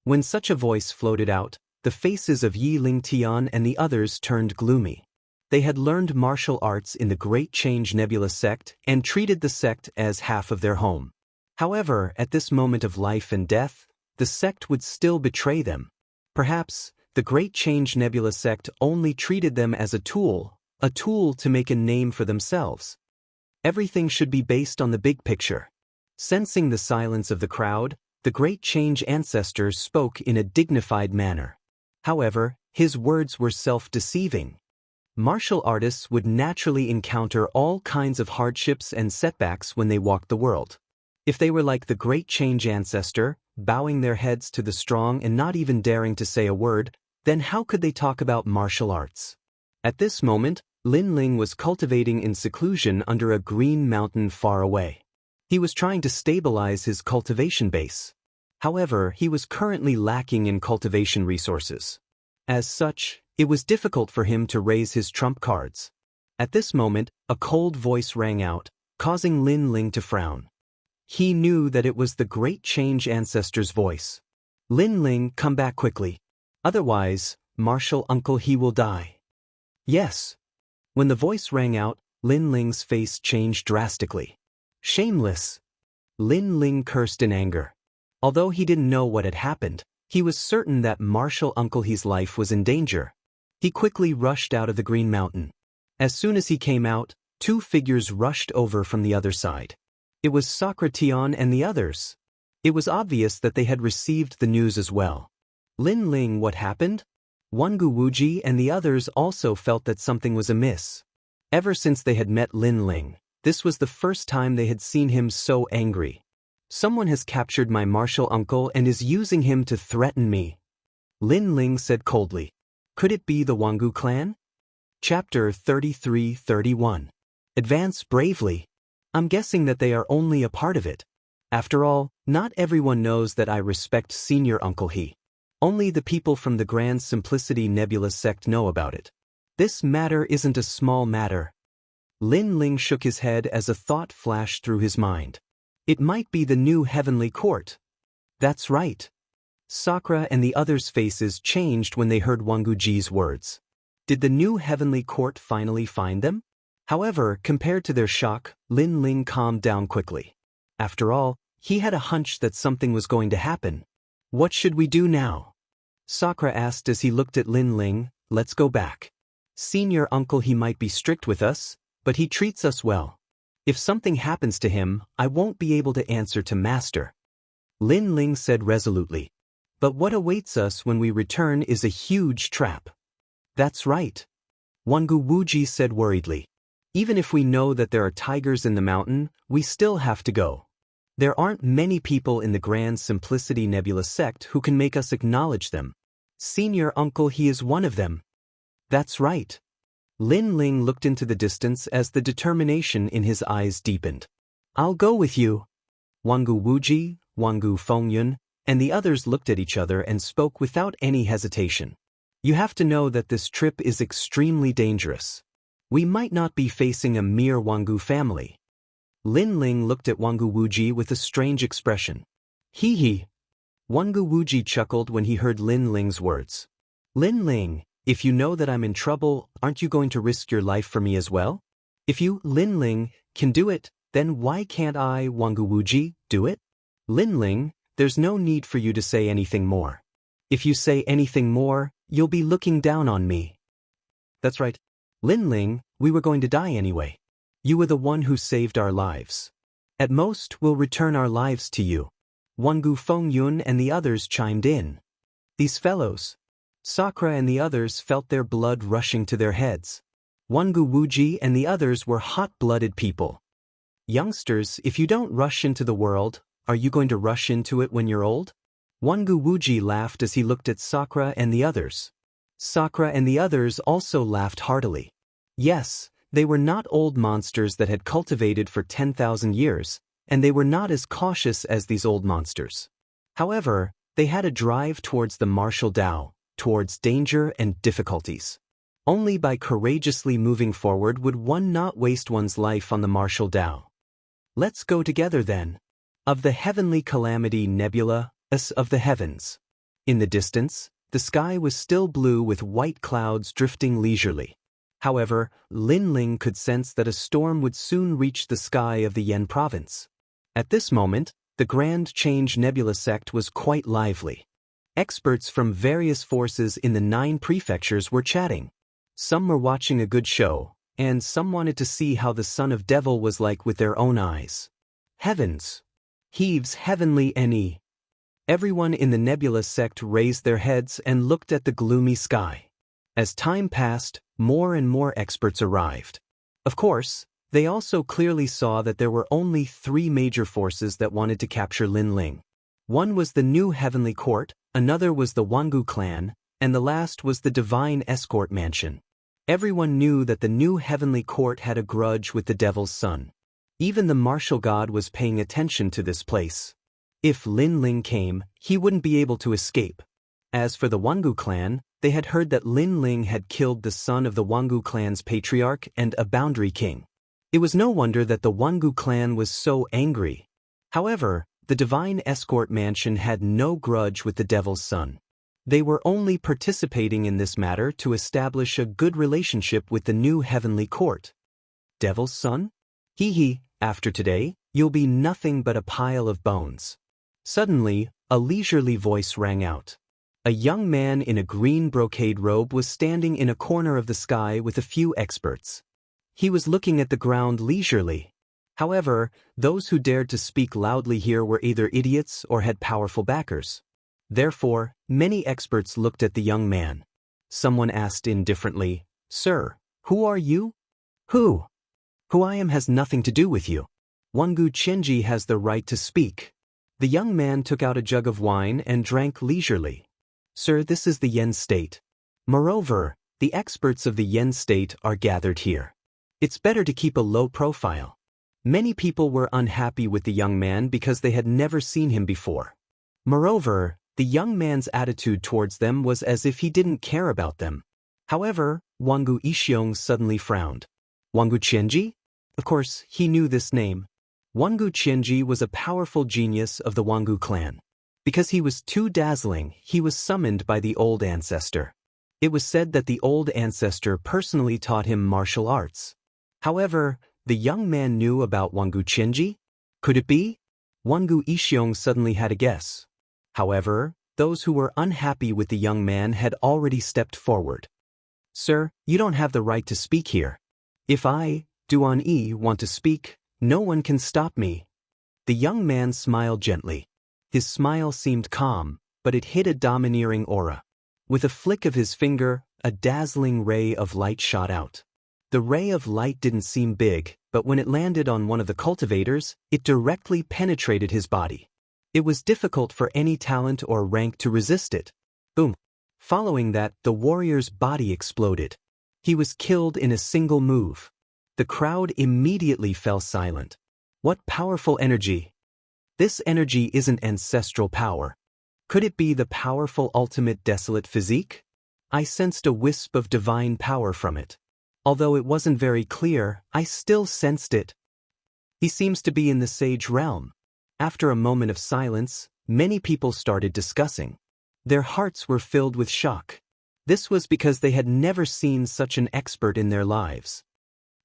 When such a voice floated out, the faces of Yi Ling Tian and the others turned gloomy. They had learned martial arts in the Great Change Nebula sect and treated the sect as half of their home. However, at this moment of life and death, the sect would still betray them. Perhaps, the Great Change Nebula sect only treated them as a tool to make a name for themselves. Everything should be based on the big picture. Sensing the silence of the crowd, the Great Change ancestor spoke in a dignified manner. However, his words were self-deceiving. Martial artists would naturally encounter all kinds of hardships and setbacks when they walked the world. If they were like the Great Change ancestor, bowing their heads to the strong and not even daring to say a word, then how could they talk about martial arts? At this moment, Lin Ling was cultivating in seclusion under a green mountain far away. He was trying to stabilize his cultivation base. However, he was currently lacking in cultivation resources. As such, it was difficult for him to raise his trump cards. At this moment, a cold voice rang out, causing Lin Ling to frown. He knew that it was the Great Change ancestor's voice. Lin Ling, come back quickly. Otherwise, martial uncle he will die. Yes. When the voice rang out, Lin Ling's face changed drastically. Shameless! Lin Ling cursed in anger. Although he didn't know what had happened, he was certain that martial uncle he's life was in danger. He quickly rushed out of the Green Mountain. As soon as he came out, two figures rushed over from the other side. It was Sakura Tian and the others. It was obvious that they had received the news as well. Lin Ling, what happened? Wangu Wuji and the others also felt that something was amiss. Ever since they had met Lin Ling, this was the first time they had seen him so angry. Someone has captured my martial uncle and is using him to threaten me. Lin Ling said coldly. Could it be the Wangu clan? Chapter 33-31. Advance bravely. I'm guessing that they are only a part of it. After all, not everyone knows that I respect senior uncle he. Only the people from the Grand Simplicity Nebula sect know about it. This matter isn't a small matter. Lin Ling shook his head as a thought flashed through his mind. It might be the new heavenly court. That's right. Sakura and the others' faces changed when they heard Wanguji's words. Did the new heavenly court finally find them? However, compared to their shock, Lin Ling calmed down quickly. After all, he had a hunch that something was going to happen. What should we do now? Sakura asked as he looked at Lin Ling. Let's go back. Senior uncle he might be strict with us, but he treats us well. If something happens to him, I won't be able to answer to master. Lin Ling said resolutely. But what awaits us when we return is a huge trap. That's right. Wangu Wuji said worriedly. Even if we know that there are tigers in the mountain, we still have to go. There aren't many people in the Grand Simplicity Nebula sect who can make us acknowledge them. Senior uncle he is one of them. That's right. Lin Ling looked into the distance as the determination in his eyes deepened. I'll go with you. Wangu Wuji, Wangu Fengyun, and the others looked at each other and spoke without any hesitation. You have to know that this trip is extremely dangerous. We might not be facing a mere Wangu family. Lin Ling looked at Wangu Wuji with a strange expression. Hee hee. Wangu Wuji chuckled when he heard Lin Ling's words. Lin Ling, if you know that I'm in trouble, aren't you going to risk your life for me as well? If you, Lin Ling, can do it, then why can't I, Wangu Wuji, do it? Lin Ling, there's no need for you to say anything more. If you say anything more, you'll be looking down on me. That's right. Lin Ling, We were going to die anyway. You were the one who saved our lives. At most, we'll return our lives to you. Wangu Fengyun and the others chimed in. These fellows. Sakura and the others felt their blood rushing to their heads. Wangu Wuji and the others were hot-blooded people. Youngsters, if you don't rush into the world, are you going to rush into it when you're old? Wangu Wuji laughed as he looked at Sakura and the others. Sakura and the others also laughed heartily. Yes, they were not old monsters that had cultivated for 10,000 years, and they were not as cautious as these old monsters. However, they had a drive towards the martial Tao, towards danger and difficulties. Only by courageously moving forward would one not waste one's life on the martial Tao. Let's go together then. Of the heavenly calamity nebula, of the heavens. In the distance, the sky was still blue with white clouds drifting leisurely. However, Lin Ling could sense that a storm would soon reach the sky of the Yen province. At this moment, the Grand Change Nebula sect was quite lively. Experts from various forces in the 9 prefectures were chatting. Some were watching a good show, and some wanted to see how the son of devil was like with their own eyes. Heavens! Heaves heavenly ne. Everyone in the Nebula sect raised their heads and looked at the gloomy sky. As time passed, more and more experts arrived. Of course, they also clearly saw that there were only 3 major forces that wanted to capture Lin Ling. One was the new Heavenly Court, another was the Wangu clan, and the last was the Divine Escort Mansion. Everyone knew that the new Heavenly Court had a grudge with the Devil's Son. Even the martial god was paying attention to this place. If Lin Ling came, he wouldn't be able to escape. As for the Wangu clan, they had heard that Lin Ling had killed the son of the Wangu clan's patriarch and a boundary king. It was no wonder that the Wangu clan was so angry. However, the Divine Escort Mansion had no grudge with the Devil's Son. They were only participating in this matter to establish a good relationship with the new Heavenly Court. Devil's Son? Hee, after today, you'll be nothing but a pile of bones. Suddenly, a leisurely voice rang out. A young man in a green brocade robe was standing in a corner of the sky with a few experts. He was looking at the ground leisurely. However, those who dared to speak loudly here were either idiots or had powerful backers. Therefore, many experts looked at the young man. Someone asked indifferently, "Sir, who are you?" Who I am has nothing to do with you. Wangu Chenji has the right to speak. The young man took out a jug of wine and drank leisurely. Sir, this is the Yen state. Moreover, the experts of the Yen state are gathered here. It's better to keep a low profile. Many people were unhappy with the young man because they had never seen him before. Moreover, the young man's attitude towards them was as if he didn't care about them. However, Wangu Ishiong suddenly frowned. Wangu Qianji? Of course, he knew this name. Wangu Qianji was a powerful genius of the Wangu clan. Because he was too dazzling, he was summoned by the old ancestor. It was said that the old ancestor personally taught him martial arts. However, the young man knew about Wangu Qianji? Could it be? Wangu Ishiong suddenly had a guess. However, those who were unhappy with the young man had already stepped forward. Sir, you don't have the right to speak here. If I, Duan Yi, want to speak, no one can stop me. The young man smiled gently. His smile seemed calm, but it hid a domineering aura. With a flick of his finger, a dazzling ray of light shot out. The ray of light didn't seem big, but when it landed on one of the cultivators, it directly penetrated his body. It was difficult for any talent or rank to resist it. Boom. Following that, the warrior's body exploded. He was killed in a single move. The crowd immediately fell silent. What powerful energy! This energy isn't ancestral power. Could it be the powerful ultimate desolate physique? I sensed a wisp of divine power from it. Although it wasn't very clear, I still sensed it. He seems to be in the sage realm. After a moment of silence, many people started discussing. Their hearts were filled with shock. This was because they had never seen such an expert in their lives.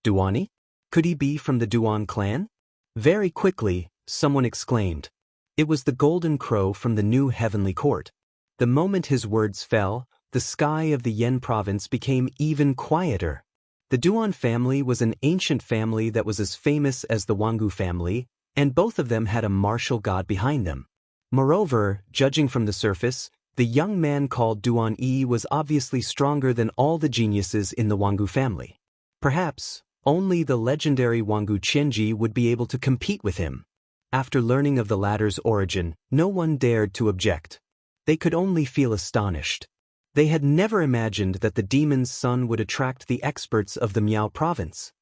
Duani? Could he be from the Duan clan? Very quickly, someone exclaimed. It was the Golden Crow from the new Heavenly Court. The moment his words fell, the sky of the Yen province became even quieter. The Duan family was an ancient family that was as famous as the Wangu family, and both of them had a martial god behind them. Moreover, judging from the surface, the young man called Duan Yi was obviously stronger than all the geniuses in the Wangu family. Perhaps, only the legendary Wangu Qianji would be able to compete with him. After learning of the latter's origin, no one dared to object. They could only feel astonished. They had never imagined that the demon's son would attract the experts of the Miao province.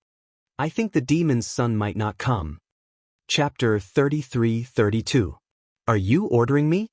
I think the demon's son might not come. Chapter 33-32. Are you ordering me?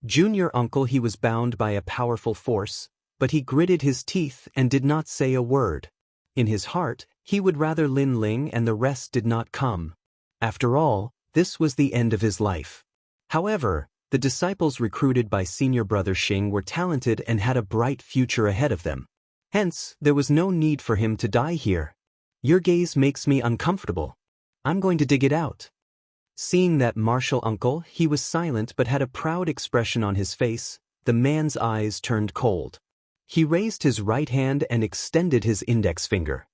Junior uncle, he was bound by a powerful force, but he gritted his teeth and did not say a word. In his heart, he would rather Lin Ling and the rest did not come. After all, this was the end of his life. However, the disciples recruited by senior brother Xing were talented and had a bright future ahead of them. Hence, there was no need for him to die here. Your gaze makes me uncomfortable. I'm going to dig it out. Seeing that martial uncle, he was silent but had a proud expression on his face. The man's eyes turned cold. He raised his right hand and extended his index finger.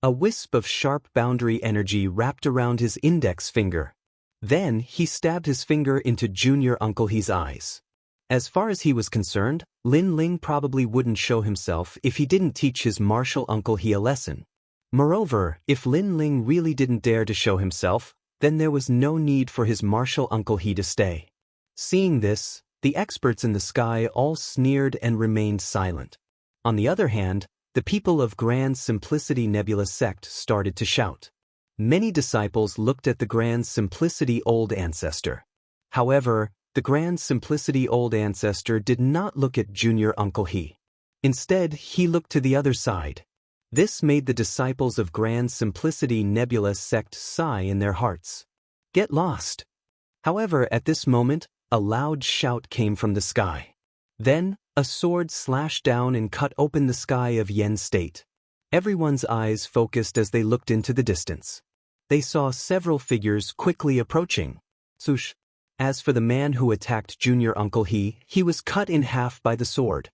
A wisp of sharp boundary energy wrapped around his index finger. Then, he stabbed his finger into Junior Uncle He's eyes. As far as he was concerned, Lin Ling probably wouldn't show himself if he didn't teach his martial Uncle He a lesson. Moreover, if Lin Ling really didn't dare to show himself, then there was no need for his martial Uncle He to stay. Seeing this, the experts in the sky all sneered and remained silent. On the other hand, the people of Grand Simplicity Nebula sect started to shout. Many disciples looked at the Grand Simplicity Old Ancestor. However, the Grand Simplicity Old Ancestor did not look at Junior Uncle He. Instead, he looked to the other side. This made the disciples of Grand Simplicity Nebula sect sigh in their hearts. Get lost. However, at this moment, a loud shout came from the sky. Then, a sword slashed down and cut open the sky of Yen State. Everyone's eyes focused as they looked into the distance. They saw several figures quickly approaching. Sush. As for the man who attacked Junior Uncle He was cut in half by the sword.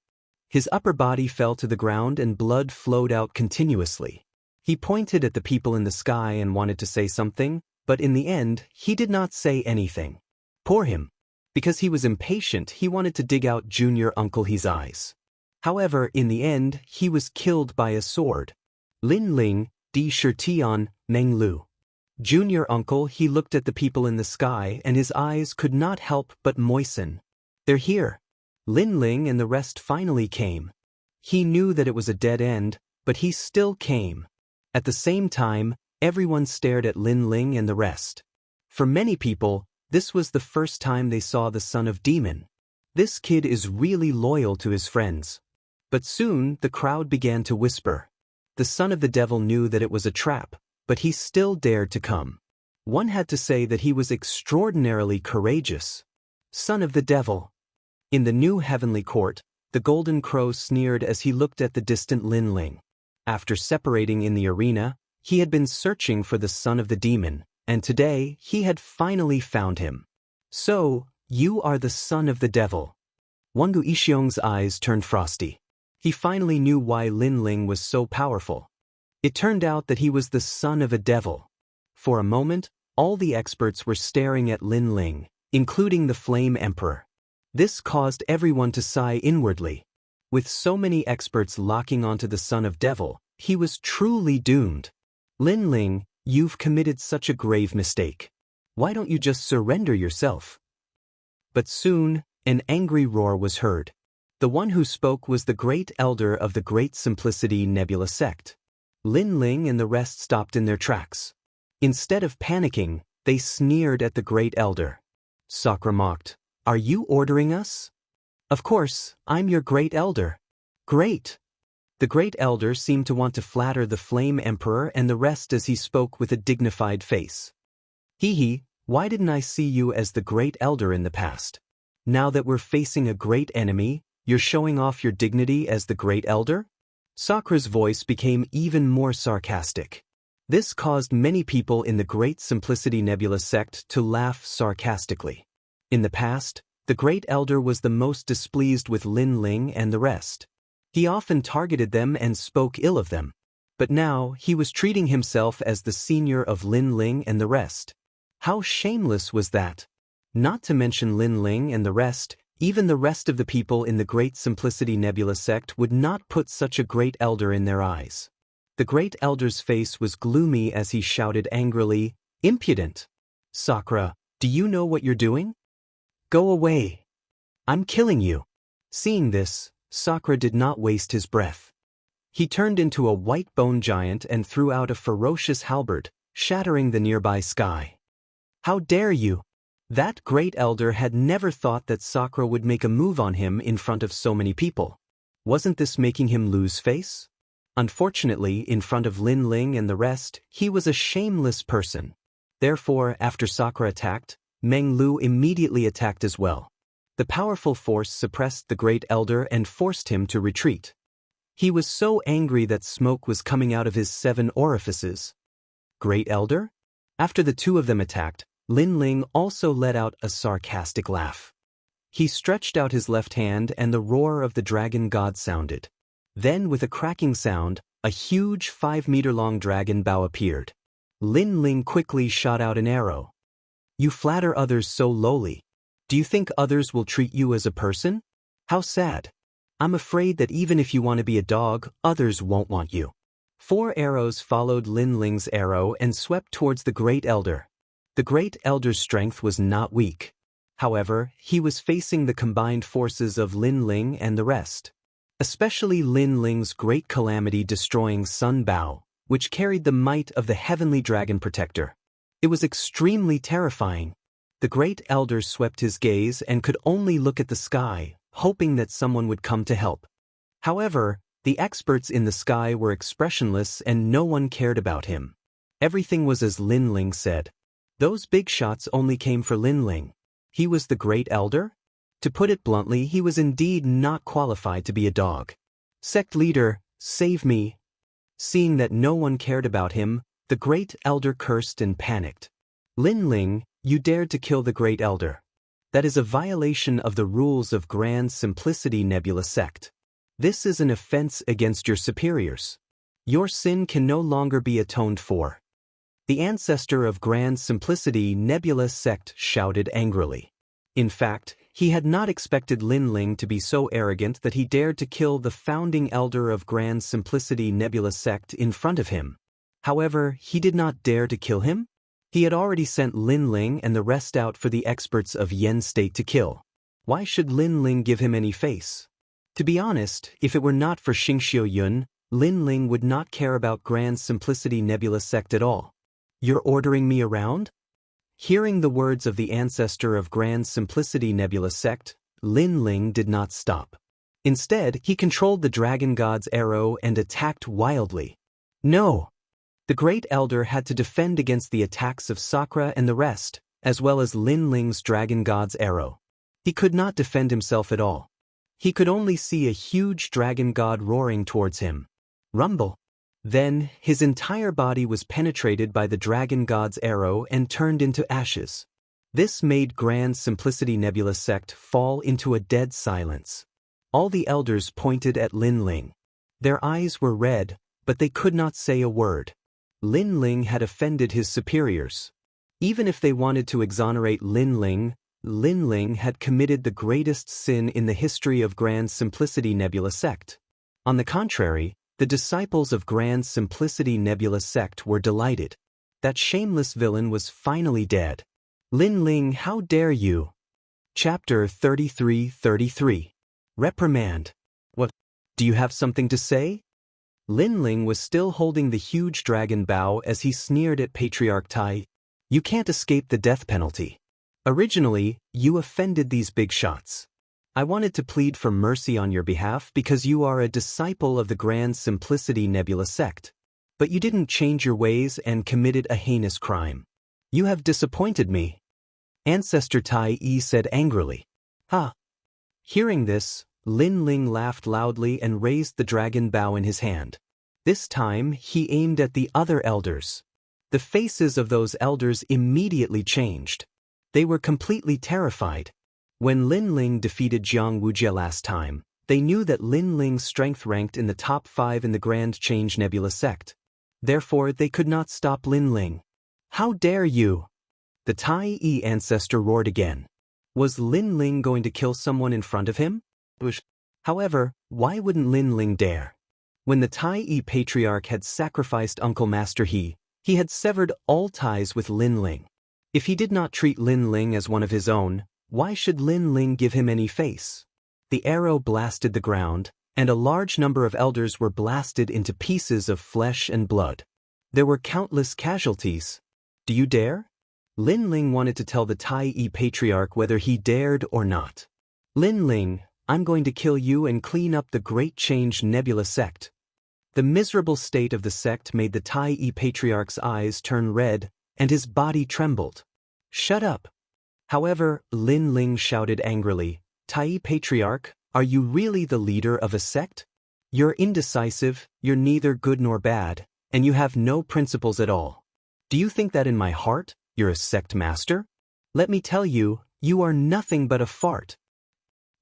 His upper body fell to the ground and blood flowed out continuously. He pointed at the people in the sky and wanted to say something, but in the end, he did not say anything. Poor him. Because he was impatient, he wanted to dig out Junior Uncle He's eyes. However, in the end, he was killed by a sword. Lin Ling, Di Shirtian, Meng Lu. Junior Uncle He looked at the people in the sky and his eyes could not help but moisten. They're here. Lin Ling and the rest finally came. He knew that it was a dead end, but he still came. At the same time, everyone stared at Lin Ling and the rest. For many people, this was the first time they saw the son of demon. This kid is really loyal to his friends. But soon, the crowd began to whisper. The son of the devil knew that it was a trap, but he still dared to come. One had to say that he was extraordinarily courageous. Son of the devil. In the new heavenly court, the golden crow sneered as he looked at the distant Lin Ling. After separating in the arena, he had been searching for the son of the demon, and today he had finally found him. So, you are the son of the devil. Wangu Yixiong's eyes turned frosty. He finally knew why Lin Ling was so powerful. It turned out that he was the son of a devil. For a moment, all the experts were staring at Lin Ling, including the Flame Emperor. This caused everyone to sigh inwardly. With so many experts locking onto the son of devil, he was truly doomed. Lin Ling, you've committed such a grave mistake. Why don't you just surrender yourself? But soon, an angry roar was heard. The one who spoke was the great elder of the Great Simplicity Nebula sect. Lin Ling and the rest stopped in their tracks. Instead of panicking, they sneered at the great elder. Sakura mocked, "Are you ordering us?" "Of course, I'm your great elder." "Great." The great elder seemed to want to flatter the Flame Emperor and the rest as he spoke with a dignified face. "Hee, why didn't I see you as the great elder in the past? Now that we're facing a great enemy, you're showing off your dignity as the great elder?" Sakura's voice became even more sarcastic. This caused many people in the Great Simplicity Nebula sect to laugh sarcastically. In the past, the great elder was the most displeased with Lin Ling and the rest. He often targeted them and spoke ill of them. But now, he was treating himself as the senior of Lin Ling and the rest. How shameless was that? Not to mention Lin Ling and the rest, even the rest of the people in the Great Simplicity Nebula sect would not put such a great elder in their eyes. The great elder's face was gloomy as he shouted angrily, "Impudent! Sakura, do you know what you're doing? Go away! I'm killing you!" Seeing this, Sakura did not waste his breath. He turned into a white bone giant and threw out a ferocious halberd, shattering the nearby sky. How dare you! That great elder had never thought that Sakura would make a move on him in front of so many people. Wasn't this making him lose face? Unfortunately, in front of Lin Ling and the rest, he was a shameless person. Therefore, after Sakura attacked, Meng Lu immediately attacked as well. The powerful force suppressed the great elder and forced him to retreat. He was so angry that smoke was coming out of his 7 orifices. Great elder? After the two of them attacked, Lin Ling also let out a sarcastic laugh. He stretched out his left hand and the roar of the dragon god sounded. Then with a cracking sound, a huge 5-meter-long dragon bow appeared. Lin Ling quickly shot out an arrow. You flatter others so lowly. Do you think others will treat you as a person? How sad. I'm afraid that even if you want to be a dog, others won't want you. 4 arrows followed Lin Ling's arrow and swept towards the great elder. The great elder's strength was not weak. However, he was facing the combined forces of Lin Ling and the rest. Especially Lin Ling's great calamity-destroying Sun Bao, which carried the might of the heavenly dragon protector. It was extremely terrifying. The great elder swept his gaze and could only look at the sky, hoping that someone would come to help. However, the experts in the sky were expressionless and no one cared about him. Everything was as Lin Ling said. Those big shots only came for Lin Ling. He was the great elder? To put it bluntly, he was indeed not qualified to be a dog. Sect leader, save me. Seeing that no one cared about him, the great elder cursed and panicked. Lin Ling, you dared to kill the great elder. That is a violation of the rules of Grand Simplicity Nebula sect. This is an offense against your superiors. Your sin can no longer be atoned for. The ancestor of Grand Simplicity Nebula sect shouted angrily. In fact, he had not expected Lin Ling to be so arrogant that he dared to kill the founding elder of Grand Simplicity Nebula sect in front of him. However, he did not dare to kill him. He had already sent Lin Ling and the rest out for the experts of Yen State to kill. Why should Lin Ling give him any face? To be honest, if it were not for Xianxia Yun, Lin Ling would not care about Grand Simplicity Nebula sect at all. You're ordering me around? Hearing the words of the ancestor of Grand Simplicity Nebula sect, Lin Ling did not stop. Instead, he controlled the dragon god's arrow and attacked wildly. No! The great elder had to defend against the attacks of Sakura and the rest, as well as Lin Ling's dragon god's arrow. He could not defend himself at all. He could only see a huge dragon god roaring towards him. Rumble! Then, his entire body was penetrated by the dragon god's arrow and turned into ashes. This made Grand Simplicity Nebula sect fall into a dead silence. All the elders pointed at Lin Ling. Their eyes were red, but they could not say a word. Lin Ling had offended his superiors. Even if they wanted to exonerate Lin Ling had committed the greatest sin in the history of Grand Simplicity Nebula sect. On the contrary, the disciples of Grand Simplicity Nebula sect were delighted. That shameless villain was finally dead. Lin Ling, how dare you? Chapter 33:33. Reprimand. What? Do you have something to say? Lin Ling was still holding the huge dragon bow as he sneered at Patriarch Tai. You can't escape the death penalty. Originally, you offended these big shots. I wanted to plead for mercy on your behalf because you are a disciple of the Grand Simplicity Nebula sect. But you didn't change your ways and committed a heinous crime. You have disappointed me. Ancestor Tai Yi said angrily. Ha! Hearing this, Lin Ling laughed loudly and raised the dragon bow in his hand. This time, he aimed at the other elders. The faces of those elders immediately changed. They were completely terrified. When Lin Ling defeated Wuxia last time, They knew that Lin Ling's strength ranked in the top 5 in the Grand Change Nebula sect. Therefore, they could not stop Lin Ling. How dare you! The Tai Yi ancestor roared again. Was Lin Ling going to kill someone in front of him? However, why wouldn't Lin Ling dare? When the Tai Yi patriarch had sacrificed Uncle Master He had severed all ties with Lin Ling. If he did not treat Lin Ling as one of his own, why should Lin Ling give him any face? The arrow blasted the ground, and a large number of elders were blasted into pieces of flesh and blood. There were countless casualties. Do you dare? Lin Ling wanted to tell the Tai Yi patriarch whether he dared or not. Lin Ling, I'm going to kill you and clean up the Great Change Nebula sect. The miserable state of the sect made the Tai Yi patriarch's eyes turn red, and his body trembled. Shut up! However, Lin Ling shouted angrily, Tai Yi patriarch, are you really the leader of a sect? You're indecisive, you're neither good nor bad, and you have no principles at all. Do you think that in my heart, you're a sect master? Let me tell you, you are nothing but a fart.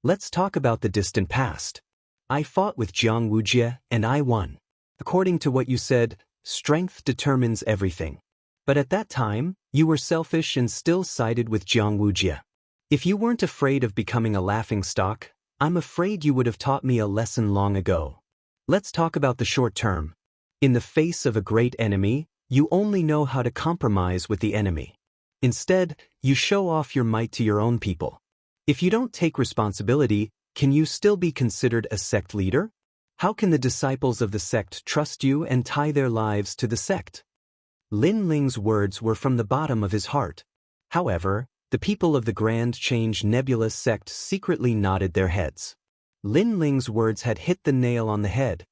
Let's talk about the distant past. I fought with Wuxia and I won. According to what you said, strength determines everything. But at that time, you were selfish and still sided with Wuxia. If you weren't afraid of becoming a laughingstock, I'm afraid you would have taught me a lesson long ago. Let's talk about the short term. In the face of a great enemy, you only know how to compromise with the enemy. Instead, you show off your might to your own people. If you don't take responsibility, can you still be considered a sect leader? How can the disciples of the sect trust you and tie their lives to the sect? Lin Ling's words were from the bottom of his heart. However, the people of the Grand Change Nebula sect secretly nodded their heads. Lin Ling's words had hit the nail on the head.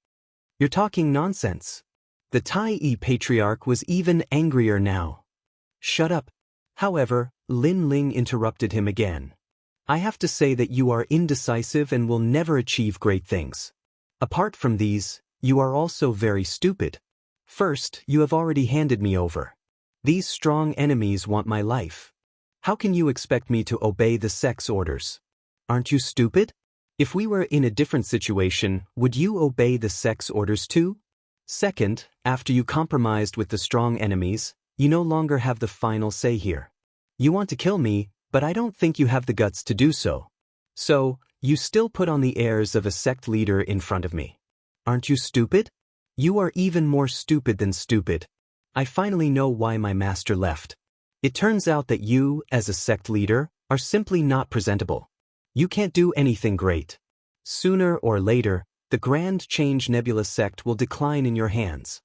You're talking nonsense. The Tai Yi patriarch was even angrier now. Shut up. However, Lin Ling interrupted him again. I have to say that you are indecisive and will never achieve great things. Apart from these, you are also very stupid. First, you have already handed me over. These strong enemies want my life. How can you expect me to obey the sect's orders? Aren't you stupid? If we were in a different situation, would you obey the sect's orders too? Second, after you compromised with the strong enemies, you no longer have the final say here. You want to kill me, but I don't think you have the guts to do so. So, you still put on the airs of a sect leader in front of me. Aren't you stupid? You are even more stupid than stupid. I finally know why my master left. It turns out that you, as a sect leader, are simply not presentable. You can't do anything great. Sooner or later, the Grand Change Nebula sect will decline in your hands.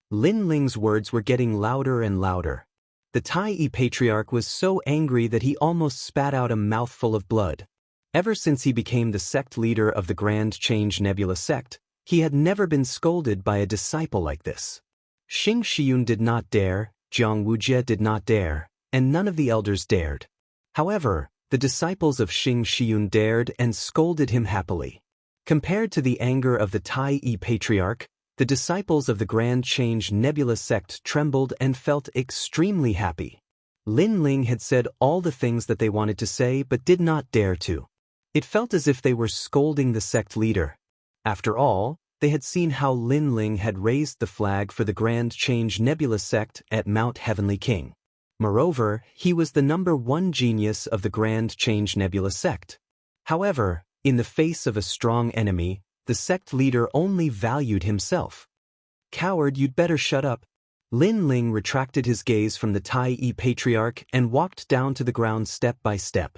Lin Ling's words were getting louder and louder. The Tai Yi patriarch was so angry that he almost spat out a mouthful of blood. Ever since he became the sect leader of the Grand Change Nebula sect, he had never been scolded by a disciple like this. Xianxia did not dare, Wuxia did not dare, and none of the elders dared. However, the disciples of Xianxia dared and scolded him happily. Compared to the anger of the Tai Yi patriarch, the disciples of the Grand Change Nebula sect trembled and felt extremely happy. Lin Ling had said all the things that they wanted to say but did not dare to. It felt as if they were scolding the sect leader. After all, they had seen how Lin Ling had raised the flag for the Grand Change Nebula sect at Mount Heavenly King. Moreover, he was the #1 genius of the Grand Change Nebula sect. However, in the face of a strong enemy, the sect leader only valued himself. Coward, you'd better shut up. Lin Ling retracted his gaze from the Tai Yi patriarch and walked down to the ground step by step.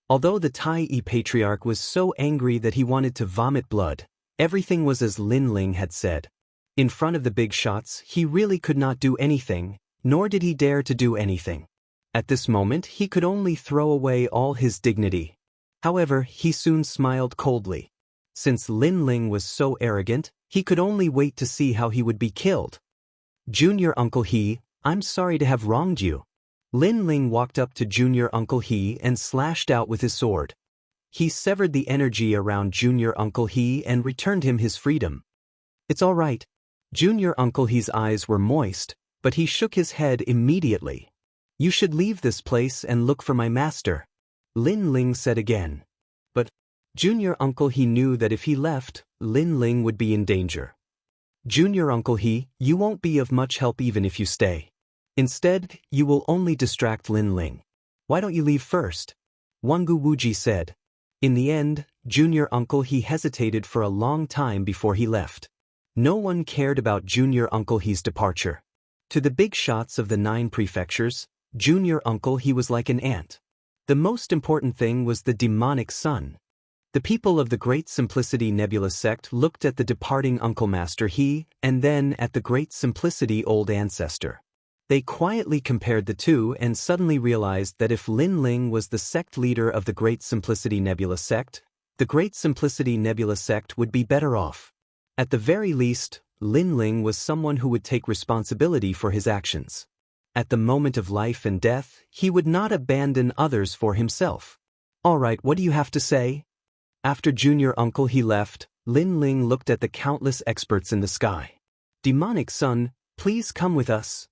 Although the Tai Yi patriarch was so angry that he wanted to vomit blood, everything was as Lin Ling had said. In front of the big shots, he really could not do anything, nor did he dare to do anything. At this moment, he could only throw away all his dignity. However, he soon smiled coldly. Since Lin Ling was so arrogant, he could only wait to see how he would be killed. Junior Uncle He, I'm sorry to have wronged you. Lin Ling walked up to Junior Uncle He and slashed out with his sword. He severed the energy around Junior Uncle He and returned him his freedom. It's all right. Junior Uncle He's eyes were moist, but he shook his head immediately. You should leave this place and look for my master. Lin Ling said again. But Junior Uncle He knew that if he left, Lin Ling would be in danger. Junior Uncle He, you won't be of much help even if you stay. Instead, you will only distract Lin Ling. Why don't you leave first? Wangu Wuji said. In the end, Junior Uncle He hesitated for a long time before he left. No one cared about Junior Uncle He's departure. To the big shots of the 9 prefectures, Junior Uncle He was like an ant. The most important thing was the demonic sun. The people of the Great Simplicity Nebula sect looked at the departing Uncle Master He, and then at the Great Simplicity Old Ancestor. They quietly compared the two and suddenly realized that if Lin Ling was the sect leader of the Great Simplicity Nebula sect, the Great Simplicity Nebula sect would be better off. At the very least, Lin Ling was someone who would take responsibility for his actions. At the moment of life and death, he would not abandon others for himself. All right, what do you have to say? After Junior Uncle He left, Lin Ling looked at the countless experts in the sky. Demonic Sun, please come with us.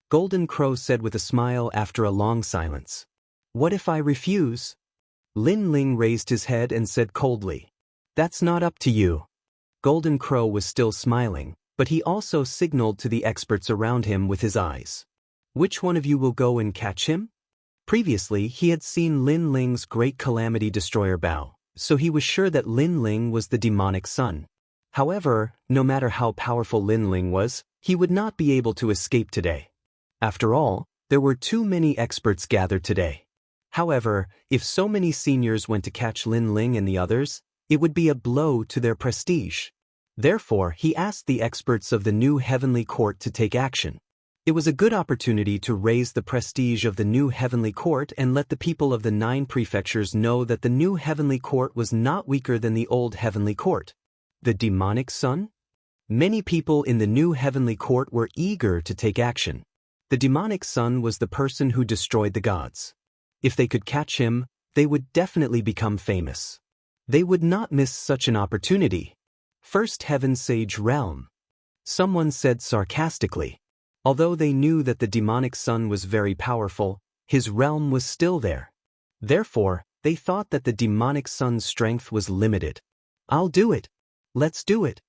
Golden Crow said with a smile after a long silence. What if I refuse? Lin Ling raised his head and said coldly. That's not up to you. Golden Crow was still smiling, but he also signaled to the experts around him with his eyes. Which one of you will go and catch him? Previously, he had seen Lin Ling's great calamity destroyer bow, so he was sure that Lin Ling was the demonic sun. However, no matter how powerful Lin Ling was, he would not be able to escape today. After all, there were too many experts gathered today. However, if so many seniors went to catch Lin Ling and the others, it would be a blow to their prestige. Therefore, he asked the experts of the new Heavenly Court to take action. It was a good opportunity to raise the prestige of the new Heavenly Court and let the people of the 9 prefectures know that the new Heavenly Court was not weaker than the old Heavenly Court. The demonic sun? Many people in the new Heavenly Court were eager to take action. The demonic sun was the person who destroyed the gods. If they could catch him, they would definitely become famous. They would not miss such an opportunity. First Heaven Sage Realm. Someone said sarcastically. Although they knew that the demonic sun was very powerful, his realm was still there. Therefore, they thought that the demonic sun's strength was limited. I'll do it. Let's do it.